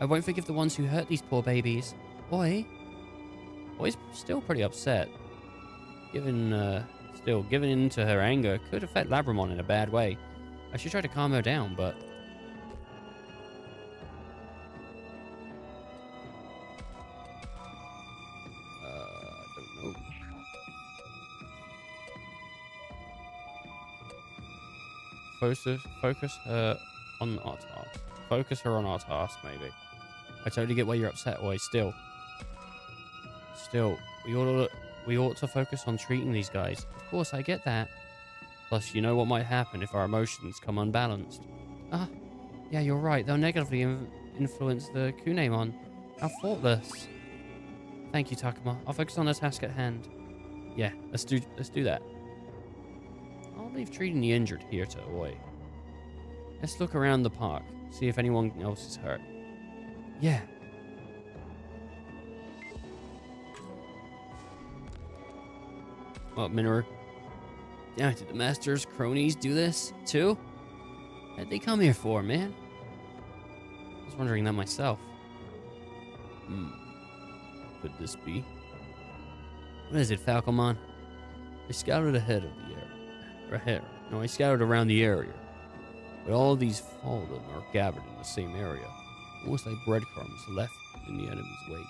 I won't forgive the ones who hurt these poor babies. Oi? Oi's still pretty upset. Giving in to her anger could affect Labramon in a bad way. I should try to calm her down, but... I don't know. Focus her on our task. Focus her on our task, maybe. I totally get why you're upset, Oi. Still, we ought to focus on treating these guys. Of course, I get that. Plus, you know what might happen if our emotions come unbalanced. Ah, yeah, you're right. They'll negatively influence the Kunemon. How thoughtless. Thank you, Takuma. I'll focus on the task at hand. Yeah, let's do that. I'll leave treating the injured here to Oi. Let's look around the park, see if anyone else is hurt. Yeah. What, Minoru? Damn it, did the Master's cronies do this, too? What'd they come here for, man? I was wondering that myself. Could this be? What is it, Falcomon? I scouted ahead of the area. I scouted around the area. But all these fallen are gathered in the same area. Almost like breadcrumbs left in the enemy's wake.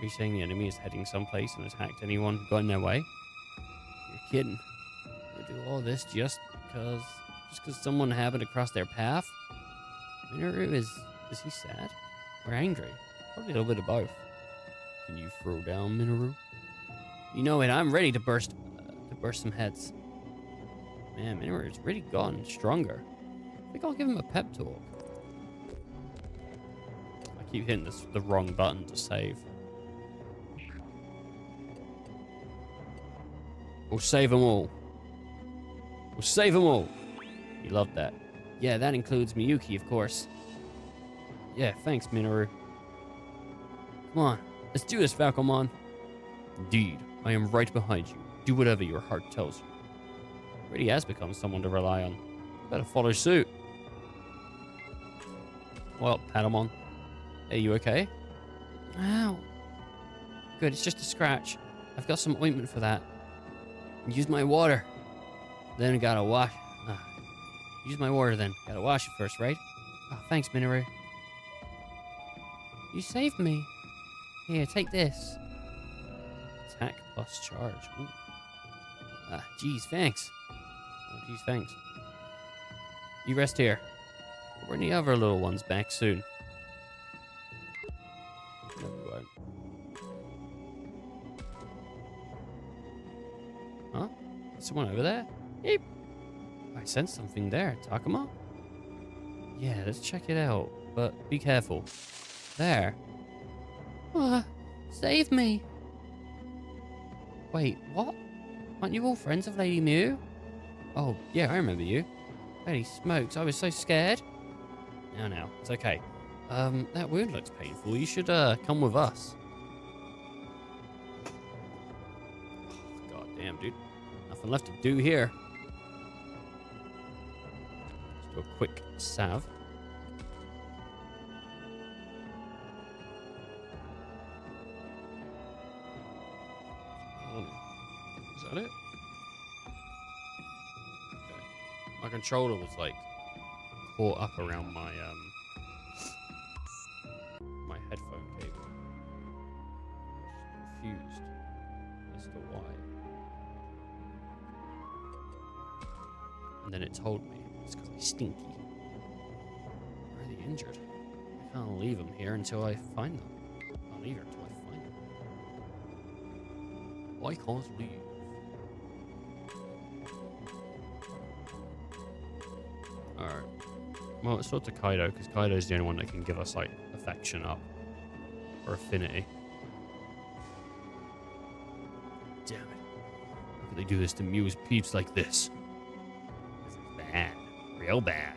Are you saying the enemy is heading someplace and attacked anyone who got in their way? You're kidding. They do all this just because someone happened to cross their path? Minoru is he sad? Or angry? Probably a little bit of both. Can you throw down, Minoru? You know it, I'm ready to burst some heads. Man, Minoru's really gotten stronger. I think I'll give him a pep talk. I keep hitting the wrong button to save. We'll save them all. We'll save them all. You loved that. Yeah, that includes Miyuki, of course. Yeah, thanks, Minoru. Come on, let's do this, Falcomon. Indeed, I am right behind you. Do whatever your heart tells you. Really has become someone to rely on. Better follow suit. Well, Patamon. Are you okay? Ow. Good, it's just a scratch. I've got some ointment for that. Use my water. Then I gotta wash. Use my water then. Gotta wash it first, right? Oh, thanks, Minoru. You saved me. Here, take this. Attack plus charge. Ooh. Geez, thanks. Oh, geez, thanks. You rest here. We're the other little ones back soon. No, we won't. Huh? Someone over there? Eep. I sense something there, Takuma. Yeah, let's check it out. But be careful. There. Save me. Wait, what? Aren't you all friends of Lady Mew? Oh, yeah, I remember you. Holy smokes, I was so scared. Now, it's okay. That wound looks painful. You should, come with us. Oh, God damn, dude. Nothing left to do here. for a quick salve. Is that it? Okay. My controller was like caught up around my my headphone cable. I was confused as to why. And then it told me it's because I stinky. Where are they injured? I can't leave them here until I find them. I can't leave here until I find them. I can't leave. Alright. Well, let's talk to Kaido, because Kaido's the only one that can give us, like, affection up. Or affinity. Damn it. How could they do this to Mew's peeps like this? This is bad. Real bad.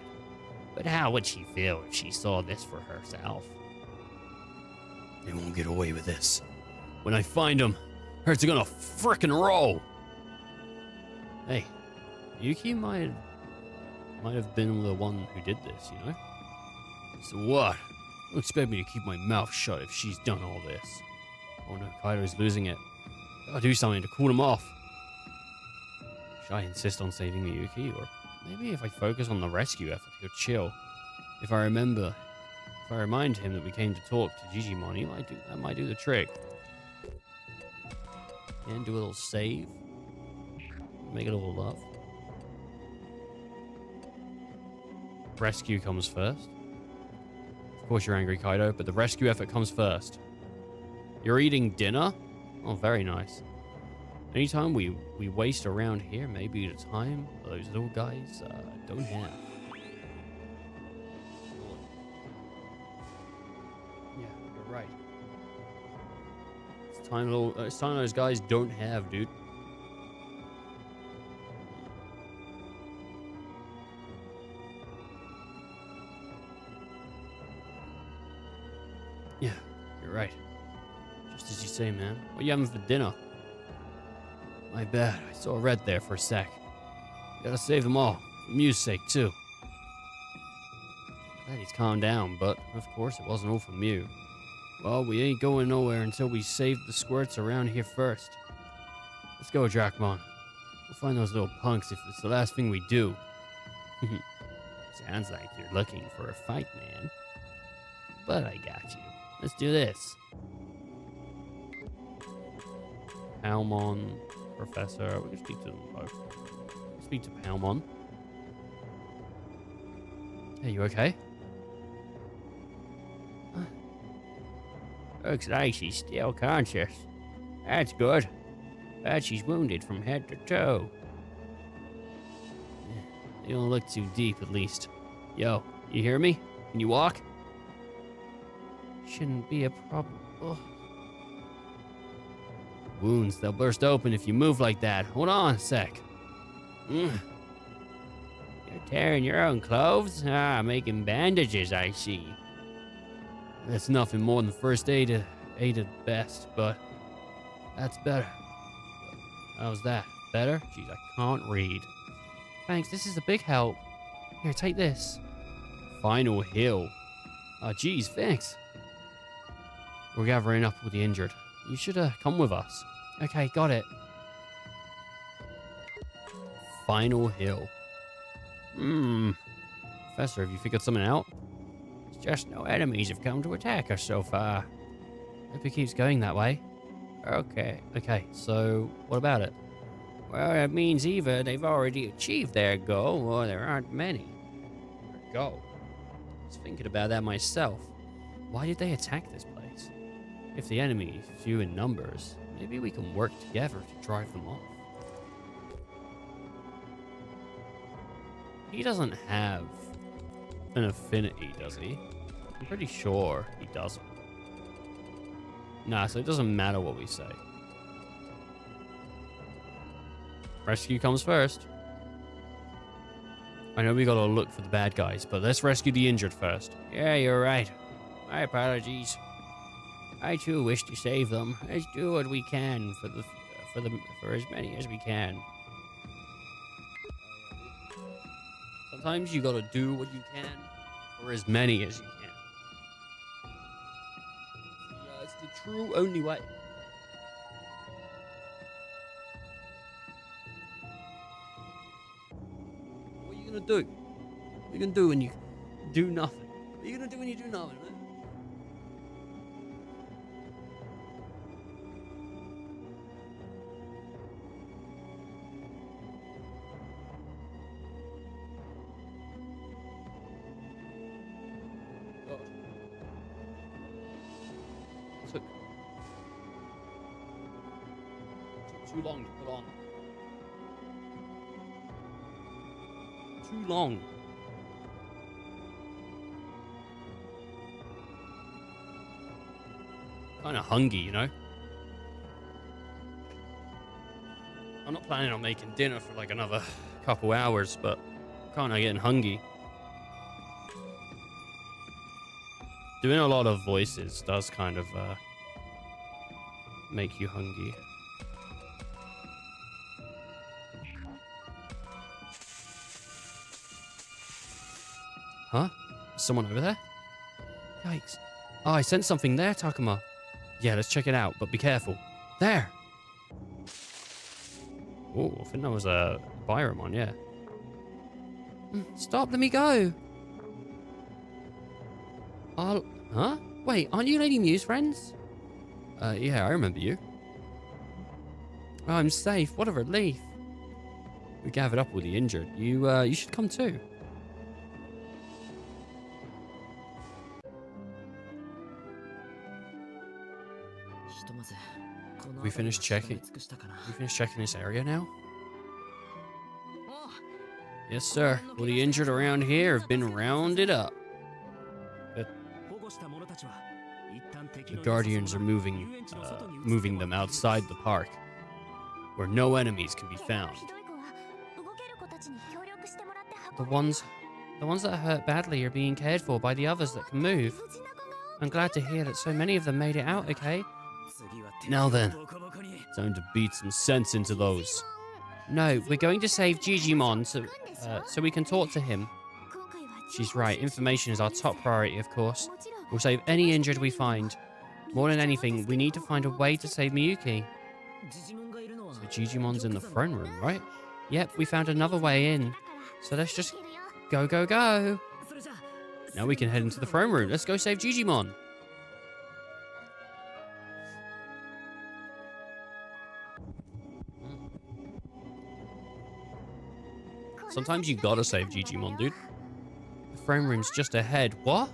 But how would she feel if she saw this for herself? They won't get away with this. When I find them, herds are gonna frickin' roll! Hey, Yuki might have been the one who did this, you know? So what? Don't expect me to keep my mouth shut if she's done all this. Oh no, Kaido's losing it. Gotta do something to cool him off. Should I insist on saving the Yuki? Or maybe if I focus on the rescue effort, he'll chill. If I remind him that we came to talk to Digimon, that might do the trick. And do a little save. Make it all love. Rescue comes first. Of course you're angry, Kaido, but the rescue effort comes first. You're eating dinner? Oh, very nice. Anytime we waste around here, maybe the time those little guys don't have. Yeah, you're right. It's time those guys don't have, dude. Yeah, you're right. Just as you say, man. What are you having for dinner? My bad. I saw red there for a sec. Gotta save them all. For Mew's sake, too. Glad he's calmed down, but of course it wasn't all for Mew. Well, we ain't going nowhere until we save the squirts around here first. Let's go, Drachmon. We'll find those little punks if it's the last thing we do. Sounds like you're looking for a fight, man. But I got you. Let's do this. Palmon, Professor. We can speak to them both. Speak to Palmon. Hey, you okay? Looks like she's still conscious. That's good. But she's wounded from head to toe. They don't look too deep, at least. Yo, you hear me? Can you walk? Shouldn't be a problem. Ugh. Wounds, they'll burst open if you move like that. Hold on a sec. You're tearing your own clothes? Making bandages, I see. That's nothing more than first aid at best, but that's better. How's that? Better? Jeez, I can't read. Thanks, this is a big help. Here, take this. Final heal. Geez, thanks. We're gathering up with the injured. You should come with us. Okay, got it. Final hill. Professor, have you figured something out? It's just no enemies have come to attack us so far. Hope it keeps going that way. Okay, so what about it? Well, that means either they've already achieved their goal or there aren't many. Their goal? I was thinking about that myself. Why did they attack this place? If the enemy is few in numbers, maybe we can work together to drive them off. He doesn't have an affinity, does he? I'm pretty sure he doesn't. Nah, so it doesn't matter what we say. Rescue comes first. I know we gotta look for the bad guys, but let's rescue the injured first. Yeah, you're right. My apologies. I too wish to save them. Let's do what we can for as many as we can. Sometimes you gotta do what you can, or as many as you can. Yeah, it's the true only way. What are you gonna do? What are you gonna do when you do nothing? What are you gonna do when you do nothing, man? God. Took too long to put on. Too long. Kind of hungry, you know? I'm not planning on making dinner for like another couple hours, but kind of getting hungry. Doing a lot of voices does kind of make you hungry. Huh? Is someone over there? Yikes. Oh, I sensed something there, Takuma. Yeah, let's check it out, but be careful. There! Oh, I think that was a Byramon, yeah. Stop, let me go! Huh? Wait, aren't you Lady Mew's friends? Yeah, I remember you. Oh, I'm safe. What a relief. We gathered up all the injured. You should come too. We finished checking this area now? Yes, sir. All the injured around here have been rounded up. The Guardians are moving them outside the park, where no enemies can be found. The ones that are hurt badly are being cared for by the others that can move. I'm glad to hear that so many of them made it out okay. Now then, time to beat some sense into those. No, we're going to save Digimon so we can talk to him. She's right, information is our top priority, of course. We'll save any injured we find. More than anything, we need to find a way to save Miyuki. So Digimon's in the throne room, right? Yep, we found another way in. So let's just go, go, go. Now we can head into the throne room. Let's go save Digimon. Sometimes you gotta save Digimon, dude. The throne room's just ahead. What?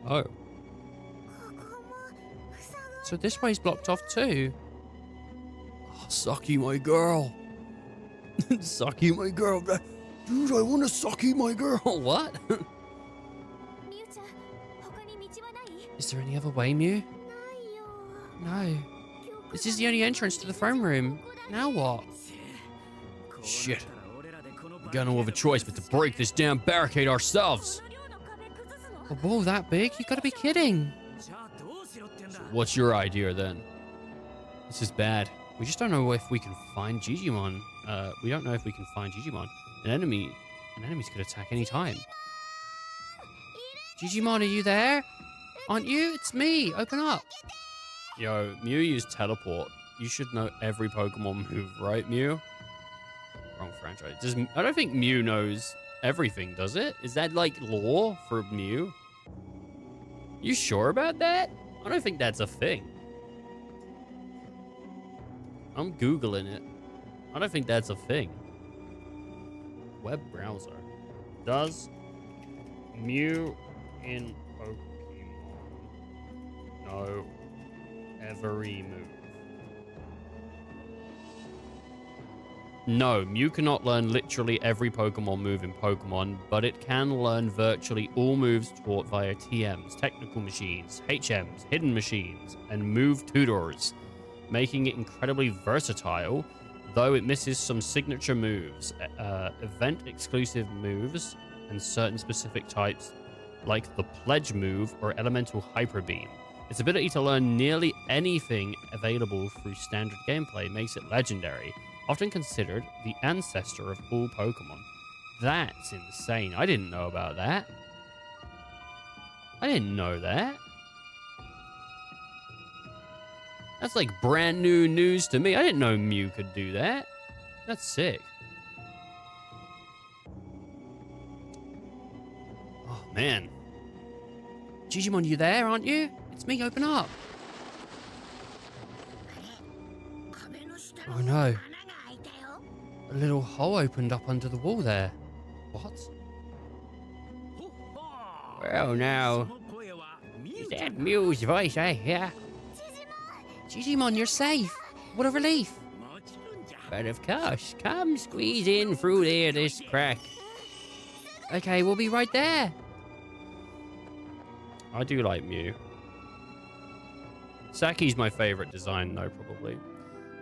Oh. So this way's blocked off too. Oh, Saki, my girl. Saki, my girl. Dude, I want to Saki, my girl. What? Is there any other way, Mew? No. This is the only entrance to the throne room. Now what? Shit. We got no other choice but to break this damn barricade ourselves. A wall that big? You gotta be kidding. So what's your idea then? This is bad. We just don't know if we can find Digimon. We don't know if we can find Digimon. Enemies could attack any time. Digimon, are you there? Aren't you? It's me. Open up. Yo, Mew used teleport. You should know every Pokemon move, right, Mew? Wrong franchise. I don't think Mew knows everything, does it? Is that like lore for Mew? You sure about that? I don't think that's a thing. I'm Googling it. I don't think that's a thing. Web browser. Does Mew in Pokemon know every move? No, Mew cannot learn literally every Pokemon move in Pokemon, but it can learn virtually all moves taught via TMs, technical machines, HMs, hidden machines, and move tutors, making it incredibly versatile, though it misses some signature moves, event-exclusive moves, and certain specific types like the Pledge move or Elemental Hyper Beam. Its ability to learn nearly anything available through standard gameplay makes it legendary, often considered the ancestor of all Pokemon. That's insane. I didn't know about that. I didn't know that. That's like brand new news to me. I didn't know Mew could do that. That's sick. Oh, man. Digimon, you there, aren't you? It's me, open up. Oh, no. A little hole opened up under the wall there. What? Well, now. Is that Mew's voice I hear? Digimon, you're safe. What a relief. But of course, come squeeze in through there, this crack. Okay, we'll be right there. I do like Mew. Saki's my favorite design, though, probably.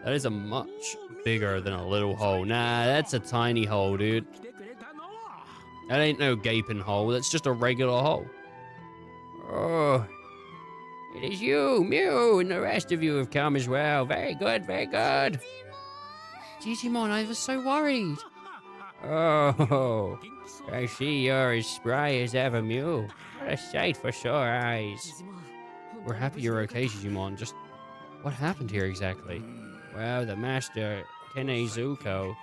That is a much bigger than a little hole. Nah, that's a tiny hole, dude. That ain't no gaping hole. That's just a regular hole. Oh. It is you, Mew, and the rest of you have come as well. Very good, very good. Digimon, I was so worried. Oh, I see you're as spry as ever, Mew. What a sight for sore eyes. We're happy you're okay, Digimon. Just what happened here exactly? Well, the master, Kenzuko,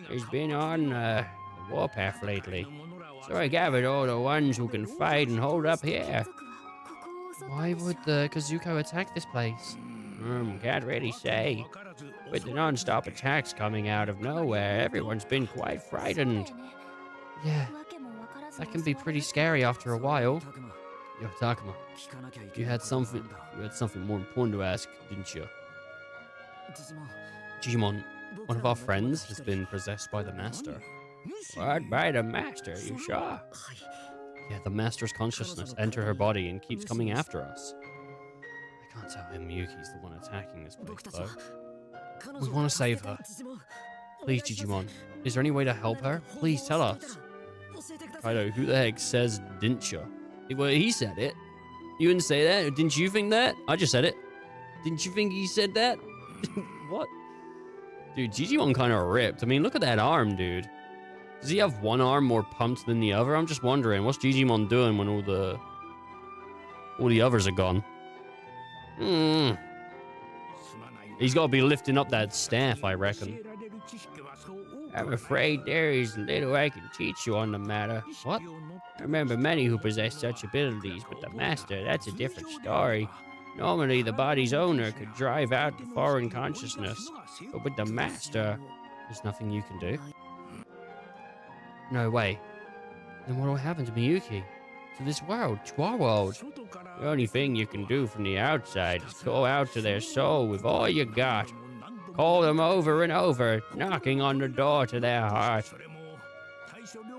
has been on the warpath lately. So I gathered all the ones who can fight and hold up here. Why would the Kazuko attack this place? Can't really say. With the non-stop attacks coming out of nowhere, everyone's been quite frightened. Yeah, that can be pretty scary after a while. Yo, Takuma, you had something more important to ask, didn't you? Digimon, one of our friends has been possessed by the Master. What? By the Master? You sure? Yeah, the Master's consciousness entered her body and keeps coming after us. I can't tell him Yuki's the one attacking this place, though. We want to save her. Please, Digimon. Is there any way to help her? Please tell us. Kaido, who the heck says didn't you? Well, he said it. You didn't say that? Didn't you think that? I just said it. Didn't you think he said that? What? Dude, Digimon kind of ripped. I mean, look at that arm, dude. Does he have one arm more pumped than the other? I'm just wondering, what's Digimon doing when all the others are gone? He's got to be lifting up that staff, I reckon. I'm afraid there is little I can teach you on the matter. What? I remember many who possess such abilities, but the Master, that's a different story. Normally, the body's owner could drive out the foreign consciousness, but with the Master, there's nothing you can do. No way. Then what will happen to Miyuki? To this world? To our world? The only thing you can do from the outside is go out to their soul with all you got. Call them over and over, knocking on the door to their heart.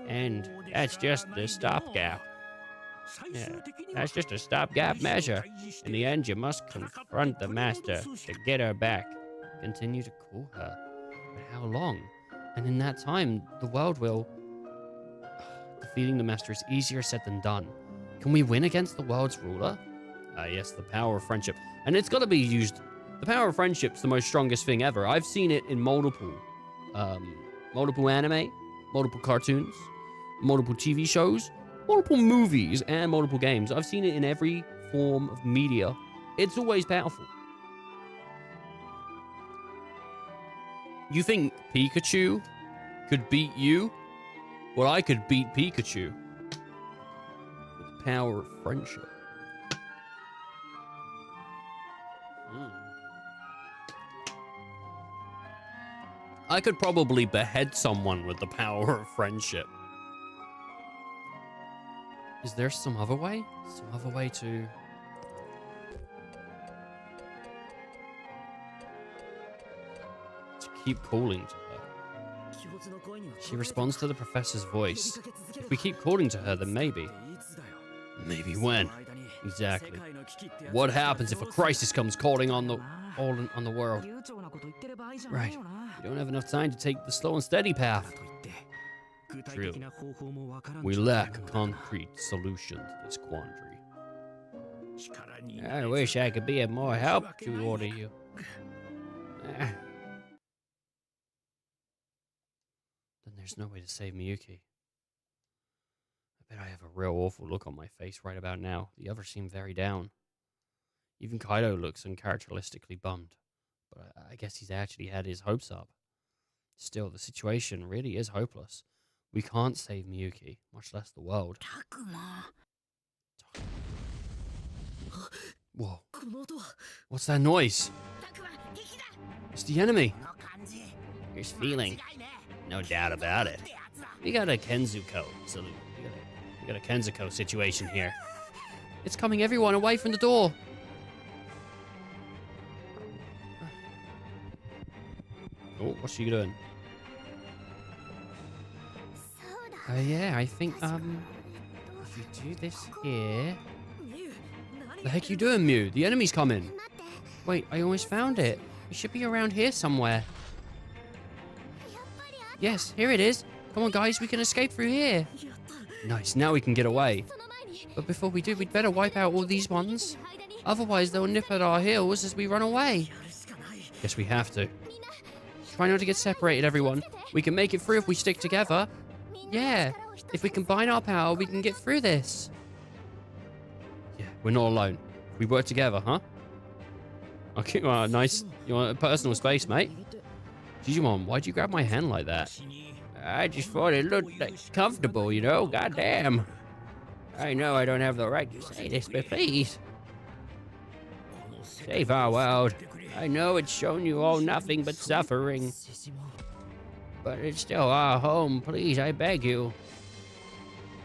And that's just the stopgap. Yeah, that's just a stopgap measure. In the end, you must confront the Master to get her back. Continue to call her. But how long? And in that time, the world will... Defeating the Master is easier said than done. Can we win against the world's ruler? Yes, the power of friendship. And it's got to be used... The power of friendship's the most strongest thing ever. I've seen it in multiple anime, multiple cartoons, multiple TV shows, multiple movies, and multiple games. I've seen it in every form of media. It's always powerful. You think Pikachu could beat you? Well, I could beat Pikachu with the power of friendship. I could probably behead someone with the power of friendship. Is there some other way? Some other way to... keep calling to her. She responds to the professor's voice. If we keep calling to her, then maybe. Maybe when? Exactly. What happens if a crisis comes calling on the world? Right. We don't have enough time to take the slow and steady path. True. We lack a concrete solution to this quandary. I wish I could be of more help to all of you. there's no way to save Miyuki. I bet I have a real awful look on my face right about now. The others seem very down. Even Kaido looks uncharacteristically bummed. But I guess he's actually had his hopes up. Still, the situation really is hopeless. We can't save Miyuki, much less the world. Whoa. What's that noise? It's the enemy. Here's feeling. No doubt about it. We got a Kenzuko salute. We got a Kenzuko situation here. It's coming everyone away from the door. Oh, what's she doing? Yeah, I think, if you do this here... The heck you doing, Mew? The enemy's coming. Wait, I almost found it. It should be around here somewhere. Yes, here it is. Come on, guys, we can escape through here. Nice, now we can get away. But before we do, we'd better wipe out all these ones. Otherwise, they'll nip at our heels as we run away. Guess we have to. Try not to get separated, everyone. We can make it through if we stick together. Yeah, if we combine our power, we can get through this. Yeah, we're not alone. We work together, huh? Okay, well, nice. You want a personal space, mate? Digimon, why'd you grab my hand like that? I just thought it looked like comfortable, you know? Goddamn. I know I don't have the right to say this, but please. Save our world. I know it's shown you all nothing but suffering. But it's still our home. Please, I beg you.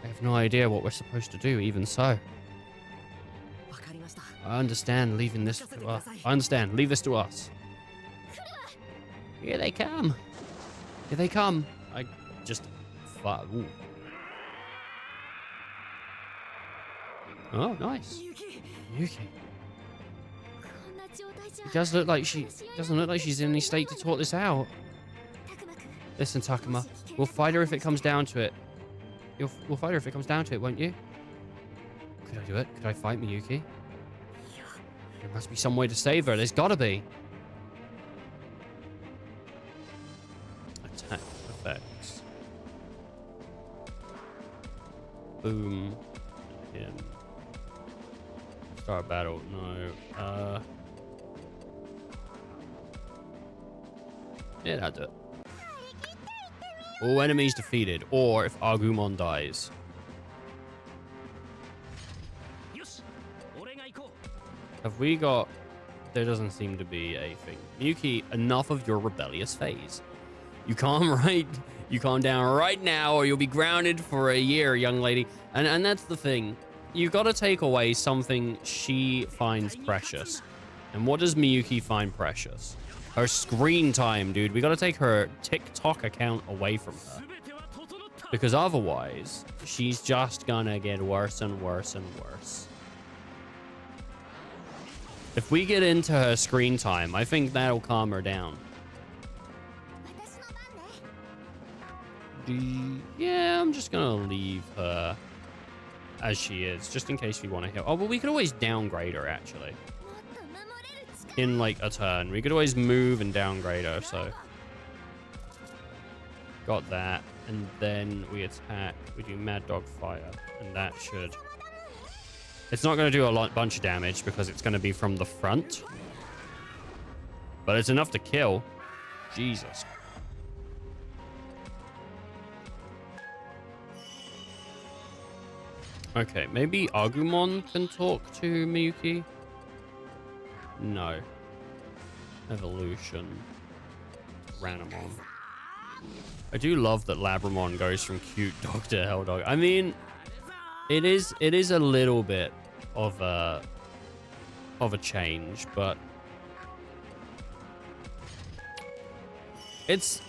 I have no idea what we're supposed to do, even so. I understand leaving this to us. I understand. Leave this to us. Here they come. Here they come. I just... Ooh. Oh, nice. Yuki. It does look like doesn't look like she's in any state to talk this out. Listen, Takuma, we'll fight her if it comes down to it. We'll fight her if it comes down to it, won't you? Could I do it? Could I fight Miyuki? There must be some way to save her. There's gotta be. Attack effects. Boom. Him. Start battle. No. Yeah, that'll do it. All enemies defeated, or if Agumon dies. Have we got... There doesn't seem to be a thing. Miyuki, enough of your rebellious phase. You calm down right now, or you'll be grounded for a year, young lady. And that's the thing. You gotta take away something she finds precious. And what does Miyuki find precious? Her screen time, dude. We gotta take her TikTok account away from her. Because otherwise, she's just gonna get worse and worse and worse. If we get into her screen time, I think that'll calm her down. Yeah, I'm just gonna leave her as she is, just in case we want to heal. Oh, well, we could always downgrade her, actually. In, like, a turn. We could always move and downgrade her, so... Got that. And then we attack. We do Mad Dog Fire. And that should... It's not going to do a bunch of damage because it's going to be from the front. But it's enough to kill. Jesus. Okay, maybe Agumon can talk to Miyuki? No. Evolution. Ranamon. I do love that Labramon goes from cute dog to hell dog. I mean, it is a little bit of a change, but it's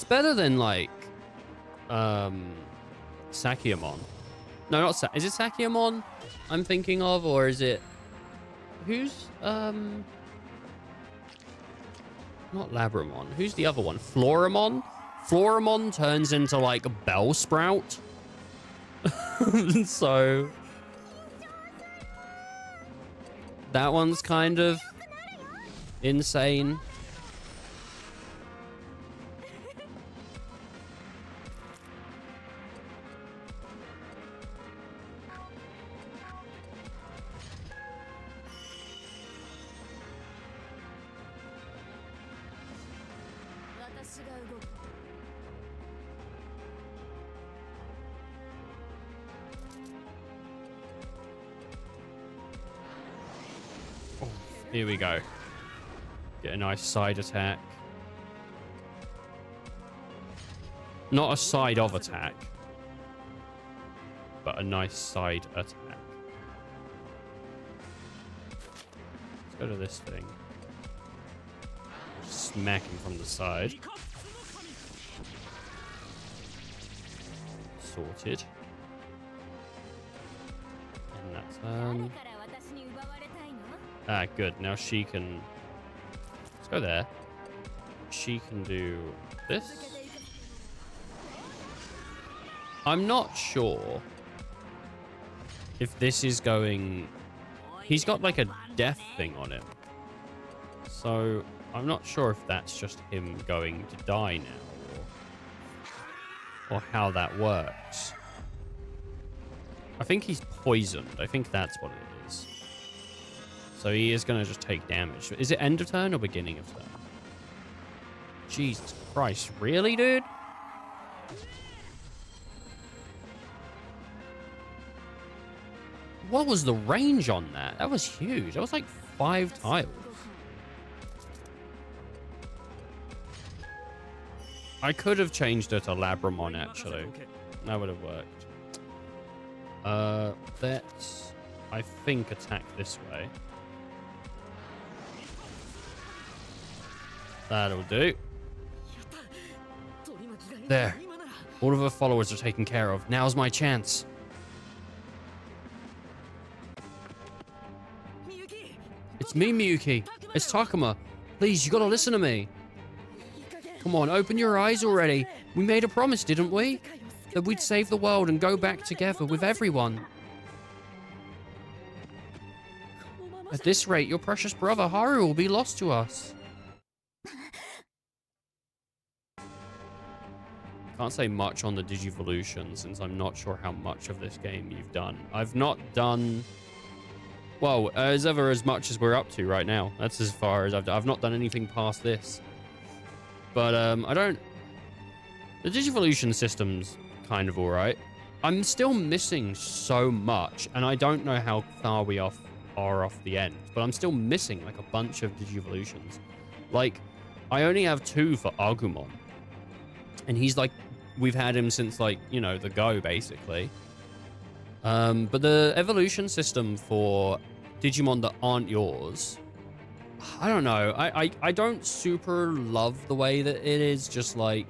better than like Sakyamon. No, not is it Sakyamon I'm thinking of, or is it who's not Labramon? Who's the other one? Floramon? Floramon turns into like a Bellsprout. So that one's kind of insane. Here we go. Get a nice side attack. Not a side of attack, but a nice side attack. Let's go to this thing. Smack him from the side. Sorted. And that's ah, good. Now she can... Let's go there. She can do this. I'm not sure if this is going... He's got like a death thing on him. So I'm not sure if that's just him going to die now or how that works. I think he's poisoned. I think that's what it is. So he is going to just take damage. Is it end of turn or beginning of turn? Jesus Christ. Really, dude? What was the range on that? That was huge. That was like 5 tiles. I could have changed it to Labramon, actually. That would have worked. Let's, I think, attack this way. That'll do. There. All of her followers are taken care of. Now's my chance. It's me, Miyuki. It's Takuma. Please, you gotta listen to me. Come on, open your eyes already. We made a promise, didn't we? That we'd save the world and go back together with everyone. At this rate, your precious brother Haru will be lost to us. Can't say much on the Digivolution since I'm not sure how much of this game you've done. I've not done... Well, as much as we're up to right now. That's as far as I've not done anything past this. But I don't... The Digivolution system's kind of alright. I'm still missing so much, and I don't know how far we are off the end, but I'm still missing like a bunch of Digivolutions. Like, I only have 2 for Agumon. And he's like... We've had him since, like, you know, the go, basically. But the evolution system for Digimon that aren't yours... I don't know. I don't super love the way that it is just like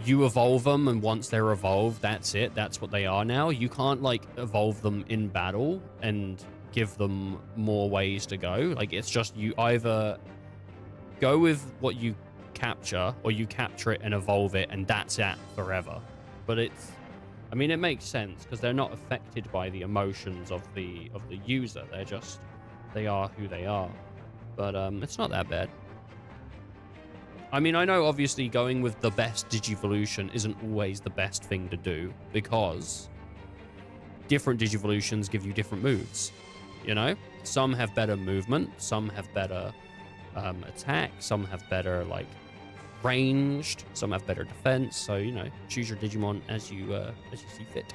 you evolve them and once they're evolved, that's it. That's what they are now. You can't like evolve them in battle and give them more ways to go. Like it's just you either go with what you capture or you capture it and evolve it and that's it forever. But it's, I mean, it makes sense because they're not affected by the emotions of the user. They're just, they are who they are. But it's not that bad. I mean, I know obviously going with the best Digivolution isn't always the best thing to do because different Digivolutions give you different moves, you know? Some have better movement, some have better attack, some have better, like, ranged, some have better defense, so, you know, choose your Digimon as you see fit.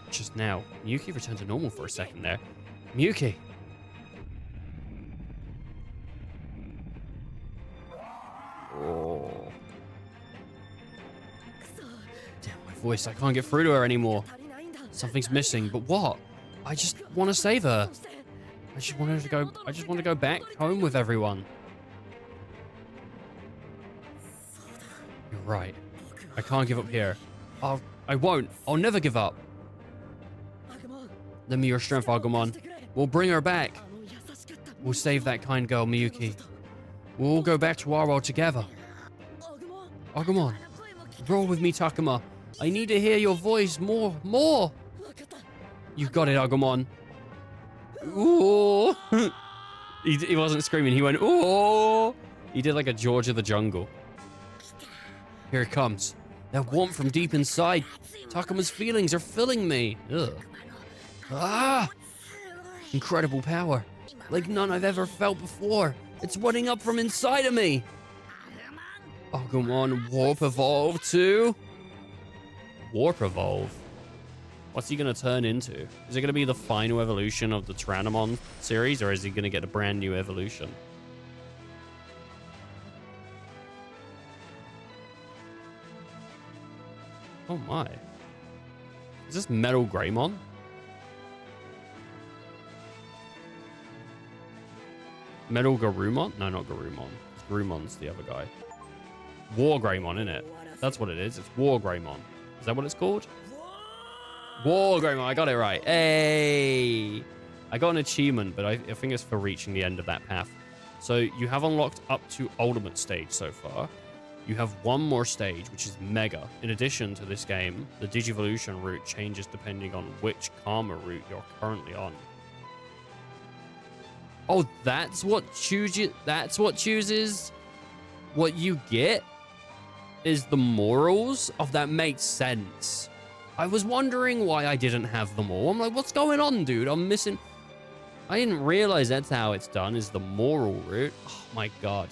Just now, Miyuki returned to normal for a second there. Miyuki! Oh. Damn, my voice. I can't get through to her anymore. Something's missing, but what? I just want to save her. I just want to go back home with everyone. You're right. I can't give up here. I won't. I'll never give up. Lend me your strength, Agumon. We'll bring her back. We'll save that kind girl, Miyuki. We'll all go back to our world together. Agumon, roll with me, Takuma. I need to hear your voice more. You've got it, Agumon. Ooh. He wasn't screaming. He went, ooh. He did like a George of the Jungle. Here it comes. That warmth from deep inside. Takuma's feelings are filling me. Ugh. Ah! Incredible power. Like none I've ever felt before. It's welling up from inside of me. Oh, come on. Warp Evolve too? Warp Evolve? What's he going to turn into? Is it going to be the final evolution of the Tyrannomon series, or is he going to get a brand new evolution? Oh my. Is this Metal Greymon? Metal Garurumon? No, not Garurumon. Garumon's the other guy. War Greymon, innit? That's what it is. It's War Greymon. Is that what it's called? War Greymon. I got it right. Hey! I got an achievement, but I think it's for reaching the end of that path. So you have unlocked up to Ultimate Stage so far. You have one more stage, which is Mega. In addition to this game, the Digivolution route changes depending on which Karma route you're currently on. Oh, that's what chooses what you get is the morals? Oh, that makes sense. I was wondering why I didn't have them all. I'm like, what's going on, dude? I'm missing. I didn't realize that's how it's done, is the moral route. Oh my god.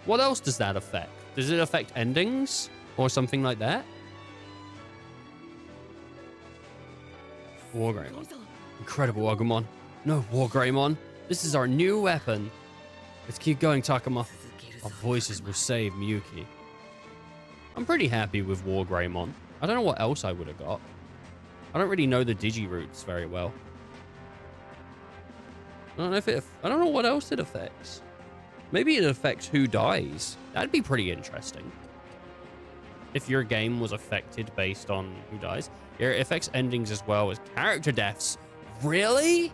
What else does that affect? Does it affect endings or something like that? War Greymon. Incredible Agumon. No, War Greymon. This is our new weapon. Let's keep going, Takuma. Our voices will save Miyuki. I'm pretty happy with War Greymon. I don't know what else I would have got. I don't really know the Digi routes very well. I don't know if I don't know what else it affects. Maybe it affects who dies. That'd be pretty interesting. If your game was affected based on who dies. Yeah, it affects endings as well as character deaths. Really?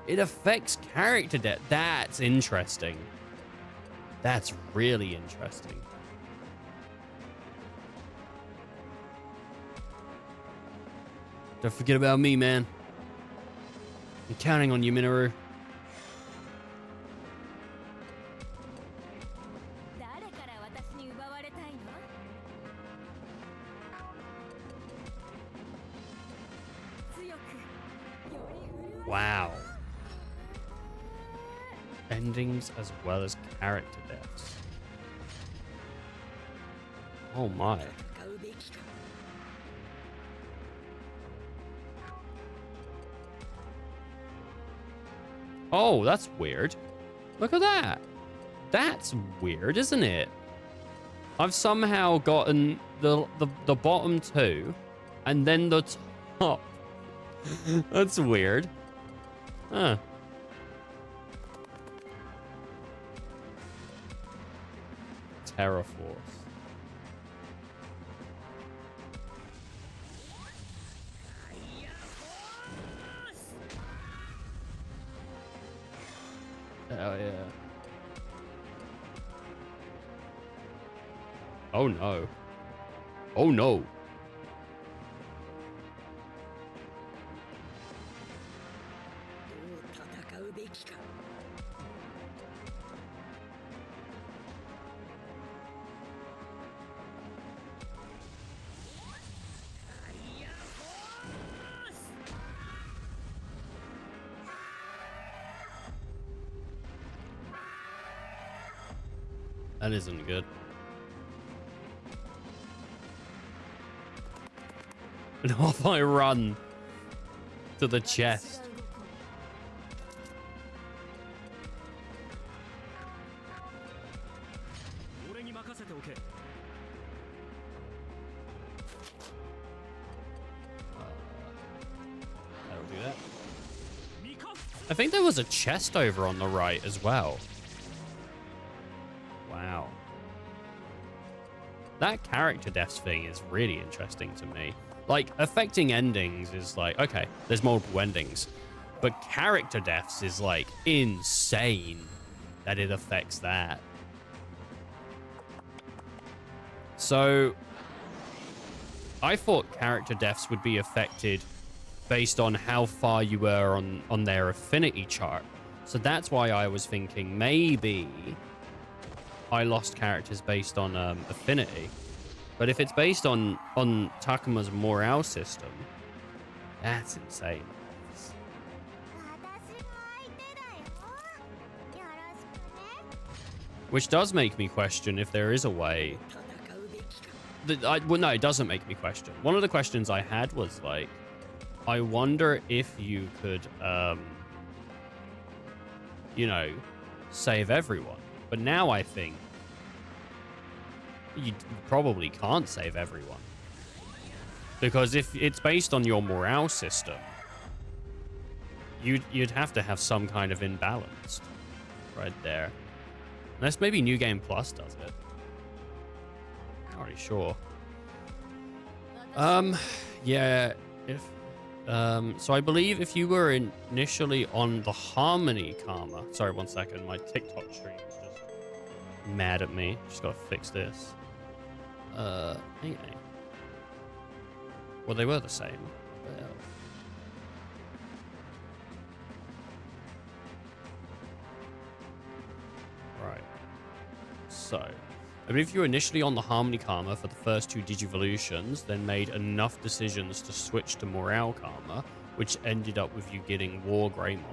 It affects character death. That's interesting. That's really interesting. Don't forget about me, man. I'm counting on you, Minoru. Wow. Endings as well as character deaths. Oh my. Oh, that's weird. Look at that. That's weird, isn't it? I've somehow gotten the bottom two and then the top. That's weird. Huh. Terra Force. Hell yeah. Oh no. Oh no. That isn't good. And off I run to the chest. That'll do that. I think there was a chest over on the right as well. Wow. That character deaths thing is really interesting to me. Like, affecting endings is like, okay, there's multiple endings. But character deaths is like insane that it affects that. So, I thought character deaths would be affected based on how far you were on their affinity chart. So that's why I was thinking maybe I lost characters based on affinity. But if it's based on Takuma's morale system, that's insane. Which does make me question if there is a way. Well, no, it doesn't make me question. One of the questions I had was like, I wonder if you could, you know, save everyone. But now I think you probably can't save everyone. Because if it's based on your morale system, you'd have to have some kind of imbalance right there. Unless maybe New Game Plus does it. Not really sure. Yeah, if so I believe if you were initially on the Harmony Karma. Sorry, 1 second. My TikTok stream is just mad at me. Just gotta fix this. Hey. Well, they were the same. Well. Right. So, I believe you were initially on the Harmony Karma for the first 2 Digivolutions, then made enough decisions to switch to Morale Karma, which ended up with you getting War Greymon.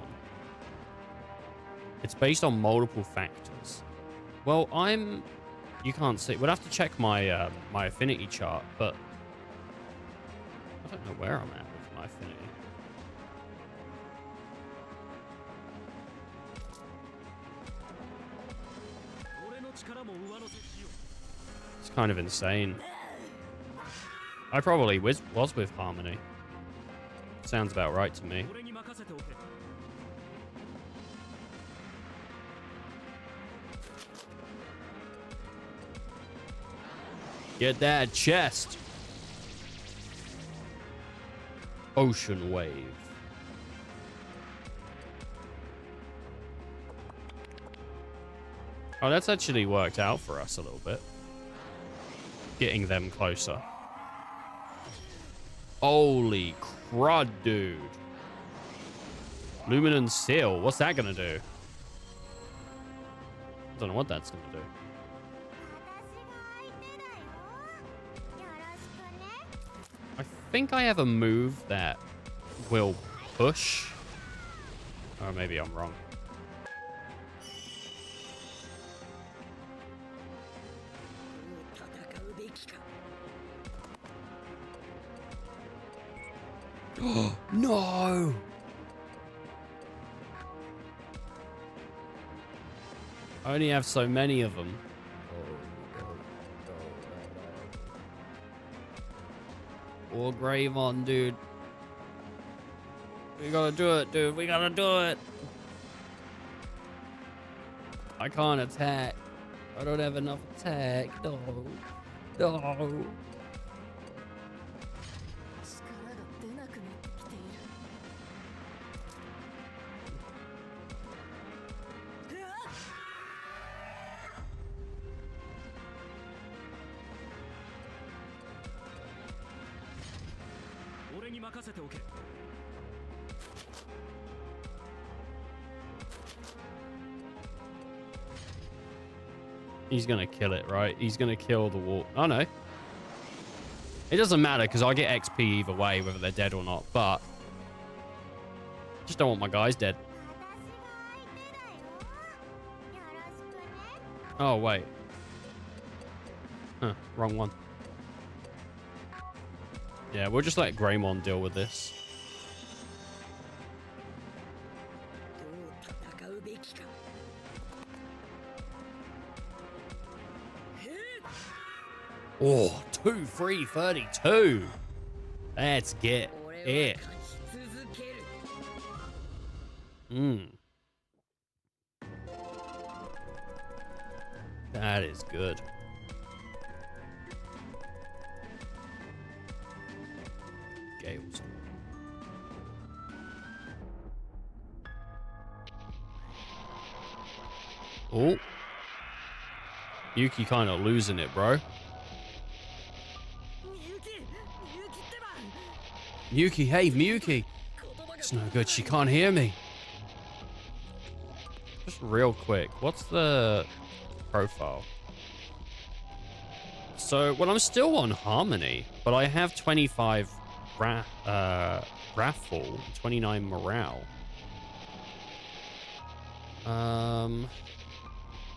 It's based on multiple factors. Well, you can't see. We'll have to check my my affinity chart, but I don't know where I'm at with my affinity. It's kind of insane. I probably was with Harmony. Sounds about right to me. Get that chest. Ocean wave. Oh, that's actually worked out for us a little bit. Getting them closer. Holy crud, dude. Luminance Seal. What's that gonna do? I don't know what that's gonna do. I think I have a move that will push. Or maybe I'm wrong. Oh, no! I only have so many of them. Or Greymon, dude. We gotta do it, dude. We gotta do it. I can't attack. I don't have enough attack. No. No. He's gonna kill it, right? He's gonna kill the wall. Oh, no. It doesn't matter, because I get XP either way, whether they're dead or not, but just don't want my guys dead. Oh, wait. Huh, wrong one. Yeah, we'll just let Greymon deal with this. Oh, 2, 3, 32. Let's get it. That is good. Gales. Oh. Yuki kind of losing it, bro. Miyuki, hey, Miyuki. It's no good. She can't hear me. Just real quick. What's the profile? So, well, I'm still on Harmony, but I have 25 Wrathful, 29 Morale.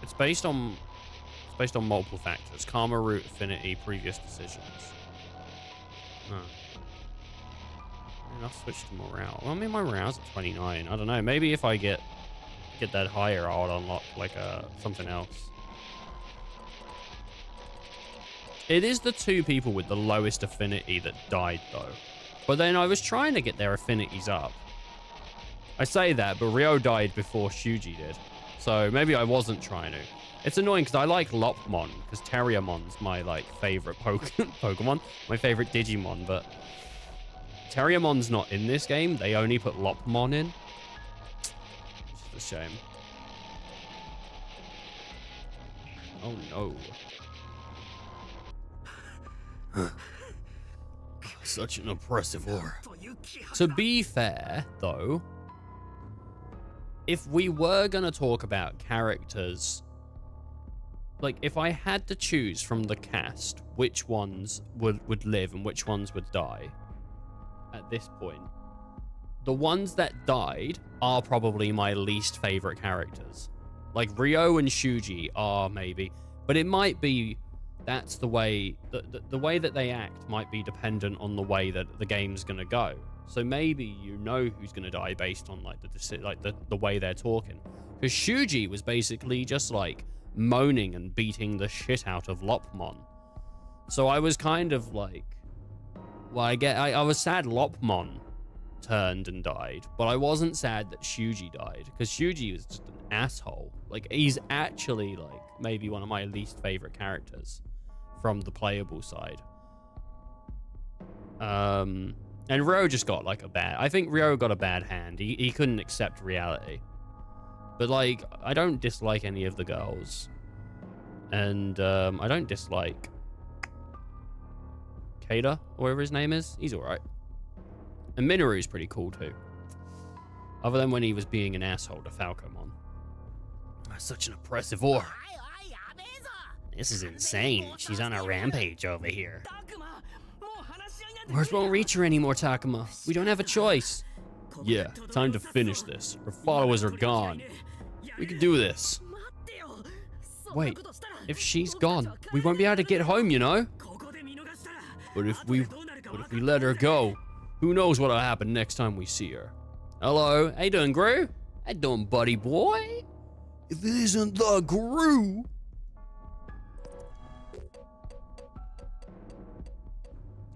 It's based on multiple factors: karma, root, affinity, previous decisions. No. I'll switch to morale. Well, I mean, my morale's at 29. I don't know. Maybe if I get that higher, I'll unlock like something else. It is the two people with the lowest affinity that died, though. But then I was trying to get their affinities up. I say that, but Ryo died before Shuji did. So maybe I wasn't trying to. It's annoying because I like Lopmon, because Terriermon's my, like, favorite Pokemon. My favorite Digimon, but Terriermon's not in this game. They only put Lopmon in. It's a shame. Oh, no. Such an oppressive aura. To be fair, though, if we were going to talk about characters, like, if I had to choose from the cast which ones would live and which ones would die at this point, the ones that died are probably my least favorite characters. Like, Ryo and Shuji are maybe, but it might be that's the way the way that they act might be dependent on the way that the game's gonna go. So maybe you know who's gonna die based on like the way they're talking. Because Shuji was basically just like moaning and beating the shit out of Lopmon. So I was kind of like, well, I was sad Lopmon turned and died, but I wasn't sad that Shuji died, because Shuji was just an asshole. Like, he's actually like maybe one of my least favorite characters from the playable side. And Ryo just got like I think Ryo got a bad hand. He couldn't accept reality. But like, I don't dislike any of the girls. And I don't dislike Kada, or whatever his name is. He's alright. And Minoru's pretty cool too. Other than when he was being an asshole to Falcomon. Such an oppressive aura. This is insane. She's on a rampage over here. Words won't reach her anymore, Takuma. We don't have a choice. Yeah, time to finish this. Her followers are gone. We can do this. Wait, if she's gone, we won't be able to get home, you know? But if we let her go, who knows what'll happen next time we see her. Hello, how you doing, Gru? How you doing, buddy boy? If it isn't the Gru.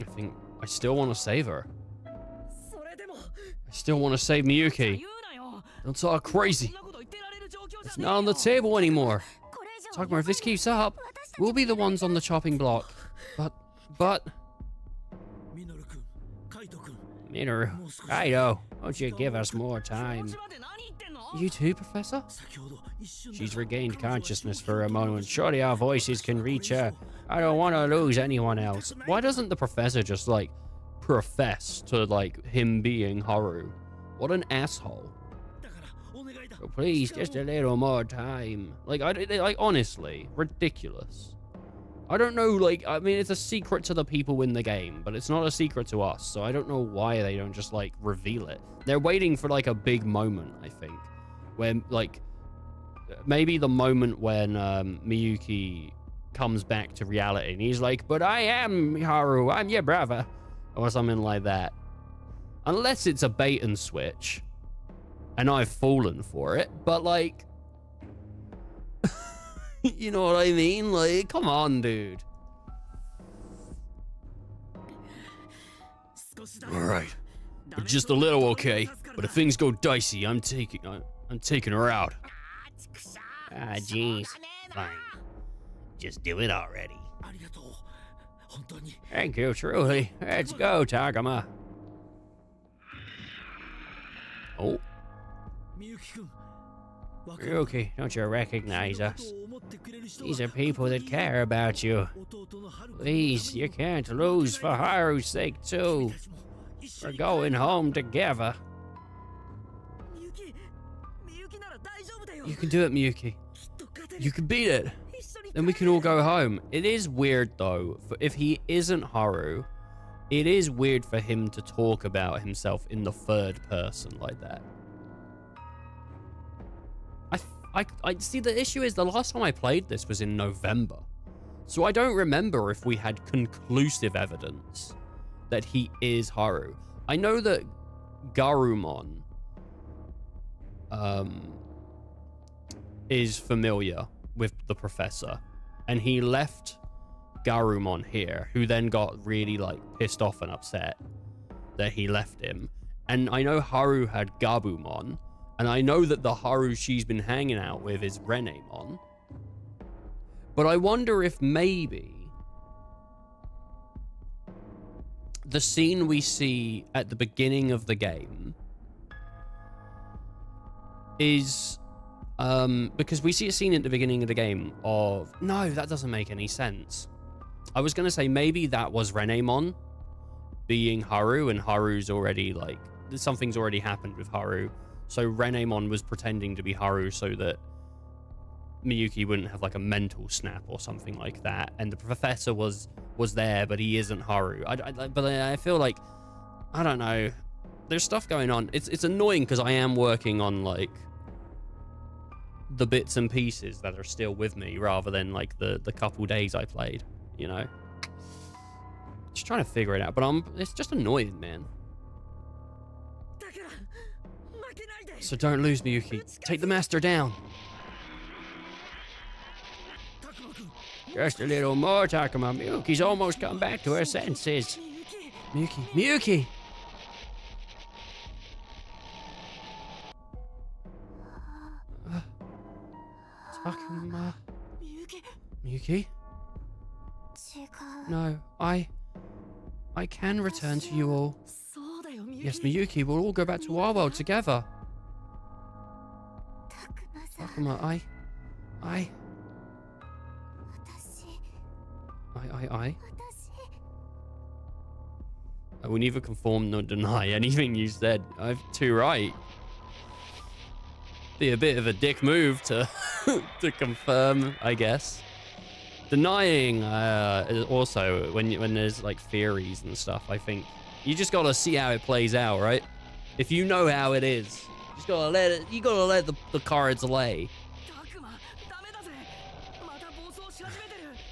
I think I still want to save her. I still want to save Miyuki. Don't talk crazy. It's not on the table anymore. Takuma, if this keeps up, we'll be the ones on the chopping block. But... Minoru, Kaido, won't you give us more time? You too, Professor? She's regained consciousness for a moment. Surely our voices can reach her. I don't want to lose anyone else. Why doesn't the Professor just, like, profess to, like, him being Haru? What an asshole. So please, just a little more time. Like, honestly, ridiculous. I don't know, like, I mean, it's a secret to the people in the game, but it's not a secret to us, so I don't know why they don't just, like, reveal it. They're waiting for, like, a big moment, I think, when, like, maybe the moment when Miyuki comes back to reality, and he's like, but I am Haru, I'm your brother, or something like that. Unless it's a bait and switch, and I've fallen for it, but, like... You know what I mean? Like, come on, dude. All right, but just a little, okay? But if things go dicey, I'm taking her out. Ah, jeez. Fine. Just do it already. Thank you, truly. Let's go, Takuma. Oh. Ryuki, don't you recognize us? These are people that care about you. Please, you can't lose for Haru's sake, too. We're going home together. You can do it, Miyuki. You can beat it. Then we can all go home. It is weird, though. If he isn't Haru, it is weird for him to talk about himself in the third person like that. I see the issue is the last time I played this was in November. So I don't remember if we had conclusive evidence that he is Haru. I know that Garumon is familiar with the professor, and he left Garumon here, who then got really like pissed off and upset that he left him. And I know Haru had Gabumon, and I know that the Haru she's been hanging out with is Renemon. But I wonder if maybe the scene we see at the beginning of the game is because we see a scene at the beginning of the game of... No, that doesn't make any sense. I was going to say maybe that was Renemon being Haru, and Haru's already like... Something's already happened with Haru. So Renemon was pretending to be Haru so that Miyuki wouldn't have like a mental snap or something like that. And the professor was there, but he isn't Haru. But I feel like... I don't know. There's stuff going on. It's annoying because I am working on like the bits and pieces that are still with me rather than like the couple days I played, you know? Just trying to figure it out, but it's just annoying, man. So don't lose, Miyuki. Take the master down. Just a little more, Takuma. Miyuki's almost come back to her senses. Miyuki! Takuma. Miyuki? No, I can return to you all. Yes, Miyuki, we'll all go back to our world together. Takuma, I... I will neither conform nor deny anything you said. I've too right. Be a bit of a dick move to to confirm, I guess. Denying is also when there's like theories and stuff. I think you just gotta see how it plays out, right? If you know how it is, you just gotta let it. You gotta let the cards lay.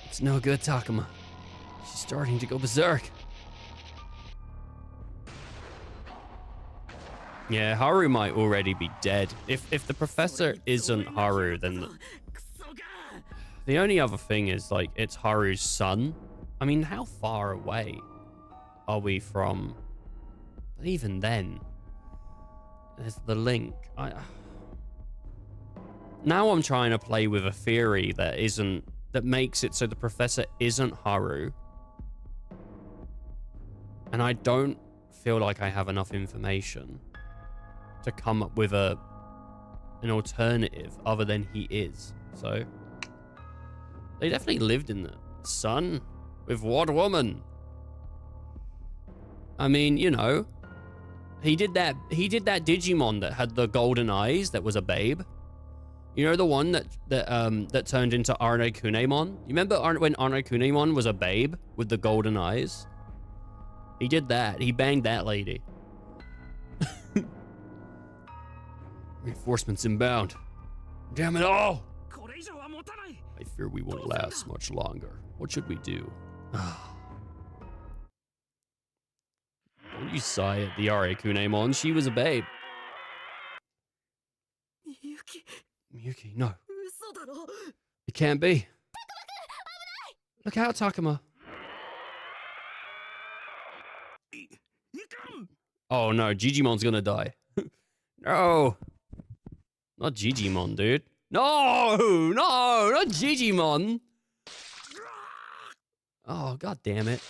It's no good, Takuma. She's starting to go berserk. Yeah, Haru might already be dead. If the professor isn't Haru, then the only other thing is like it's Haru's son. I mean, how far away are we from? But even then, there's the link. Now I'm trying to play with a theory that makes it so the professor isn't Haru, and I don't feel like I have enough information to come up with an alternative other than he is. So they definitely lived in the sun. With what woman? I mean, you know, he did that Digimon that had the golden eyes that was a babe. You know, the one that turned into Arne Kunemon? You remember when Arne Kunemon was a babe with the golden eyes? He did that. He banged that lady. Reinforcements inbound. Damn it all! I fear we won't last much longer. What should we do? Don't you sigh at the Arne Kunemon. She was a babe. Miyuki, no. It can't be. Look out, Takuma. Oh no, Gigimon's gonna die. No. Not Digimon, dude. No, not Digimon. Oh, god damn it.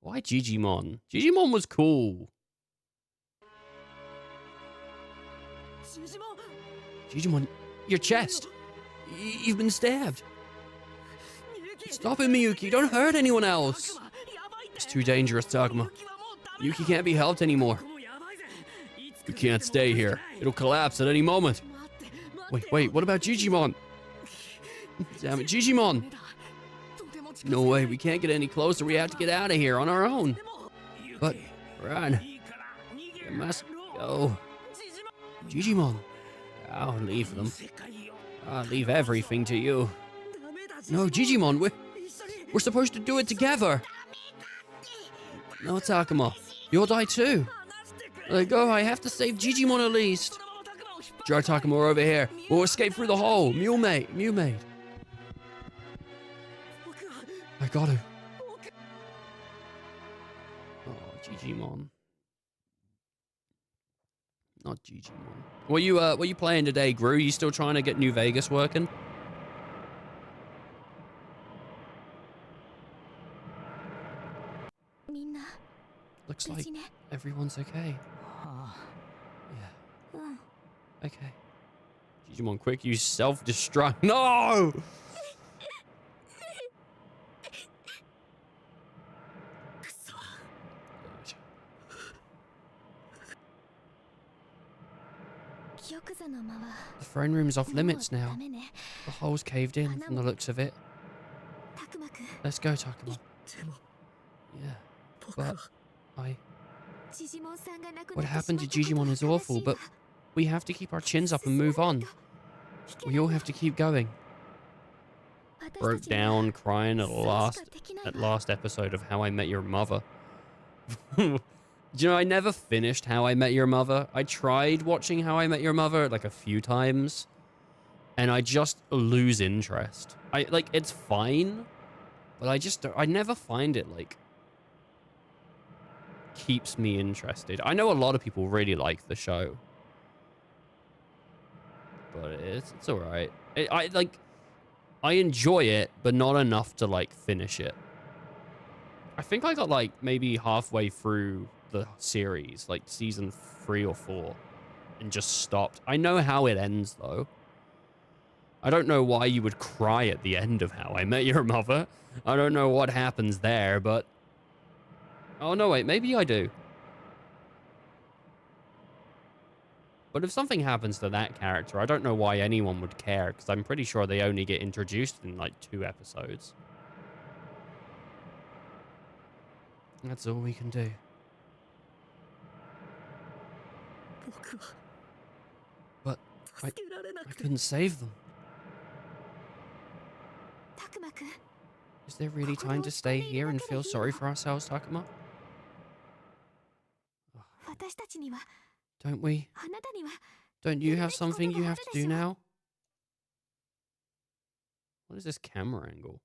Why Digimon? Digimon was cool. Digimon, your chest. You've been stabbed. Stop it, Miyuki. Don't hurt anyone else. It's too dangerous, Takuma. Miyuki can't be helped anymore. You can't stay here. It'll collapse at any moment. Wait, what about Digimon? Damn it, Digimon! No way, we can't get any closer. We have to get out of here on our own. But, run. You must go. Digimon, I'll leave them. 世界よ I'll leave everything to you. ダメだ No, Digimon, we're 一緒に supposed to do it together. No, Takuma, you'll die too. 話してくれ Let go, I have to save Digimon at least. そのままタクマを引っ張 Drag Takuma over here. We'll escape through the hole. Mule mate. I got to. Oh, Digimon. Not Digimon. What you playing today, Gru? You still trying to get New Vegas working? Looks like everyone's okay. あ Yeah. Okay. Digimon, quick, use self-destruct. No! The throne room's off limits now. The hole's caved in from the looks of it. Let's go, Takuma. でも Yeah, 僕は but what happened to Digimon is awful, but we have to keep our chins up and move on. We all have to keep going. Broke down crying at last episode of How I Met Your Mother. Do you know, I never finished How I Met Your Mother. I tried watching How I Met Your Mother like a few times, and I just lose interest. It's fine, but I never find it like keeps me interested. I know a lot of people really like the show, but it's all right. I enjoy it, but not enough to like finish it. I think I got like maybe halfway through the series, like season 3 or 4, and just stopped. I know how it ends though. I don't know why you would cry at the end of How I Met Your Mother. I don't know what happens there, but oh no, wait, maybe I do. But if something happens to that character, I don't know why anyone would care, because I'm pretty sure they only get introduced in like 2 episodes. That's all we can do. 僕は But 助けられな I くて couldn't save them. Is there really time to stay here and feel sorry for ourselves, Takuma? Don't we? Don't you have something you have to do now? What is this camera angle?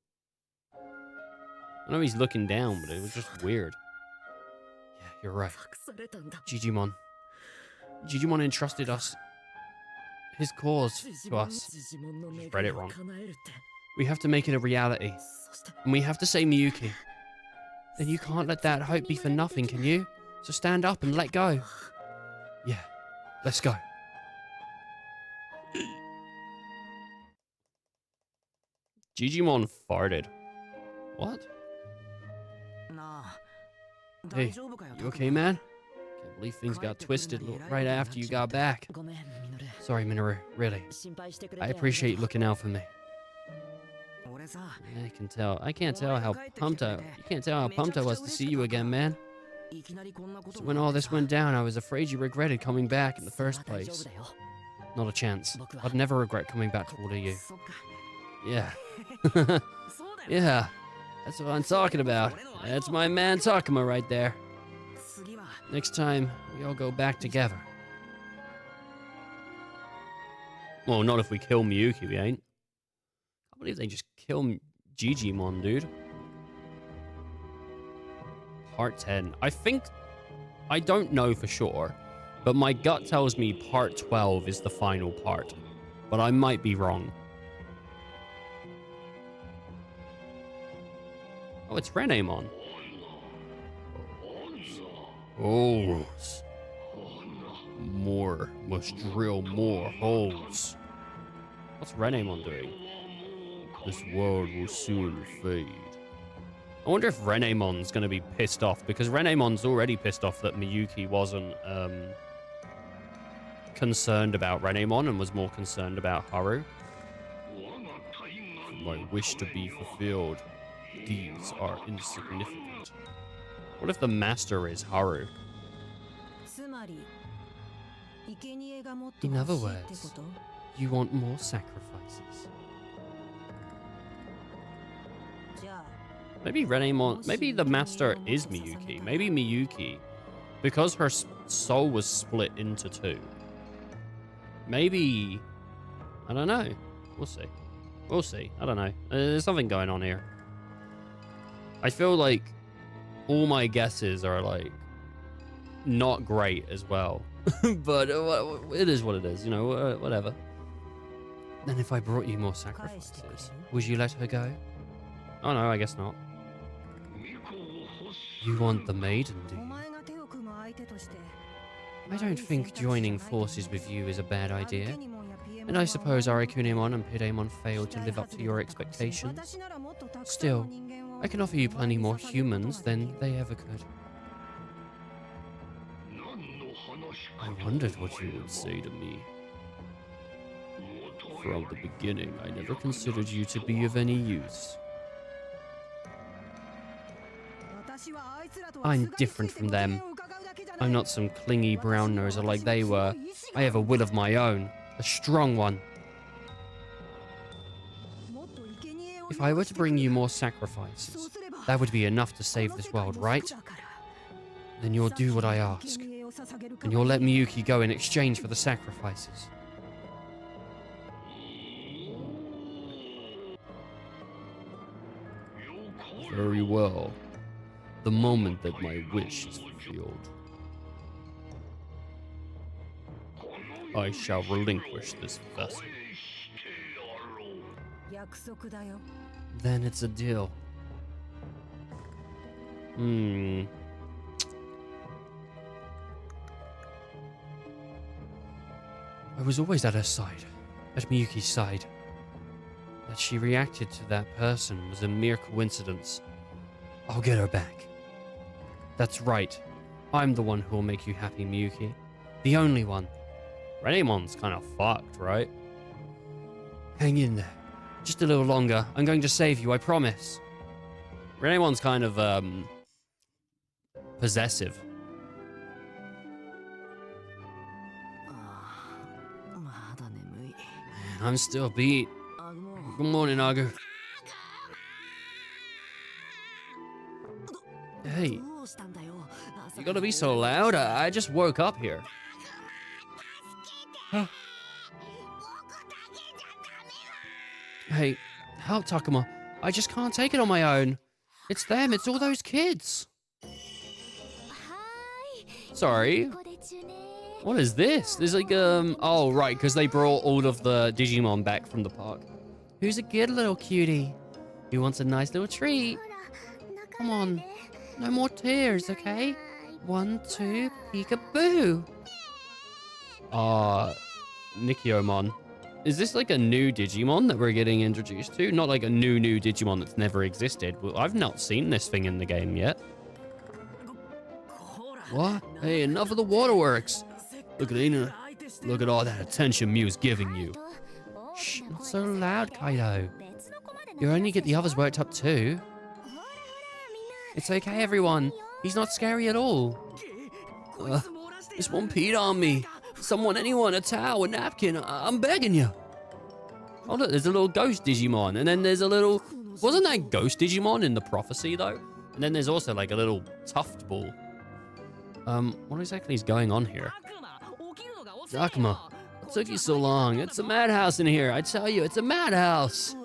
I know he's looking down, but it was just weird. Yeah, you're right. 託されたんだ Digimon. Digimon entrusted us his cause to us. ジジモンの願 Read い it を wrong. 叶えるって We have to make it a reality. そして And we have to save Miyuki. Then you can't let that hope be for nothing, can you? So stand up and let go. Yeah, let's go. Digimon farted. What? なあ Hey, 大丈夫かよ you okay, man? Can't believe things got twisted right after you got back. ごめんミノル Sorry, Minoru, really. 心配してくれて I appreciate you looking out for me. 俺さ I can't tell how pumped I was to see you again, man. いきなりこんなこと So when all this went down, I was afraid you regretted coming back in the それは first 大丈夫 place. だよ Not a chance. I'd never regret coming back to order you. そっか Yeah. そうだよ Yeah. That's what I'm talking about. That's my man Takuma right there. 次は Next time, we all go back together. Well, not if we kill Miyuki, we ain't. I believe they just kill Digimon, dude. Part 10. I don't know for sure, but my gut tells me part 12 is the final part. But I might be wrong. Oh, it's Renemon. Oh. More. Must drill more holes. What's Renemon doing? This world will soon fade. I wonder if Renemon's going to be pissed off, because Renemon's already pissed off that Miyuki wasn't concerned about Renemon and was more concerned about Haru. For my wish to be fulfilled, these are insignificant. What if the master is Haru? つまり In other words, you want more sacrifices. Maybe Renamon, maybe the master is Miyuki. Maybe Miyuki, because her soul was split into two. Maybe, I don't know. We'll see. We'll see. I don't know. There's something going on here. I feel like all my guesses are like not great as well. But it is what it is, you know, whatever. Then if I brought you more sacrifices, would you let her go? Oh no, I guess not. You want the maiden, do you? I don't think joining forces with you is a bad idea. And I suppose Arikunemon and Pidamon failed to live up to your expectations. Still, I can offer you plenty more humans than they ever could. I wondered what you would say to me. From the beginning, I never considered you to be of any use. I'm different from them. I'm not some clingy brown noser like they were. I have a will of my own. A strong one. If I were to bring you more sacrifices, that would be enough to save this world, right? Then you'll do what I ask. And you'll let Miyuki go in exchange for the sacrifices. Very well. The moment that my wish is fulfilled, I shall relinquish this vessel. Then it's a deal. I was always at her side, at Miyuki's side. That she reacted to that person was a mere coincidence. I'll get her back. That's right. I'm the one who will make you happy, Miyuki. The only one. Renamon's kind of fucked, right? Hang in there. Just a little longer. I'm going to save you, I promise. Renamon's kind of, possessive. I'm still beat. Good morning, Agu. Hey, you gotta be so loud. I just woke up here. Hey, help Takuma. I just can't take it on my own. It's them. It's all those kids. Sorry. What is this? There's like, oh, right, because they brought all of the Digimon back from the park. Who's a good little cutie? Who wants a nice little treat? Come on. No more tears, okay? 1, 2, peekaboo. Nikiomon. Is this like a new Digimon that we're getting introduced to? Not like a new Digimon that's never existed. Well, I've not seen this thing in the game yet. What? Hey, enough of the waterworks. Look at Ina. Look at all that attention Mew's giving you. Shh, not so loud, Kaido. You only get the others worked up too. It's okay, everyone. He's not scary at all. This one peed on me. Someone, anyone, a towel, a napkin. I'm begging you. Oh, look, there's a little ghost Digimon. And then there's a little... Wasn't that ghost Digimon in the prophecy, though? And then there's also, like, a little tuft ball. What exactly is going on here? Takuma, what took you so long? It's a madhouse in here. I tell you, it's a madhouse.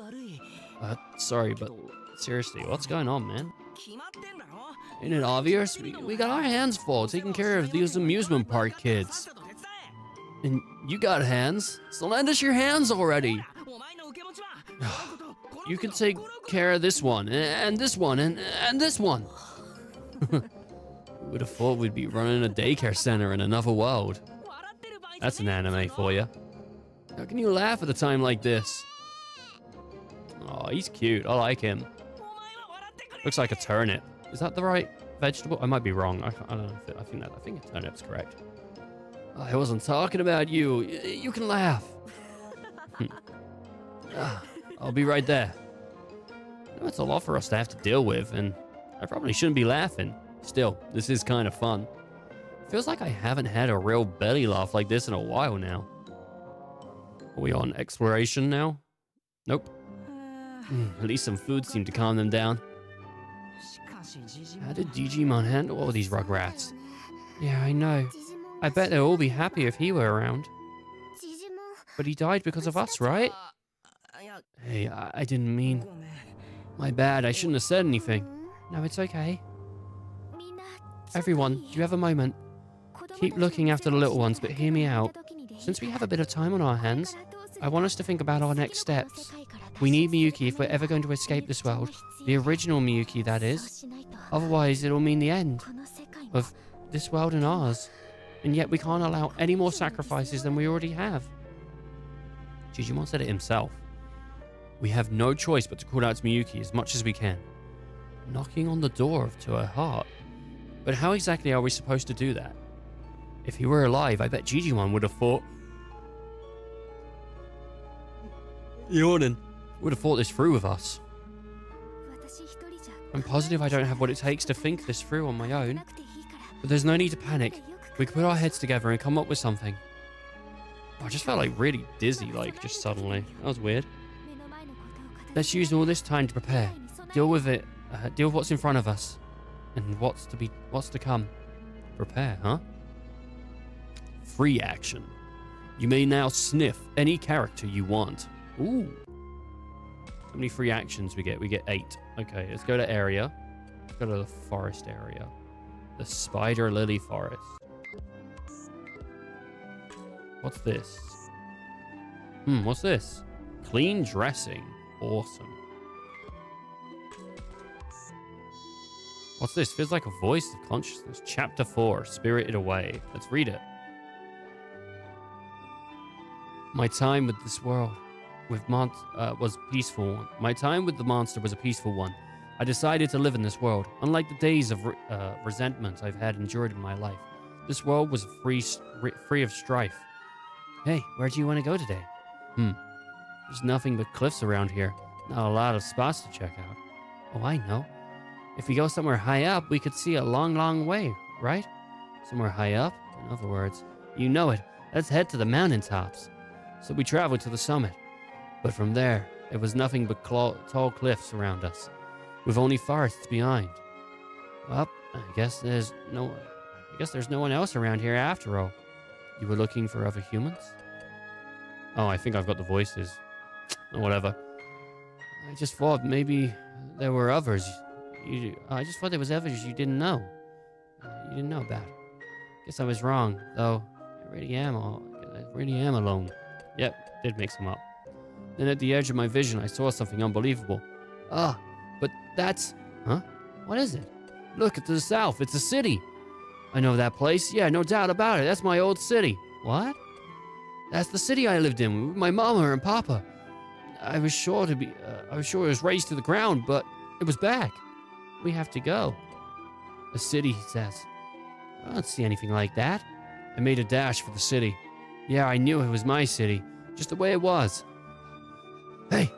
Sorry, but seriously, what's going on, man? Ain't it obvious? We got our hands full taking care of these amusement park kids. And you got hands, so lend us your hands already. You can take care of this one, and this one, and this one. Would have thought we'd be running a daycare center in another world. That's an anime for you. How can you laugh at a time like this? Oh, he's cute. I like him. Looks like a turnip. Is that the right vegetable? I might be wrong. I don't know. I think a turnip's correct. I wasn't talking about you. You can laugh. I'll be right there. It's a lot for us to have to deal with, and I probably shouldn't be laughing. Still, this is kind of fun. Feels like I haven't had a real belly laugh like this in a while now. Are we on exploration now? Nope. At least some food seemed to calm them down. How did Digimon handle all these rugrats? Yeah, I know. I bet they'll all be happy if he were around. But he died because of us, right? Hey, I didn't mean... My bad, I shouldn't have said anything. No, it's okay. Everyone, do you have a moment? Keep looking after the little ones, but hear me out. Since we have a bit of time on our hands, I want us to think about our next steps. We need Miyuki if we're ever going to escape this world. The original Miyuki, that is. Otherwise, it'll mean the end of this world and ours. And yet we can't allow any more sacrifices than we already have. Digimon said it himself. We have no choice but to call out to Miyuki as much as we can. Knocking on the door to her heart. But how exactly are we supposed to do that? If he were alive, I bet Digimon would have fought... Yawning. Would have fought this through with us. I'm positive I don't have what it takes to think this through on my own. But there's no need to panic. We can put our heads together and come up with something. I just felt like really dizzy, like, just suddenly. That was weird. Let's use all this time to prepare. Deal with it. Deal with what's in front of us. And what's to come. Prepare, huh? Free action. You may now sniff any character you want. Ooh. How many free actions we get? We get 8. Okay, let's go to area. Let's go to the forest area. The Spider Lily Forest. What's this? What's this? Clean dressing. Awesome. What's this? Feels like a voice of consciousness. Chapter 4, Spirited Away. Let's read it. My time with this world was peaceful. My time with the monster was a peaceful one. I decided to live in this world. Unlike the days of resentment I've had endured in my life, this world was free of strife. Hey, where do you want to go today? There's nothing but cliffs around here. Not a lot of spots to check out. Oh, I know. If we go somewhere high up, we could see a long, long way, right? Somewhere high up? In other words, you know it. Let's head to the mountaintops. So we traveled to the summit. But from there, it was nothing but tall cliffs around us, with only forests behind. Well, I guess there's no one else around here after all. You were looking for other humans? Oh, I think I've got the voices. Or whatever. I just thought maybe there were others. I just thought there was others you didn't know. You didn't know about. Guess I was wrong, though. I really am alone. Yep, did mix them up. Then at the edge of my vision, I saw something unbelievable. But that's... Huh? What is it? Look, to the south. It's a city. I know that place. Yeah, no doubt about it. That's my old city. What? That's the city I lived in with my mama and papa. I was sure it was razed to the ground, but it was back. We have to go. A city, he says. I don't see anything like that. I made a dash for the city. Yeah, I knew it was my city, just the way it was. Hey,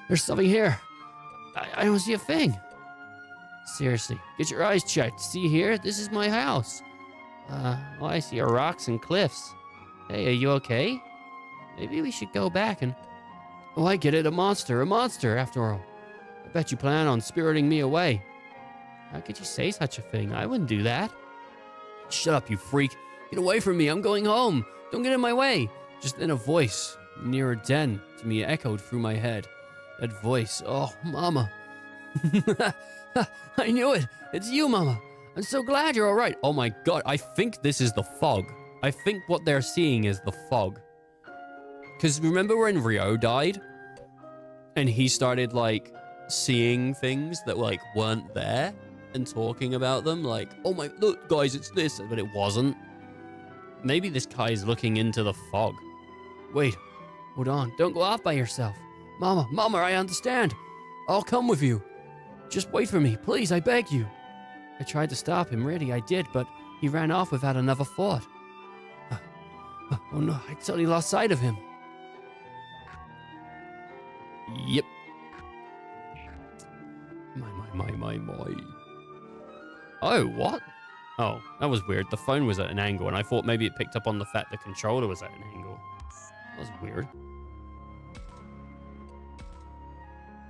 there's something here. I don't see a thing. Seriously, get your eyes checked. See here? This is my house. All I see are rocks and cliffs. Hey, are you okay? Maybe we should go back and... Oh, I get it. A monster after all. I bet you plan on spiriting me away. How could you say such a thing? I wouldn't do that. Shut up, you freak. Get away from me. I'm going home. Don't get in my way. Just then a voice near a den to me echoed through my head. That voice. Oh, Mama. I knew it. It's you, Mama. I'm so glad you're all right. Oh my God. I think this is the fog. I think what they're seeing is the fog. Because remember when Ryo died? And he started, like, seeing things that, like, weren't there? And talking about them? Like, oh my, look, guys, it's this. But it wasn't. Maybe this guy is looking into the fog. Wait. Hold on. Don't go off by yourself. Mama, I understand. I'll come with you. Just wait for me. Please, I beg you. I tried to stop him, really, I did, but he ran off without another thought. Oh no, I totally lost sight of him. Yep. My. Oh, what? Oh, that was weird. The phone was at an angle, and I thought maybe it picked up on the fact the controller was at an angle. That was weird.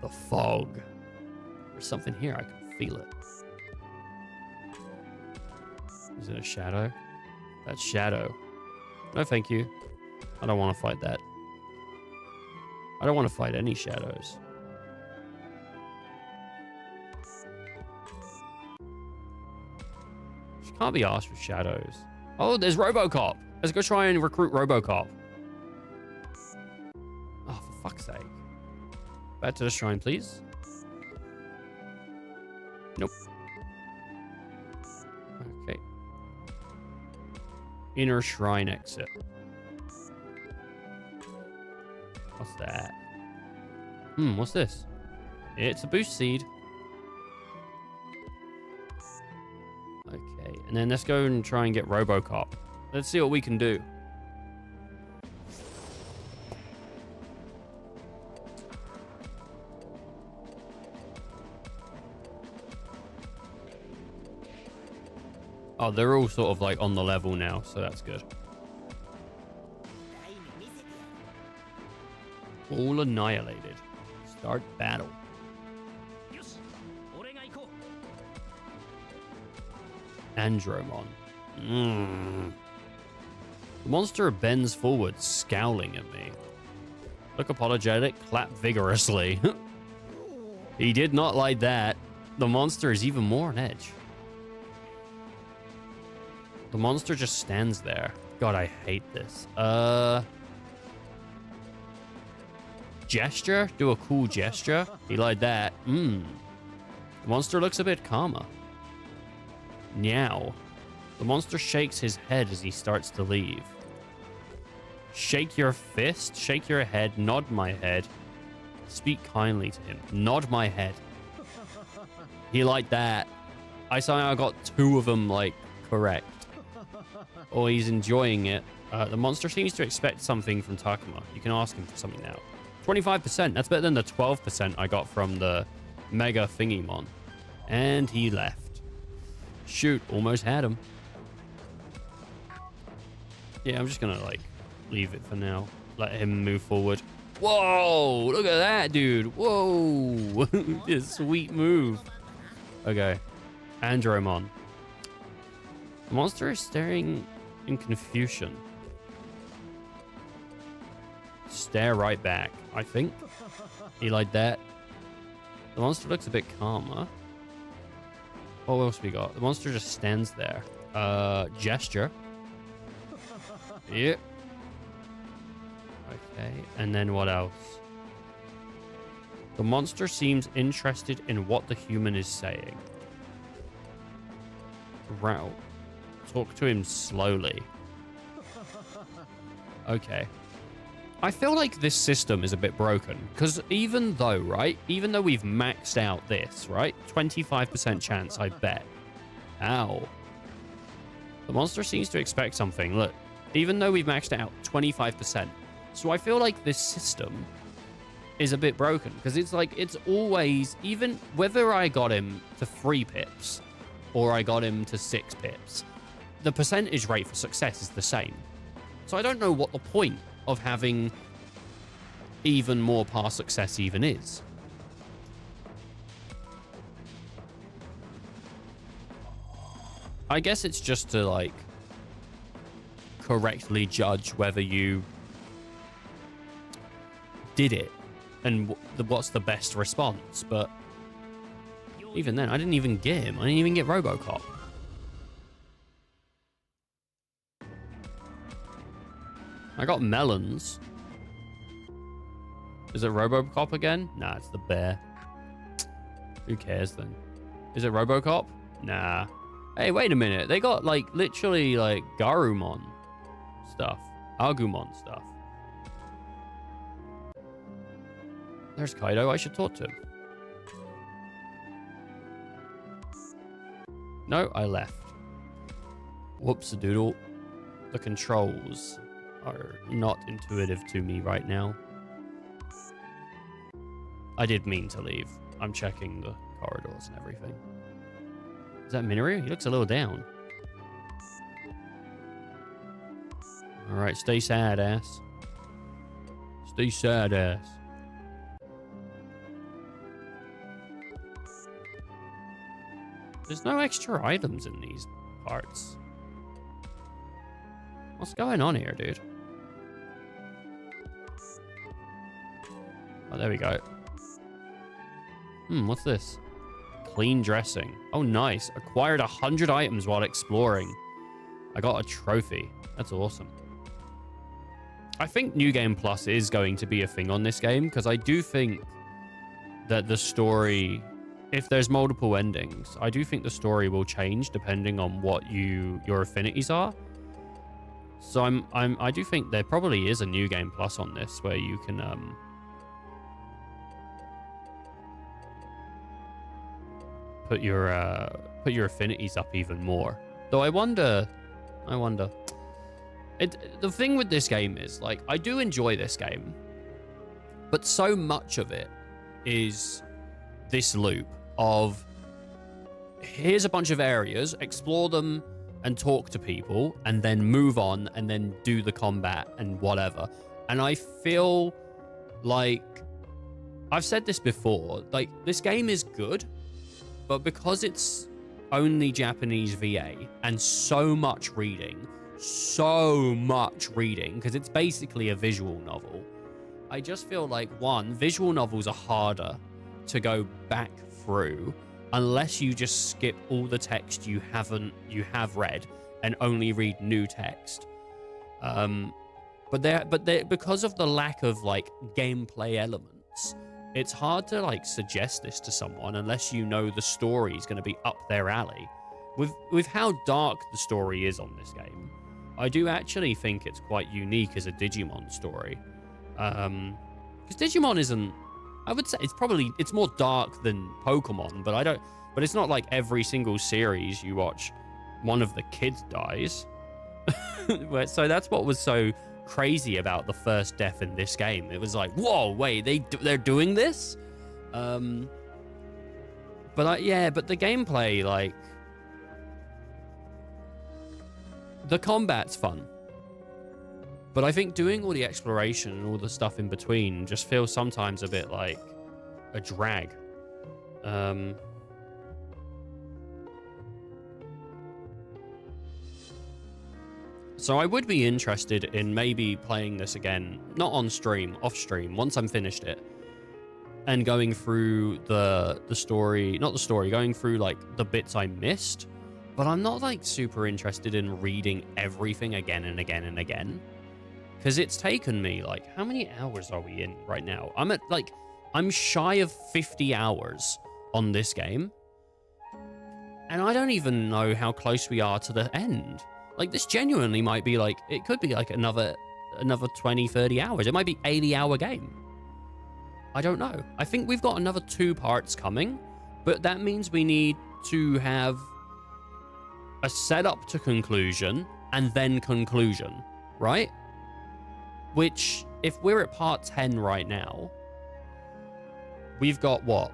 The fog. There's something here. I can feel it. Is it a shadow? That's shadow. No, thank you. I don't want to fight that. I don't want to fight any shadows. She can't be asked with shadows. Oh, there's RoboCop. Let's go try and recruit RoboCop. Oh, for fuck's sake. Back to the shrine, please. Nope. Okay. Inner shrine exit. What's that? What's this? It's a boost seed. Okay, and then let's go and try and get RoboCop. Let's see what we can do. Oh, they're all sort of like on the level now, so that's good. All annihilated. Start battle. Andromon. The monster bends forward, scowling at me. Look apologetic, clap vigorously. He did not like that. The monster is even more on edge. The monster just stands there. God, I hate this. Gesture? Do a cool gesture? He like that. The monster looks a bit calmer. Meow. The monster shakes his head as he starts to leave. Shake your fist, shake your head, nod my head. Speak kindly to him. Nod my head. He like that. I somehow got 2 of them, like, correct. Oh, he's enjoying it. The monster seems to expect something from Takuma. You can ask him for something now. 25%. That's better than the 12% I got from the Mega Thingymon. And he left. Shoot, almost had him. Yeah, I'm just gonna, like, leave it for now. Let him move forward. Whoa! Look at that, dude. Whoa! This sweet move. Okay. Andromon. The monster is staring in confusion. Stare right back, I think. He like that. The monster looks a bit calmer. What else we got? The monster just stands there. Gesture. Yep. Okay, and then what else? The monster seems interested in what the human is saying. Route. Talk to him slowly. Okay. I feel like this system is a bit broken, because even though we've maxed out this, right? 25% chance, I bet. Ow. The monster seems to expect something. Look, even though we've maxed it out 25%. So I feel like this system is a bit broken, because it's like, it's always, even whether I got him to 3 pips or I got him to 6 pips, the percentage rate for success is the same. So I don't know what the point of having even more pass success even is. I guess it's just to, like, correctly judge whether you did it and what's the best response. But even then, I didn't even get him. I didn't even get RoboCop. I got melons. Is it RoboCop again? Nah, it's the bear. Who cares then? Is it RoboCop? Nah. Hey, wait a minute. They got, like, literally, like, Garumon stuff. Agumon stuff. There's Kaido. I should talk to him. No, I left. Whoops-a-doodle. The controls are not intuitive to me right now. I did mean to leave. I'm checking the corridors and everything. Is that Minoru? He looks a little down. All right, stay sad, ass. Stay sad, ass. There's no extra items in these parts. What's going on here, dude? Oh, there we go. What's this? Clean dressing. Oh, nice. Acquired 100 items while exploring. I got a trophy. That's awesome. I think New Game Plus is going to be a thing on this game, because I do think that the story, if there's multiple endings, I do think the story will change depending on what your affinities are. So I do think there probably is a New Game Plus on this where you can put your affinities up even more. Though I wonder. The thing with this game is, like, I do enjoy this game, but so much of it is this loop of here's a bunch of areas, explore them and talk to people, and then move on and then do the combat and whatever. And I feel like I've said this before, like, this game is good, but because it's only Japanese VA and so much reading, because it's basically a visual novel, I just feel like, one, visual novels are harder to go back through unless you just skip all the text you have read and only read new text. But because of the lack of, like, gameplay elements, it's hard to, like, suggest this to someone unless you know the story is going to be up their alley. With how dark the story is on this game, I do actually think it's quite unique as a Digimon story. Because Digimon isn't, I would say it's more dark than Pokemon, but it's not like every single series you watch one of the kids dies. So that's what was so crazy about the first death in this game. It was like, whoa, wait, they're doing this? But the gameplay, like, the combat's fun. But I think doing all the exploration and all the stuff in between just feels sometimes a bit like a drag. So I would be interested in maybe playing this again, not on stream, off stream, once I'm finished it, and going through the story, not the story, going through, like, the bits I missed. But I'm not, like, super interested in reading everything again and again and again. Because it's taken me, like, how many hours are we in right now? I'm shy of 50 hours on this game. And I don't even know how close we are to the end. Like, this genuinely might be, like, it could be, like, another 20, 30 hours. It might be 80-hour game. I don't know. I think we've got another 2 parts coming, but that means we need to have a setup to conclusion and then conclusion, right? Which, if we're at part 10 right now, we've got what?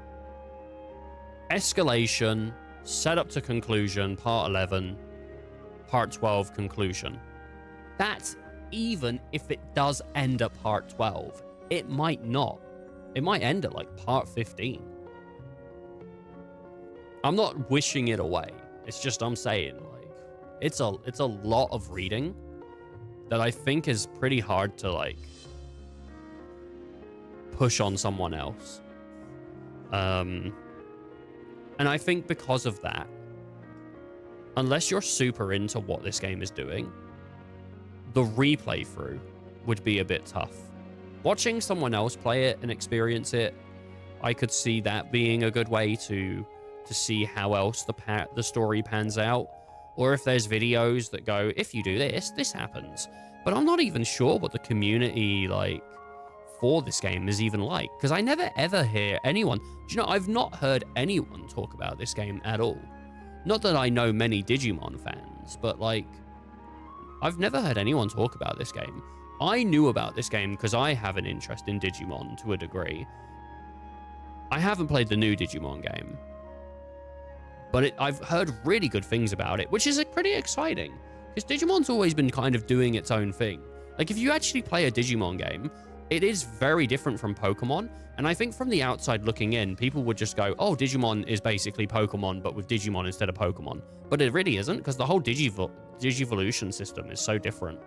Escalation, setup to conclusion, part 11, part 12, conclusion. That's even if it does end at part 12. It might not. It might end at, like, part 15. I'm not wishing it away. It's just, I'm saying, like, it's a lot of reading that I think is pretty hard to, like, push on someone else. And I think because of that, unless you're super into what this game is doing, the replay through would be a bit tough. Watching someone else play it and experience it, I could see that being a good way to see how else the story pans out. Or if there's videos that go, if you do this, this happens. But I'm not even sure what the community, like, for this game is even like. Because I never ever hear anyone... Do you know, I've not heard anyone talk about this game at all. Not that I know many Digimon fans, but, like, I've never heard anyone talk about this game. I knew about this game because I have an interest in Digimon to a degree. I haven't played the new Digimon game. But I've heard really good things about it, which is pretty exciting. Because Digimon's always been kind of doing its own thing. Like, if you actually play a Digimon game, it is very different from Pokemon. And I think from the outside looking in, people would just go, oh, Digimon is basically Pokemon, but with Digimon instead of Pokemon. But it really isn't, because the whole Digivolution system is so different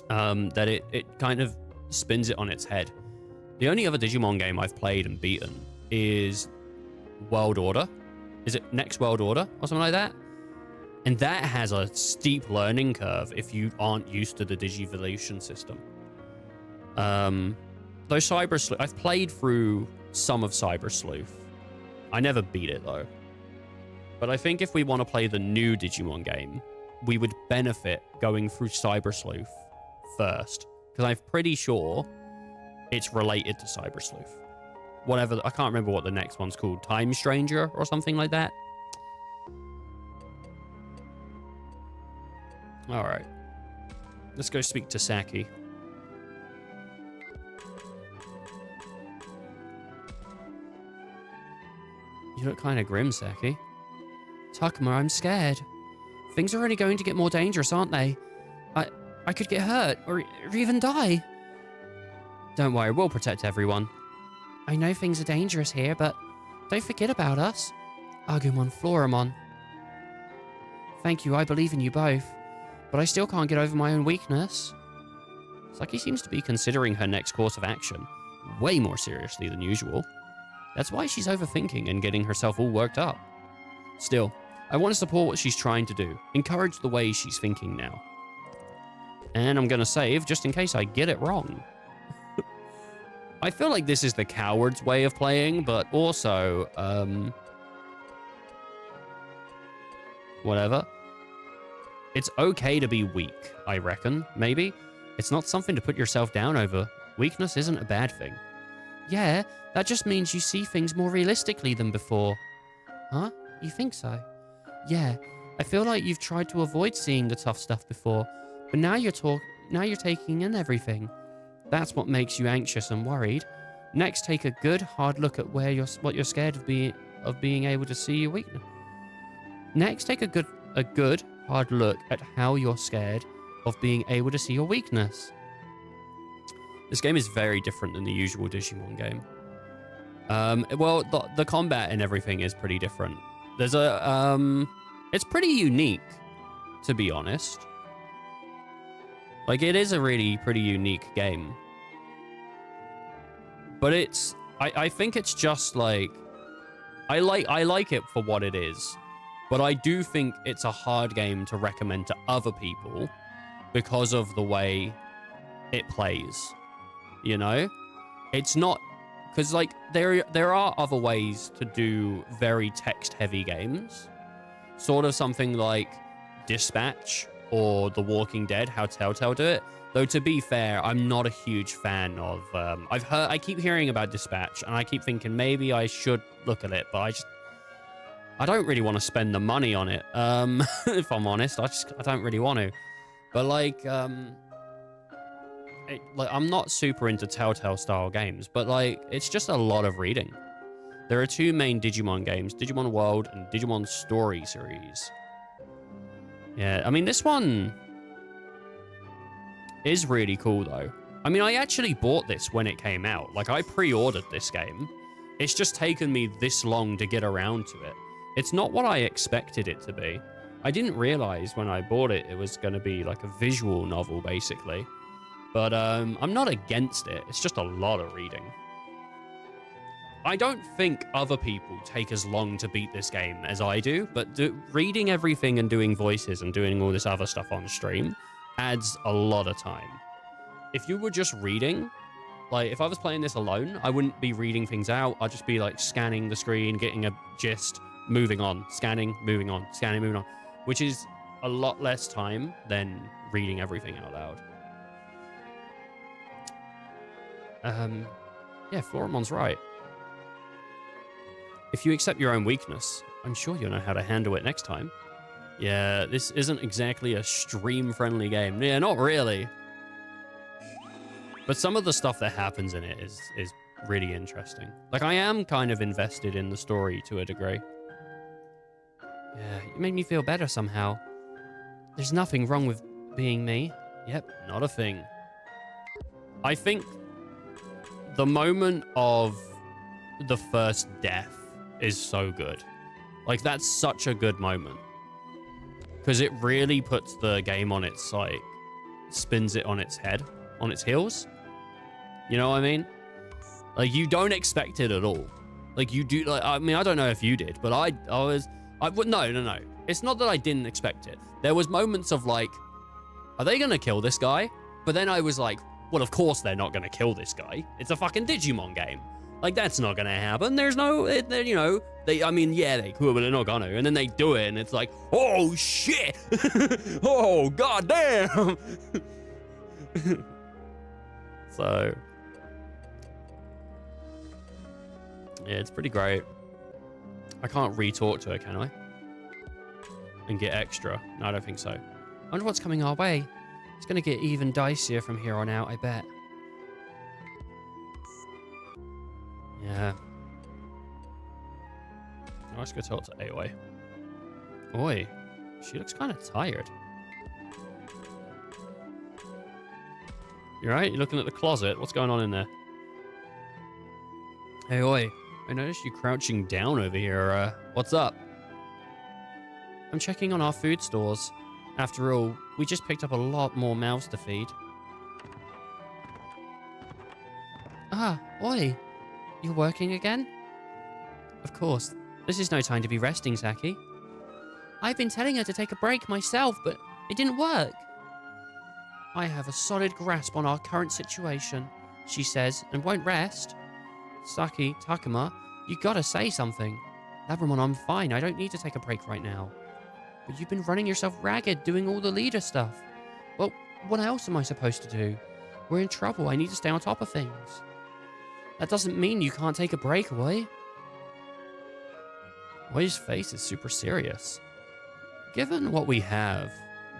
that it kind of spins it on its head. The only other Digimon game I've played and beaten is World Order. Is it Next World Order or something like that? And that has a steep learning curve if you aren't used to the Digivolution system. Though Cyber Sleuth, I've played through some of Cyber Sleuth. I never beat it though. But I think if we want to play the new Digimon game, we would benefit going through Cyber Sleuth first. Because I'm pretty sure it's related to Cyber Sleuth. Whatever, I can't remember what the next one's called. Time Stranger or something like that. Alright. Let's go speak to Saki. You look kind of grim, Saki. Takuma, I'm scared. Things are only going to get more dangerous, aren't they? I could get hurt, or even die. Don't worry, we'll protect everyone. I know things are dangerous here, but don't forget about us. Agumon, Floramon. Thank you, I believe in you both. But I still can't get over my own weakness. Saki seems to be considering her next course of action way more seriously than usual. That's why she's overthinking and getting herself all worked up. Still, I want to support what she's trying to do, encourage the way she's thinking now. And I'm going to save just in case I get it wrong. I feel like this is the coward's way of playing, but also, whatever. It's okay to be weak, I reckon, maybe. It's not something to put yourself down over. Weakness isn't a bad thing. Yeah, that just means you see things more realistically than before. Huh? You think so? Yeah, I feel like you've tried to avoid seeing the tough stuff before, but now you're taking in everything. That's what makes you anxious and worried. Next, take a good hard look at what you're scared of being able to see your weakness. Next, take a good hard look at how you're scared of being able to see your weakness. This game is very different than the usual Digimon game. Well, the combat and everything is pretty different. There's it's pretty unique, to be honest. Like, it is a really pretty unique game. But I think it's just like, I like it for what it is. But I do think it's a hard game to recommend to other people because of the way it plays. You know? It's not... Because, like, there are other ways to do very text-heavy games. Sort of something like Dispatch or The Walking Dead, how Telltale do it. Though, to be fair, I'm not a huge fan of... I keep hearing about Dispatch, and I keep thinking maybe I should look at it, but I don't really want to spend the money on it. If I'm honest, I don't really want to. But like, I'm not super into Telltale style games, but like, it's just a lot of reading. There are two main Digimon games, Digimon World and Digimon Story series. Yeah, I mean, this one is really cool though. I mean, I actually bought this when it came out. Like, I pre-ordered this game. It's just taken me this long to get around to it. It's not what I expected it to be. I didn't realize when I bought it, it was going to be like a visual novel, basically. But I'm not against it. It's just a lot of reading. I don't think other people take as long to beat this game as I do, but reading everything and doing voices and doing all this other stuff on stream adds a lot of time. If you were just reading, like if I was playing this alone, I wouldn't be reading things out. I'd just be like scanning the screen, getting a gist, moving on, scanning, moving on, scanning, moving on, which is a lot less time than reading everything out loud. Yeah, Floramon's right. If you accept your own weakness, I'm sure you'll know how to handle it next time. Yeah, this isn't exactly a stream-friendly game. Yeah, not really. But some of the stuff that happens in it is really interesting. Like, I am kind of invested in the story to a degree. Yeah, you made me feel better somehow. There's nothing wrong with being me. Yep, not a thing. I think the moment of the first death is so good. Like, that's such a good moment. Because it really puts the game on its, like, spins it on its head, on its heels. You know what I mean? Like, you don't expect it at all. Like, you do, like, I mean, I don't know if you did, but no. It's not that I didn't expect it. There was moments of, like, are they going to kill this guy? But then I was like, well, of course they're not going to kill this guy. It's a fucking Digimon game. Like, that's not going to happen. There's no, you know, I mean, yeah, they could, but they're not going to. And then they do it, and it's like, oh, shit. Oh, goddamn. So, yeah, it's pretty great. I can't re-talk to her, can I? And get extra. No, I don't think so. I wonder what's coming our way. It's going to get even dicier from here on out, I bet. Yeah. Oh, let's go talk to Aoi. Oi, she looks kind of tired. You right? You're looking at the closet. What's going on in there? Hey, Oi. I noticed you crouching down over here. What's up? I'm checking on our food stores. After all, we just picked up a lot more mouths to feed. Ah, Oi. You're working again? Of course. This is no time to be resting, Saki. I've been telling her to take a break myself, but it didn't work. I have a solid grasp on our current situation, she says, and won't rest. Saki, Takuma, you gotta say something. Labramon, I'm fine. I don't need to take a break right now. But you've been running yourself ragged doing all the leader stuff. Well, what else am I supposed to do? We're in trouble. I need to stay on top of things. That doesn't mean you can't take a break, Oi. Oi's face is super serious. Given what we have,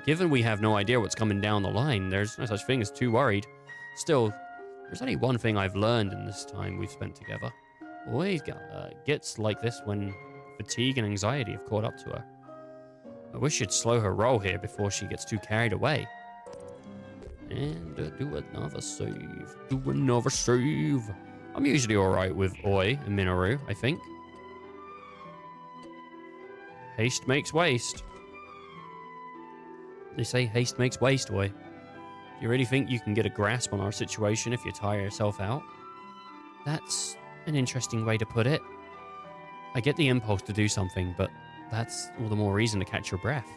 given we have no idea what's coming down the line, there's no such thing as too worried. Still, there's only one thing I've learned in this time we've spent together. Oi gets like this when fatigue and anxiety have caught up to her. I wish she'd slow her roll here before she gets too carried away. And do another save. Do another save. I'm usually alright with Oi and Minoru, I think. Haste makes waste. They say haste makes waste, Oi. You really think you can get a grasp on our situation if you tire yourself out? That's an interesting way to put it. I get the impulse to do something, but that's all the more reason to catch your breath.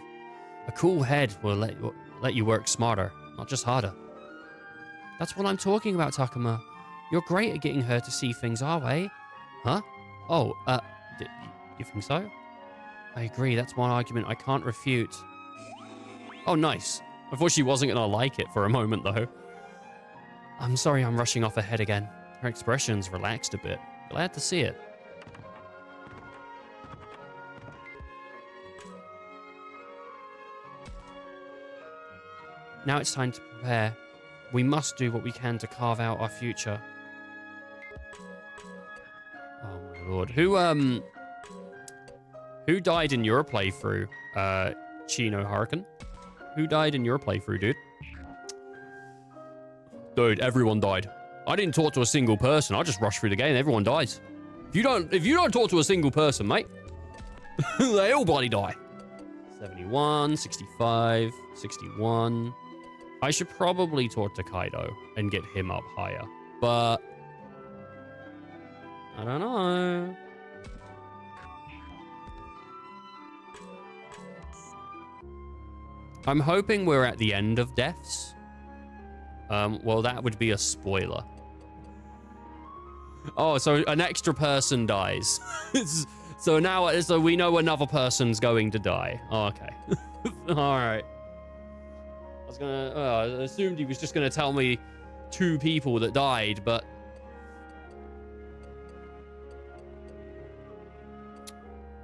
A cool head will let you work smarter, not just harder. That's what I'm talking about, Takuma. You're great at getting her to see things our way. Huh? Oh, you think so? I agree, that's one argument I can't refute. Oh, nice. I thought she wasn't gonna like it for a moment, though. I'm sorry I'm rushing off ahead again. Her expression's relaxed a bit. Glad to see it. Now it's time to prepare. We must do what we can to carve out our future. Oh my lord. Who died in your playthrough? Chino Hurricane? Who died in your playthrough, dude? Dude, everyone died. I didn't talk to a single person. I just rushed through the game. Everyone dies. If you don't talk to a single person, mate, they all bloody die. 71, 65, 61. I should probably talk to Kaido and get him up higher, but I don't know. I'm hoping we're at the end of deaths. Well, that would be a spoiler. Oh, so an extra person dies. So now, so we know another person's going to die. Oh, okay. All right. I assumed he was just gonna tell me 2 people that died, but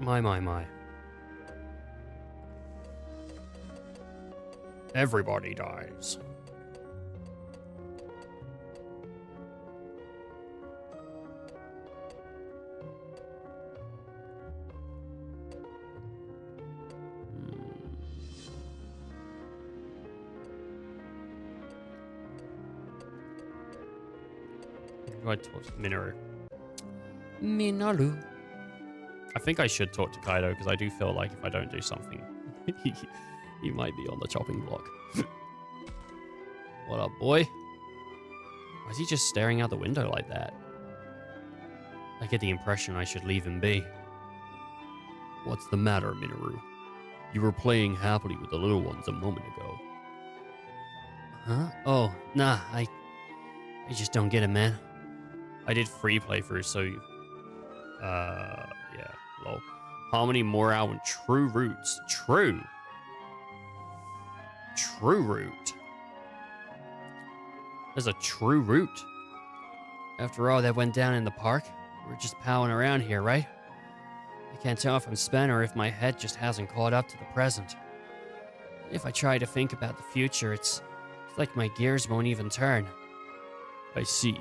my. Everybody dies. Do I talk to Minoru? Minoru. I think I should talk to Kaido because I do feel like if I don't do something, he might be on the chopping block. What up, boy? Why is he just staring out the window like that? I get the impression I should leave him be. What's the matter, Minoru? You were playing happily with the little ones a moment ago. Huh? Oh, nah, I just don't get it, man. I did free playthroughs, so... yeah, lol. Harmony, morale, and true roots. True root. There's a true root. After all that went down in the park, we're just palling around here, right? I can't tell if I'm spent or if my head just hasn't caught up to the present. If I try to think about the future, it's like my gears won't even turn. I see.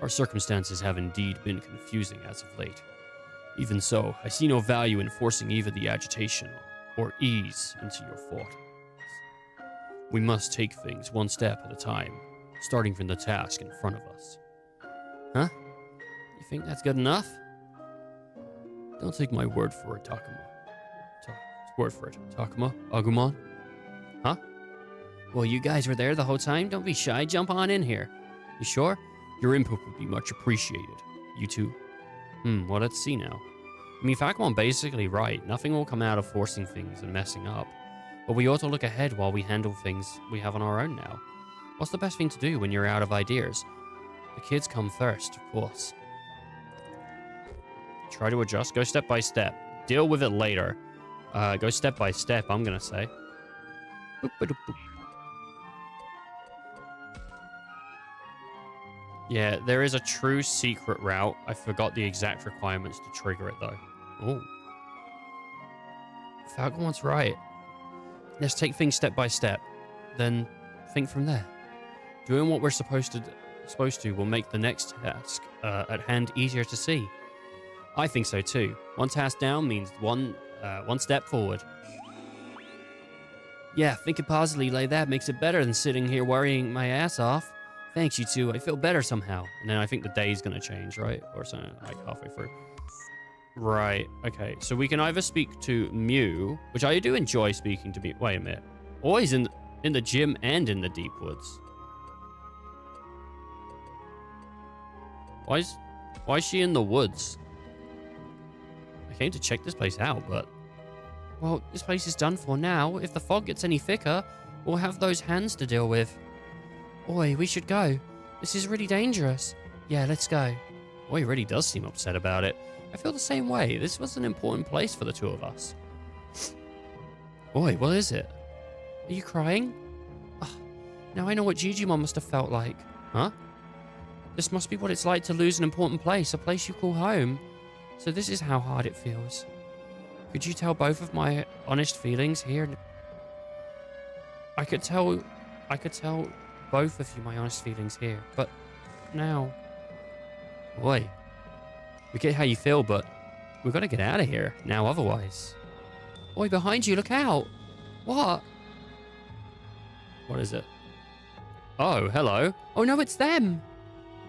Our circumstances have indeed been confusing as of late. Even so, I see no value in forcing either the agitation or ease into your thought. We must take things one step at a time, starting from the task in front of us. Huh? You think that's good enough? Don't take my word for it, Takuma. Word for it. Takuma? Agumon? Huh? Well, you guys were there the whole time? Don't be shy. Jump on in here. You sure? Your input would be much appreciated. You too? Well, let's see now. I mean, Falcon basically right. Nothing will come out of forcing things and messing up. But we ought to look ahead while we handle things we have on our own now. What's the best thing to do when you're out of ideas? The kids come first, of course. Try to adjust. Go step by step. Deal with it later. Go step by step, I'm gonna say. Boop-a-doop-boop. Yeah, there is a true secret route. I forgot the exact requirements to trigger it, though. Oh. Falcon's right. Let's take things step by step. Then think from there. Doing what we're supposed to will make the next task at hand easier to see. I think so, too. One task down means one step forward. Yeah, thinking positively like that makes it better than sitting here worrying my ass off. Thanks, you two. I feel better somehow. And then I think the day's going to change, right? Or something, like halfway through. Right. Okay. So we can either speak to Mew, which I do enjoy speaking to Mew. Wait a minute. Always in the gym and in the deep woods. Why is she in the woods? I came to check this place out, but... Well, this place is done for now. If the fog gets any thicker, we'll have those hands to deal with. Oi, we should go. This is really dangerous. Yeah, let's go. Oi really does seem upset about it. I feel the same way. This was an important place for the two of us. Oi, what is it? Are you crying? Oh, now I know what Digimon must have felt like. Huh? This must be what it's like to lose an important place, a place you call home. So this is how hard it feels. Could you tell both of my honest feelings here? I could tell both of you my honest feelings here, but now... Oi. We get how you feel, but we've got to get out of here now otherwise. Oi, behind you, look out! What? What is it? Oh, hello. Oh no, it's them!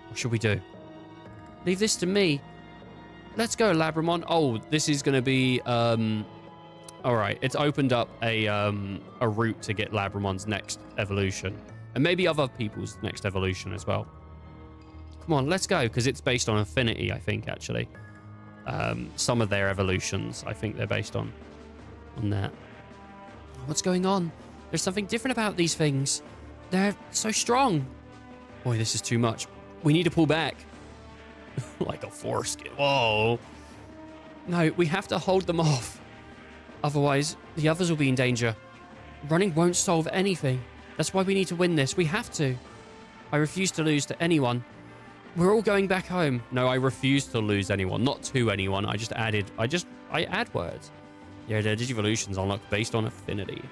What should we do? Leave this to me. Let's go, Labramon. Oh, this is going to be, alright, it's opened up a route to get Labramon's next evolution. And maybe other people's next evolution as well. Come on, let's go, because it's based on affinity, I think, actually. Some of their evolutions, I think they're based on that. What's going on? There's something different about these things. They're so strong. Boy, this is too much. We need to pull back. Like a foreskin. Whoa. No, we have to hold them off. Otherwise, the others will be in danger. Running won't solve anything. That's why we need to win this. We have to. I refuse to lose to anyone. We're all going back home. No, I refuse to lose anyone. Not to anyone. I add words. Yeah, their Digivolutions unlocked based on affinity.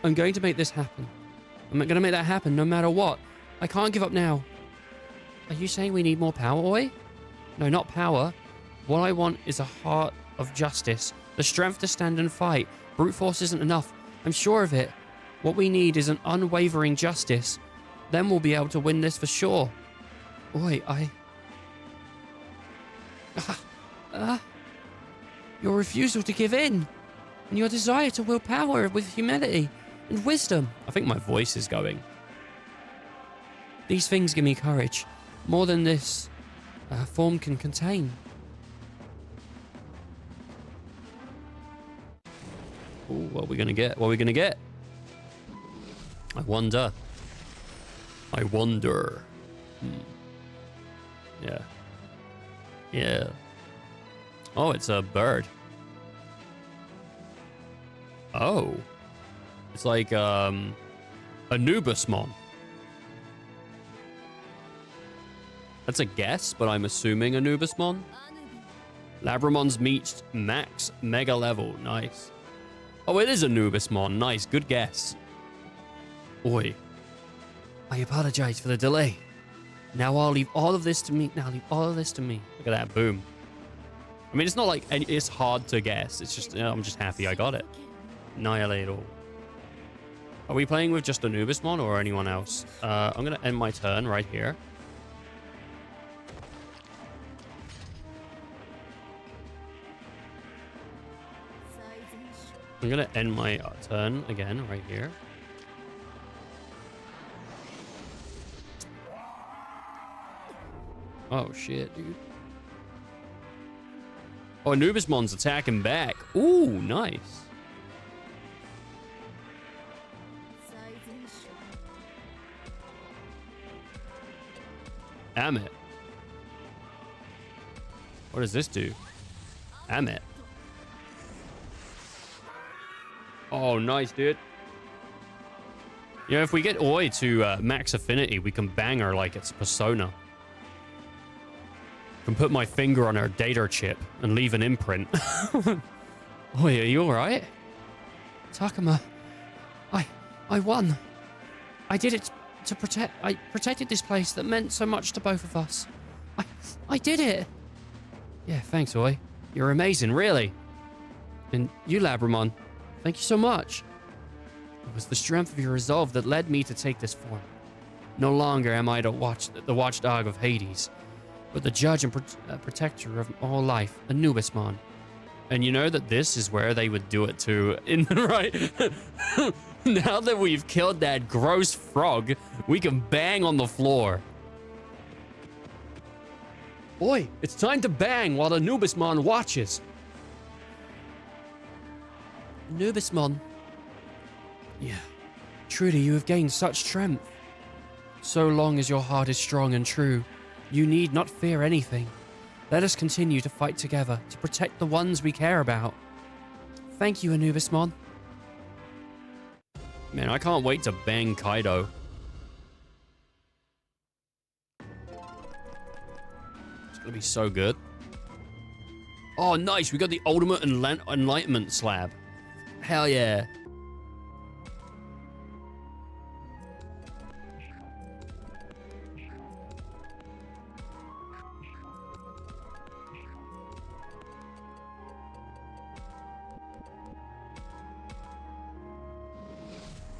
I'm going to make this happen. I'm going to make that happen no matter what. I can't give up now. Are you saying we need more power, Oi? No, not power. What I want is a heart of justice. The strength to stand and fight. Brute force isn't enough. I'm sure of it. What we need is an unwavering justice. Then we'll be able to win this for sure. Oi, your refusal to give in, and your desire to will power with humility and wisdom. I think my voice is going. These things give me courage, more than this form can contain. Ooh, what are we gonna get? What are we gonna get? I wonder. I wonder. Yeah. Yeah. Oh, it's a bird. Oh. It's like, Anubismon. That's a guess, but I'm assuming Anubismon. Labramon's meets max mega level. Nice. Oh, it is Anubismon. Nice. Good guess. Oi. I apologize for the delay. Now I'll leave all of this to me. Look at that. Boom. I mean, it's not like it's hard to guess. It's just, I'm just happy I got it. Annihilate all. Are we playing with just Anubismon or anyone else? I'm going to end my turn right here. I'm going to end my turn again right here. Oh, shit, dude. Oh, Anubismon's attacking back. Ooh, nice. Damn it. What does this do? Damn it. Oh, nice, dude. You know, if we get Oi to max affinity, we can bang her like it's Persona. I can put my finger on her data chip and leave an imprint. Oi, are you alright? Takuma, I won. I did it to I protected this place that meant so much to both of us. I did it. Yeah, thanks, Oi. You're amazing, really. And you, Labramon, thank you so much. It was the strength of your resolve that led me to take this form. No longer am I the watchdog of Hades, but the judge and protector of all life, Anubismon. And you know that this is where they would do it to, in the right. Now that we've killed that gross frog, we can bang on the floor. Oi, it's time to bang while Anubismon watches. Anubismon. Yeah, truly you have gained such strength. So long as your heart is strong and true, you need not fear anything. Let us continue to fight together to protect the ones we care about. Thank you, Anubismon. Man, I can't wait to bang Kaido. It's gonna be so good. Oh, nice. We got the ultimate enlightenment slab. Hell yeah.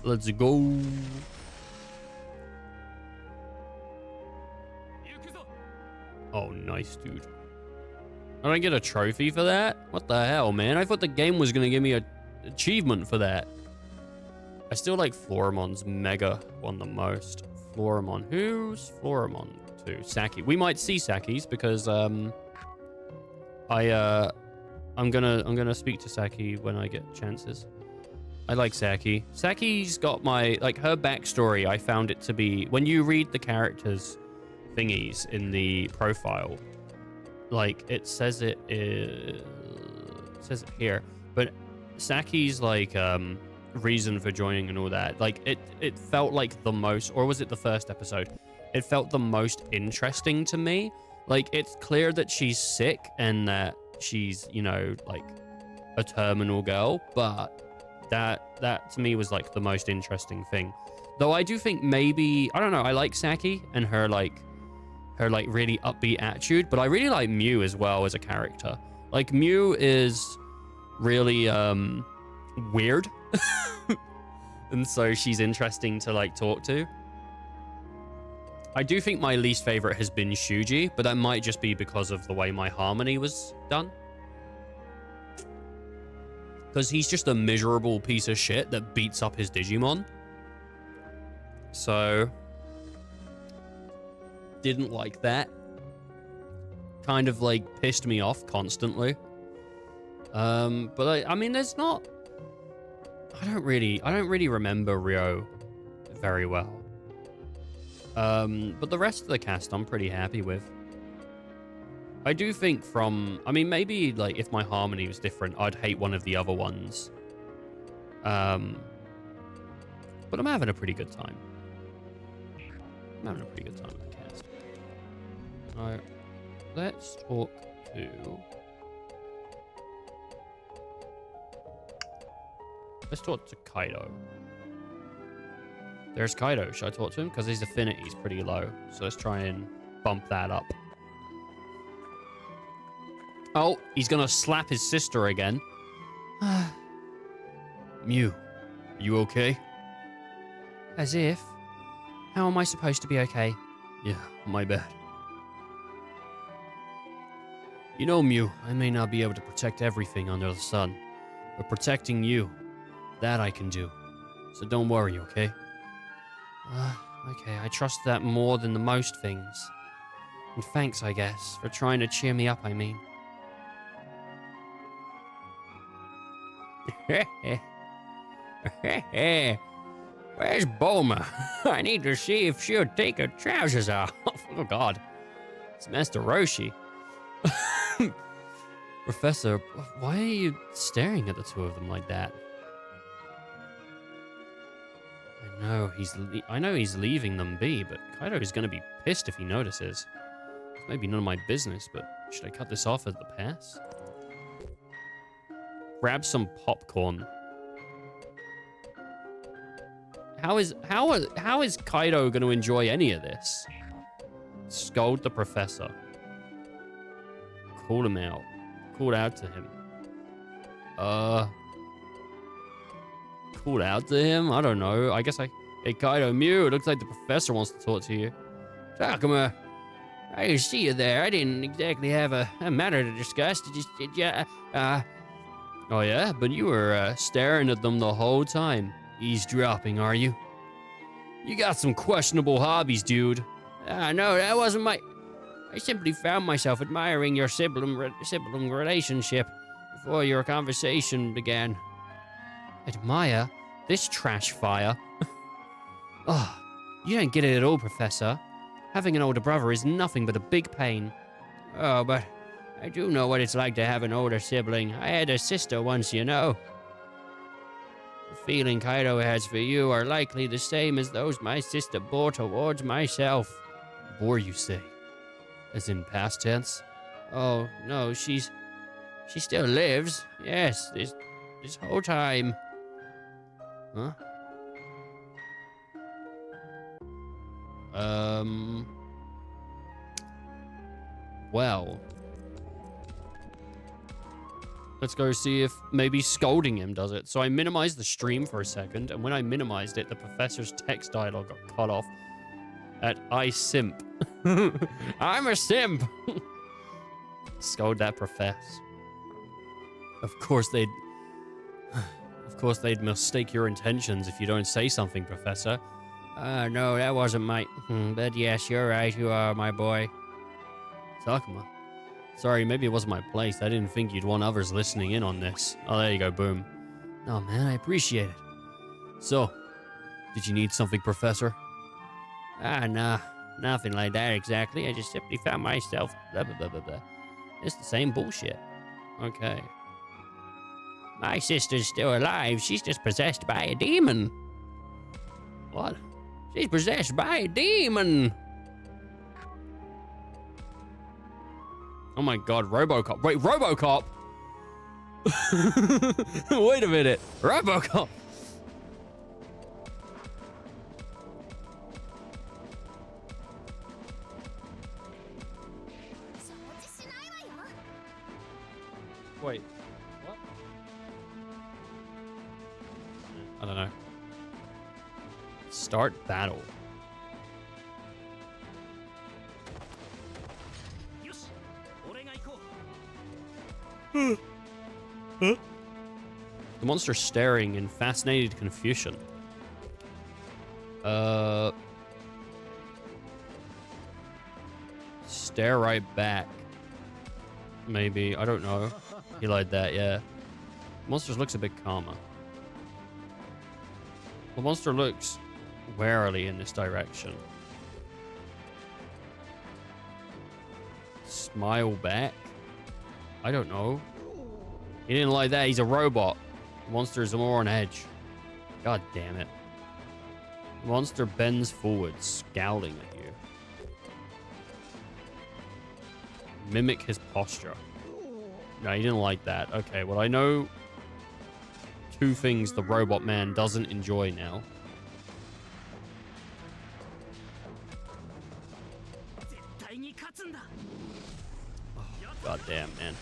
Let's go. Oh, nice, dude. I don't get a trophy for that? What the hell, man? I thought the game was going to give me an achievement for that. I still like Floramon's Mega one the most. Floramon. Who's Floramon to? Saki. We might see Saki's because I'm gonna speak to Saki when I get chances. I like Saki. Saki's got my, like, her backstory. I found it to be, when you read the characters thingies in the profile, like, it says it says it here, but Saki's, like, reason for joining and all that, like, it felt like the most, or was it the first episode? It felt the most interesting to me. Like, it's clear that she's sick and that she's, you know, like, a terminal girl, but that to me was like the most interesting thing. Though I do think maybe, I don't know, I like Saki and her like really upbeat attitude, but I really like Mew as well as a character. Like, Mew is really weird. And so she's interesting to like talk to. I do think my least favorite has been Shuji, but that might just be because of the way my harmony was done. Because he's just a miserable piece of shit that beats up his Digimon. So, didn't like that. Kind of like pissed me off constantly. But I mean, there's not. I don't really remember Ryo very well. But the rest of the cast I'm pretty happy with. I do think I mean, maybe like if my harmony was different, I'd hate one of the other ones. But I'm having a pretty good time. I'm having a pretty good time with the cast. Alright, let's talk to... Let's talk to Kaido. There's Kaido. Should I talk to him? Because his affinity is pretty low. So let's try and bump that up. Oh, he's going to slap his sister again. Mew, you okay? As if. How am I supposed to be okay? Yeah, my bad. You know, Mew, I may not be able to protect everything under the sun, but protecting you, that I can do. So don't worry, okay? Okay, I trust that more than the most things. And thanks, I guess, for trying to cheer me up, I mean. Where's Bulma? I need to see if she'll take her trousers off. Oh, God. It's Master Roshi. Professor, why are you staring at the two of them like that? I know he's leaving them be, but Kaido is going to be pissed if he notices. It's maybe none of my business, but should I cut this off at the pass? Grab some popcorn. How is Kaido going to enjoy any of this? Scold the professor. Call him out. Call out to him. Called out to him? I don't know. I guess Hey, Kaido, Mew, it looks like the professor wants to talk to you. Takuma, I see you there. I didn't exactly have a matter to discuss. Did you, Oh, yeah? But you were, staring at them the whole time. Eavesdropping, are you? You got some questionable hobbies, dude. No, that wasn't my... I simply found myself admiring your sibling relationship before your conversation began. Admire? This trash fire? Oh, you don't get it at all, Professor. Having an older brother is nothing but a big pain. Oh, but I do know what it's like to have an older sibling. I had a sister once, you know. The feeling Kaido has for you are likely the same as those my sister bore towards myself. Bore, you say? As in past tense? Oh, no, she still lives. Yes, this whole time. Huh? Well. Let's go see if maybe scolding him does it. So I minimized the stream for a second, and when I minimized it, the professor's text dialogue got cut off at I simp. I'm a simp. Scold that professor. Of course they'd mistake your intentions if you don't say something, Professor. No, that wasn't my... But yes, you're right, you are my boy. Takuma. Sorry, maybe it wasn't my place. I didn't think you'd want others listening in on this. Oh, there you go, boom. No, man, I appreciate it. So, did you need something, Professor? Nah, nothing like that exactly. I just simply found myself... Blah, blah, blah, blah, blah. It's the same bullshit. Okay. My sister's still alive. She's just possessed by a demon. What? She's possessed by a demon. Oh my god, Robocop. Wait, Robocop? Wait a minute. Robocop. Wait. What? I don't know. Start battle. The monster staring in fascinated confusion. Stare right back. Maybe. I don't know. He like that, yeah. Monster looks a bit calmer. The monster looks warily in this direction. Smile back? I don't know. He didn't like that. He's a robot. The monster is more on edge. God damn it. The monster bends forward, scowling at you. Mimic his posture. No, he didn't like that. Okay, well, I know two things the robot man doesn't enjoy now. Oh, God damn, man.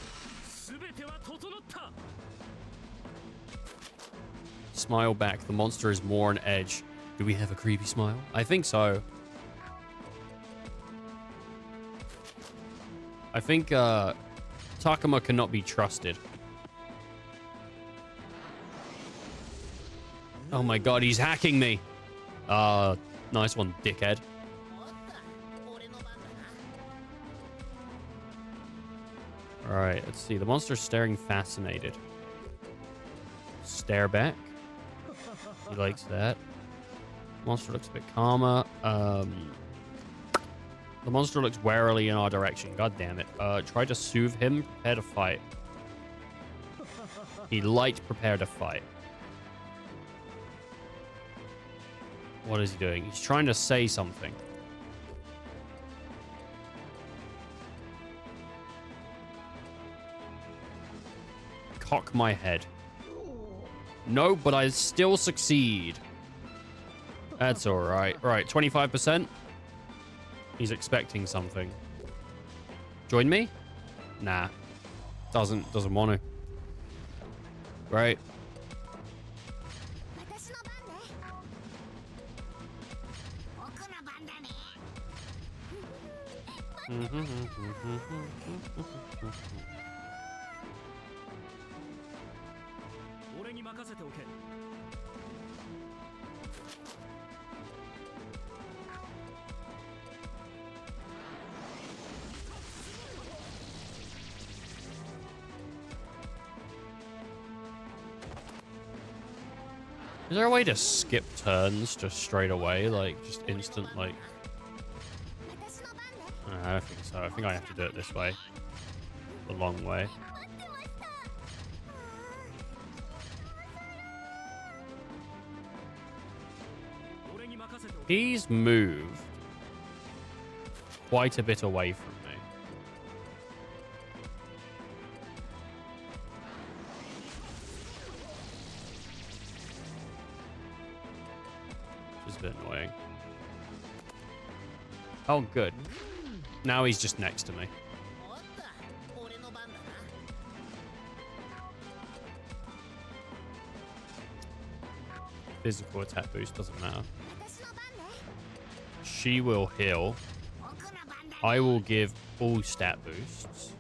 Smile back. The monster is more on edge. Do we have a creepy smile? I think so. I think Takuma cannot be trusted. Oh my god, he's hacking me. Nice one, dickhead. Alright, let's see. The monster's staring fascinated. Stare back. He likes that. Monster looks a bit calmer. The monster looks warily in our direction. God damn it. Try to soothe him. Prepare to fight. He light prepare to fight. What is he doing? He's trying to say something. Cock my head. No, but I still succeed. That's all right. Right, 25%. He's expecting something. Join me? Nah. Doesn't want to. Right. Is there a way to skip turns just straight away? Like, just instant, like... I don't think so. I think I have to do it this way. The long way. He's moved quite a bit away from me. Which is a bit annoying. Oh, good. Now he's just next to me. Physical attack boost doesn't matter. She will heal. I will give all stat boosts.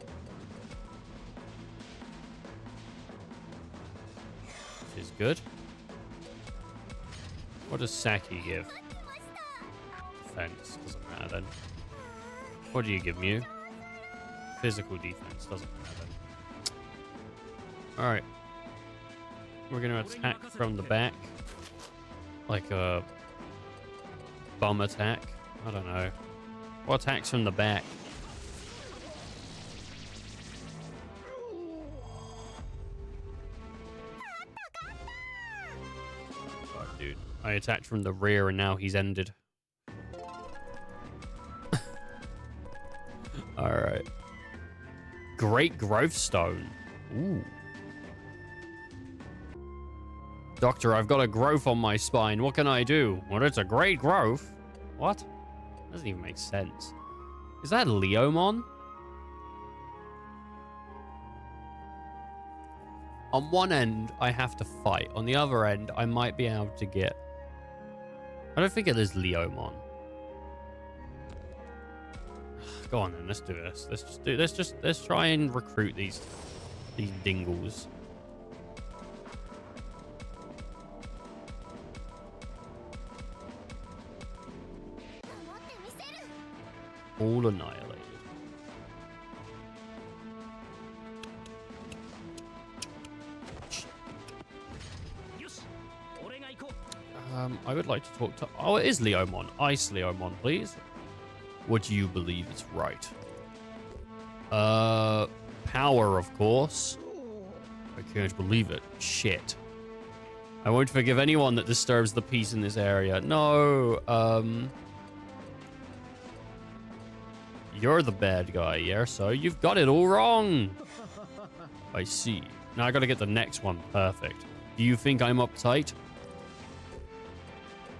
Which is good. What does Saki give? Defense. Doesn't matter then. What do you give me? Physical defense. Doesn't matter then. Alright. We're going to attack from the back. Like a bum attack. I don't know. What attacks from the back? Oh, dude. I attacked from the rear and now he's ended. Alright. Great growth stone. Ooh. Doctor, I've got a growth on my spine. What can I do? Well, it's a great growth. What? Doesn't even make sense. Is that Leomon? On one end, I have to fight. On the other end, I might be able to get... I don't think it is Leomon. Go on then, let's do this. Let's try and recruit these These dingles. All annihilated. I would like to talk to... Oh, it is Leomon. Ice Leomon, please. What do you believe is right? Power, of course. I can't believe it. Shit. I won't forgive anyone that disturbs the peace in this area. No, you're the bad guy, yeah? So you've got it all wrong. I see. Now I gotta get the next one perfect. Do you think I'm uptight?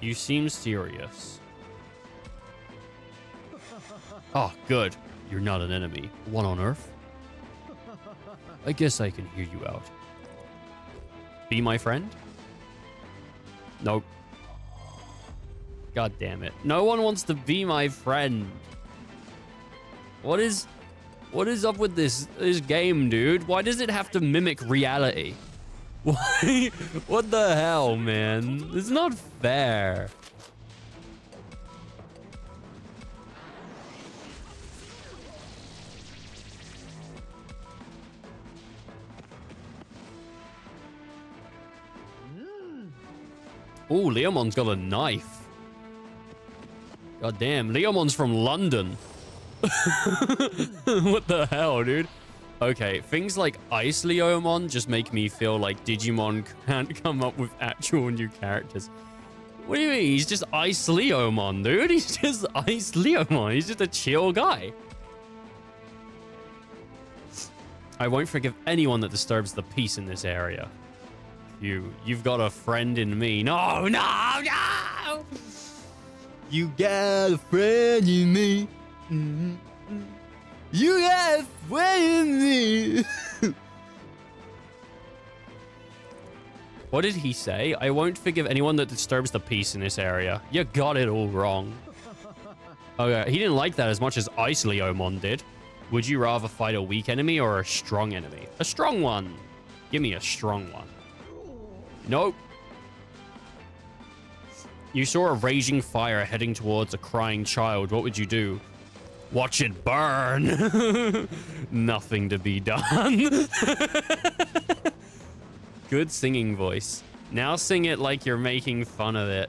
You seem serious. Oh, good. You're not an enemy. One on Earth? I guess I can hear you out. Be my friend? Nope. God damn it. No one wants to be my friend. What is up with this game, dude? Why does it have to mimic reality? Why? What the hell, man? It's not fair. Oh, Leomon's got a knife. God damn, Leomon's from London. What the hell, dude? Okay, things like Ice Leomon just make me feel like Digimon can't come up with actual new characters. What do you mean? He's just Ice Leomon, dude. He's just Ice Leomon. He's just a chill guy. I won't forgive anyone that disturbs the peace in this area. You've got a friend in me. No, no, no! You got a friend in me. Mm-hmm. You got a friend in me. What did he say? I won't forgive anyone that disturbs the peace in this area. You got it all wrong. Okay, he didn't like that as much as Ice Leomon did. Would you rather fight a weak enemy or a strong enemy? A strong one. Give me a strong one. Nope. You saw a raging fire heading towards a crying child. What would you do? Watch it burn. Nothing to be done. Good singing voice. Now sing it like you're making fun of it.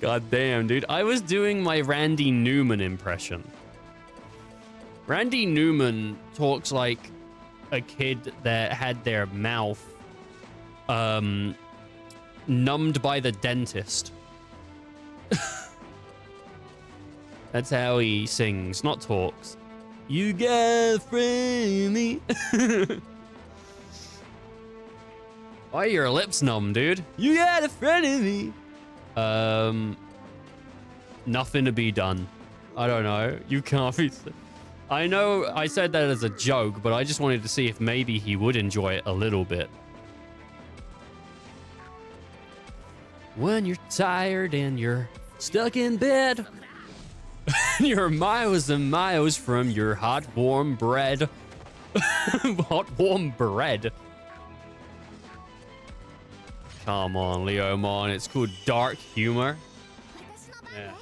God damn, dude. I was doing my Randy Newman impression. Randy Newman talks like a kid that had their mouth numbed by the dentist. That's how he sings, not talks. You got a friend in me. Why are your lips numb, dude? You got a friend in me. Nothing to be done. I don't know. You can't be... I know I said that as a joke, but I just wanted to see if maybe he would enjoy it a little bit. When you're tired and you're stuck in bed, you're miles and miles from your hot, warm bread. Hot, warm bread. Come on, Leomon. It's called dark humor. Yeah.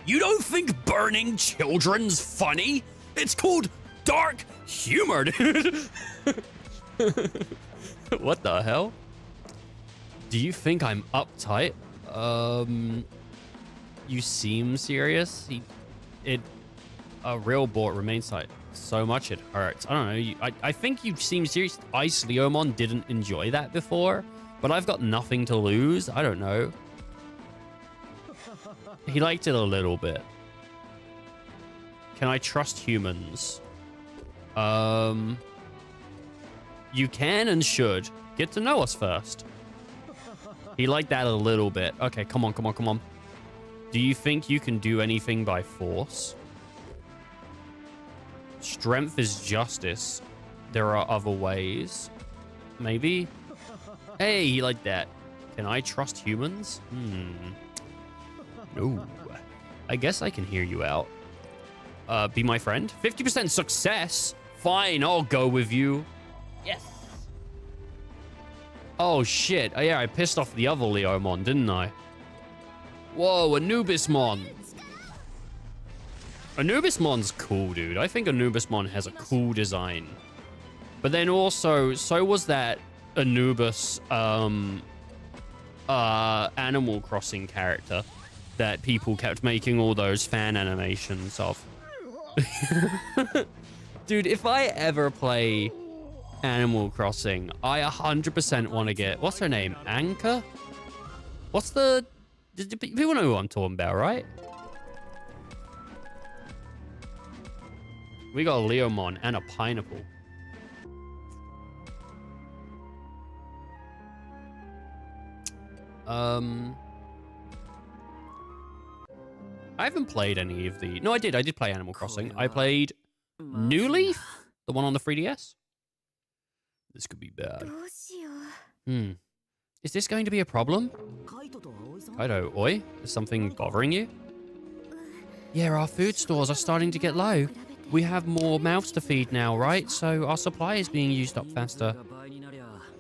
You don't think burning children's funny? It's called dark humor, dude. What the hell? Do you think I'm uptight? You seem serious. A real bore remains tight. So much it hurts. I don't know. I think you seem serious. Ice Leomon didn't enjoy that before, but I've got nothing to lose. I don't know. He liked it a little bit. Can I trust humans? You can and should. Get to know us first. He liked that a little bit. Okay, come on, come on, come on. Do you think you can do anything by force? Strength is justice. There are other ways. Maybe? Hey, he liked that. Can I trust humans? No. I guess I can hear you out. be my friend. 50% success. Fine, I'll go with you. Yes. Oh, shit. Oh, yeah, I pissed off the other Leomon, didn't I? Whoa, Anubismon. Anubismon's cool, dude. I think Anubismon has a cool design. But then also, so was that Anubis Animal Crossing character that people kept making all those fan animations of. Dude, if I ever play Animal Crossing, I 100% want to get... What's her name? Anka? What's the... People know who I'm talking about, right? We got a Leomon and a pineapple. I haven't played any of the... No, I did. I did play Animal Crossing. I played New Leaf, the one on the 3DS. This could be bad. Is this going to be a problem? Kaido, oi? Is something bothering you? Yeah, our food stores are starting to get low. We have more mouths to feed now, right? So our supply is being used up faster.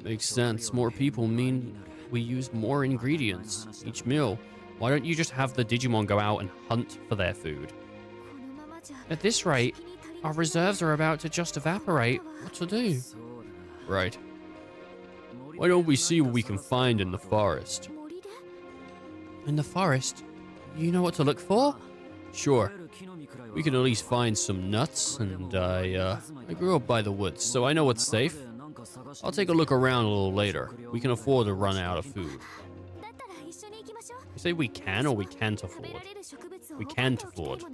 Makes sense. More people mean we use more ingredients each meal. Why don't you just have the Digimon go out and hunt for their food? At this rate, our reserves are about to just evaporate. What to do? Right. Why don't we see what we can find in the forest? In the forest? You know what to look for? Sure. We can at least find some nuts, and I grew up by the woods, so I know what's safe. I'll take a look around a little later. We can afford to run out of food. You say we can or we can't afford? We can't afford.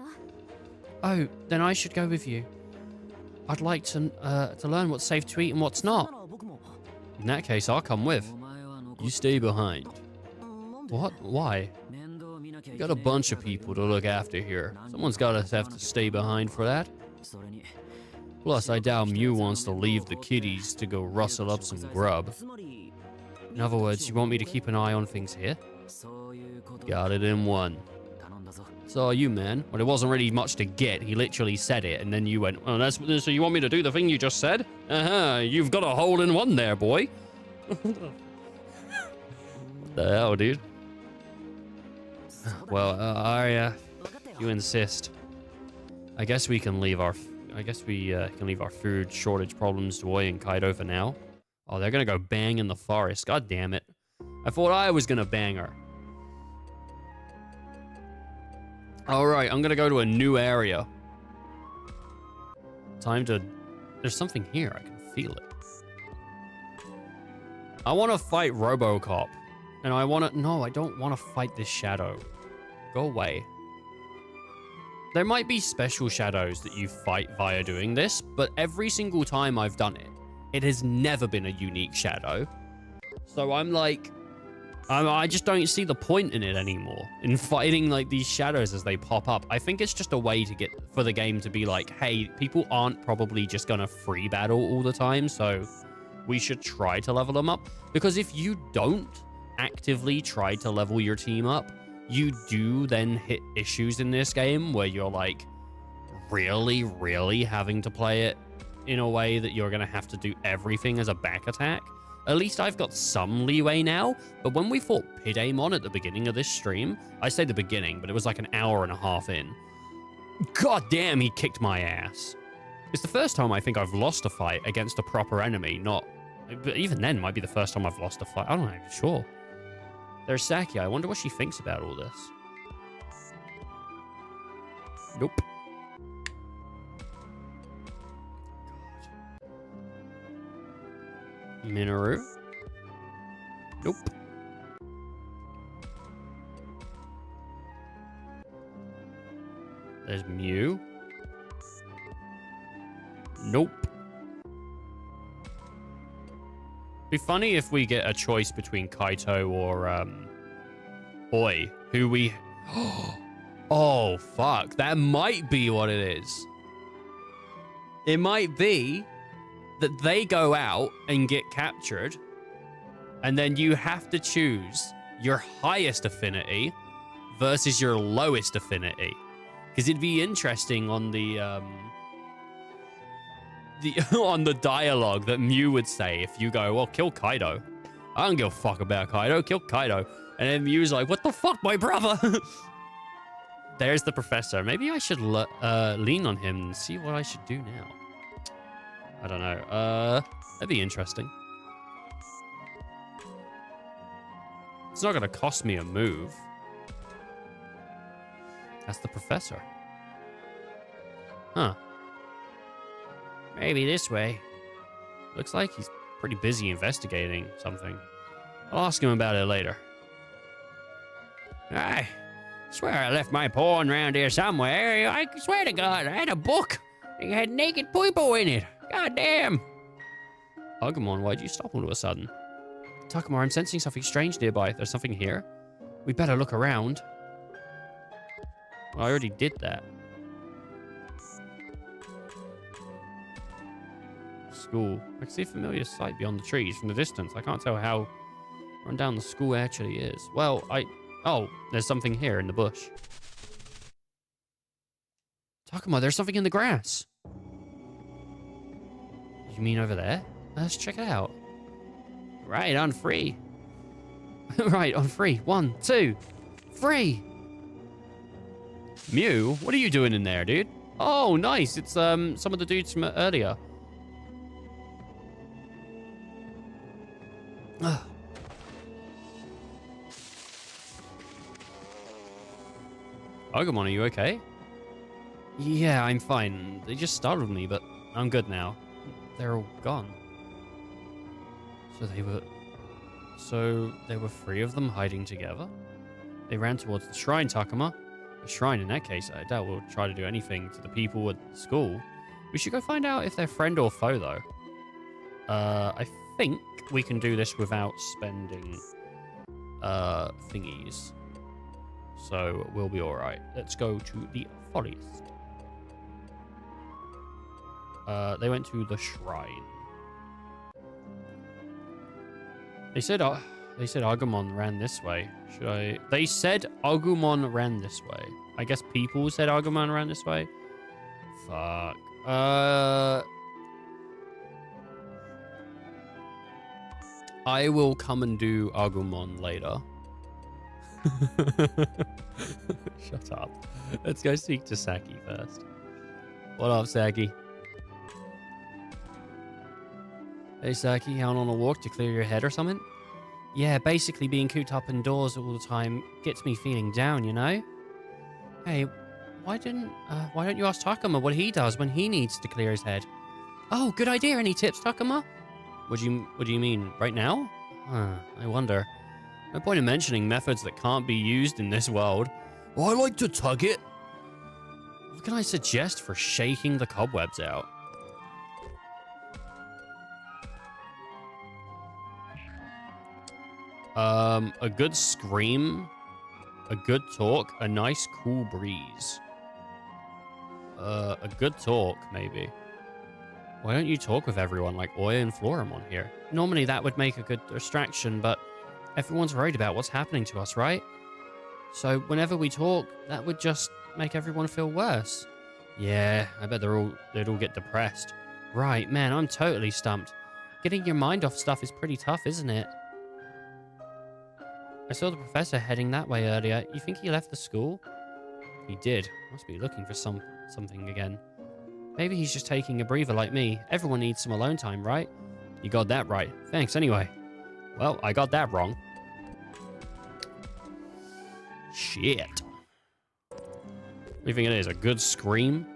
Oh, then I should go with you. I'd like to learn what's safe to eat and what's not. In that case, I'll come with. You stay behind. What? Why? We got a bunch of people to look after here. Someone's gotta have to stay behind for that. Plus, I doubt Mew wants to leave the kiddies to go rustle up some grub. In other words, you want me to keep an eye on things here? Got it in one. So you, man. Well, it wasn't really much to get. He literally said it, and then you went, oh, that's so you want me to do the thing you just said? Uh-huh, you've got a hole in one there, boy. What the hell, dude? Well, Arya, you insist. I guess we can leave our... I guess we can leave our food shortage problems to Oi and Kaido for now. Oh, they're gonna go bang in the forest. God damn it. I thought I was gonna bang her. Alright, I'm gonna go to a new area. Time to... There's something here. I can feel it. I want to fight RoboCop. And I want to... No, I don't want to fight this shadow. Go away. There might be special shadows that you fight via doing this, but every single time I've done it, it has never been a unique shadow. So I'm like... I just don't see the point in it anymore, in fighting like these shadows as they pop up. I think it's just a way to get for the game to be like, hey, people aren't probably just gonna free battle all the time, so we should try to level them up. Because if you don't actively try to level your team up, you do then hit issues in this game where you're like really having to play it in a way that you're gonna have to do everything as a back attack. At least I've got some leeway now, but when we fought Pidamon at the beginning of this stream, I say the beginning, but it was like an hour and a half in. God damn, he kicked my ass. It's the first time I think I've lost a fight against a proper enemy, not... But even then, might be the first time I've lost a fight. I don't know, sure. There's Sakia. I wonder what she thinks about all this. Nope. Minoru? Nope. There's Mew. Nope. Be funny if we get a choice between Kaito or Oi, who we... Oh, fuck. That might be what it is. It might be that they go out and get captured, and then you have to choose your highest affinity versus your lowest affinity. Because it'd be interesting on the on the dialogue that Mew would say if you go, well, kill Kaido. I don't give a fuck about Kaido. Kill Kaido. And then Mew's like, what the fuck, my brother? There's the professor. Maybe I should lean on him and see what I should do now. I don't know. That'd be interesting. It's not going to cost me a move. That's the professor. Huh. Maybe this way. Looks like he's pretty busy investigating something. I'll ask him about it later. I swear I left my pawn around here somewhere. I swear to God, I had a book. It had naked people in it. God damn. Agumon, why'd you stop all of a sudden? Takuma, I'm sensing something strange nearby. There's something here. We better look around. Well, I already did that. School. I can see a familiar sight beyond the trees from the distance. I can't tell how run down the school actually is. Well, oh, there's something here in the bush. Takuma, there's something in the grass. You mean over there? Let's check it out. Right, on free. Right, on free. 1, 2, 3. Mew, what are you doing in there, dude? Oh, nice. It's some of the dudes from earlier. Agumon, are you okay? Yeah, I'm fine. They just startled me, but I'm good now. They're all gone. So there were 3 of them hiding together? They ran towards the shrine, Takuma. The shrine, in that case, I doubt we'll try to do anything to the people at the school. We should go find out if they're friend or foe, though. I think we can do this without spending thingies. So we'll be alright. Let's go to the forest. They went to the shrine. They said Agumon ran this way. They said Agumon ran this way. I guess people said Agumon ran this way. Fuck. I will come and do Agumon later. Shut up. Let's go speak to Saki first. What up, Saki? Hey, Saki, out on a walk to clear your head or something? Yeah, basically being cooped up indoors all the time gets me feeling down, you know? Hey, why don't you ask Takuma what he does when he needs to clear his head? Oh, good idea. Any tips, Takuma? What do you mean, right now? I wonder. No point in mentioning methods that can't be used in this world. Well, I like to tug it. What can I suggest for shaking the cobwebs out? A good scream, a good talk, a nice cool breeze. A good talk, maybe. Why don't you talk with everyone like Oya and Floramon here? Normally that would make a good distraction, but everyone's worried about what's happening to us, right? So whenever we talk, that would just make everyone feel worse. Yeah, I bet they'd all get depressed. Right, man, I'm totally stumped. Getting your mind off stuff is pretty tough, isn't it? I saw the professor heading that way earlier. You think he left the school? He did. Must be looking for something again. Maybe he's just taking a breather like me. Everyone needs some alone time, right? You got that right. Thanks anyway. Well, I got that wrong. Shit. What do you think it is? A good scream?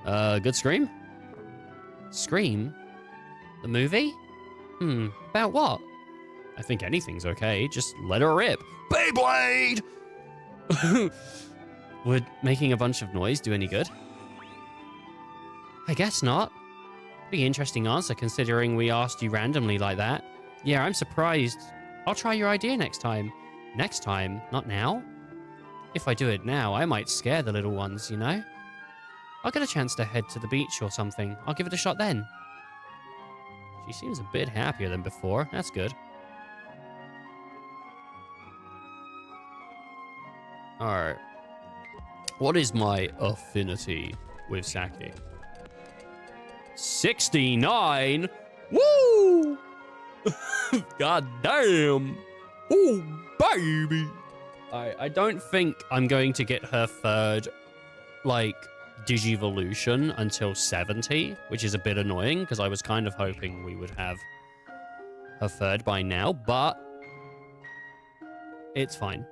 Good scream? Scream? The movie? About what? I think anything's okay. Just let her rip. Beyblade! Would making a bunch of noise do any good? I guess not. Pretty interesting answer considering we asked you randomly like that. Yeah, I'm surprised. I'll try your idea next time. Next time, not now? If I do it now, I might scare the little ones, you know? I'll get a chance to head to the beach or something. I'll give it a shot then. She seems a bit happier than before. That's good. Alright. What is my affinity with Saki? 69? Woo! God damn. Oh, baby. I don't think I'm going to get her third, like, Digivolution until 70, which is a bit annoying because I was kind of hoping we would have her third by now, but it's fine.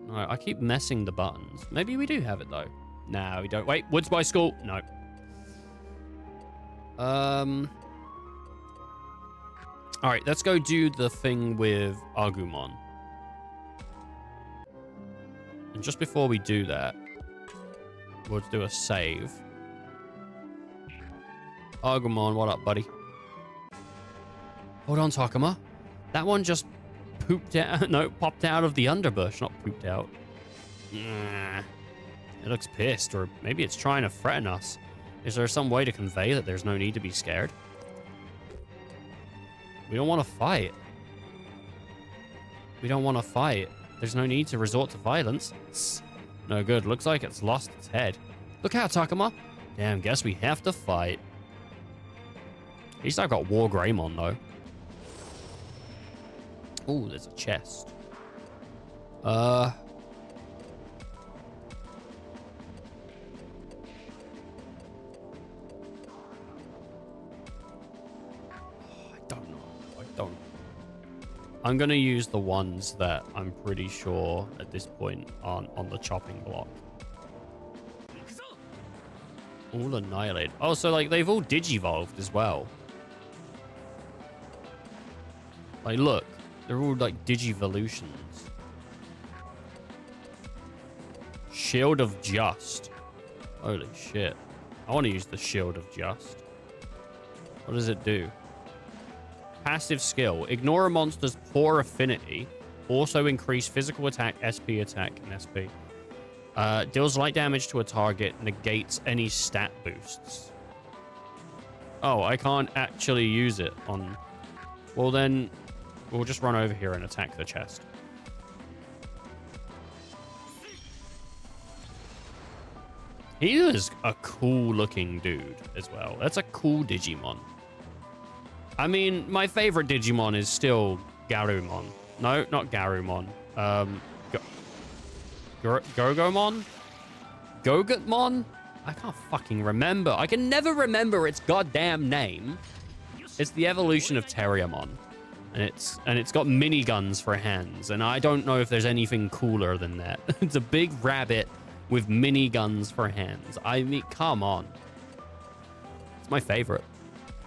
No, I keep messing the buttons. Maybe we do have it though. Nah, we don't. Wait, Woods by School? No. Alright, let's go do the thing with Agumon. And just before we do that, we'll do a save. Agumon, what up, buddy? Hold on, Takuma. That one just pooped out. No, popped out of the underbush, not pooped out. It looks pissed, or maybe it's trying to threaten us. Is there some way to convey that there's no need to be scared? We don't want to fight. We don't want to fight. There's no need to resort to violence. No good. Looks like it's lost its head. Look out, Takuma. Damn, guess we have to fight. At least I've got War Greymon, though. Ooh, there's a chest. I don't know. I'm going to use the ones that I'm pretty sure at this point aren't on the chopping block. All annihilated. Oh, so like they've all digivolved as well. Like, look. They're all like digivolutions. Shield of Just. Holy shit. I want to use the Shield of Just. What does it do? Passive skill. Ignore a monster's poor affinity. Also increase physical attack, SP attack, and SP. Deals light damage to a target. Negates any stat boosts. Oh, I can't actually use it on... Well, then we'll just run over here and attack the chest. He is a cool-looking dude as well. That's a cool Digimon. I mean, my favorite Digimon is still Garurumon. No, not Garurumon. Gogomon? Gogatmon? I can't fucking remember. I can never remember its goddamn name. It's the evolution of Terriermon. And it's got miniguns for hands. And I don't know if there's anything cooler than that. It's a big rabbit with miniguns for hands. I mean, come on. It's my favorite.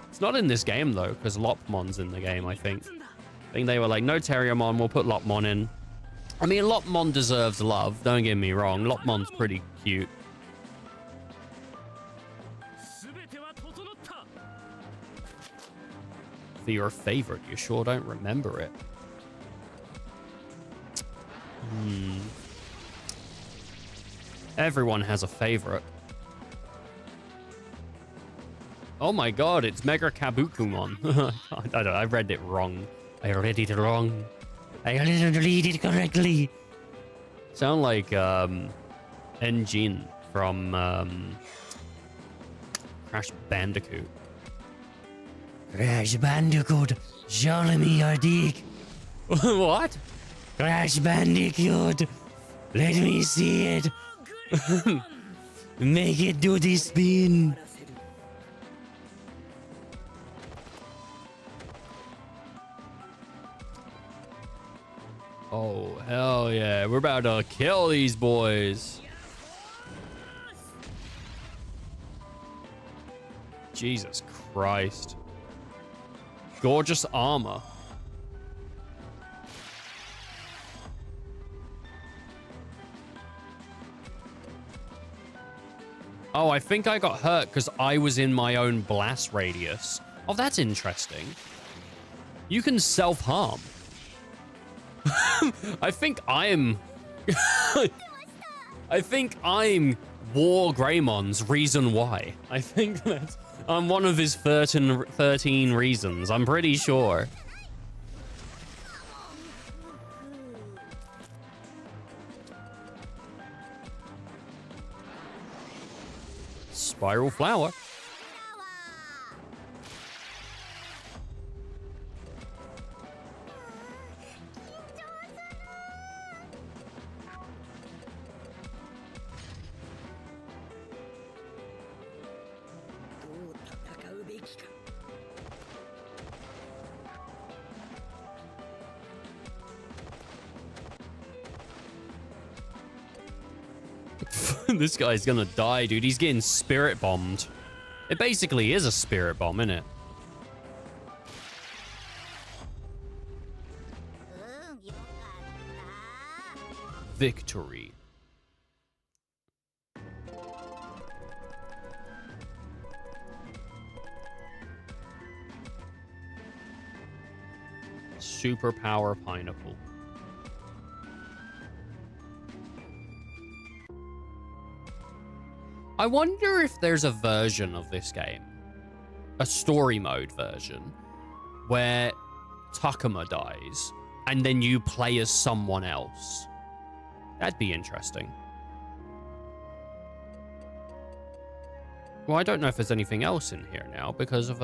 It's not in this game, though, because Lopmon's in the game, I think. I think they were like, no Terriermon, we'll put Lopmon in. I mean, Lopmon deserves love, don't get me wrong. Lopmon's pretty cute. For your favorite, you sure don't remember it. Everyone has a favorite. Oh my god, it's Mega Kabukumon. I don't know, I read it wrong. I read it wrong. I didn't read it correctly. Sound like Enjin from Crash Bandicoot. Crash Bandicoot, show me your dick. What? Crash Bandicoot, let me see it. Make it do the spin. Oh, hell yeah. We're about to kill these boys. Jesus Christ. Gorgeous armor. Oh, I think I got hurt because I was in my own blast radius. Oh, that's interesting. You can self-harm. I think I'm War Greymon's reason why. I think that I'm one of his 13 reasons. I'm pretty sure. Spiral flower. This guy's gonna die, dude. He's getting spirit bombed. It basically is a spirit bomb, isn't it? Victory. Superpower pineapple. I wonder if there's a version of this game, a story mode version, where Takuma dies and then you play as someone else. That'd be interesting. Well, I don't know if there's anything else in here now because of,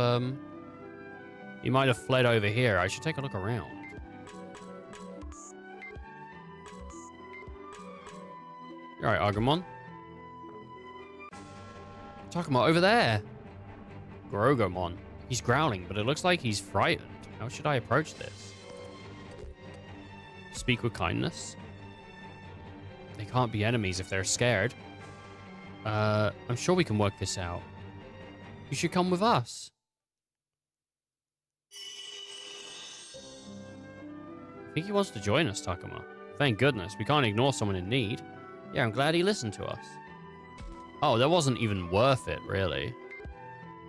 he might have fled over here. I should take a look around. All right, Agumon. Takuma over there. Grogomon. He's growling, but it looks like he's frightened. How should I approach this? Speak with kindness. They can't be enemies if they're scared. I'm sure we can work this out. You should come with us. I think he wants to join us, Takuma. Thank goodness. We can't ignore someone in need. Yeah, I'm glad he listened to us. Oh, that wasn't even worth it, really.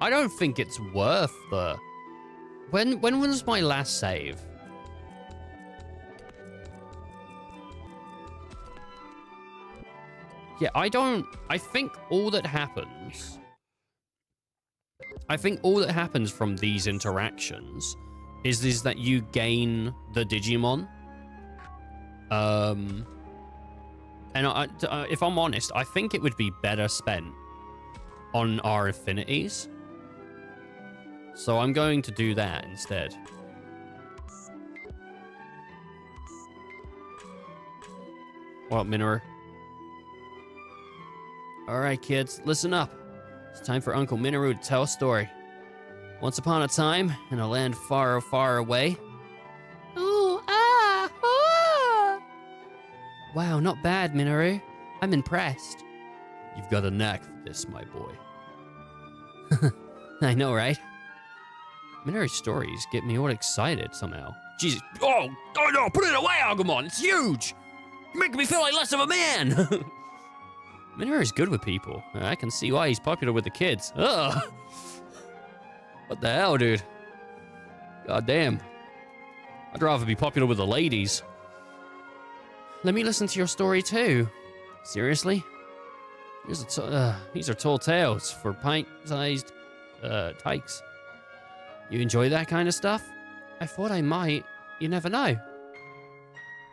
I don't think it's worth the... When was my last save? Yeah, I think all that happens... I think all that happens from these interactions is that you gain the Digimon. And if I'm honest, I think it would be better spent on our affinities. So I'm going to do that instead. What up, Minoru? Alright, kids, listen up. It's time for Uncle Minoru to tell a story. Once upon a time, in a land far, far away... Wow, not bad, Minoru. I'm impressed. You've got a knack for this, my boy. I know, right? Minoru's stories get me all excited somehow. Jesus. Oh no, put it away, Agumon. It's huge. You're making me feel like less of a man. Minoru's good with people. I can see why he's popular with the kids. Ugh. What the hell, dude? God damn. I'd rather be popular with the ladies. Let me listen to your story too. Seriously? These are tall tales for pint-sized tykes. You enjoy that kind of stuff? I thought I might. You never know.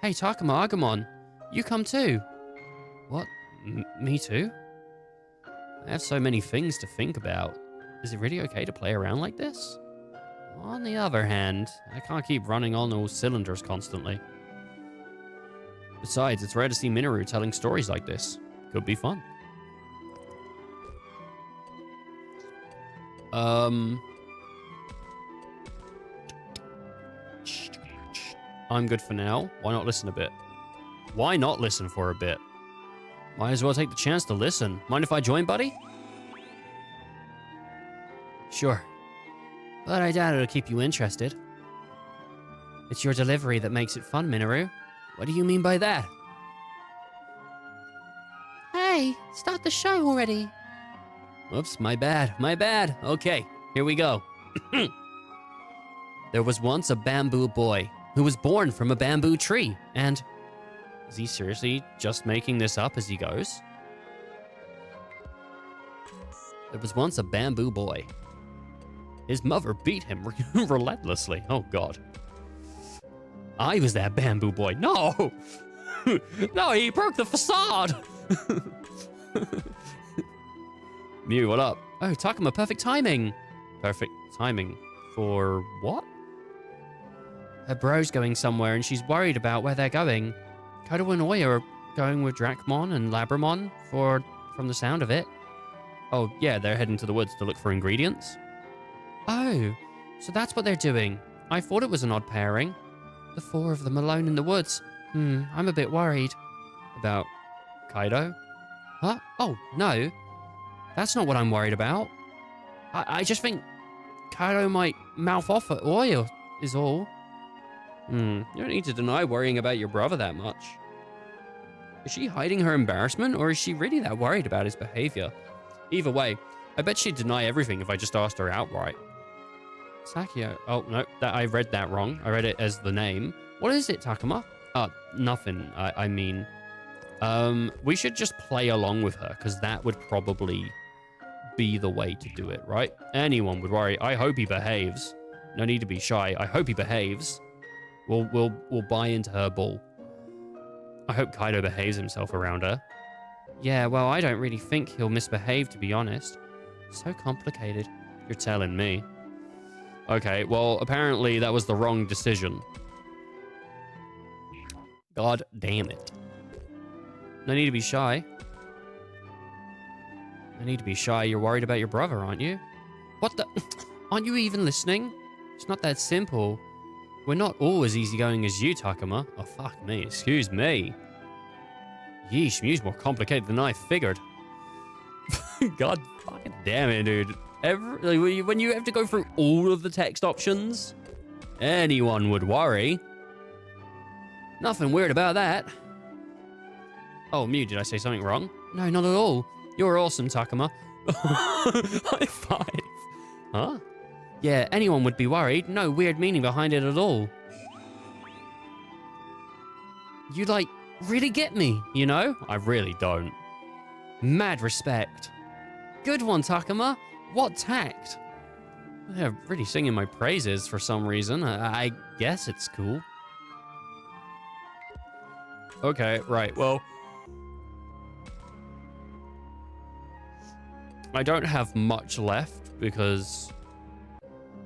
Hey, Takuma, Agumon, you come too. What? Me too? I have so many things to think about. Is it really okay to play around like this? On the other hand, I can't keep running on all cylinders constantly. Besides, it's rare to see Minoru telling stories like this. Could be fun. I'm good for now. Why not listen a bit? Why not listen for a bit? Might as well take the chance to listen. Mind if I join, buddy? Sure. But I doubt it'll keep you interested. It's your delivery that makes it fun, Minoru. What do you mean by that? Hey, start the show already. Oops, my bad, my bad. Okay, here we go. There was once a bamboo boy who was born from a bamboo tree, and... Is he seriously just making this up as he goes? There was once a bamboo boy. His mother beat him relentlessly. Oh, God. I was that bamboo boy. No! No, he broke the facade! Mew, what up? Oh, Takuma, perfect timing. Perfect timing for what? Her bro's going somewhere and she's worried about where they're going. Kodo and Oya are going with Dracmon and Labramon from the sound of it. Oh, yeah, they're heading to the woods to look for ingredients. Oh, so that's what they're doing. I thought it was an odd pairing. The four of them alone in the woods. I'm a bit worried. About Kaido? Huh? Oh, no. That's not what I'm worried about. I just think Kaido might mouth off at Oya is all. You don't need to deny worrying about your brother that much. Is she hiding her embarrassment, or is she really that worried about his behavior? Either way, I bet she'd deny everything if I just asked her outright. Sakio. Oh, no, I read that wrong. I read it as the name. What is it, Takuma? Nothing. I mean, we should just play along with her, because that would probably be the way to do it, right? Anyone would worry. I hope he behaves. No need to be shy. I hope he behaves. We'll buy into her bull. I hope Kaido behaves himself around her. Yeah, well, I don't really think he'll misbehave, to be honest. So complicated. You're telling me. Okay, well, apparently that was the wrong decision. God damn it. No need to be shy. No need to be shy. You're worried about your brother, aren't you? What the? Aren't you even listening? It's not that simple. We're not all as easygoing as you, Takuma. Oh, fuck me. Excuse me. Yeesh, Mew's more complicated than I figured. God fucking damn it, dude. When you have to go through all of the text options, anyone would worry. Nothing weird about that. Oh, Mew, did I say something wrong? No, not at all. You're awesome, Takuma. High five. Huh? Yeah, anyone would be worried. No weird meaning behind it at all. You, like, really get me, you know? I really don't. Mad respect. Good one, Takuma. What tact. They're really singing my praises for some reason. I guess it's cool. Okay, right, well. I don't have much left because,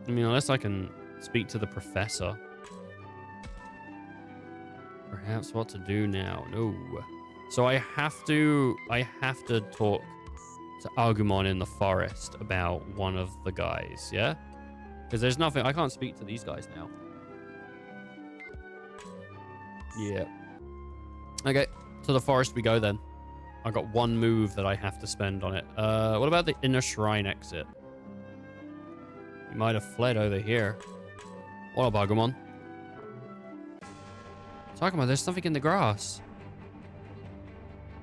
I mean, unless I can speak to the professor. Perhaps what to do now. No. So I have to talk to Agumon in the forest about one of the guys, yeah? Because there's nothing, I can't speak to these guys now. Yeah. Okay, to the forest we go then. I got one move that I have to spend on it. What about the inner shrine exit? He might have fled over here. What up, Agumon? Talking about, there's something in the grass.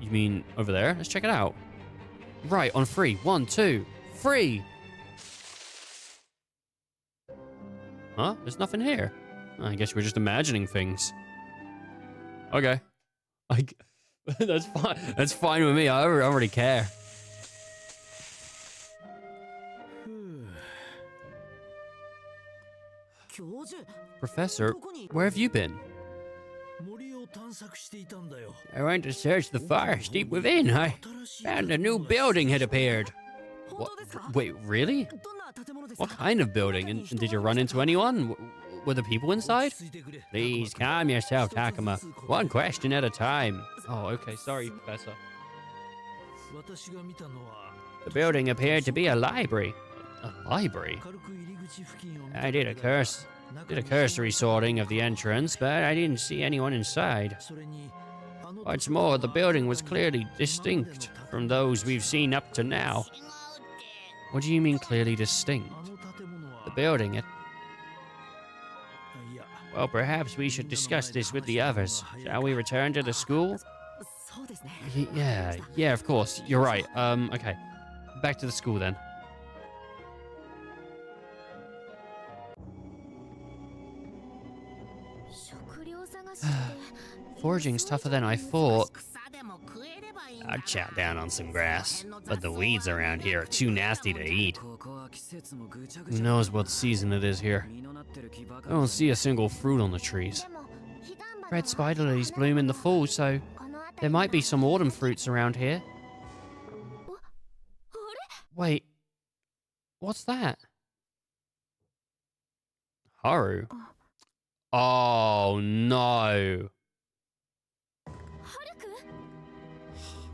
You mean over there? Let's check it out. Right, on 3. 1, 2, 3. Huh? There's nothing here. I guess we're just imagining things. Okay. That's fine. That's fine with me. I don't really care. Professor, where have you been? I went to search the forest deep within. I found a new building had appeared. What? Wait, really? What kind of building? And did you run into anyone? Were the people inside? Please calm yourself, Takuma. One question at a time. Oh, okay. Sorry, Professor. The building appeared to be a library. A library? I did a cursory sorting of the entrance, but I didn't see anyone inside. What's more, the building was clearly distinct from those we've seen up to now. What do you mean clearly distinct? The building, it... Well, perhaps we should discuss this with the others. Shall we return to the school? Yeah, of course. You're right. Okay. Back to the school then. Foraging's tougher than I thought. I'd chow down on some grass, but the weeds around here are too nasty to eat. Who knows what season it is here? I don't see a single fruit on the trees. Red spider lilies bloom in the fall, so there might be some autumn fruits around here. Wait. What's that? Haru. Oh, no.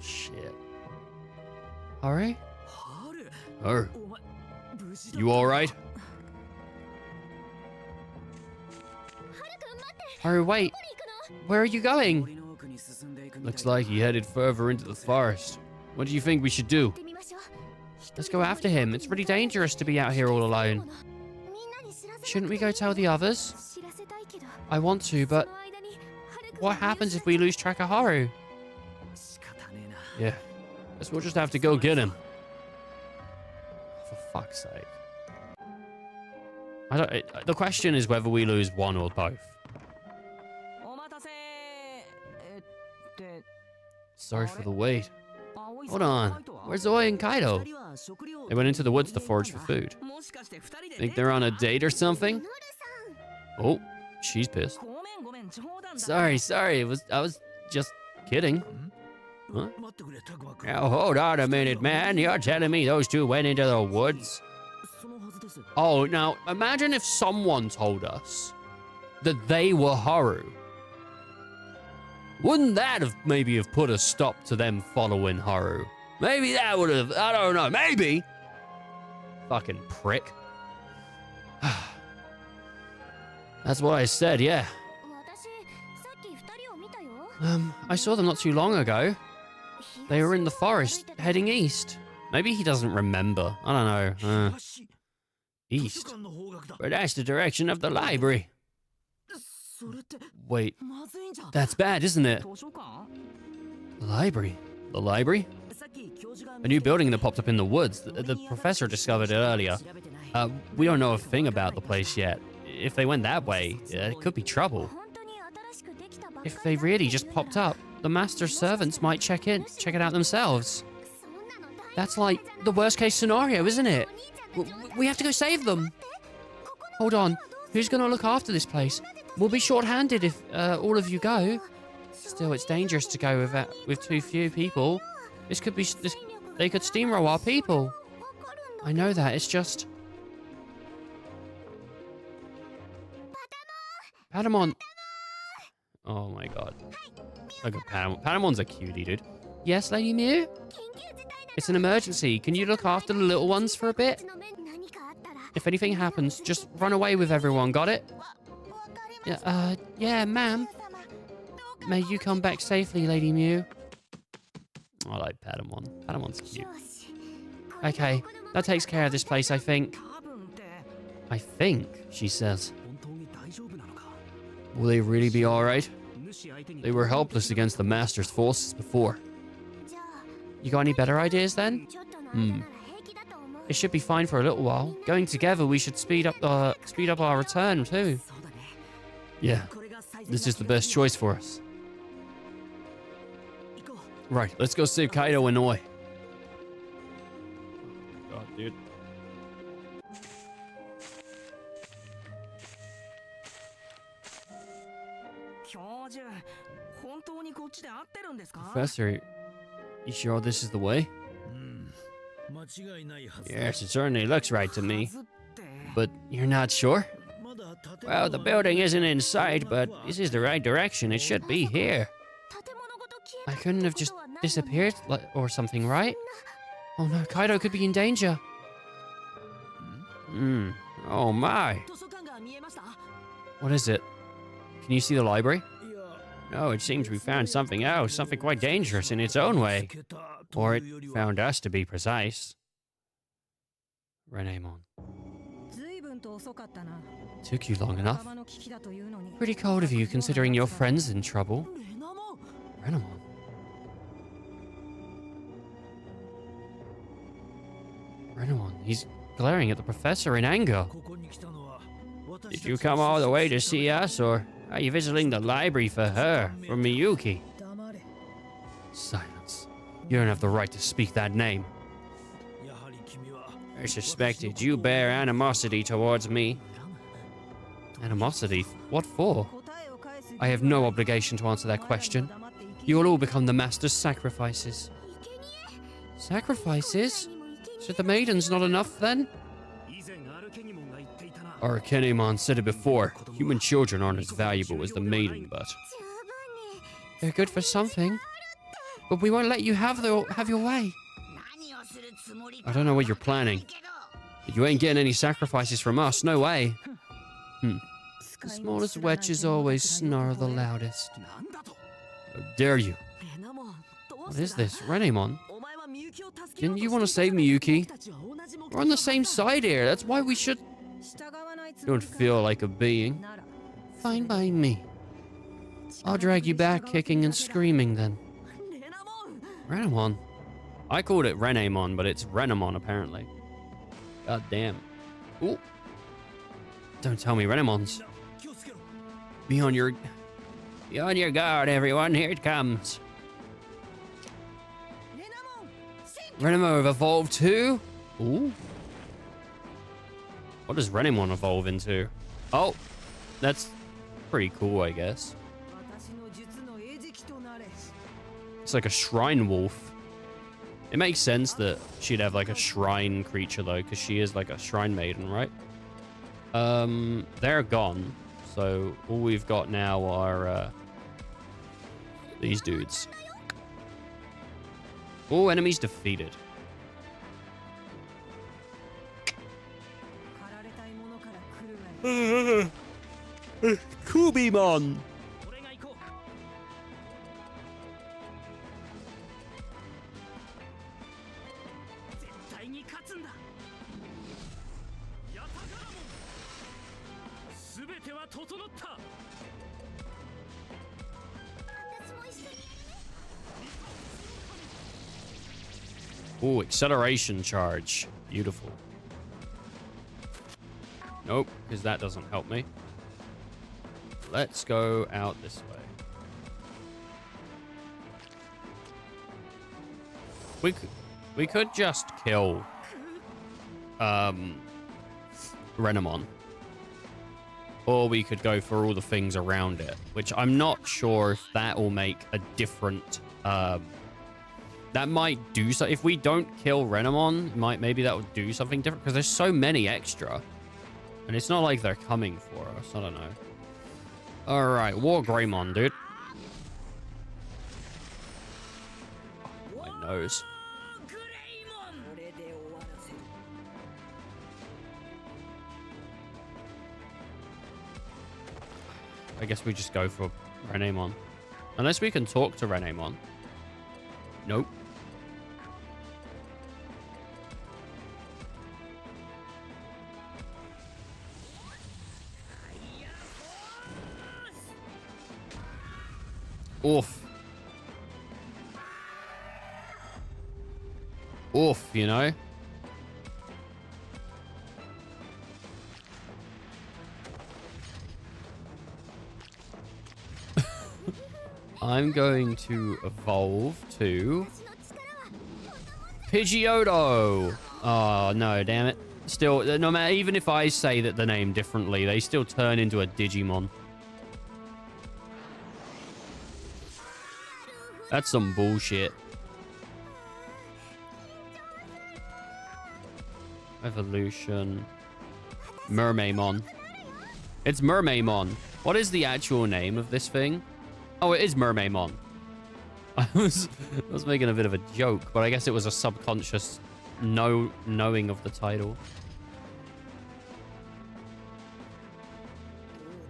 Shit. Haru? Haru. You alright? Haru, wait. Where are you going? Looks like he headed further into the forest. What do you think we should do? Let's go after him. It's really dangerous to be out here all alone. Shouldn't we go tell the others? I want to, but what happens if we lose track of Haru? Yeah, guess we'll just have to go get him. For fuck's sake. The question is whether we lose one or both. Sorry for the wait. Hold on. Where's Oi and Kaido? They went into the woods to forage for food. Think they're on a date or something? Oh, she's pissed. Sorry. I was just kidding. Huh? Now hold on a minute, man. You're telling me those two went into the woods? Oh, now imagine if someone told us that they were Haru. Wouldn't that have maybe put a stop to them following Haru? Maybe that would have, I don't know, maybe. Fucking prick. That's what I said, yeah. I saw them not too long ago. They were in the forest, heading east. Maybe he doesn't remember. I don't know. East. But that's the direction of the library. Wait, that's bad, isn't it? The library? The library? A new building that popped up in the woods. The professor discovered it earlier. We don't know a thing about the place yet. If they went that way, it could be trouble. If they really just popped up, the master's servants might check it out themselves. That's like the worst case scenario, isn't it? We have to go save them. Hold on, who's gonna look after this place? We'll be short-handed if all of you go. Still, it's dangerous to go with too few people. They could steamroll our people. I know that. It's just Patamon. Oh my god. Look at Patamon. Patamon's a cutie, dude. Yes, Lady Mew? It's an emergency. Can you look after the little ones for a bit? If anything happens, just run away with everyone. Got it? Yeah, ma'am. May you come back safely, Lady Mew. I like Patamon. Patamon's cute. Okay, that takes care of this place, I think. I think, she says. Will they really be alright? They were helpless against the Master's forces before. You got any better ideas then? It should be fine for a little while. Going together, we should speed up our return too. Yeah, this is the best choice for us. Right, let's go save Kaido and Oi. God, dude. Professor, you sure this is the way? Yes, it certainly looks right to me. But you're not sure? Well, the building isn't in sight, but this is the right direction. It should be here. I couldn't have just disappeared or something, right? Oh no, Kaido could be in danger. Oh my. What is it? Can you see the library? No, it seems we found something else, something quite dangerous in its own way. Or it found us, to be precise. Renemon. Took you long enough. Pretty cold of you, considering your friend's in trouble. Renemon. Renemon, he's glaring at the professor in anger. Did you come all the way to see us, or are you visiting the library for her, for Miyuki? Silence. You don't have the right to speak that name. I suspected you bear animosity towards me. Animosity? What for? I have no obligation to answer that question. You will all become the Master's sacrifices. Sacrifices? So the maiden's not enough then? 以前アルケニモンが言っていたな。 Arcanimon said it before. Human children aren't as valuable as the maiden, but 十分に they're good for something. But we won't let you have your way. 何をするつもり I don't know what you're planning. But you ain't getting any sacrifices from us. No way. The smallest wretches always snarl the loudest. なんだと。 How dare you? レナモンどう What して is だ this? Renamon? お前はみゆきを助けよう Didn't と you して want to いた save から Miyuki? 僕たちは同じ目 We're on the same side here. That's why we should... 従わないつ Don't feel like a being. なら Fine by me. I'll drag you back kicking and screaming then. レナモン Renamon? I called it Renamon, but it's Renamon apparently. God damn. Ooh. Don't tell me Renamons. 気をつけろ。 Be on your guard, everyone. Here it comes. レナモン進 Renamon have evolved too? Ooh. What does Renamon evolve into? Oh, that's pretty cool, I guess. 私の術の餌食となれ It's like a shrine wolf. It makes sense that she'd have like a shrine creature though, because she is like a shrine maiden, right? They're gone. So all we've got now are these dudes. All enemies defeated. 狩られたいものから来るがいい Kubimon! 俺が行こう。絶対に勝つんだ。ヤタガラモン。すべては整った。 私も一緒に Ooh, acceleration charge. Beautiful. Nope, because that doesn't help me. Let's go out this way. We could just kill Renamon. Or we could go for all the things around it, which I'm not sure if that will make a different that might do so. If we don't kill Renamon, maybe that would do something different because there's so many extra. And it's not like they're coming for us. I don't know. All right, War Greymon, dude. My nose. グレイモンこれで終わらせる I guess we just go for Renamon. Unless we can talk to Renamon. Nope. Oof. Oof, you know? I'm going to evolve to 私の力は Pidgeotto. Oh, no, damn it. Still, no matter, even if I say that the name differently, they still turn into a Digimon. That's some bullshit. Evolution. Mermaymon. It's Mermaymon. What is the actual name of this thing? Oh, it is Mermaymon. I was making a bit of a joke, but I guess it was a subconscious knowing of the title. ど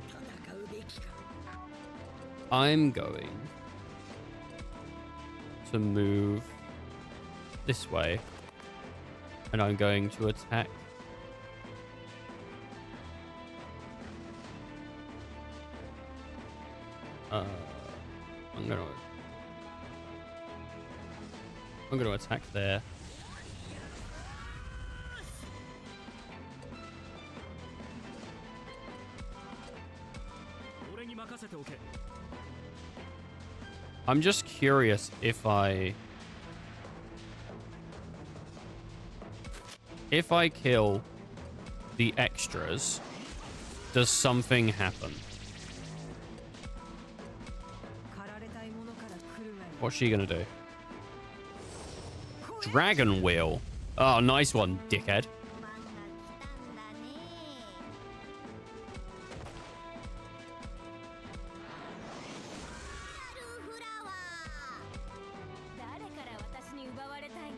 う戦うべきか I'm going to move this way, and I'm going to attack. I'm gonna attack there. 俺に任せておけ。 I'm just curious if I kill the extras, does something happen? 狩られたいものから来るがいい What's she gonna do? Dragon Wheel. Oh, nice one, dickhead. 番が来たんだね。ルフラワー。誰から私に奪われたいの？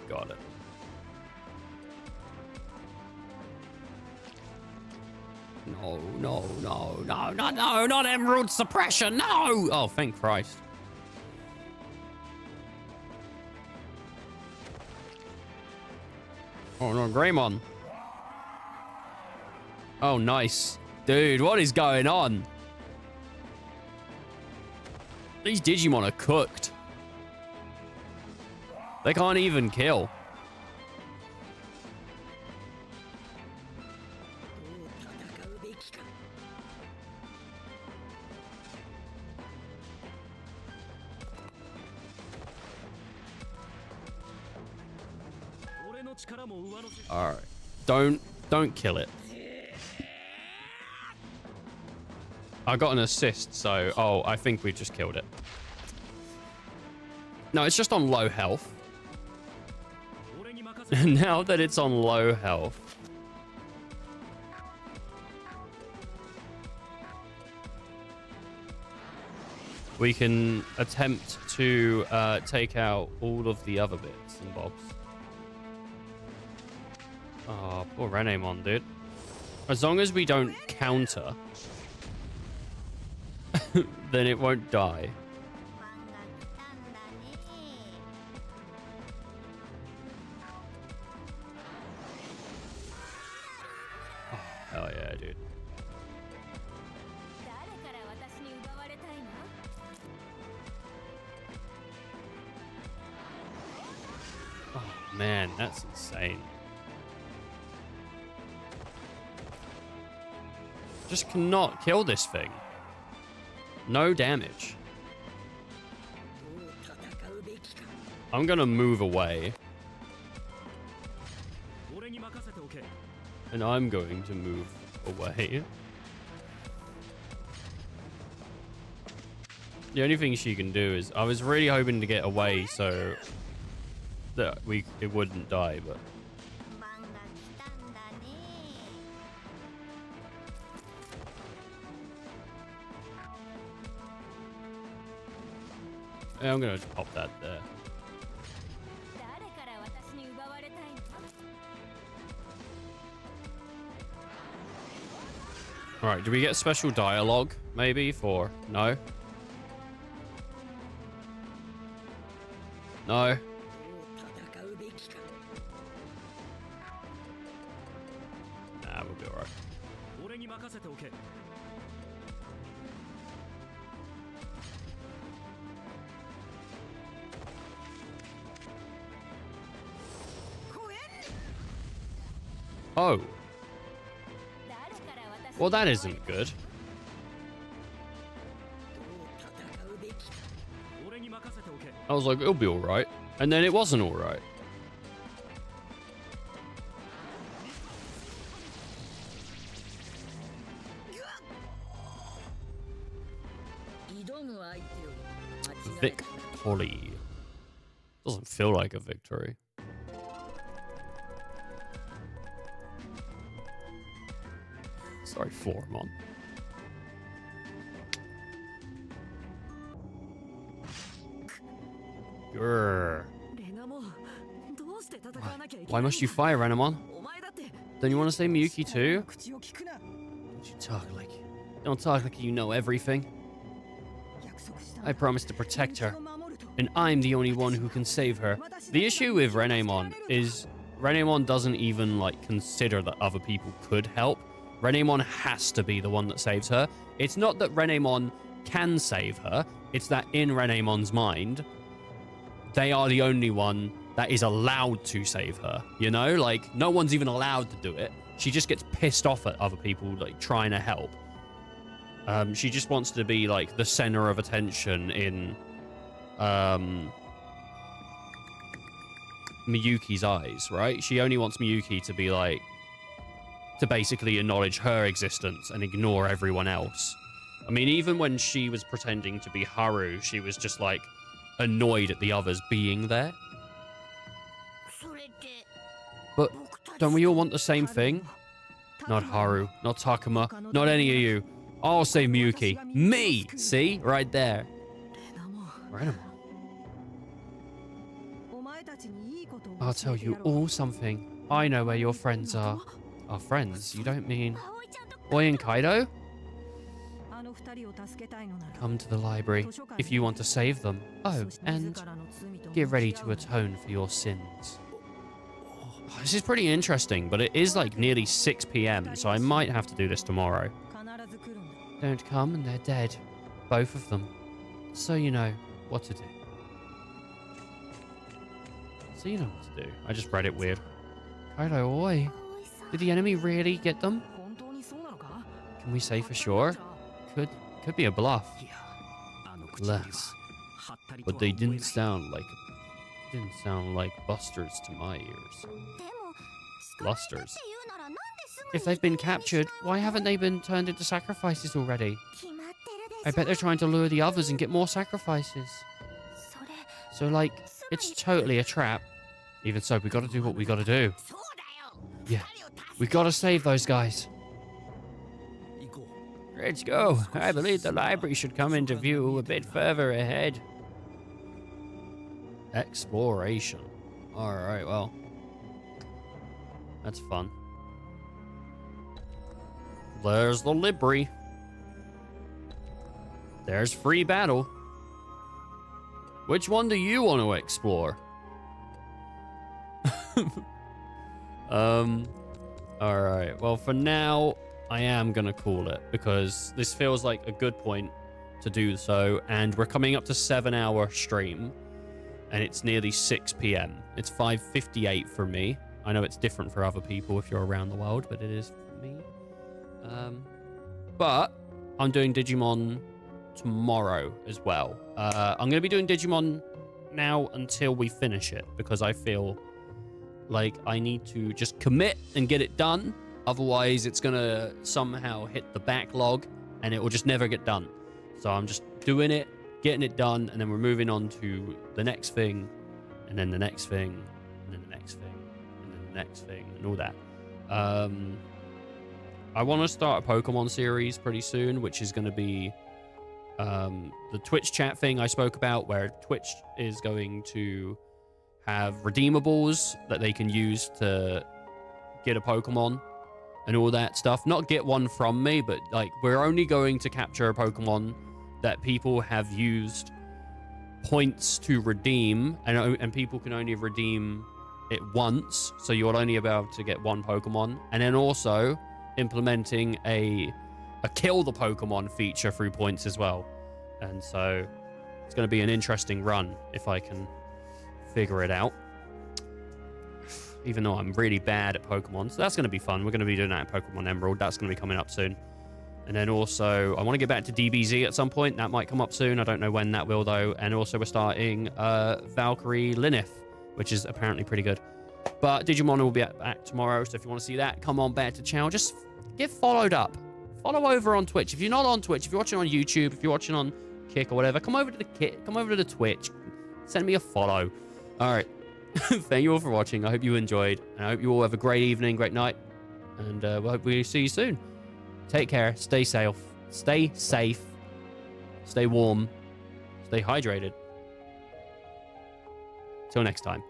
Got it. No, no, no, no, no, no, not emerald suppression, no! Oh, thank Christ. Oh, no, Greymon. Oh, nice. Dude, what is going on? These Digimon are cooked. They can't even kill. どう戦うべきか。俺の力も上乗せ。 All right. Don't kill it. I got an assist, so... Oh, I think we just killed it. No, it's just on low health. 俺に任せ。 Now that it's on low health... We can attempt to take out all of the other bits and bobs. Oh, poor Renemon, dude. As long as we don't counter, then it won't die. 番が来たんだね。 Hell yeah, dude. 誰から私に奪われたいの？ Oh, man, that's insane. Just cannot kill this thing. No damage. どう戦うべきか。 I'm gonna move away, 俺に任せておけ。 and I'm going to move away. The only thing she can do is... I was really hoping to get away so that it wouldn't die, but... 番が来たんだね。 Yeah, I'm gonna just pop that there. 誰から私に奪われたいの？ Alright, do we get special dialogue, maybe, for... No? No? どう戦うべきか。 Nah, we'll be alright. 俺に任せておけ。 Oh, 誰から私に well that isn't good. どう戦うべきか。俺に任せておけ。 I was like, it'll be alright. And then it wasn't alright. 挑む相手を間違えた。 Victory. Doesn't feel like a victory. Sorry, Foreman. Grrr. レナモン、どうして戦わなきゃいけ Why ない must you fire, Renamon? お前だって。 Don't you want to say Miyuki too? 口を聞くな。 Don't you talk like... Don't talk like you know everything. 約束した。 I promised to protect her, を守ると。 and I'm the only one who can save her. The issue with Renamon is Renamon doesn't even, like, consider that other people could help. Renamon has to be the one that saves her. It's not that Renamon can save her, it's that in Renamon's mind, they are the only one that is allowed to save her. You know, like, no one's even allowed to do it. She just gets pissed off at other people, like, trying to help. She just wants to be, like, the center of attention in, Miyuki's eyes, right? She only wants Miyuki to be, like, to basically acknowledge her existence and ignore everyone else. I mean, even when she was pretending to be Haru, she was just like annoyed at the others being there. But don't we all want the same thing? Not Haru, not Takuma, not any of you. I'll say Miyuki. Me! See? Right there. Renamon. I'll tell you all something. I know where your friends are. Our friends? You don't mean... Oi and Kaido? Come to the library if you want to save them. Oh, and get ready to atone for your sins. Oh, this is pretty interesting, but it is like nearly 6 p.m, so I might have to do this tomorrow. Don't come and they're dead. Both of them. So you know what to do. So you know what to do. I just read it weird. Kaido, oi. Did the enemy really get them? Can we say for sure? Could be a bluff. Less. But they didn't sound like busters to my ears. Blusters. If they've been captured, why haven't they been turned into sacrifices already? I bet they're trying to lure the others and get more sacrifices. So, like, it's totally a trap. Even so, we gotta do what we gotta do. Yeah, we gotta save those guys. Let's go. I believe the library should come into view a bit further ahead. Exploration. Alright, well. That's fun. There's the library. There's free battle. Which one do you want to explore? Alright, well for now, I am going to call it because this feels like a good point to do so. And we're coming up to 7-hour stream and it's nearly 6 p.m. It's 5:58 for me. I know it's different for other people if you're around the world, but it is for me. But I'm doing Digimon tomorrow as well. I'm going to be doing Digimon now until we finish it because I feel like I need to just commit and get it done. Otherwise, it's going to somehow hit the backlog and it will just never get done. So I'm just doing it, getting it done, and then we're moving on to the next thing, and then the next thing, and then the next thing, and then the next thing, and all that. I want to start a Pokemon series pretty soon, which is going to be the Twitch chat thing I spoke about, where Twitch is going to have redeemables that they can use to get a Pokemon and all that stuff. Not get one from me, but like we're only going to capture a Pokemon that people have used points to redeem, and people can only redeem it once, so you'll only be able to get one Pokemon. And then also implementing a kill the Pokemon feature through points as well. And so it's going to be an interesting run if I can figure it out. Even though I'm really bad at Pokemon. So that's going to be fun. We're going to be doing that at Pokemon Emerald. That's going to be coming up soon. And then also, I want to get back to DBZ at some point. That might come up soon. I don't know when that will, though. And also, we're starting Valkyrie Lineth, which is apparently pretty good. But Digimon will be back tomorrow. So if you want to see that, come on back to the channel. Just get followed up. Follow over on Twitch. If you're not on Twitch, if you're watching on YouTube, if you're watching on Kick or whatever, come over to the Kick. Come over to the Twitch. Send me a follow. All right. Thank you all for watching. I hope you enjoyed. And I hope you all have a great evening, great night. And we hope we see you soon. Take care. Stay safe. Stay safe. Stay warm. Stay hydrated. Till next time.